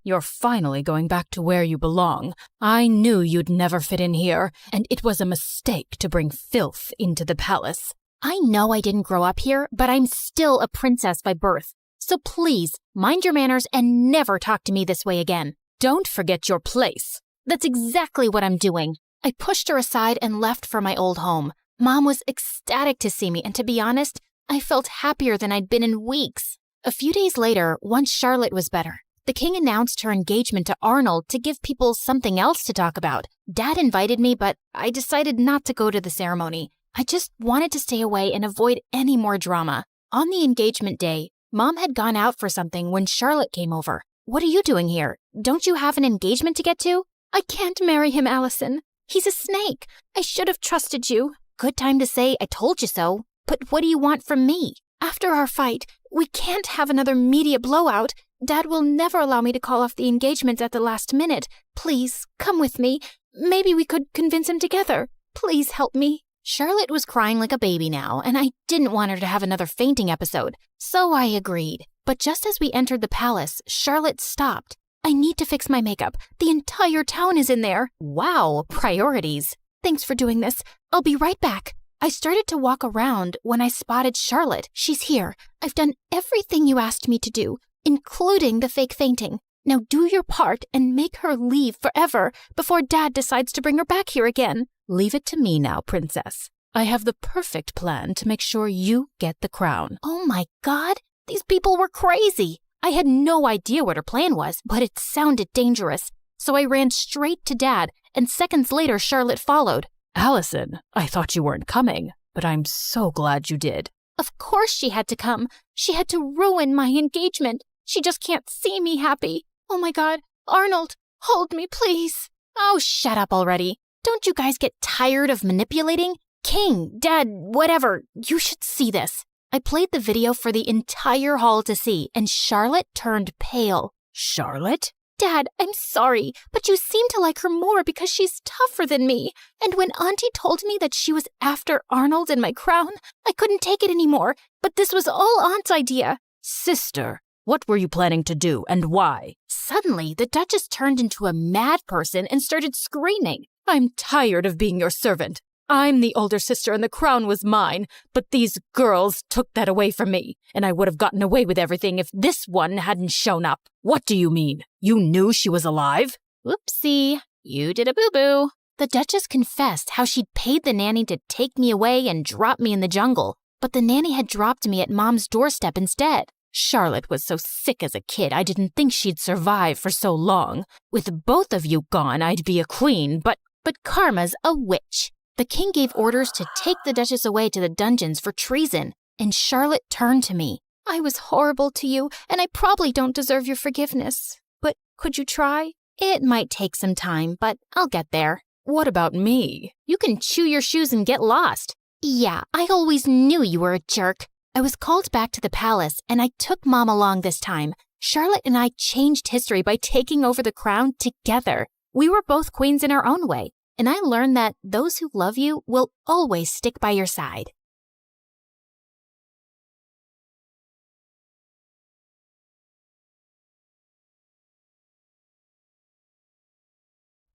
You're finally going back to where you belong. I knew you'd never fit in here, and it was a mistake to bring filth into the palace. I know I didn't grow up here, but I'm still a princess by birth. So please, mind your manners and never talk to me this way again. Don't forget your place. That's exactly what I'm doing. I pushed her aside and left for my old home. Mom was ecstatic to see me, and to be honest, I felt happier than I'd been in weeks. A few days later, once Charlotte was better, the king announced her engagement to Arnold to give people something else to talk about. Dad invited me, but I decided not to go to the ceremony. I just wanted to stay away and avoid any more drama. On the engagement day, Mom had gone out for something when Charlotte came over. What are you doing here? Don't you have an engagement to get to? I can't marry him, Allison. He's a snake. I should have trusted you. Good time to say I told you so. But what do you want from me? After our fight, we can't have another media blowout. Dad will never allow me to call off the engagement at the last minute. Please, come with me. Maybe we could convince him together. Please help me. Charlotte was crying like a baby now, and I didn't want her to have another fainting episode. So I agreed. But just as we entered the palace, Charlotte stopped. I need to fix my makeup. The entire town is in there. Wow, priorities. Thanks for doing this. I'll be right back. I started to walk around when I spotted Charlotte. She's here. I've done everything you asked me to do, including the fake fainting. Now do your part and make her leave forever before Dad decides to bring her back here again. Leave it to me now, princess. I have the perfect plan to make sure you get the crown. Oh my God, these people were crazy. I had no idea what her plan was, but it sounded dangerous. So I ran straight to Dad, and seconds later Charlotte followed. Allison, I thought you weren't coming, but I'm so glad you did. Of course she had to come. She had to ruin my engagement. She just can't see me happy. Oh my God, Arnold, hold me, please. Oh, shut up already. Don't you guys get tired of manipulating? King, Dad, whatever, you should see this. I played the video for the entire hall to see, and Charlotte turned pale. Charlotte? Dad, I'm sorry, but you seem to like her more because she's tougher than me. And when Auntie told me that she was after Arnold and my crown, I couldn't take it anymore. But this was all Aunt's idea. Sister, what were you planning to do and why? Suddenly, the Duchess turned into a mad person and started screaming. I'm tired of being your servant. I'm the older sister and the crown was mine, but these girls took that away from me, and I would have gotten away with everything if this one hadn't shown up. What do you mean? You knew she was alive? Whoopsie, you did a boo-boo. The Duchess confessed how she'd paid the nanny to take me away and drop me in the jungle, but the nanny had dropped me at Mom's doorstep instead. Charlotte was so sick as a kid, I didn't think she'd survive for so long. With both of you gone, I'd be a queen, but Karma's a witch. The king gave orders to take the Duchess away to the dungeons for treason, and Charlotte turned to me. I was horrible to you, and I probably don't deserve your forgiveness. But could you try? It might take some time, but I'll get there. What about me? You can chew your shoes and get lost. Yeah, I always knew you were a jerk. I was called back to the palace, and I took Mom along this time. Charlotte and I changed history by taking over the crown together. We were both queens in our own way. And I learned that those who love you will always stick by your side.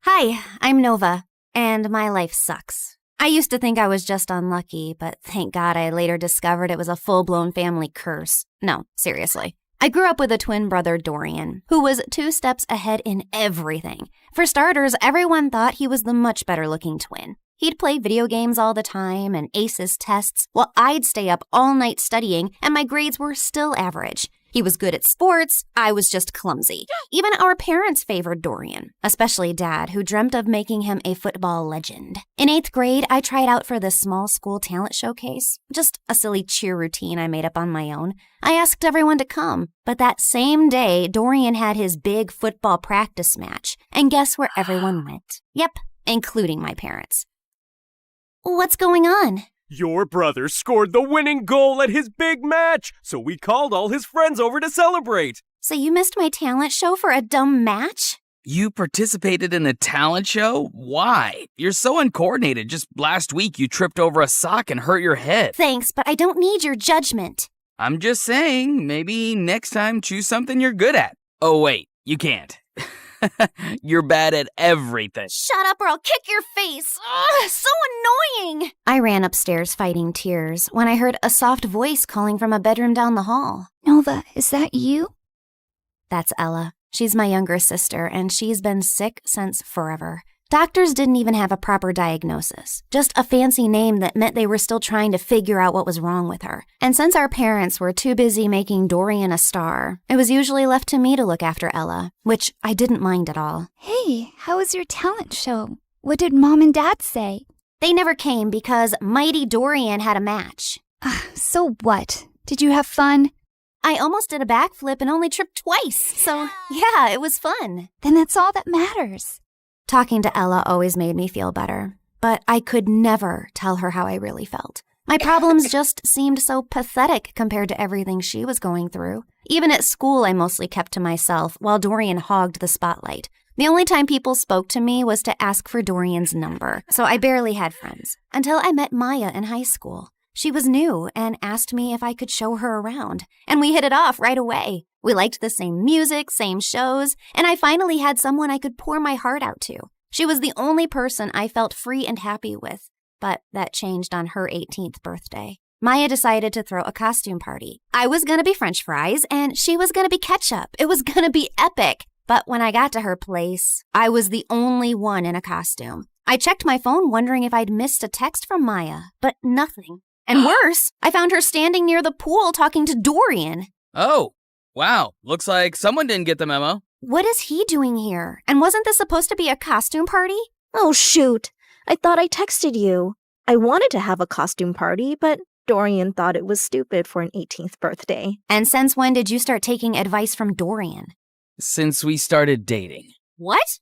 Hi, I'm Nova, and my life sucks. I used to think I was just unlucky, but thank God I later discovered it was a full-blown family curse. No, seriously. I grew up with a twin brother, Dorian, who was 2 steps ahead in everything. For starters, everyone thought he was the much better-looking twin. He'd play video games all the time and ace his tests, while I'd stay up all night studying, and my grades were still average. He was good at sports, I was just clumsy. Even our parents favored Dorian, especially Dad, who dreamt of making him a football legend. In 8th grade, I tried out for the small school talent showcase, just a silly cheer routine I made up on my own. I asked everyone to come, but that same day, Dorian had his big football practice match, and guess where everyone went? Yep, including my parents. What's going on? Your brother scored the winning goal at his big match, so we called all his friends over to celebrate. So you missed my talent show for a dumb match? You participated in a talent show? Why? You're so uncoordinated. Just last week you tripped over a sock and hurt your head. Thanks, but I don't need your judgment. I'm just saying, maybe next time choose something you're good at. Oh wait, you can't. You're bad at everything. Shut up or I'll kick your face. Ugh, so annoying. I ran upstairs fighting tears when I heard a soft voice calling from a bedroom down the hall. Nova, is that you? That's Ella. She's my younger sister, and she's been sick since forever. Doctors didn't even have a proper diagnosis, just a fancy name that meant they were still trying to figure out what was wrong with her. And since our parents were too busy making Dorian a star, it was usually left to me to look after Ella, which I didn't mind at all. Hey, how was your talent show? What did Mom and Dad say? They never came because Mighty Dorian had a match. So what? Did you have fun? I almost did a backflip and only tripped twice, so yeah, it was fun. Then that's all that matters. Talking to Ella always made me feel better, but I could never tell her how I really felt. My problems just seemed so pathetic compared to everything she was going through. Even at school, I mostly kept to myself while Dorian hogged the spotlight. The only time people spoke to me was to ask for Dorian's number, so I barely had friends. Until I met Maya in high school. She was new and asked me if I could show her around, and we hit it off right away. We liked the same music, same shows, and I finally had someone I could pour my heart out to. She was the only person I felt free and happy with, but that changed on her 18th birthday. Maya decided to throw a costume party. I was gonna be French fries, and she was gonna be ketchup. It was gonna be epic. But when I got to her place, I was the only one in a costume. I checked my phone wondering if I'd missed a text from Maya, but nothing. And worse, I found her standing near the pool talking to Dorian. Oh, wow. Looks like someone didn't get the memo. What is he doing here? And wasn't this supposed to be a costume party? Oh, shoot. I thought I texted you. I wanted to have a costume party, but Dorian thought it was stupid for an 18th birthday. And since when did you start taking advice from Dorian? Since we started dating. What?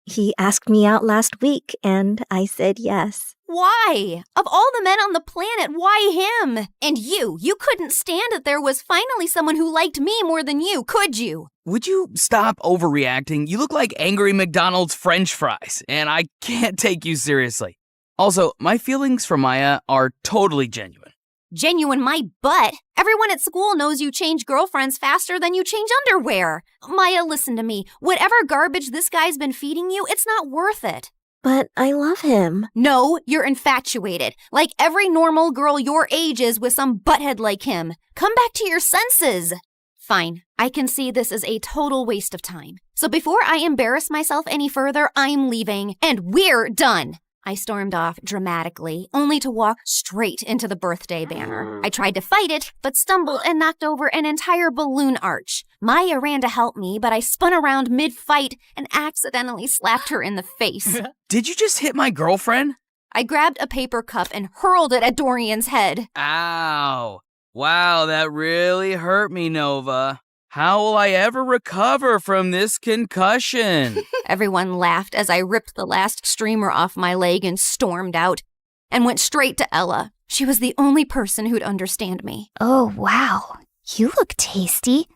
He asked me out last week, and I said yes. Why? Of all the men on the planet, why him? And you couldn't stand that there was finally someone who liked me more than you, could you? Would you stop overreacting? You look like angry McDonald's French fries, and I can't take you seriously. Also, my feelings for Maya are totally genuine. Genuine my butt. Everyone at school knows you change girlfriends faster than you change underwear. Maya, listen to me. Whatever garbage this guy's been feeding you, it's not worth it. But I love him. No, you're infatuated. Like every normal girl your age is with some butthead like him. Come back to your senses. Fine, I can see this is a total waste of time. So before I embarrass myself any further, I'm leaving, and we're done. I stormed off dramatically, only to walk straight into the birthday banner. I tried to fight it, but stumbled and knocked over an entire balloon arch. Maya ran to help me, but I spun around mid-fight and accidentally slapped her in the face. Did you just hit my girlfriend? I grabbed a paper cup and hurled it at Dorian's head. Ow. Wow, that really hurt me, Nova. How will I ever recover from this concussion? Everyone laughed as I ripped the last streamer off my leg and stormed out, and went straight to Ella. She was the only person who'd understand me. Oh, wow. You look tasty.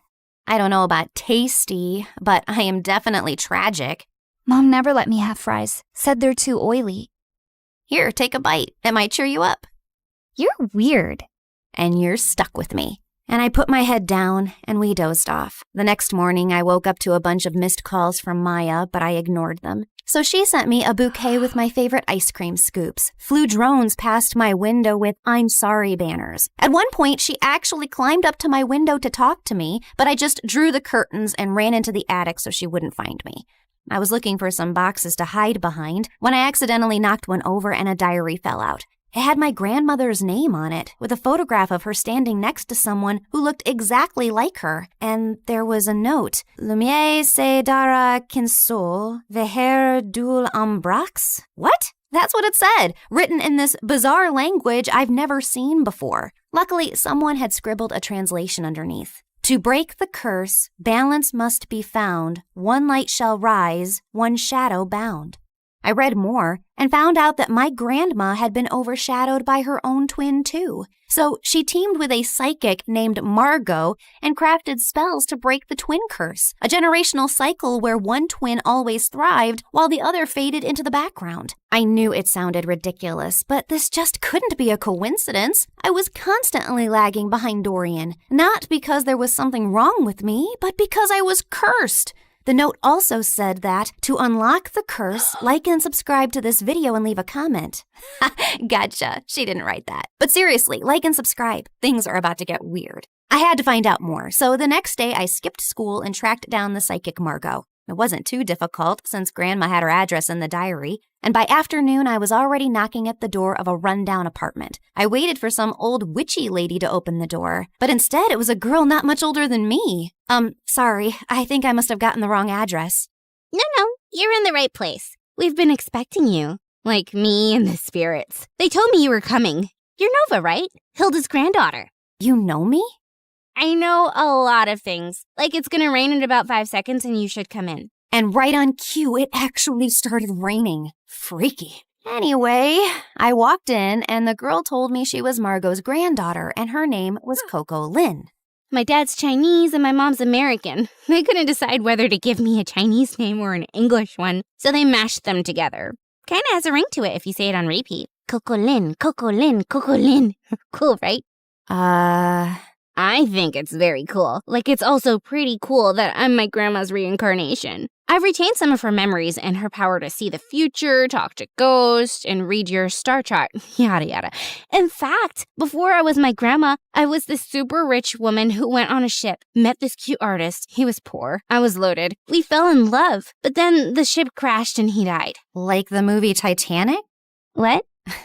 I don't know about tasty, but I am definitely tragic. Mom never let me have fries. Said they're too oily. Here, take a bite. It might cheer you up. You're weird. And you're stuck with me. And I put my head down, and we dozed off. The next morning, I woke up to a bunch of missed calls from Maya, but I ignored them. So she sent me a bouquet with my favorite ice cream scoops, flew drones past my window with "I'm sorry" banners. At one point, she actually climbed up to my window to talk to me, but I just drew the curtains and ran into the attic so she wouldn't find me. I was looking for some boxes to hide behind when I accidentally knocked one over and a diary fell out. It had my grandmother's name on it, with a photograph of her standing next to someone who looked exactly like her. And there was a note. Lumiere se dara kinsol, veher dul ambrax? What? That's what it said, written in this bizarre language I've never seen before. Luckily, someone had scribbled a translation underneath. To break the curse, balance must be found. One light shall rise, one shadow bound. I read more and found out that my grandma had been overshadowed by her own twin too. So she teamed with a psychic named Margot and crafted spells to break the twin curse, a generational cycle where one twin always thrived while the other faded into the background. I knew it sounded ridiculous, but this just couldn't be a coincidence. I was constantly lagging behind Dorian, not because there was something wrong with me, but because I was cursed. The note also said that to unlock the curse, like and subscribe to this video and leave a comment. Gotcha. She didn't write that. But seriously, like and subscribe. Things are about to get weird. I had to find out more, so the next day I skipped school and tracked down the psychic Margot. It wasn't too difficult since Grandma had her address in the diary, and by afternoon I was already knocking at the door of a rundown apartment. I waited for some old witchy lady to open the door, but instead it was a girl not much older than me. Sorry, I think I must have gotten the wrong address. No, you're in the right place. We've been expecting you. Like me and the spirits. They told me you were coming. You're Nova, right? Hilda's granddaughter. You know me? I know a lot of things. Like it's gonna rain in about 5 seconds and you should come in. And right on cue, it actually started raining. Freaky. Anyway, I walked in and the girl told me she was Margot's granddaughter and her name was Coco Lin. My dad's Chinese and my mom's American. They couldn't decide whether to give me a Chinese name or an English one, so they mashed them together. Kinda has a ring to it if you say it on repeat. Coco Lin, Coco Lin, Coco Lin. Cool, right? I think it's very cool. Like, it's also pretty cool that I'm my grandma's reincarnation. I've retained some of her memories and her power to see the future, talk to ghosts, and read your star chart, yada yada. In fact, before I was my grandma, I was this super rich woman who went on a ship, met this cute artist. He was poor. I was loaded. We fell in love, but then the ship crashed and he died. Like the movie Titanic? What?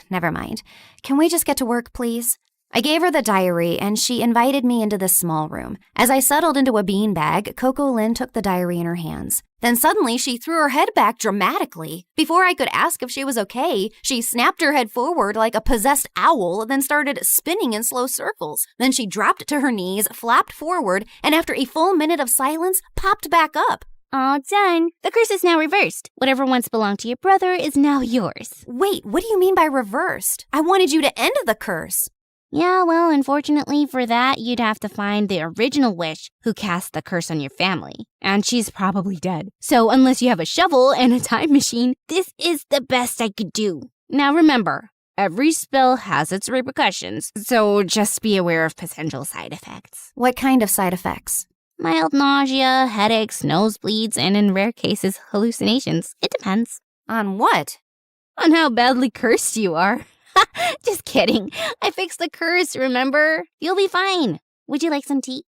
Never mind. Can we just get to work, please? I gave her the diary, and she invited me into this small room. As I settled into a beanbag, Coco Lin took the diary in her hands. Then suddenly, she threw her head back dramatically. Before I could ask if she was okay, she snapped her head forward like a possessed owl, then started spinning in slow circles. Then she dropped to her knees, flapped forward, and after a full minute of silence, popped back up. All done. The curse is now reversed. Whatever once belonged to your brother is now yours. Wait, what do you mean by reversed? I wanted you to end the curse. Yeah, well, unfortunately for that, you'd have to find the original witch who cast the curse on your family. And she's probably dead. So unless you have a shovel and a time machine, this is the best I could do. Now remember, every spell has its repercussions, so just be aware of potential side effects. What kind of side effects? Mild nausea, headaches, nosebleeds, and in rare cases, hallucinations. It depends. On what? On how badly cursed you are. Just kidding. I fixed the curse, remember? You'll be fine. Would you like some tea?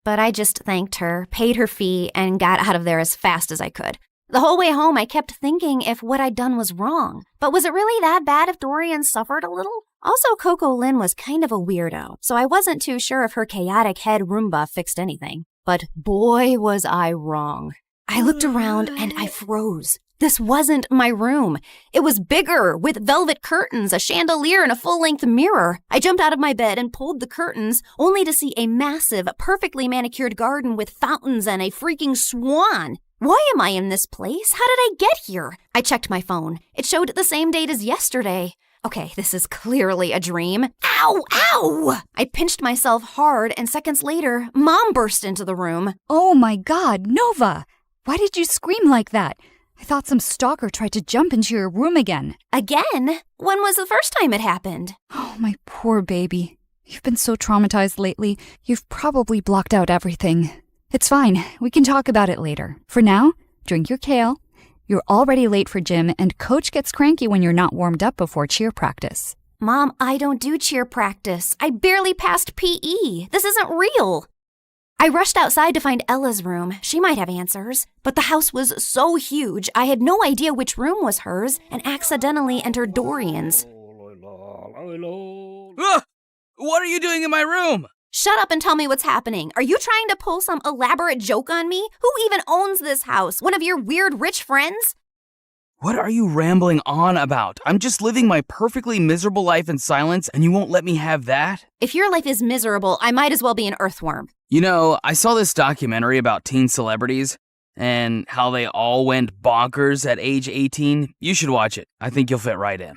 But I just thanked her, paid her fee, and got out of there as fast as I could. The whole way home, I kept thinking if what I'd done was wrong. But was it really that bad if Dorian suffered a little? Also, Coco Lin was kind of a weirdo, so I wasn't too sure if her chaotic head Roomba fixed anything. But boy, was I wrong. I looked around and I froze. This wasn't my room. It was bigger, with velvet curtains, a chandelier, and a full-length mirror. I jumped out of my bed and pulled the curtains, only to see a massive, perfectly manicured garden with fountains and a freaking swan. Why am I in this place? How did I get here? I checked my phone. It showed the same date as yesterday. Okay, this is clearly a dream. Ow! Ow! I pinched myself hard, and seconds later, Mom burst into the room. Oh my God, Nova! Why did you scream like that? I thought some stalker tried to jump into your room again. Again? When was the first time it happened? Oh, my poor baby. You've been so traumatized lately, you've probably blocked out everything. It's fine. We can talk about it later. For now, drink your kale. You're already late for gym, and Coach gets cranky when you're not warmed up before cheer practice. Mom, I don't do cheer practice. I barely passed PE. This isn't real. I rushed outside to find Ella's room. She might have answers. But the house was so huge, I had no idea which room was hers and accidentally entered Dorian's. What are you doing in my room? Shut up and tell me what's happening. Are you trying to pull some elaborate joke on me? Who even owns this house? One of your weird rich friends? What are you rambling on about? I'm just living my perfectly miserable life in silence, and you won't let me have that? If your life is miserable, I might as well be an earthworm. You know, I saw this documentary about teen celebrities. and how they all went bonkers at age 18, you should watch it. I think you'll fit right in.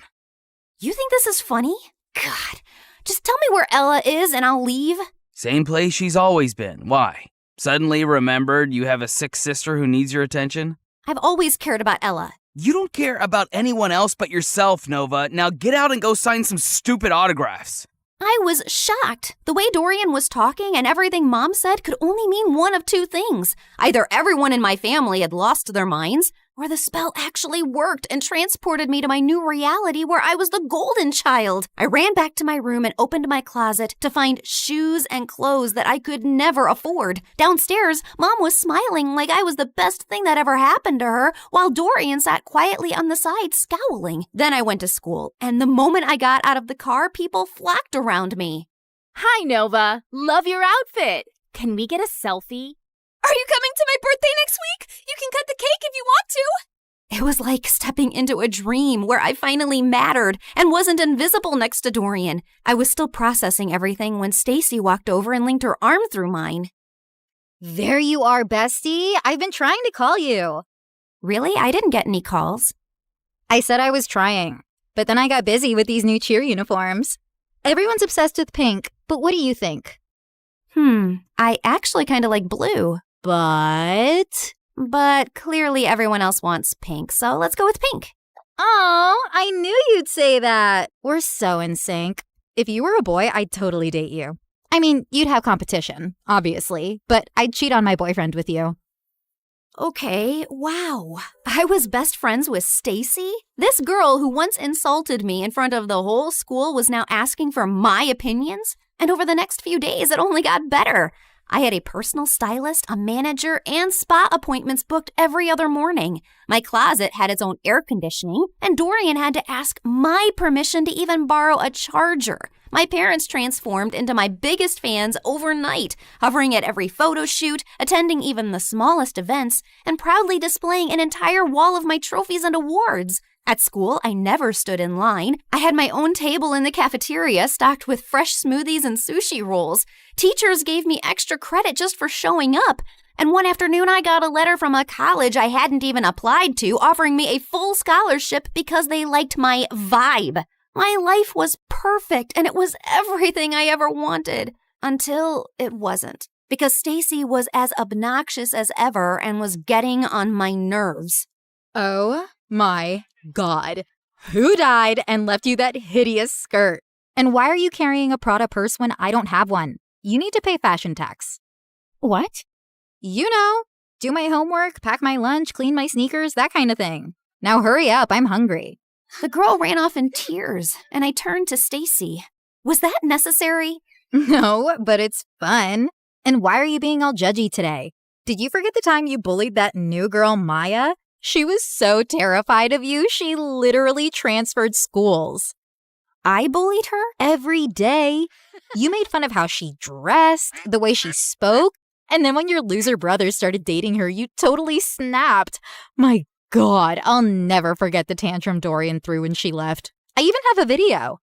You think this is funny? God, just tell me where Ella is and I'll leave. Same place she's always been. Why? Suddenly remembered you have a sick sister who needs your attention? I've always cared about Ella. You don't care about anyone else but yourself, Nova. Now get out and go sign some stupid autographs. I was shocked. The way Dorian was talking and everything Mom said could only mean one of two things. Either everyone in my family had lost their minds, or the spell actually worked and transported me to my new reality where I was the golden child. I ran back to my room and opened my closet to find shoes and clothes that I could never afford. Downstairs, Mom was smiling like I was the best thing that ever happened to her, while Dorian sat quietly on the side scowling. Then I went to school, and the moment I got out of the car, people flocked around me. Hi, Nova. Love your outfit. Can we get a selfie? Are you coming to my birthday next week? You can cut the cake if you want to. It was like stepping into a dream where I finally mattered and wasn't invisible next to Dorian. I was still processing everything when Stacy walked over and linked her arm through mine. There you are, bestie. I've been trying to call you. Really? I didn't get any calls. I said I was trying, but then I got busy with these new cheer uniforms. Everyone's obsessed with pink, but what do you think? I actually kind of like blue. But clearly everyone else wants pink, so let's go with pink. Oh, I knew you'd say that. We're so in sync. If you were a boy, I'd totally date you. I mean, you'd have competition, obviously, but I'd cheat on my boyfriend with you. Okay, wow. I was best friends with Stacy? This girl who once insulted me in front of the whole school was now asking for my opinions? And over the next few days, it only got better. I had a personal stylist, a manager, and spa appointments booked every other morning. My closet had its own air conditioning, and Dorian had to ask my permission to even borrow a charger. My parents transformed into my biggest fans overnight, hovering at every photo shoot, attending even the smallest events, and proudly displaying an entire wall of my trophies and awards. At school, I never stood in line. I had my own table in the cafeteria stocked with fresh smoothies and sushi rolls. Teachers gave me extra credit just for showing up. And one afternoon, I got a letter from a college I hadn't even applied to offering me a full scholarship because they liked my vibe. My life was perfect, and it was everything I ever wanted. Until it wasn't. Because Stacy was as obnoxious as ever and was getting on my nerves. Oh my God. Who died and left you that hideous skirt? And why are you carrying a Prada purse when I don't have one? You need to pay fashion tax. What? You know, do my homework, pack my lunch, clean my sneakers, that kind of thing. Now hurry up, I'm hungry. The girl ran off in tears, and I turned to Stacy. Was that necessary? No, but it's fun. And why are you being all judgy today? Did you forget the time you bullied that new girl, Maya? She was so terrified of you, she literally transferred schools. I bullied her? Every day. You made fun of how she dressed, the way she spoke, and then when your loser brother started dating her, you totally snapped. My God, I'll never forget the tantrum Dorian threw when she left. I even have a video.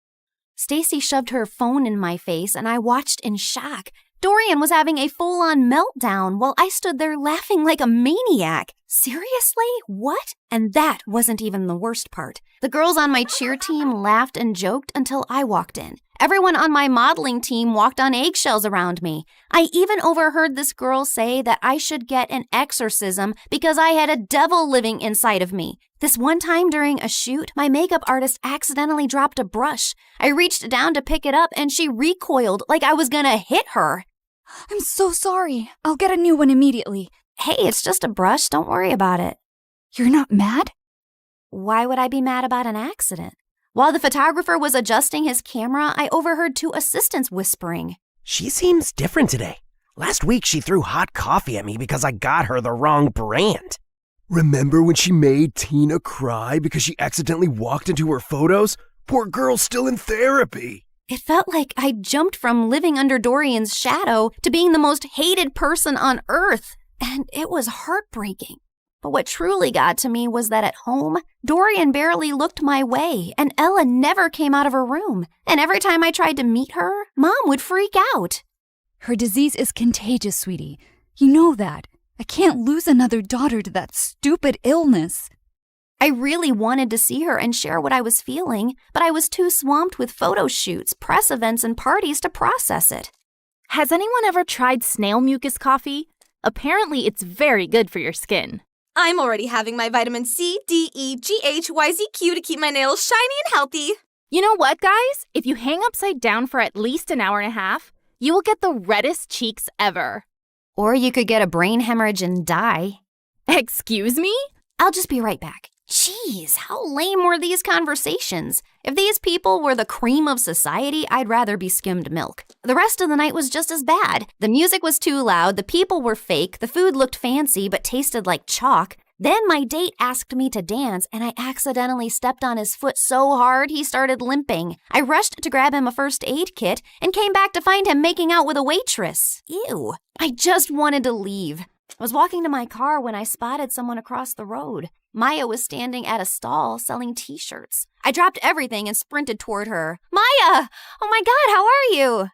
Stacy shoved her phone in my face, and I watched in shock. Dorian was having a full-on meltdown while I stood there laughing like a maniac. Seriously? What? And that wasn't even the worst part. The girls on my cheer team laughed and joked until I walked in. Everyone on my modeling team walked on eggshells around me. I even overheard this girl say that I should get an exorcism because I had a devil living inside of me. This one time during a shoot, my makeup artist accidentally dropped a brush. I reached down to pick it up and she recoiled like I was gonna hit her. I'm so sorry. I'll get a new one immediately. Hey, it's just a brush. Don't worry about it. You're not mad? Why would I be mad about an accident? While the photographer was adjusting his camera, I overheard two assistants whispering. She seems different today. Last week she threw hot coffee at me because I got her the wrong brand. Remember when she made Tina cry because she accidentally walked into her photos? Poor girl's still in therapy. It felt like I jumped from living under Dorian's shadow to being the most hated person on earth. And it was heartbreaking. But what truly got to me was that at home, Dorian barely looked my way, and Ella never came out of her room. And every time I tried to meet her, Mom would freak out. Her disease is contagious, sweetie. You know that. I can't lose another daughter to that stupid illness. I really wanted to see her and share what I was feeling, but I was too swamped with photo shoots, press events, and parties to process it. Has anyone ever tried snail mucus coffee? Apparently, it's very good for your skin. I'm already having my vitamin C, D, E, G, H, Y, Z, Q to keep my nails shiny and healthy. You know what, guys? If you hang upside down for at least an hour and a half, you will get the reddest cheeks ever. Or you could get a brain hemorrhage and die. Excuse me? I'll just be right back. Jeez, how lame were these conversations? If these people were the cream of society, I'd rather be skimmed milk. The rest of the night was just as bad. The music was too loud, the people were fake, the food looked fancy but tasted like chalk. Then my date asked me to dance, and I accidentally stepped on his foot so hard he started limping. I rushed to grab him a first aid kit and came back to find him making out with a waitress. Ew. I just wanted to leave. I was walking to my car when I spotted someone across the road. Maya was standing at a stall selling t-shirts. I dropped everything and sprinted toward her. Maya! Oh my God, how are you?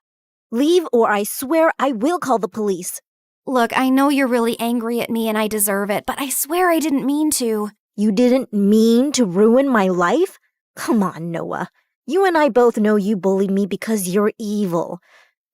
Leave or I swear I will call the police. Look, I know you're really angry at me and I deserve it, but I swear I didn't mean to. You didn't mean to ruin my life? Come on, Noah. You and I both know you bullied me because you're evil.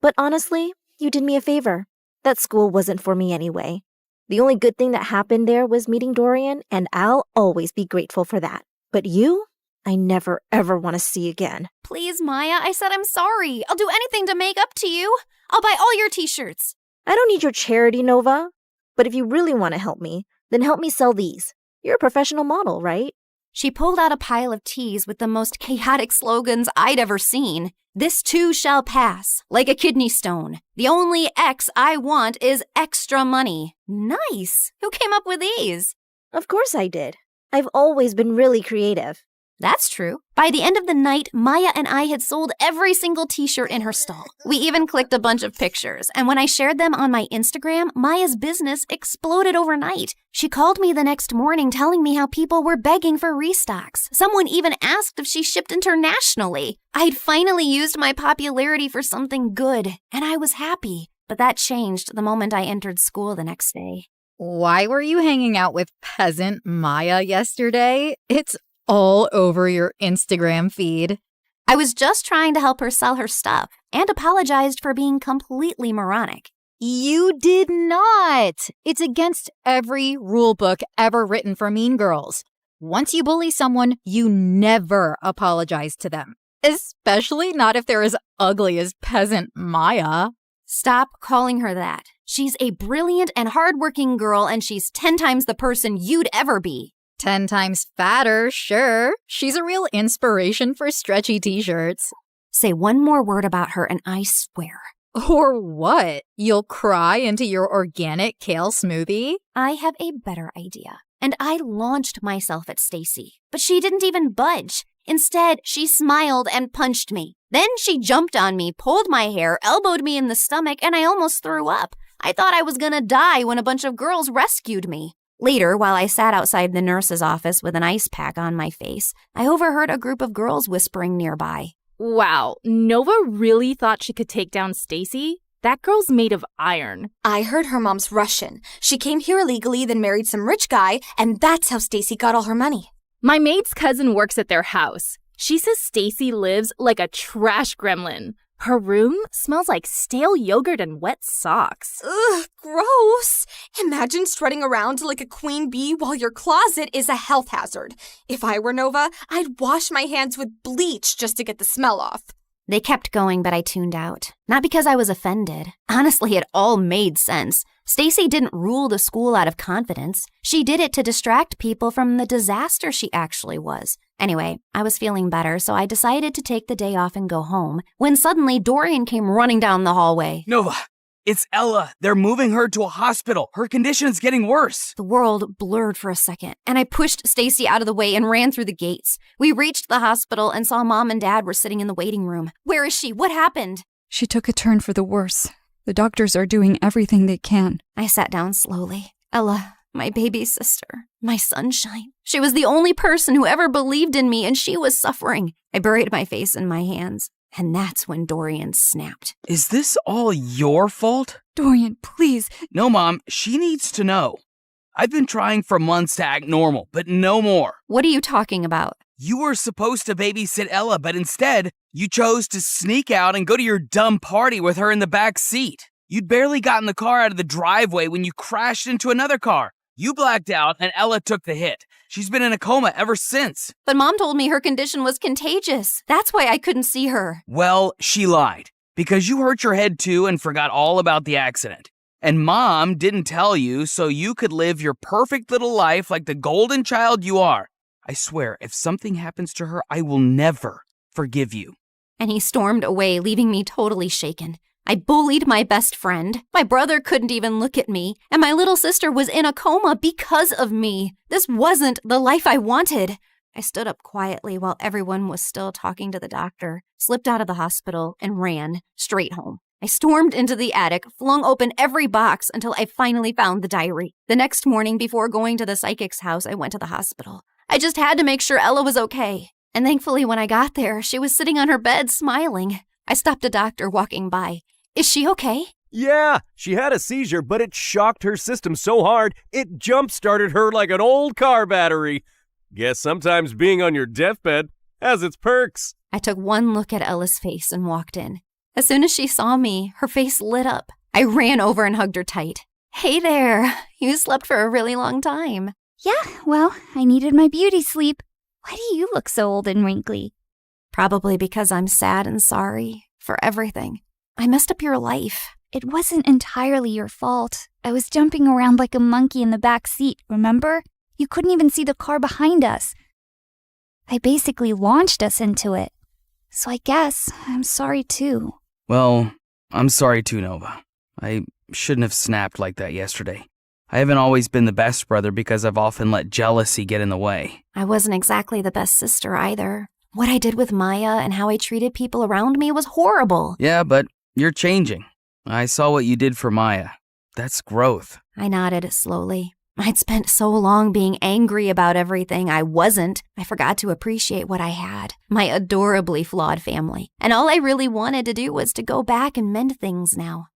But honestly, you did me a favor. That school wasn't for me anyway. The only good thing that happened there was meeting Dorian, and I'll always be grateful for that. But you, I never ever want to see again. Please, Maya, I said I'm sorry. I'll do anything to make up to you. I'll buy all your t-shirts. I don't need your charity, Nova. But if you really want to help me, then help me sell these. You're a professional model, right? She pulled out a pile of tees with the most chaotic slogans I'd ever seen. This too shall pass, like a kidney stone. The only X I want is extra money. Nice. Who came up with these? Of course I did. I've always been really creative. That's true. By the end of the night, Maya and I had sold every single t-shirt in her stall. We even clicked a bunch of pictures, and when I shared them on my Instagram, Maya's business exploded overnight. She called me the next morning telling me how people were begging for restocks. Someone even asked if she shipped internationally. I'd finally used my popularity for something good, and I was happy. But that changed the moment I entered school the next day. Why were you hanging out with peasant Maya yesterday? It's all over your Instagram feed. I was just trying to help her sell her stuff and apologized for being completely moronic. You did not. It's against every rule book ever written for mean girls. Once you bully someone, you never apologize to them, especially not if they're as ugly as peasant Maya. Stop calling her that. She's a brilliant and hardworking girl, and she's 10 times the person you'd ever be. 10 times fatter, sure. She's a real inspiration for stretchy t-shirts. Say one more word about her and I swear. Or what? You'll cry into your organic kale smoothie? I have a better idea. And I launched myself at Stacy, but she didn't even budge. Instead, she smiled and punched me. Then she jumped on me, pulled my hair, elbowed me in the stomach, and I almost threw up. I thought I was gonna die when a bunch of girls rescued me. Later, while I sat outside the nurse's office with an ice pack on my face, I overheard a group of girls whispering nearby. Wow, Nova really thought she could take down Stacy? That girl's made of iron. I heard her mom's Russian. She came here illegally, then married some rich guy, and that's how Stacy got all her money. My maid's cousin works at their house. She says Stacy lives like a trash gremlin. Her room smells like stale yogurt and wet socks. Ugh, gross. Imagine strutting around like a queen bee while your closet is a health hazard. If I were Nova, I'd wash my hands with bleach just to get the smell off. They kept going, but I tuned out. Not because I was offended. Honestly, it all made sense. Stacy didn't rule the school out of confidence. She did it to distract people from the disaster she actually was. Anyway, I was feeling better, so I decided to take the day off and go home, when suddenly Dorian came running down the hallway. Nova, it's Ella. They're moving her to a hospital. Her condition's getting worse. The world blurred for a second, and I pushed Stacy out of the way and ran through the gates. We reached the hospital and saw Mom and Dad were sitting in the waiting room. Where is she? What happened? She took a turn for the worse. The doctors are doing everything they can. I sat down slowly. Ella, my baby sister, my sunshine. She was the only person who ever believed in me, and she was suffering. I buried my face in my hands. And that's when Dorian snapped. Is this all your fault? Dorian, please. No, Mom, she needs to know. I've been trying for months to act normal, but no more. What are you talking about? You were supposed to babysit Ella, but instead, you chose to sneak out and go to your dumb party with her in the back seat. You'd barely gotten the car out of the driveway when you crashed into another car. You blacked out and Ella took the hit. She's been in a coma ever since. But Mom told me her condition was contagious. That's why I couldn't see her. Well, she lied. Because you hurt your head too and forgot all about the accident. And Mom didn't tell you so you could live your perfect little life like the golden child you are. I swear, if something happens to her, I will never forgive you. And he stormed away, leaving me totally shaken. I bullied my best friend. My brother couldn't even look at me. And my little sister was in a coma because of me. This wasn't the life I wanted. I stood up quietly while everyone was still talking to the doctor, slipped out of the hospital, and ran straight home. I stormed into the attic, flung open every box until I finally found the diary. The next morning, before going to the psychic's house, I went to the hospital. I just had to make sure Ella was okay. And thankfully, when I got there, she was sitting on her bed smiling. I stopped a doctor walking by. Is she okay? Yeah, she had a seizure, but it shocked her system so hard, it jump-started her like an old car battery. Guess sometimes being on your deathbed has its perks. I took one look at Ella's face and walked in. As soon as she saw me, her face lit up. I ran over and hugged her tight. Hey there, you slept for a really long time. Yeah, well, I needed my beauty sleep. Why do you look so old and wrinkly? Probably because I'm sad and sorry for everything. I messed up your life. It wasn't entirely your fault. I was jumping around like a monkey in the back seat, remember? You couldn't even see the car behind us. I basically launched us into it. So I guess I'm sorry too. Well, I'm sorry too, Nova. I shouldn't have snapped like that yesterday. I haven't always been the best brother because I've often let jealousy get in the way. I wasn't exactly the best sister either. What I did with Maya and how I treated people around me was horrible. Yeah, but you're changing. I saw what you did for Maya. That's growth. I nodded slowly. I'd spent so long being angry about everything I wasn't. I forgot to appreciate what I had. My adorably flawed family. And all I really wanted to do was to go back and mend things now.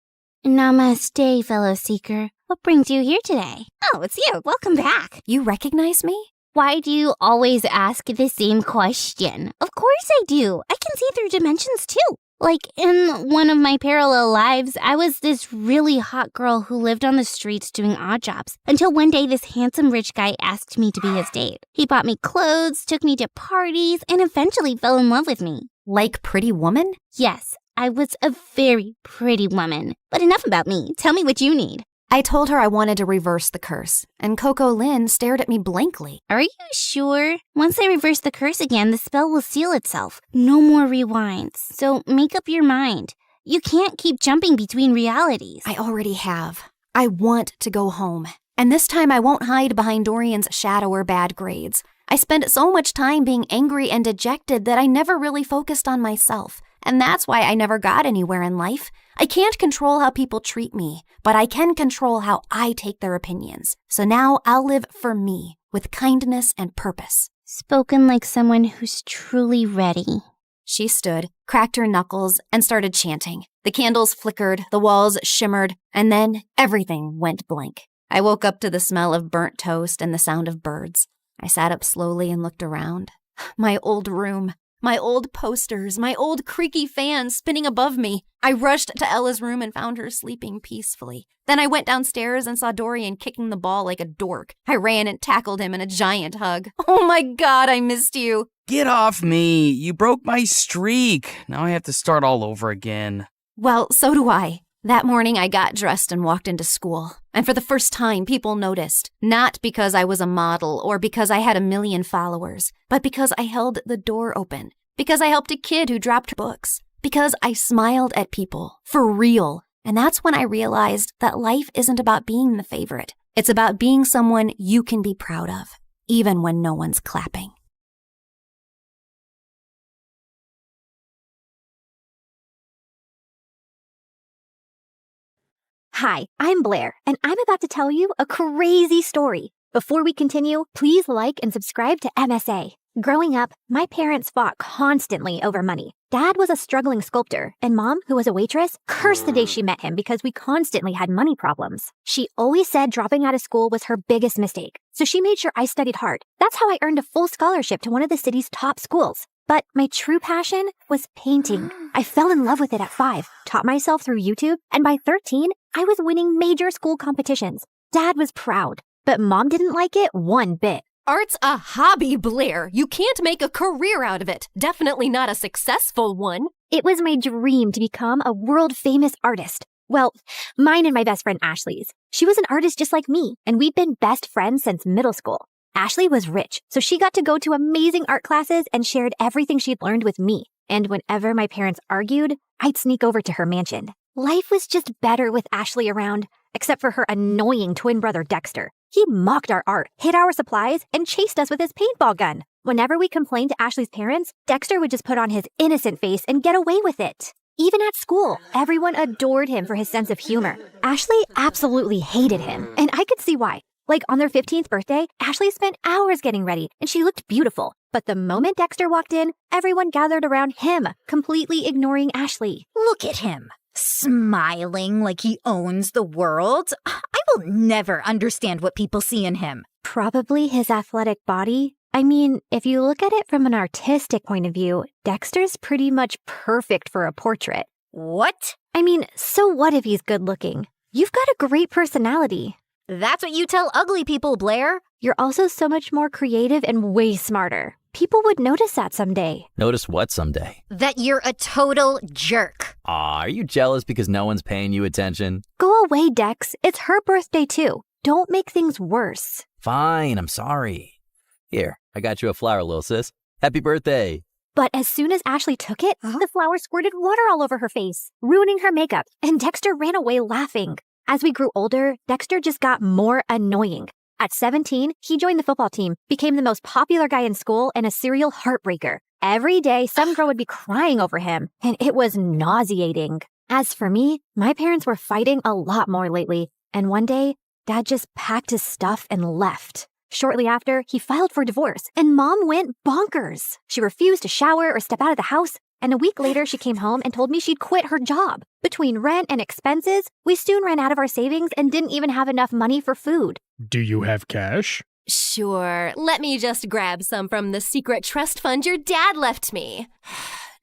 Namaste, fellow seeker. What brings you here today? Oh, it's you. Welcome back. You recognize me? Why do you always ask the same question? Of course I do. I can see through dimensions too. Like in one of my parallel lives, I was this really hot girl who lived on the streets doing odd jobs until one day this handsome rich guy asked me to be his date. He bought me clothes, took me to parties, and eventually fell in love with me. Like Pretty Woman? Yes, I was a very pretty woman. But enough about me. Tell me what you need. I told her I wanted to reverse the curse, and Coco Lynn stared at me blankly. Are you sure? Once I reverse the curse again, the spell will seal itself. No more rewinds. So make up your mind. You can't keep jumping between realities. I already have. I want to go home. And this time I won't hide behind Dorian's shadow or bad grades. I spent so much time being angry and dejected that I never really focused on myself. And that's why I never got anywhere in life. I can't control how people treat me, but I can control how I take their opinions. So now I'll live for me, with kindness and purpose. Spoken like someone who's truly ready. She stood, cracked her knuckles, and started chanting. The candles flickered, the walls shimmered, and then everything went blank. I woke up to the smell of burnt toast and the sound of birds. I sat up slowly and looked around. My old room. My old posters, my old creaky fan spinning above me. I rushed to Ella's room and found her sleeping peacefully. Then I went downstairs and saw Dorian kicking the ball like a dork. I ran and tackled him in a giant hug. Oh my God, I missed you. Get off me. You broke my streak. Now I have to start all over again. Well, so do I. That morning, I got dressed and walked into school. And for the first time, people noticed. Not because I was a model or because I had 1 million followers, but because I held the door open. Because I helped a kid who dropped books. Because I smiled at people. For real. And that's when I realized that life isn't about being the favorite. It's about being someone you can be proud of, even when no one's clapping. Hi, I'm Blair, and I'm about to tell you a crazy story. Before we continue, please like and subscribe to MSA. Growing up, my parents fought constantly over money. Dad was a struggling sculptor, and Mom, who was a waitress, cursed the day she met him because we constantly had money problems. She always said dropping out of school was her biggest mistake, so she made sure I studied hard. That's how I earned a full scholarship to one of the city's top schools. But my true passion was painting. I fell in love with it at 5, taught myself through YouTube, and by 13, I was winning major school competitions. Dad was proud, but Mom didn't like it one bit. Art's a hobby, Blair. You can't make a career out of it. Definitely not a successful one. It was my dream to become a world-famous artist. Well, mine and my best friend Ashley's. She was an artist just like me, and we'd been best friends since middle school. Ashley was rich, so she got to go to amazing art classes and shared everything she'd learned with me. And whenever my parents argued, I'd sneak over to her mansion. Life was just better with Ashley around, except for her annoying twin brother Dexter. He mocked our art, hid our supplies, and chased us with his paintball gun. Whenever we complained to Ashley's parents, Dexter would just put on his innocent face and get away with it. Even at school, everyone adored him for his sense of humor. Ashley absolutely hated him, and I could see why. Like on their 15th birthday, Ashley spent hours getting ready, and she looked beautiful. But the moment Dexter walked in, everyone gathered around him, completely ignoring Ashley. Look at him, smiling like he owns the world. I will never understand what people see in him. Probably his athletic body. I mean, if you look at it from an artistic point of view, Dexter's pretty much perfect for a portrait. What? I mean, so what if he's good looking? You've got a great personality. That's what you tell ugly people, Blair. You're also so much more creative and way smarter. People would notice that someday. Notice what someday? That you're a total jerk. Aw, are you jealous because no one's paying you attention? Go away, Dex. It's her birthday too. Don't make things worse. Fine, I'm sorry. Here, I got you a flower, little sis. Happy birthday. But as soon as Ashley took it, the flower squirted water all over her face, ruining her makeup, and Dexter ran away laughing. As we grew older, Dexter just got more annoying. At 17, he joined the football team, became the most popular guy in school, and a serial heartbreaker. Every day, some girl would be crying over him, and it was nauseating. As for me, my parents were fighting a lot more lately, and one day, Dad just packed his stuff and left. Shortly after, he filed for divorce, and Mom went bonkers. She refused to shower or step out of the house, and a week later, she came home and told me she'd quit her job. Between rent and expenses, we soon ran out of our savings and didn't even have enough money for food. Do you have cash? Sure. Let me just grab some from the secret trust fund your dad left me.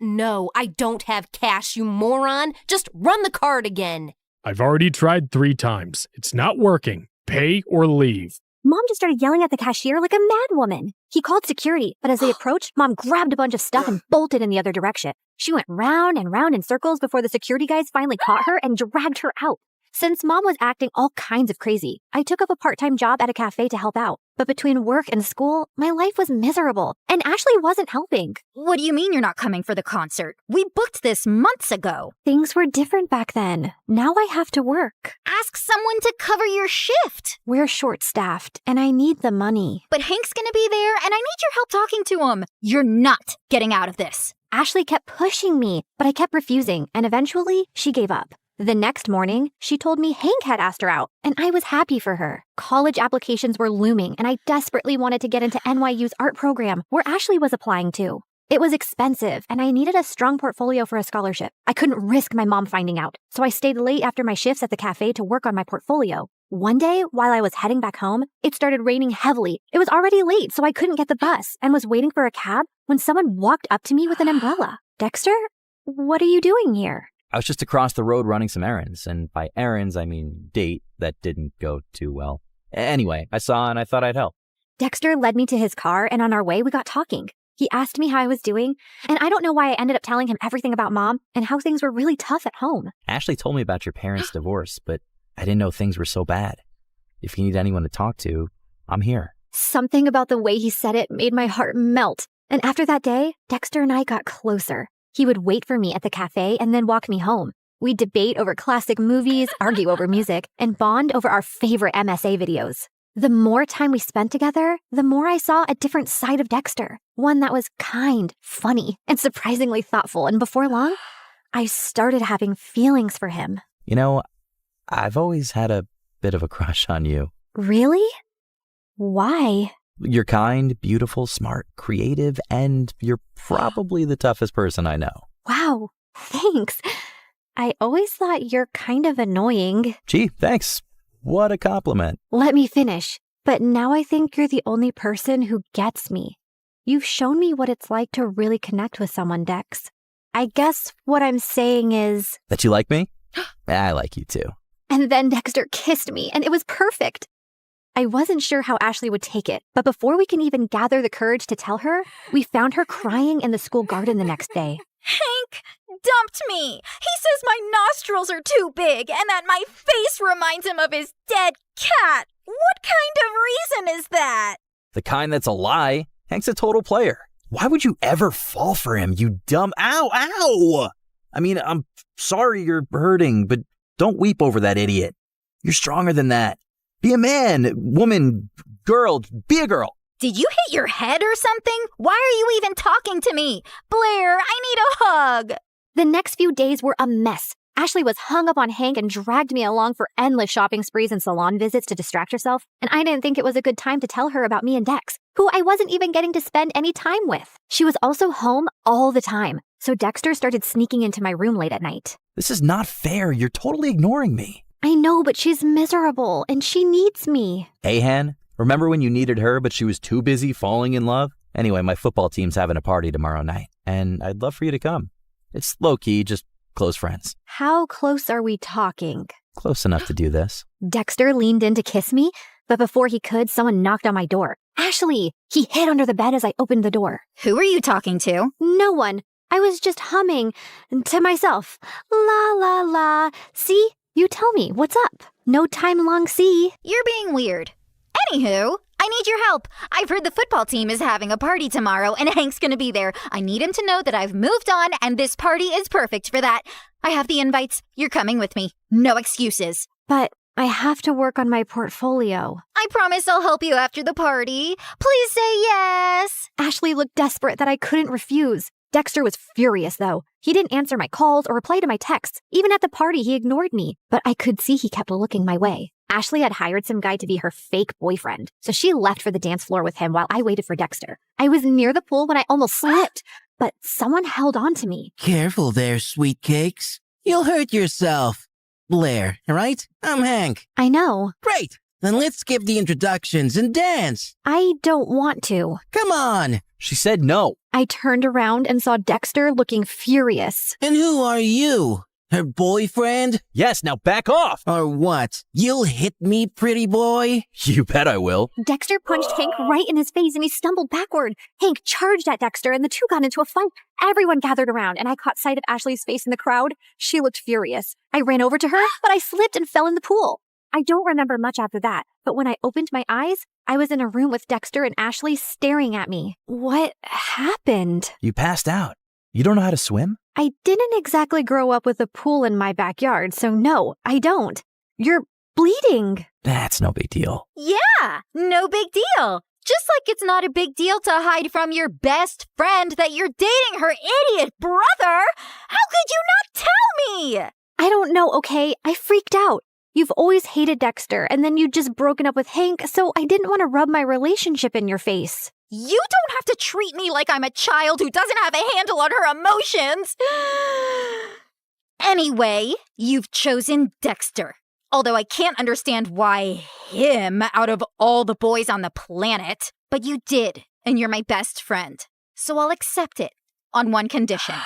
No, I don't have cash, you moron. Just run the card again. I've already tried 3 times. It's not working. Pay or leave. Mom just started yelling at the cashier like a madwoman. He called security, but as they approached, Mom grabbed a bunch of stuff and bolted in the other direction. She went round and round in circles before the security guys finally caught her and dragged her out. Since Mom was acting all kinds of crazy, I took up a part-time job at a cafe to help out. But between work and school, my life was miserable, and Ashley wasn't helping. What do you mean you're not coming for the concert? We booked this months ago. Things were different back then. Now I have to work. Ask someone to cover your shift. We're short-staffed, and I need the money. But Hank's gonna be there, and I need your help talking to him. You're not getting out of this. Ashley kept pushing me, but I kept refusing, and eventually she gave up. The next morning, she told me Hank had asked her out, and I was happy for her. College applications were looming, and I desperately wanted to get into NYU's art program, where Ashley was applying to. It was expensive, and I needed a strong portfolio for a scholarship. I couldn't risk my mom finding out, so I stayed late after my shifts at the cafe to work on my portfolio. One day, while I was heading back home, it started raining heavily. It was already late, so I couldn't get the bus, and was waiting for a cab when someone walked up to me with an umbrella. Dexter, what are you doing here? I was just across the road running some errands, and by errands, I mean date that didn't go too well. Anyway, I saw and I thought I'd help. Dexter led me to his car, and on our way, we got talking. He asked me how I was doing, and I don't know why I ended up telling him everything about Mom and how things were really tough at home. Ashley told me about your parents' divorce, but I didn't know things were so bad. If you need anyone to talk to, I'm here. Something about the way he said it made my heart melt. And after that day, Dexter and I got closer. He would wait for me at the cafe and then walk me home. We'd debate over classic movies, argue over music, and bond over our favorite MSA videos. The more time we spent together, the more I saw a different side of Dexter. One that was kind, funny, and surprisingly thoughtful. And before long, I started having feelings for him. You know, I've always had a bit of a crush on you. Really? Why? You're kind, beautiful, smart, creative, and you're probably the toughest person I know. Wow, thanks. I always thought you're kind of annoying. Gee, thanks. What a compliment. Let me finish. But now I think you're the only person who gets me. You've shown me what it's like to really connect with someone, Dex. I guess what I'm saying is... That you like me? I like you too. And then Dexter kissed me, and it was perfect. I wasn't sure how Ashley would take it, but before we can even gather the courage to tell her, we found her crying in the school garden the next day. Hank dumped me. He says my nostrils are too big and that my face reminds him of his dead cat. What kind of reason is that? The kind that's a lie. Hank's a total player. Why would you ever fall for him, you dumb... Ow! I mean, I'm sorry you're hurting, but don't weep over that idiot. You're stronger than that. Be a man, woman, girl, be a girl. Did you hit your head or something? Why are you even talking to me? Blair, I need a hug. The next few days were a mess. Ashley was hung up on Hank and dragged me along for endless shopping sprees and salon visits to distract herself, and I didn't think it was a good time to tell her about me and Dex, who I wasn't even getting to spend any time with. She was also home all the time, so Dexter started sneaking into my room late at night. This is not fair. You're totally ignoring me. I know, but she's miserable, and she needs me. Hey, Han, remember when you needed her, but she was too busy falling in love? Anyway, my football team's having a party tomorrow night, and I'd love for you to come. It's low-key, just close friends. How close are we talking? Close enough to do this. Dexter leaned in to kiss me, but before he could, someone knocked on my door. Ashley! He hid under the bed as I opened the door. Who are you talking to? No one. I was just humming to myself. La la la. See? You tell me, what's up? No time long see. You're being weird. Anywho, I need your help. I've heard the football team is having a party tomorrow and Hank's gonna be there. I need him to know that I've moved on and this party is perfect for that. I have the invites. You're coming with me. No excuses. But I have to work on my portfolio. I promise I'll help you after the party. Please say yes. Ashley looked desperate that I couldn't refuse. Dexter was furious, though. He didn't answer my calls or reply to my texts. Even at the party, he ignored me. But I could see he kept looking my way. Ashley had hired some guy to be her fake boyfriend, so she left for the dance floor with him while I waited for Dexter. I was near the pool when I almost slipped, but someone held on to me. Careful there, sweet cakes. You'll hurt yourself. Blair, right? I'm Hank. I know. Great. Then let's skip the introductions and dance. I don't want to. Come on. She said no. I turned around and saw Dexter looking furious. And who are you? Her boyfriend? Yes, now back off! Or what? You'll hit me, pretty boy? You bet I will. Dexter punched Hank right in his face and he stumbled backward. Hank charged at Dexter and the two got into a fight. Everyone gathered around and I caught sight of Ashley's face in the crowd. She looked furious. I ran over to her, but I slipped and fell in the pool. I don't remember much after that, but when I opened my eyes, I was in a room with Dexter and Ashley staring at me. What happened? You passed out. You don't know how to swim? I didn't exactly grow up with a pool in my backyard, so no, I don't. You're bleeding. That's no big deal. Yeah, no big deal. Just like it's not a big deal to hide from your best friend that you're dating her idiot brother. How could you not tell me? I don't know, okay? I freaked out. You've always hated Dexter, and then you'd just broken up with Hank, so I didn't want to rub my relationship in your face. You don't have to treat me like I'm a child who doesn't have a handle on her emotions. Anyway, you've chosen Dexter. Although I can't understand why him out of all the boys on the planet. But you did, and you're my best friend. So I'll accept it on one condition.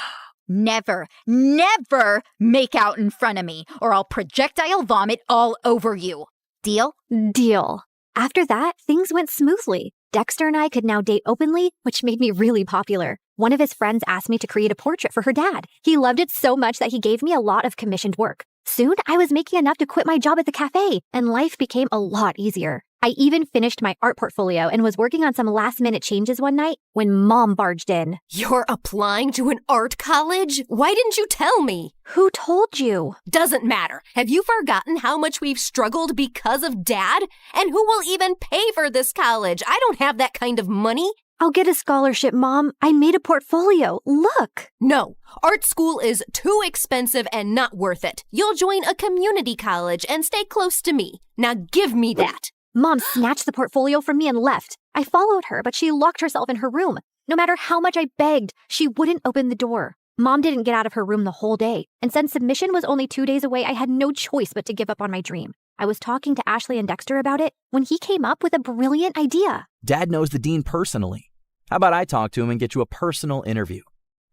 Never, never make out in front of me, or I'll projectile vomit all over you. Deal? Deal. After that, things went smoothly. Dexter and I could now date openly, which made me really popular. One of his friends asked me to create a portrait for her dad. He loved it so much that he gave me a lot of commissioned work. Soon, I was making enough to quit my job at the cafe, and life became a lot easier. I even finished my art portfolio and was working on some last-minute changes one night when Mom barged in. You're applying to an art college? Why didn't you tell me? Who told you? Doesn't matter. Have you forgotten how much we've struggled because of Dad? And who will even pay for this college? I don't have that kind of money. I'll get a scholarship, Mom. I made a portfolio. Look. No, art school is too expensive and not worth it. You'll join a community college and stay close to me. Now give me that. Mom snatched the portfolio from me and left. I followed her, but she locked herself in her room. No matter how much I begged, she wouldn't open the door. Mom didn't get out of her room the whole day, and since submission was only 2 days away, I had no choice but to give up on my dream. I was talking to Ashley and Dexter about it when he came up with a brilliant idea. Dad knows the dean personally. How about I talk to him and get you a personal interview?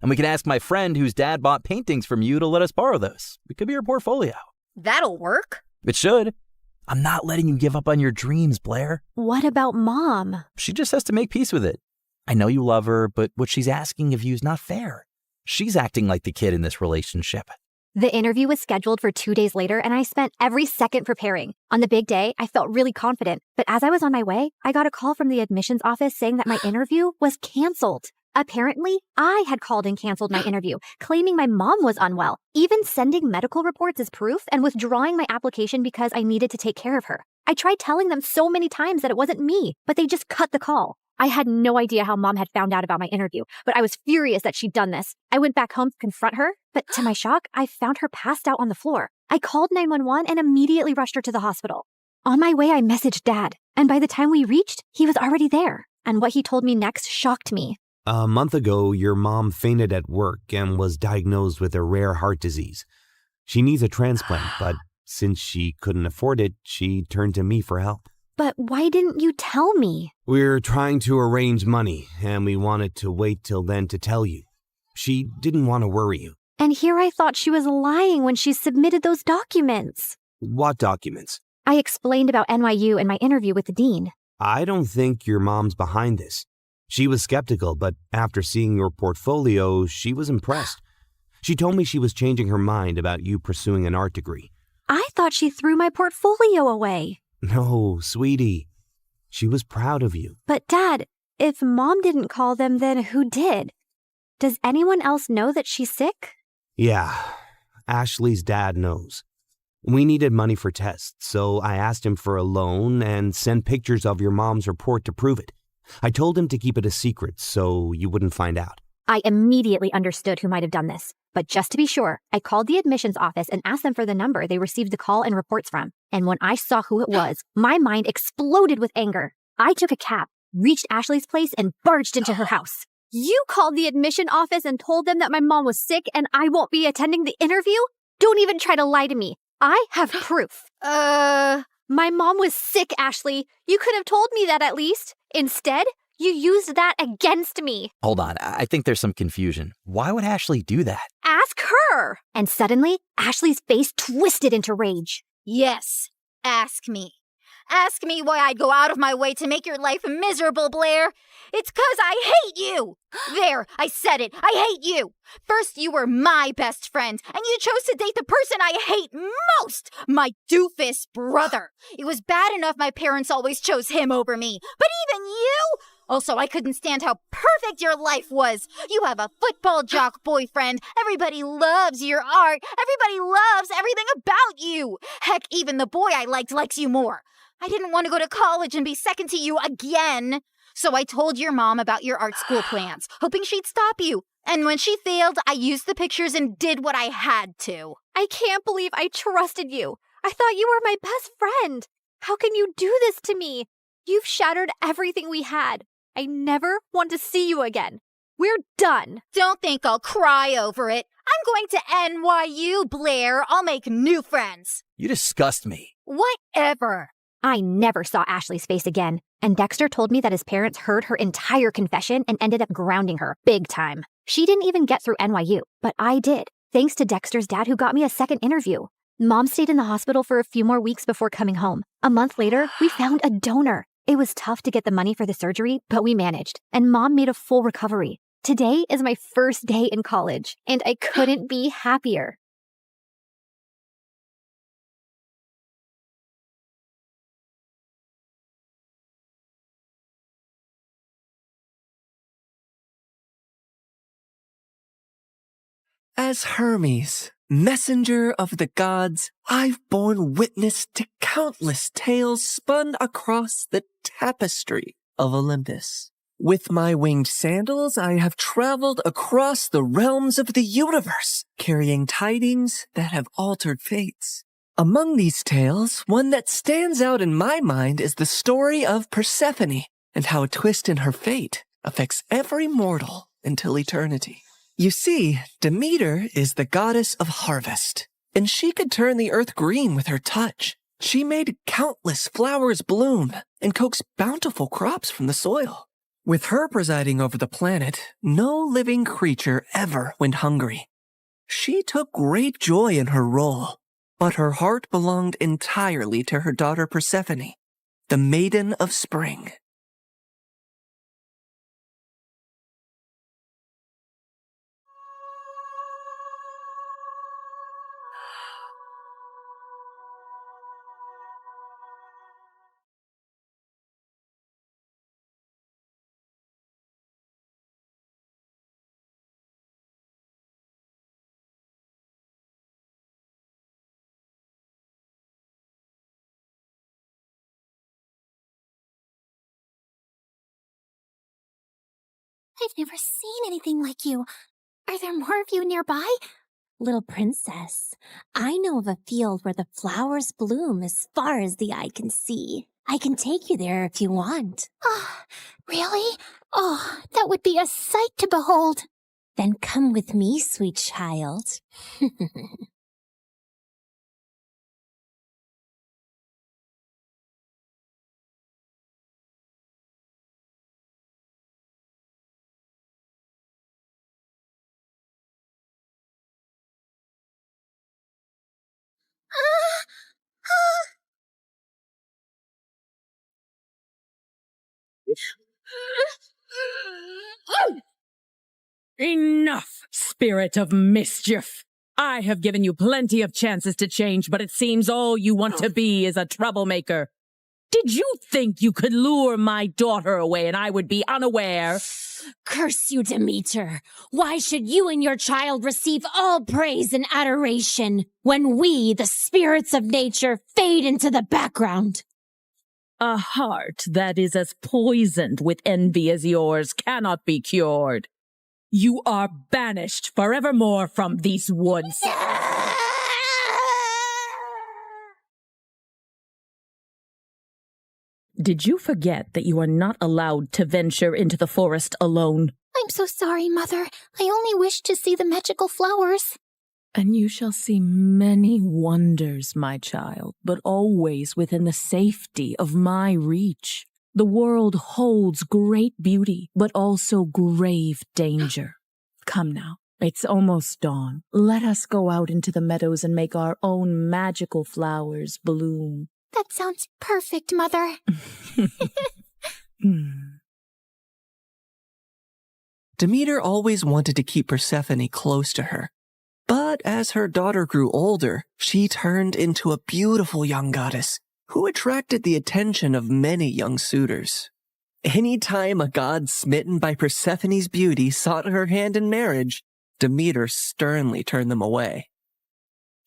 And we can ask my friend whose dad bought paintings from you to let us borrow those. It could be your portfolio. That'll work. It should. I'm not letting you give up on your dreams, Blair. What about Mom? She just has to make peace with it. I know you love her, but what she's asking of you is not fair. She's acting like the kid in this relationship. The interview was scheduled for 2 days later, and I spent every second preparing. On the big day, I felt really confident, but as I was on my way, I got a call from the admissions office saying that my interview was canceled. Apparently, I had called and canceled my interview, claiming my mom was unwell, even sending medical reports as proof and withdrawing my application because I needed to take care of her. I tried telling them so many times that it wasn't me, but they just cut the call. I had no idea how Mom had found out about my interview, but I was furious that she'd done this. I went back home to confront her, but to my shock, I found her passed out on the floor. I called 911 and immediately rushed her to the hospital. On my way, I messaged Dad, and by the time we reached, he was already there. And what he told me next shocked me. A month ago, your mom fainted at work and was diagnosed with a rare heart disease. She needs a transplant, but since she couldn't afford it, she turned to me for help. But why didn't you tell me? We're trying to arrange money, and we wanted to wait till then to tell you. She didn't want to worry you. And here I thought she was lying when she submitted those documents. What documents? I explained about NYU and my interview with the dean. I don't think your mom's behind this. She was skeptical, but after seeing your portfolio, she was impressed. She told me she was changing her mind about you pursuing an art degree. I thought she threw my portfolio away. No, sweetie. She was proud of you. But Dad, if Mom didn't call them, then who did? Does anyone else know that she's sick? Yeah, Ashley's dad knows. We needed money for tests, so I asked him for a loan and sent pictures of your mom's report to prove it. I told him to keep it a secret so you wouldn't find out. I immediately understood who might have done this. But just to be sure, I called the admissions office and asked them for the number they received the call and reports from. And when I saw who it was, my mind exploded with anger. I took a cab, reached Ashley's place, and barged into her house. You called the admission office and told them that my mom was sick and I won't be attending the interview? Don't even try to lie to me. I have proof. My mom was sick, Ashley. You could have told me that at least. Instead, you used that against me. Hold on, I think there's some confusion. Why would Ashley do that? Ask her. And suddenly, Ashley's face twisted into rage. Yes, ask me. Ask me why I'd go out of my way to make your life miserable, Blair. It's 'cause I hate you. There, I said it. I hate you. First, you were my best friend, and you chose to date the person I hate most, my doofus brother. It was bad enough my parents always chose him over me, but even you? Also, I couldn't stand how perfect your life was. You have a football jock boyfriend. Everybody loves your art. Everybody loves everything about you. Heck, even the boy I likes you more. I didn't want to go to college and be second to you again. So I told your mom about your art school plans, hoping she'd stop you. And when she failed, I used the pictures and did what I had to. I can't believe I trusted you. I thought you were my best friend. How can you do this to me? You've shattered everything we had. I never want to see you again. We're done. Don't think I'll cry over it. I'm going to NYU, Blair. I'll make new friends. You disgust me. Whatever. I never saw Ashley's face again, and Dexter told me that his parents heard her entire confession and ended up grounding her big time. She didn't even get through NYU, but I did, thanks to Dexter's dad who got me a second interview. Mom stayed in the hospital for a few more weeks before coming home. A month later, we found a donor. It was tough to get the money for the surgery, but we managed, and Mom made a full recovery. Today is my first day in college, and I couldn't be happier. As Hermes, messenger of the gods, I've borne witness to countless tales spun across the tapestry of Olympus. With my winged sandals, I have traveled across the realms of the universe, carrying tidings that have altered fates. Among these tales, one that stands out in my mind is the story of Persephone, and how a twist in her fate affects every mortal until eternity. You see, Demeter is the goddess of harvest, and she could turn the earth green with her touch. She made countless flowers bloom and coaxed bountiful crops from the soil. With her presiding over the planet, no living creature ever went hungry. She took great joy in her role, but her heart belonged entirely to her daughter Persephone, the Maiden of Spring. I've never seen anything like you. Are there more of you nearby? Little princess, I know of a field where the flowers bloom as far as the eye can see. I can take you there if you want. Oh, really? Oh, that would be a sight to behold. Then come with me, sweet child. Enough, spirit of mischief! I have given you plenty of chances to change, but it seems all you want to be is a troublemaker. Did you think you could lure my daughter away and I would be unaware? Curse you, Demeter! Why should you and your child receive all praise and adoration when we, the spirits of nature, fade into the background? A heart that is as poisoned with envy as yours cannot be cured. You are banished forevermore from these woods. Did you forget that you are not allowed to venture into the forest alone? I'm so sorry, Mother. I only wished to see the magical flowers. And you shall see many wonders, my child, but always within the safety of my reach. The world holds great beauty, but also grave danger. Come now, it's almost dawn. Let us go out into the meadows and make our own magical flowers bloom. That sounds perfect, Mother. Demeter always wanted to keep Persephone close to her. But as her daughter grew older, she turned into a beautiful young goddess who attracted the attention of many young suitors. Any time a god smitten by Persephone's beauty sought her hand in marriage, Demeter sternly turned them away.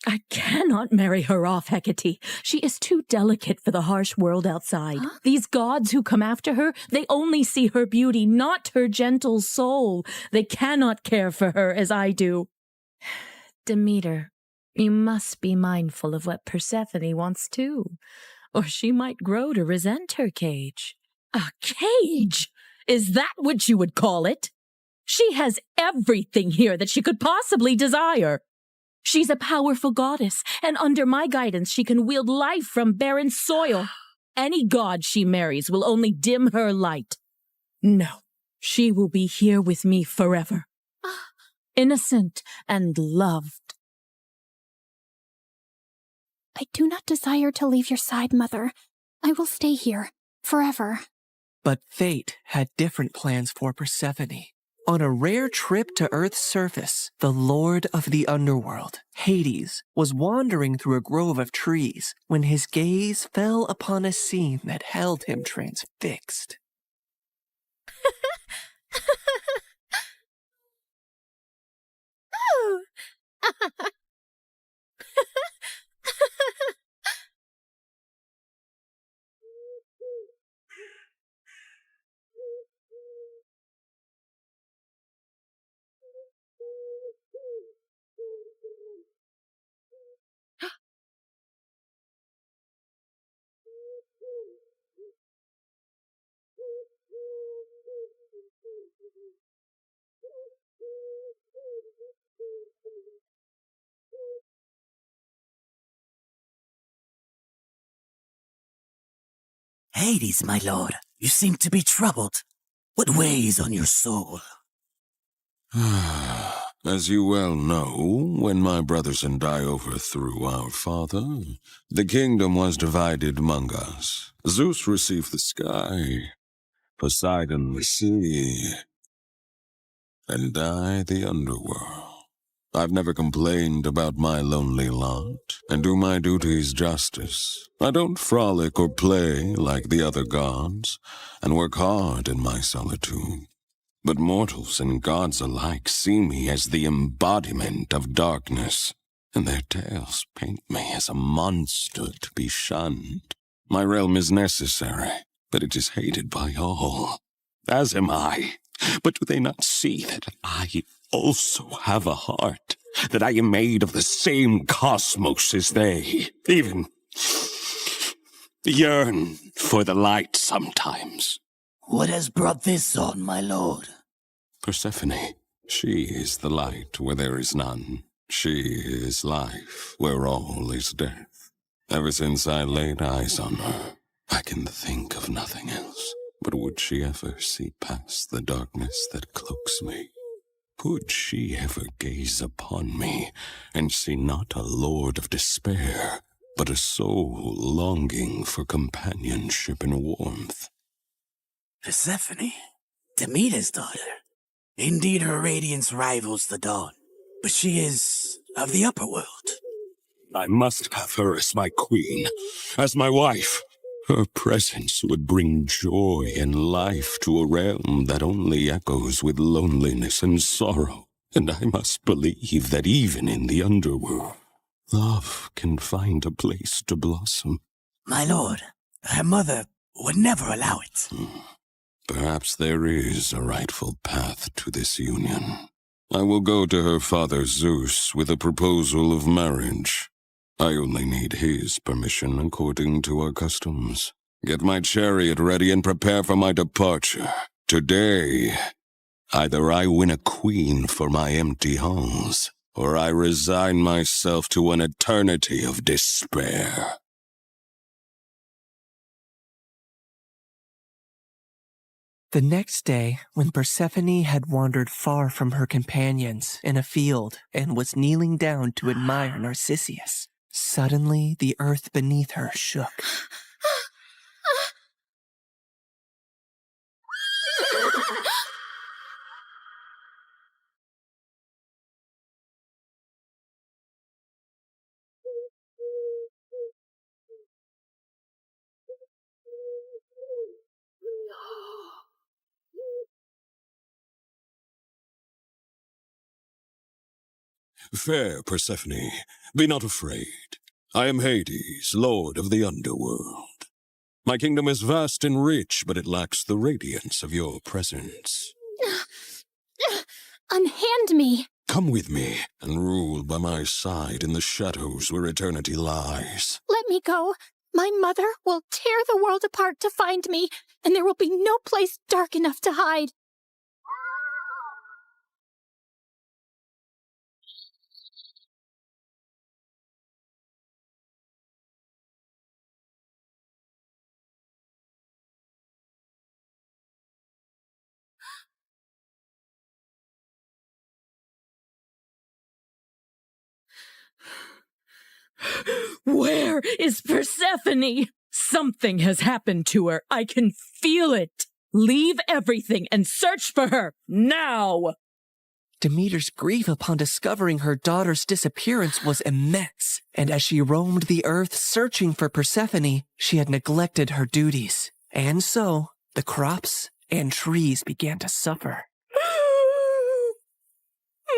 I cannot marry her off, Hecate. She is too delicate for the harsh world outside. Huh? These gods who come after her, they only see her beauty, not her gentle soul. They cannot care for her as I do. Demeter, you must be mindful of what Persephone wants too, or she might grow to resent her cage. A cage? Is that what you would call it? She has everything here that she could possibly desire. She's a powerful goddess, and under my guidance she can wield life from barren soil. Any god she marries will only dim her light. No, she will be here with me forever. Innocent and loved. I do not desire to leave your side, Mother. I will stay here, forever. But fate had different plans for Persephone. On a rare trip to Earth's surface, the Lord of the Underworld, Hades, was wandering through a grove of trees when his gaze fell upon a scene that held him transfixed. Hades, my lord, you seem to be troubled. What weighs on your soul? As you well know, when my brothers and I overthrew our father, the kingdom was divided among us. Zeus received the sky, Poseidon the sea, and I the underworld. I've never complained about my lonely lot, and do my duties justice. I don't frolic or play like the other gods, and work hard in my solitude. But mortals and gods alike see me as the embodiment of darkness, and their tales paint me as a monster to be shunned. My realm is necessary, but it is hated by all, as am I. But do they not see that I also have a heart, that I am made of the same cosmos as they, even yearn for the light sometimes? What has brought this on, my lord? Persephone, she is the light where there is none. She is life where all is death. Ever since I laid eyes on her, I can think of nothing else. But would she ever see past the darkness that cloaks me? Could she ever gaze upon me and see not a lord of despair, but a soul longing for companionship and warmth? Persephone, Demeter's daughter. Indeed, her radiance rivals the dawn, but she is of the upper world. I must have her as my queen, as my wife. Her presence would bring joy and life to a realm that only echoes with loneliness and sorrow. And I must believe that even in the underworld, love can find a place to blossom. My lord, her mother would never allow it. Perhaps there is a rightful path to this union. I will go to her father Zeus with a proposal of marriage. I only need his permission according to our customs. Get my chariot ready and prepare for my departure. Today, either I win a queen for my empty halls, or I resign myself to an eternity of despair. The next day, when Persephone had wandered far from her companions in a field and was kneeling down to admire Narcissus, suddenly the earth beneath her shook. Fair Persephone, be not afraid. I am Hades, lord of the underworld. My kingdom is vast and rich, but it lacks the radiance of your presence. Unhand me! Come with me and rule by my side in the shadows where eternity lies. Let me go. My mother will tear the world apart to find me, and there will be no place dark enough to hide. Where is Persephone? Something has happened to her. I can feel it. Leave everything and search for her now. Demeter's grief upon discovering her daughter's disappearance was immense, and as she roamed the earth searching for Persephone, she had neglected her duties. And so, the crops and trees began to suffer.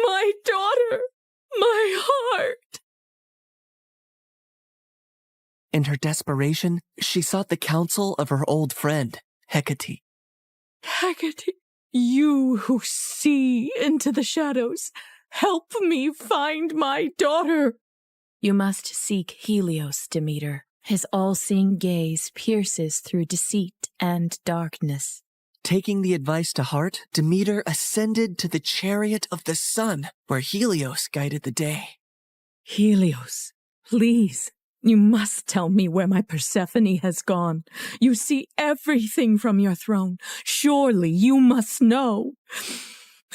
My daughter! My heart! In her desperation, she sought the counsel of her old friend, Hecate. Hecate, you who see into the shadows, help me find my daughter. You must seek Helios, Demeter. His all-seeing gaze pierces through deceit and darkness. Taking the advice to heart, Demeter ascended to the chariot of the sun, where Helios guided the day. Helios, please, You must tell me where my Persephone has gone. You see everything from your throne. Surely you must know.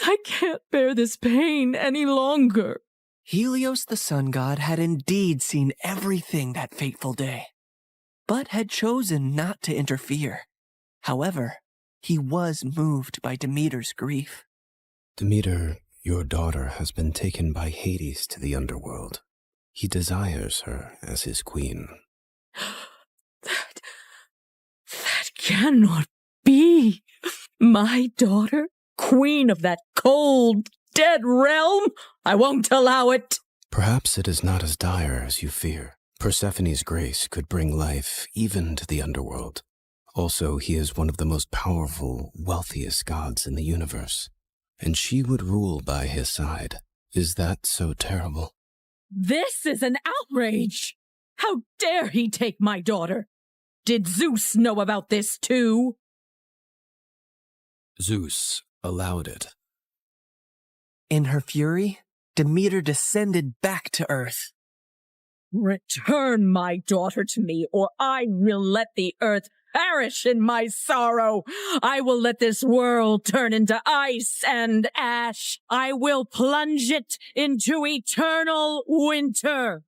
I can't bear this pain any longer. Helios the sun god had indeed seen everything that fateful day, but had chosen not to interfere. However, he was moved by Demeter's grief. Demeter, your daughter has been taken by Hades to the underworld. He desires her as his queen. That cannot be. My daughter, queen of that cold, dead realm? I won't allow it. Perhaps it is not as dire as you fear. Persephone's grace could bring life even to the underworld. Also, he is one of the most powerful, wealthiest gods in the universe, and she would rule by his side. Is that so terrible? This is an outrage! How dare he take my daughter? Did Zeus know about this too? Zeus allowed it. In her fury, Demeter descended back to earth. Return my daughter to me, or I will let the earth perish in my sorrow. I will let this world turn into ice and ash. I will plunge it into eternal winter.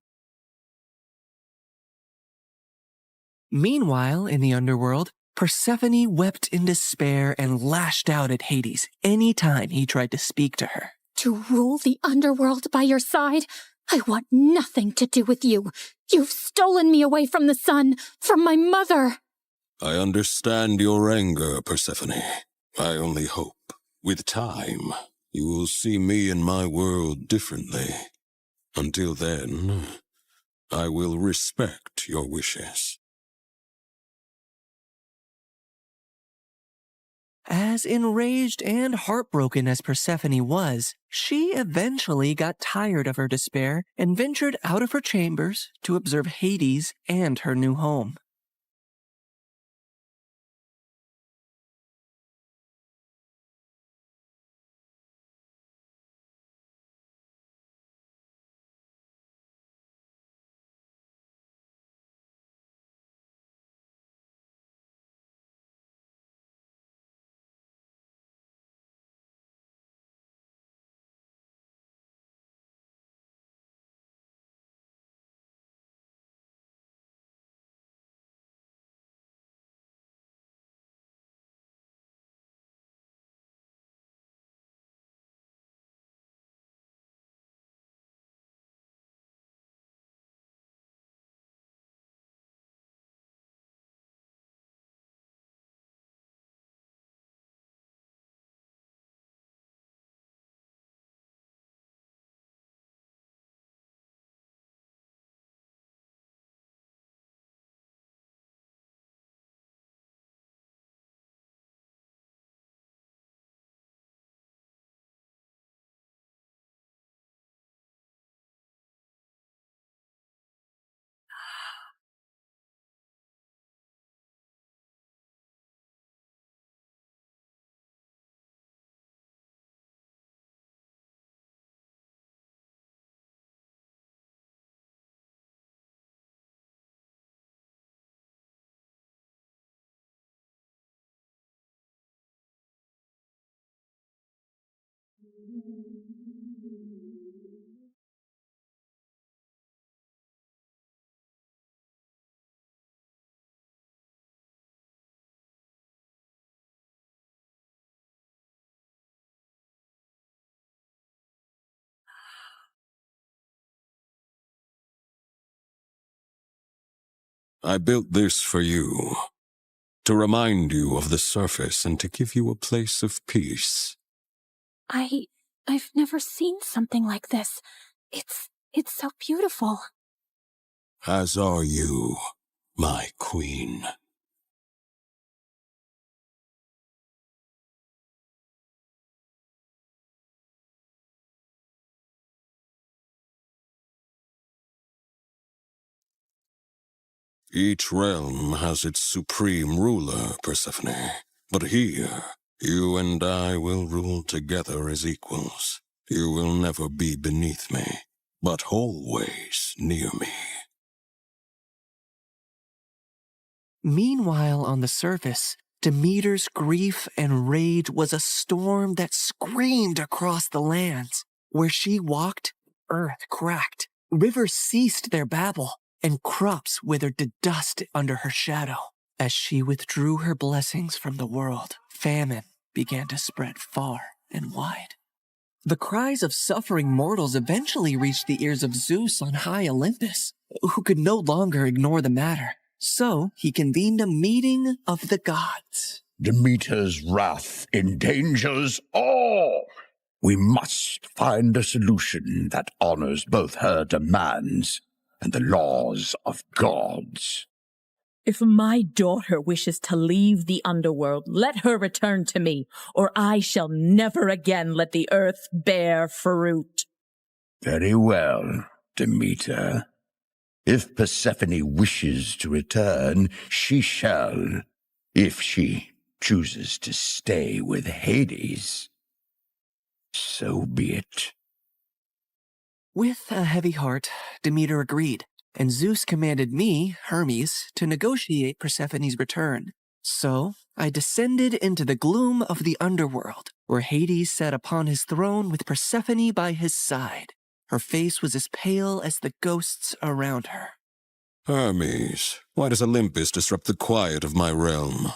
Meanwhile, in the underworld, Persephone wept in despair and lashed out at Hades any time he tried to speak to her. To rule the underworld by your side? I want nothing to do with you. You've stolen me away from the sun, from my mother. I understand your anger, Persephone. I only hope, with time, you will see me and my world differently. Until then, I will respect your wishes. As enraged and heartbroken as Persephone was, she eventually got tired of her despair and ventured out of her chambers to observe Hades and her new home. I built this for you, to remind you of the surface and to give you a place of peace. I've never seen something like this. It's so beautiful. As are you, my queen. Each realm has its supreme ruler, Persephone. But here, you and I will rule together as equals. You will never be beneath me, but always near me. Meanwhile, on the surface, Demeter's grief and rage was a storm that screamed across the lands. Where she walked, earth cracked, rivers ceased their babble, and crops withered to dust under her shadow. As she withdrew her blessings from the world, famine began to spread far and wide. The cries of suffering mortals eventually reached the ears of Zeus on high Olympus, who could no longer ignore the matter. So he convened a meeting of the gods. Demeter's wrath endangers all. We must find a solution that honors both her demands and the laws of gods. If my daughter wishes to leave the underworld, let her return to me, or I shall never again let the earth bear fruit. Very well, Demeter. If Persephone wishes to return, she shall, if she chooses to stay with Hades. So be it. With a heavy heart, Demeter agreed, and Zeus commanded me, Hermes, to negotiate Persephone's return. So I descended into the gloom of the underworld, where Hades sat upon his throne with Persephone by his side. Her face was as pale as the ghosts around her. Hermes, why does Olympus disrupt the quiet of my realm?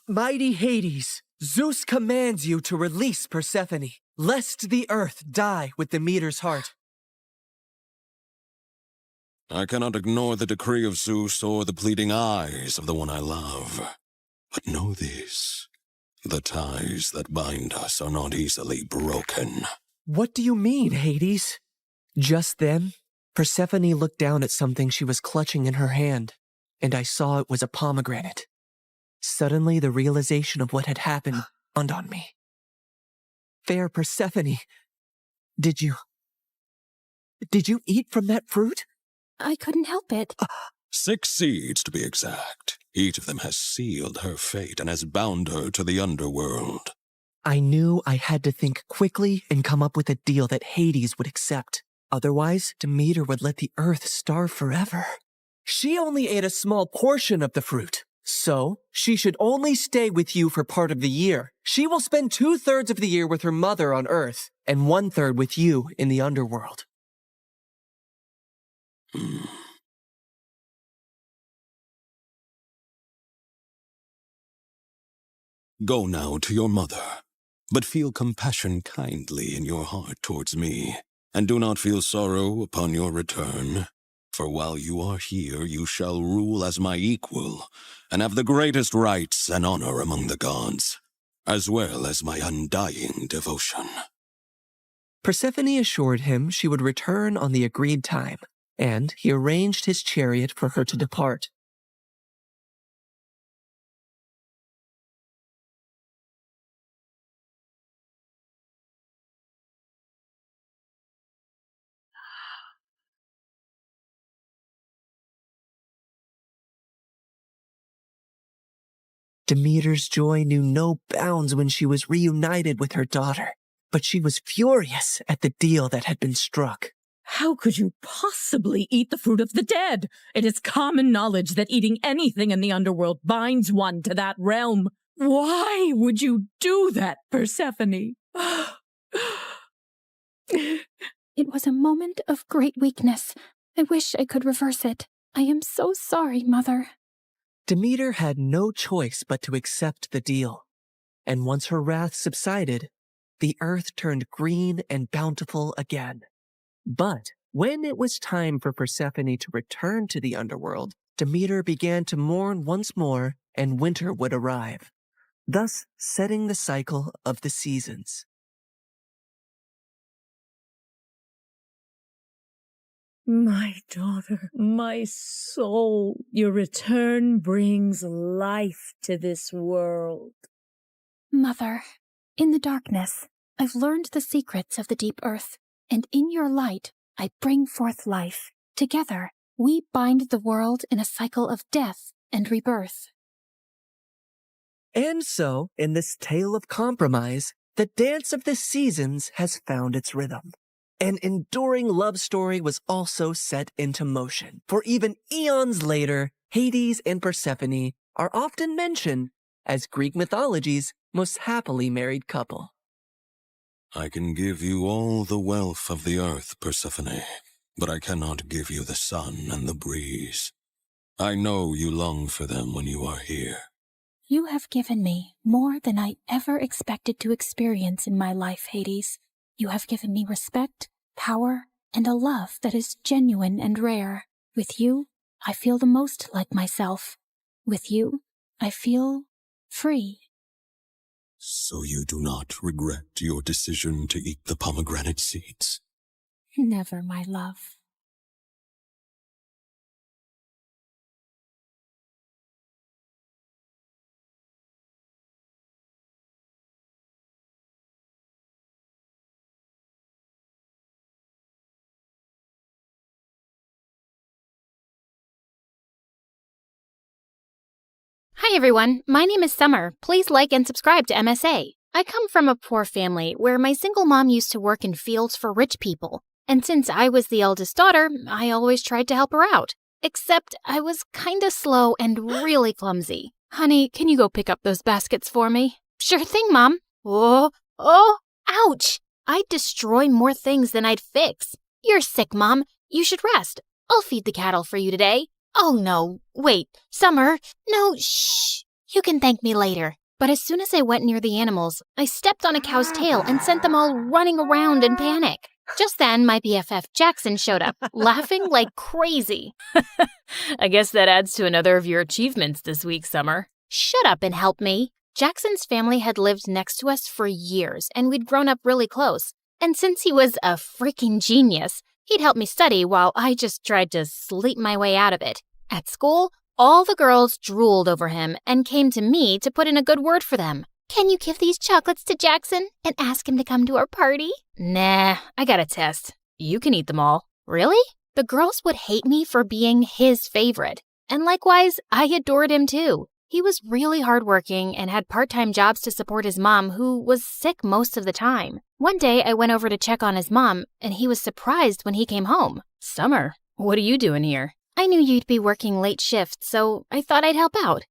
Mighty Hades, Zeus commands you to release Persephone, lest the earth die with Demeter's heart. I cannot ignore the decree of Zeus or the pleading eyes of the one I love. But know this, the ties that bind us are not easily broken. What do you mean, Hades? Just then, Persephone looked down at something she was clutching in her hand, and I saw it was a pomegranate. Suddenly, the realization of what had happened dawned on me. Fair Persephone, did you eat from that fruit? I couldn't help it. 6 seeds, to be exact. Each of them has sealed her fate and has bound her to the underworld. I knew I had to think quickly and come up with a deal that Hades would accept. Otherwise, Demeter would let the earth starve forever. She only ate a small portion of the fruit, so she should only stay with you for part of the year. She will spend 2/3 of the year with her mother on Earth, and 1/3 with you in the underworld. Go now to your mother, but feel compassion kindly in your heart towards me, and do not feel sorrow upon your return. For while you are here, you shall rule as my equal, and have the greatest rights and honor among the gods, as well as my undying devotion. Persephone assured him she would return on the agreed time, and he arranged his chariot for her to depart. Demeter's joy knew no bounds when she was reunited with her daughter, but she was furious at the deal that had been struck. How could you possibly eat the fruit of the dead? It is common knowledge that eating anything in the underworld binds one to that realm. Why would you do that, Persephone? It was a moment of great weakness. I wish I could reverse it. I am so sorry, Mother. Demeter had no choice but to accept the deal. And once her wrath subsided, the earth turned green and bountiful again. But when it was time for Persephone to return to the underworld, Demeter began to mourn once more, and winter would arrive, thus setting the cycle of the seasons. My daughter, my soul, your return brings life to this world. Mother, in the darkness, I've learned the secrets of the deep earth, and in your light, I bring forth life. Together, we bind the world in a cycle of death and rebirth. And so, in this tale of compromise, the dance of the seasons has found its rhythm. An enduring love story was also set into motion, for even eons later, Hades and Persephone are often mentioned as Greek mythology's most happily married couple. I can give you all the wealth of the earth, Persephone, but I cannot give you the sun and the breeze. I know you long for them when you are here. You have given me more than I ever expected to experience in my life, Hades. You have given me respect, power, and a love that is genuine and rare. With you, I feel the most like myself. With you, I feel free. So you do not regret your decision to eat the pomegranate seeds? Never, my love. Hi everyone, my name is Summer. Please like and subscribe to MSA. I come from a poor family where my single mom used to work in fields for rich people. And since I was the eldest daughter, I always tried to help her out. Except I was kinda slow and really clumsy. Honey, can you go pick up those baskets for me? Sure thing, Mom. Oh, ouch! I'd destroy more things than I'd fix. You're sick, Mom. You should rest. I'll feed the cattle for you today. Oh no, wait, Summer, no, shh. You can thank me later. But as soon as I went near the animals, I stepped on a cow's tail and sent them all running around in panic. Just then, my BFF Jackson showed up, laughing like crazy. I guess that adds to another of your achievements this week, Summer. Shut up and help me. Jackson's family had lived next to us for years, and we'd grown up really close. And since he was a freaking genius, he'd help me study while I just tried to sleep my way out of it. At school, all the girls drooled over him and came to me to put in a good word for them. Can you give these chocolates to Jackson and ask him to come to our party? Nah, I got a test. You can eat them all. Really? The girls would hate me for being his favorite. And likewise, I adored him too. He was really hardworking and had part-time jobs to support his mom, who was sick most of the time. One day, I went over to check on his mom, and he was surprised when he came home. Summer, what are you doing here? I knew you'd be working late shifts, so I thought I'd help out.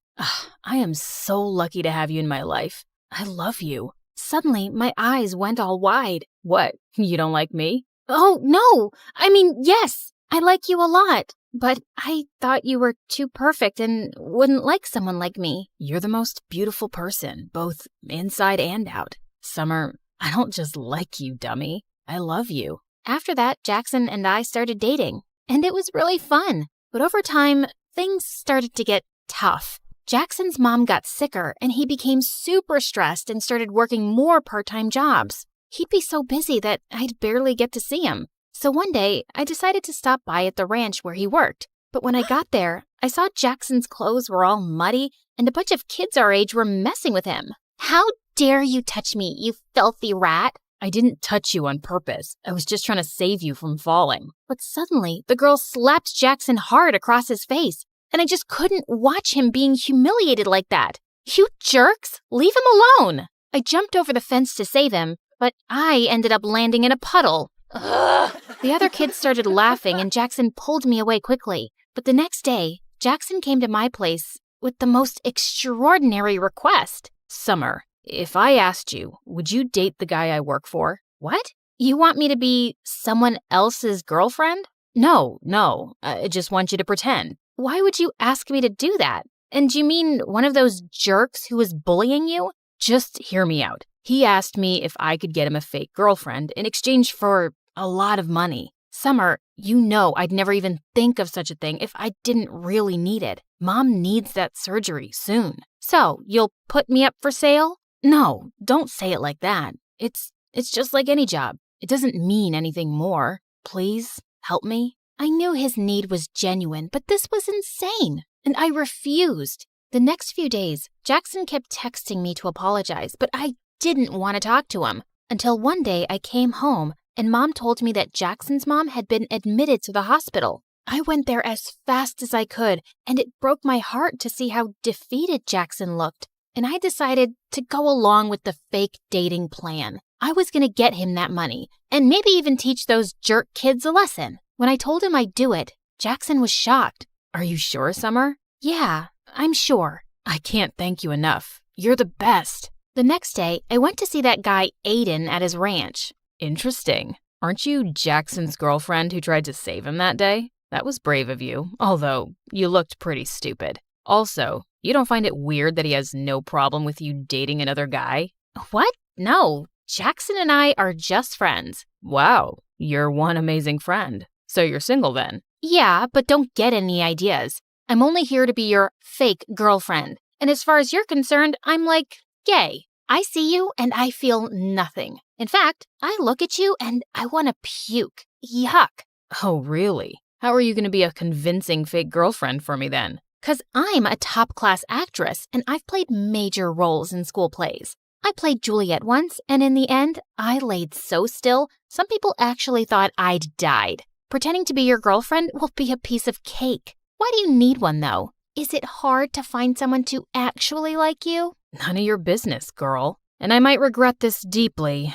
I am so lucky to have you in my life. I love you. Suddenly, my eyes went all wide. What, you don't like me? Oh, no! I mean, yes, I like you a lot. But I thought you were too perfect and wouldn't like someone like me. You're the most beautiful person, both inside and out. Summer, I don't just like you, dummy. I love you. After that, Jackson and I started dating, and it was really fun. But over time, things started to get tough. Jackson's mom got sicker, and he became super stressed and started working more part-time jobs. He'd be so busy that I'd barely get to see him. So one day, I decided to stop by at the ranch where he worked. But when I got there, I saw Jackson's clothes were all muddy, and a bunch of kids our age were messing with him. How dare you touch me, you filthy rat? I didn't touch you on purpose. I was just trying to save you from falling. But suddenly, the girl slapped Jackson hard across his face, and I just couldn't watch him being humiliated like that. You jerks, leave him alone! I jumped over the fence to save him, but I ended up landing in a puddle. Ugh. The other kids started laughing, and Jackson pulled me away quickly. But the next day, Jackson came to my place with the most extraordinary request. Summer, if I asked you, would you date the guy I work for? What? You want me to be someone else's girlfriend? No, I just want you to pretend. Why would you ask me to do that? And do you mean one of those jerks who was bullying you? Just hear me out. He asked me if I could get him a fake girlfriend in exchange for a lot of money. Summer, you know I'd never even think of such a thing if I didn't really need it. Mom needs that surgery soon. So, you'll put me up for sale? No, don't say it like that. It's just like any job. It doesn't mean anything more. Please, help me. I knew his need was genuine, but this was insane, and I refused. The next few days, Jackson kept texting me to apologize, but I didn't want to talk to him. Until one day I came home, and Mom told me that Jackson's mom had been admitted to the hospital. I went there as fast as I could, and it broke my heart to see how defeated Jackson looked. And I decided to go along with the fake dating plan. I was going to get him that money, and maybe even teach those jerk kids a lesson. When I told him I'd do it, Jackson was shocked. Are you sure, Summer? Yeah, I'm sure. I can't thank you enough. You're the best. The next day, I went to see that guy Aiden at his ranch. Interesting. Aren't you Jackson's girlfriend who tried to save him that day? That was brave of you, although you looked pretty stupid. Also, you don't find it weird that he has no problem with you dating another guy? What? No, Jackson and I are just friends. Wow, you're one amazing friend. So you're single then? Yeah, but don't get any ideas. I'm only here to be your fake girlfriend. And as far as you're concerned, I'm like gay. I see you and I feel nothing. In fact, I look at you and I want to puke. Yuck. Oh, really? How are you going to be a convincing fake girlfriend for me then? 'Cause I'm a top-class actress and I've played major roles in school plays. I played Juliet once, and in the end, I laid so still, some people actually thought I'd died. Pretending to be your girlfriend will be a piece of cake. Why do you need one, though? Is it hard to find someone to actually like you? None of your business, girl. And I might regret this deeply,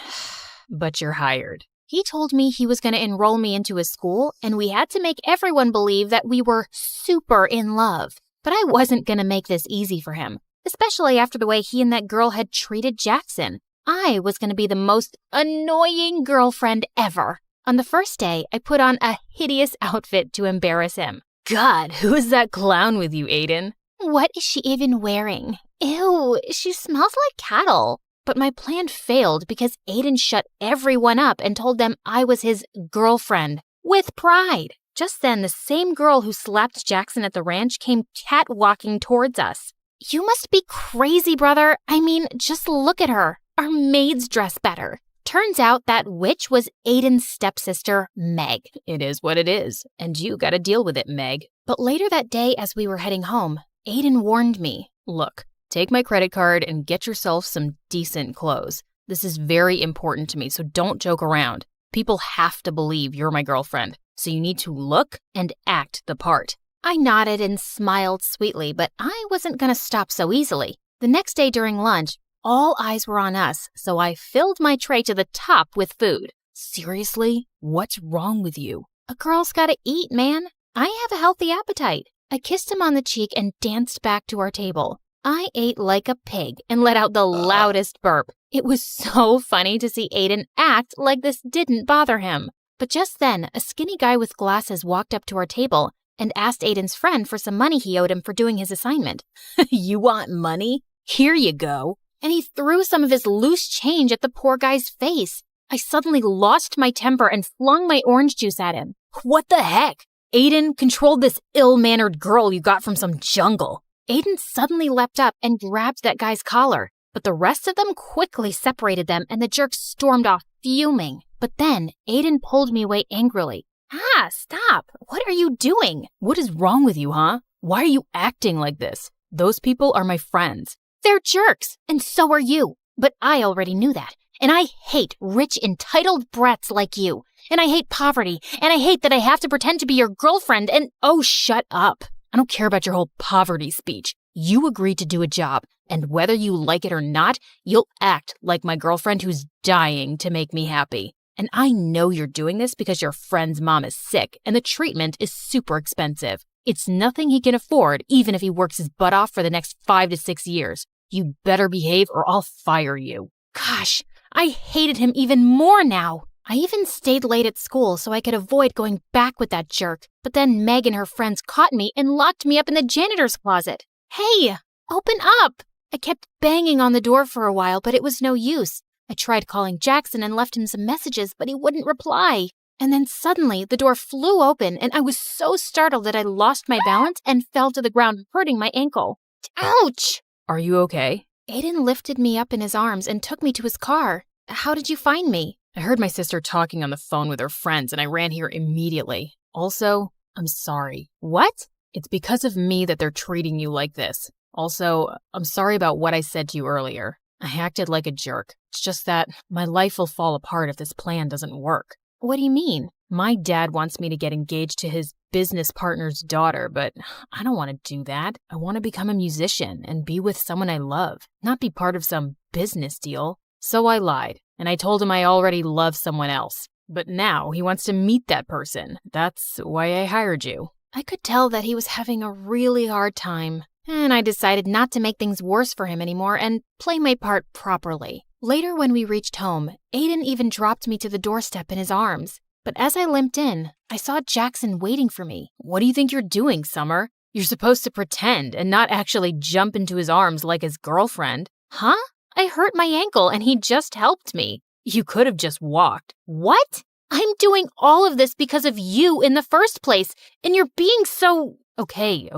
but you're hired. He told me he was going to enroll me into his school, and we had to make everyone believe that we were super in love. But I wasn't going to make this easy for him, especially after the way he and that girl had treated Jackson. I was going to be the most annoying girlfriend ever. On the first day, I put on a hideous outfit to embarrass him. God, who is that clown with you, Aiden? What is she even wearing? Ew, she smells like cattle. But my plan failed because Aiden shut everyone up and told them I was his girlfriend, with pride. Just then, the same girl who slapped Jackson at the ranch came catwalking towards us. You must be crazy, brother. I mean, just look at her. Our maids dress better. Turns out that witch was Aiden's stepsister, Meg. It is what it is, and you gotta deal with it, Meg. But later that day, as we were heading home, Aiden warned me, look, take my credit card and get yourself some decent clothes. This is very important to me, so don't joke around. People have to believe you're my girlfriend, so you need to look and act the part. I nodded and smiled sweetly, but I wasn't gonna stop so easily. The next day during lunch, all eyes were on us, so I filled my tray to the top with food. Seriously? What's wrong with you? A girl's gotta eat, man. I have a healthy appetite. I kissed him on the cheek and danced back to our table. I ate like a pig and let out the loudest burp. It was so funny to see Aiden act like this didn't bother him. But just then, a skinny guy with glasses walked up to our table and asked Aiden's friend for some money he owed him for doing his assignment. You want money? Here you go. And he threw some of his loose change at the poor guy's face. I suddenly lost my temper and flung my orange juice at him. What the heck? Aiden controlled this ill-mannered girl you got from some jungle. Aiden suddenly leapt up and grabbed that guy's collar, but the rest of them quickly separated them and the jerk stormed off, fuming. But then Aiden pulled me away angrily. Ah, stop! What are you doing? What is wrong with you, huh? Why are you acting like this? Those people are my friends. They're jerks, and so are you. But I already knew that. And I hate rich, entitled brats like you. And I hate poverty. And I hate that I have to pretend to be your girlfriend and— Oh, shut up. I don't care about your whole poverty speech. You agreed to do a job, and whether you like it or not, you'll act like my girlfriend who's dying to make me happy. And I know you're doing this because your friend's mom is sick, and the treatment is super expensive. It's nothing he can afford, even if he works his butt off for the next 5 to 6 years. You better behave or I'll fire you. Gosh, I hated him even more now. I even stayed late at school so I could avoid going back with that jerk. But then Meg and her friends caught me and locked me up in the janitor's closet. Hey, open up! I kept banging on the door for a while, but it was no use. I tried calling Jackson and left him some messages, but he wouldn't reply. And then suddenly the door flew open and I was so startled that I lost my balance and fell to the ground, hurting my ankle. Ouch! Are you okay? Aiden lifted me up in his arms and took me to his car. How did you find me? I heard my sister talking on the phone with her friends and I ran here immediately. Also, I'm sorry. What? It's because of me that they're treating you like this. Also, I'm sorry about what I said to you earlier. I acted like a jerk. It's just that my life will fall apart if this plan doesn't work. What do you mean? My dad wants me to get engaged to his business partner's daughter, but I don't want to do that. I want to become a musician and be with someone I love, not be part of some business deal. So I lied, and I told him I already love someone else. But now he wants to meet that person. That's why I hired you. I could tell that he was having a really hard time. And I decided not to make things worse for him anymore and play my part properly. Later, when we reached home, Aiden even dropped me to the doorstep in his arms. But as I limped in, I saw Jackson waiting for me. What do you think you're doing, Summer? You're supposed to pretend and not actually jump into his arms like his girlfriend. Huh? I hurt my ankle and he just helped me. You could have just walked. What? I'm doing all of this because of you in the first place, and you're being so... Okay.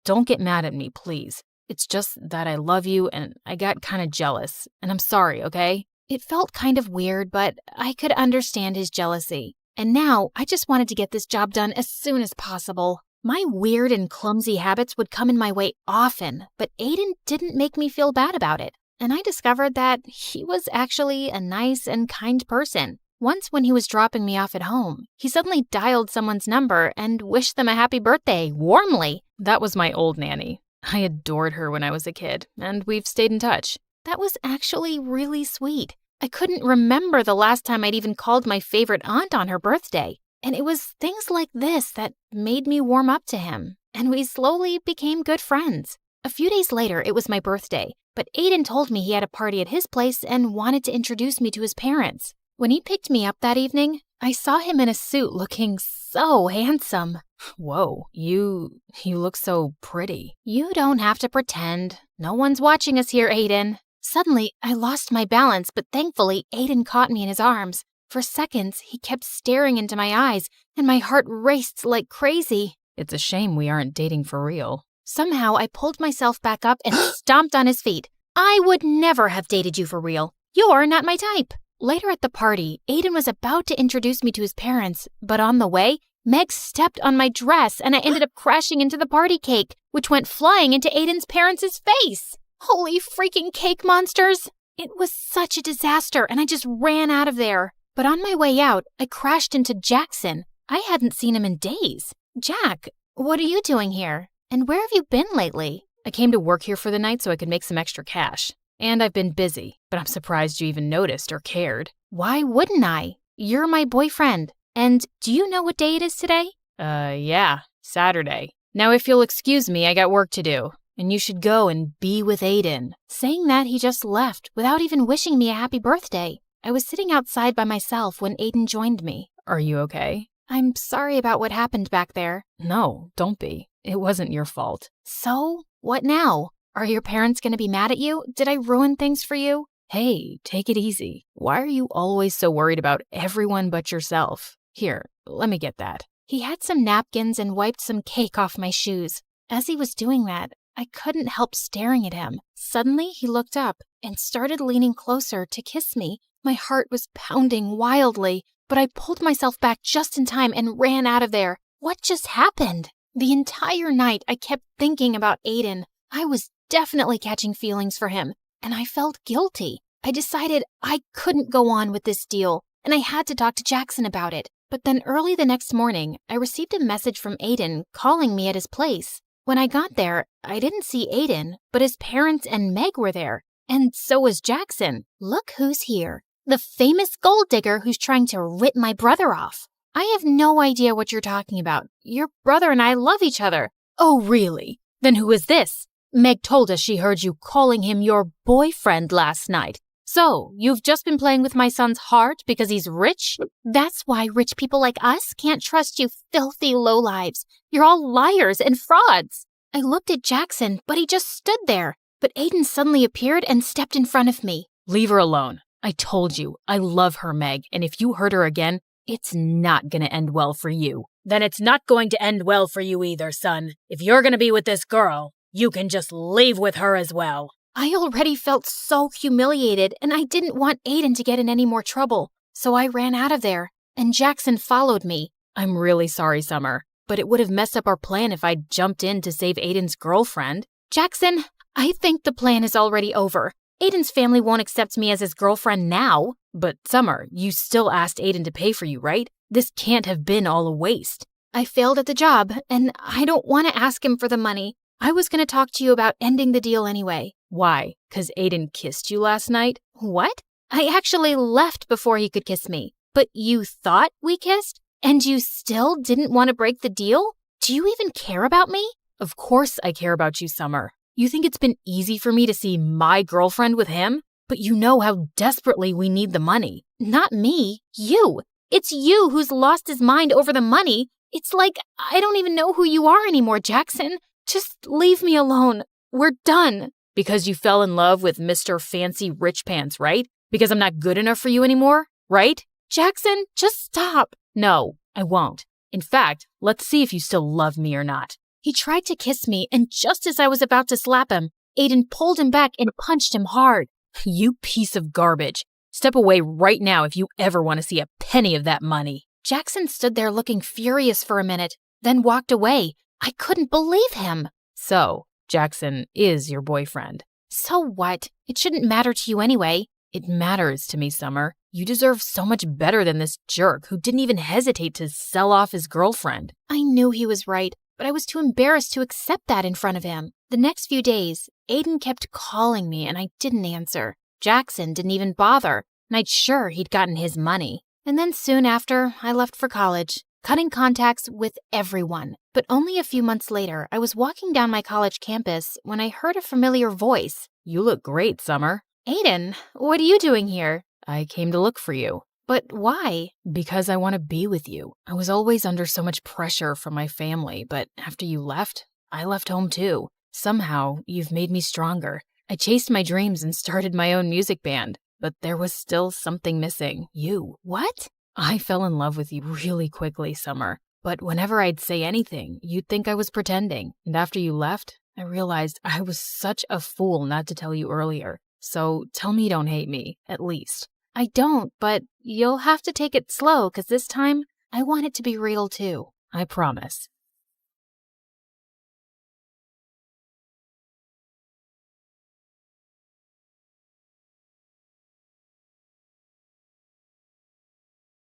Don't get mad at me, please. It's just that I love you and I got kind of jealous, and I'm sorry, okay? It felt kind of weird, but I could understand his jealousy. And now I just wanted to get this job done as soon as possible. My weird and clumsy habits would come in my way often, but Aiden didn't make me feel bad about it. And I discovered that he was actually a nice and kind person. Once when he was dropping me off at home, he suddenly dialed someone's number and wished them a happy birthday, warmly. That was my old nanny. I adored her when I was a kid, and we've stayed in touch. That was actually really sweet. I couldn't remember the last time I'd even called my favorite aunt on her birthday. And it was things like this that made me warm up to him, and we slowly became good friends. A few days later, it was my birthday, but Aiden told me he had a party at his place and wanted to introduce me to his parents. When he picked me up that evening, I saw him in a suit looking so handsome. Whoa, you look so pretty. You don't have to pretend. No one's watching us here, Aiden. Suddenly, I lost my balance, but thankfully, Aiden caught me in his arms. For seconds, he kept staring into my eyes, and my heart raced like crazy. It's a shame we aren't dating for real. Somehow, I pulled myself back up and stomped on his feet. I would never have dated you for real. You're not my type. Later at the party, Aiden was about to introduce me to his parents, but on the way, Meg stepped on my dress and I ended up crashing into the party cake, which went flying into Aiden's parents' face. Holy freaking cake monsters! It was such a disaster and I just ran out of there. But on my way out, I crashed into Jackson. I hadn't seen him in days. Jack, what are you doing here? And where have you been lately? I came to work here for the night so I could make some extra cash. And I've been busy, but I'm surprised you even noticed or cared. Why wouldn't I? You're my boyfriend. And do you know what day it is today? Yeah, Saturday. Now if you'll excuse me, I got work to do. And you should go and be with Aiden. Saying that, he just left without even wishing me a happy birthday. I was sitting outside by myself when Aiden joined me. Are you okay? I'm sorry about what happened back there. No, don't be. It wasn't your fault. So, what now? Are your parents going to be mad at you? Did I ruin things for you? Hey, take it easy. Why are you always so worried about everyone but yourself? Here, let me get that. He had some napkins and wiped some cake off my shoes. As he was doing that, I couldn't help staring at him. Suddenly, he looked up and started leaning closer to kiss me. My heart was pounding wildly, but I pulled myself back just in time and ran out of there. What just happened? The entire night, I kept thinking about Aiden. I was definitely catching feelings for him, and I felt guilty. I decided I couldn't go on with this deal, and I had to talk to Jackson about it. But then early the next morning, I received a message from Aiden calling me at his place. When I got there, I didn't see Aiden, but his parents and Meg were there, and so was Jackson. Look who's here. The famous gold digger who's trying to rip my brother off. I have no idea what you're talking about. Your brother and I love each other. Oh, really? Then who is this? Meg told us she heard you calling him your boyfriend last night. So, you've just been playing with my son's heart because he's rich? That's why rich people like us can't trust you filthy lowlives. You're all liars and frauds. I looked at Jackson, but he just stood there. But Aiden suddenly appeared and stepped in front of me. Leave her alone. I told you, I love her, Meg, and if you hurt her again, it's not going to end well for you. Then it's not going to end well for you either, son. If you're going to be with this girl, you can just leave with her as well. I already felt so humiliated, and I didn't want Aiden to get in any more trouble. So I ran out of there, and Jackson followed me. I'm really sorry, Summer, but it would have messed up our plan if I'd jumped in to save Aiden's girlfriend. Jackson, I think the plan is already over. Aiden's family won't accept me as his girlfriend now. But Summer, you still asked Aiden to pay for you, right? This can't have been all a waste. I failed at the job, and I don't want to ask him for the money. I was going to talk to you about ending the deal anyway. Why? 'Cause Aiden kissed you last night? What? I actually left before he could kiss me. But you thought we kissed? And you still didn't want to break the deal? Do you even care about me? Of course I care about you, Summer. You think it's been easy for me to see my girlfriend with him? But you know how desperately we need the money. Not me, you. It's you who's lost his mind over the money. It's like I don't even know who you are anymore, Jackson. Just leave me alone. We're done. Because you fell in love with Mr. Fancy Rich Pants, right? Because I'm not good enough for you anymore, right? Jackson, just stop. No, I won't. In fact, let's see if you still love me or not. He tried to kiss me, and just as I was about to slap him, Aiden pulled him back and punched him hard. You piece of garbage. Step away right now if you ever want to see a penny of that money. Jackson stood there looking furious for a minute, then walked away. I couldn't believe him. So, Jackson is your boyfriend. So what? It shouldn't matter to you anyway. It matters to me, Summer. You deserve so much better than this jerk who didn't even hesitate to sell off his girlfriend. I knew he was right, but I was too embarrassed to accept that in front of him. The next few days, Aiden kept calling me and I didn't answer. Jackson didn't even bother, and I'd sure he'd gotten his money. And then soon after, I left for college, cutting contacts with everyone. But only a few months later, I was walking down my college campus when I heard a familiar voice. You look great, Summer. Aiden, what are you doing here? I came to look for you. But why? Because I want to be with you. I was always under so much pressure from my family, but after you left, I left home too. Somehow, you've made me stronger. I chased my dreams and started my own music band, but there was still something missing. You. What? I fell in love with you really quickly, Summer. But whenever I'd say anything, you'd think I was pretending. And after you left, I realized I was such a fool not to tell you earlier. So tell me you don't hate me, at least. I don't, but you'll have to take it slow, 'cause this time, I want it to be real too. I promise.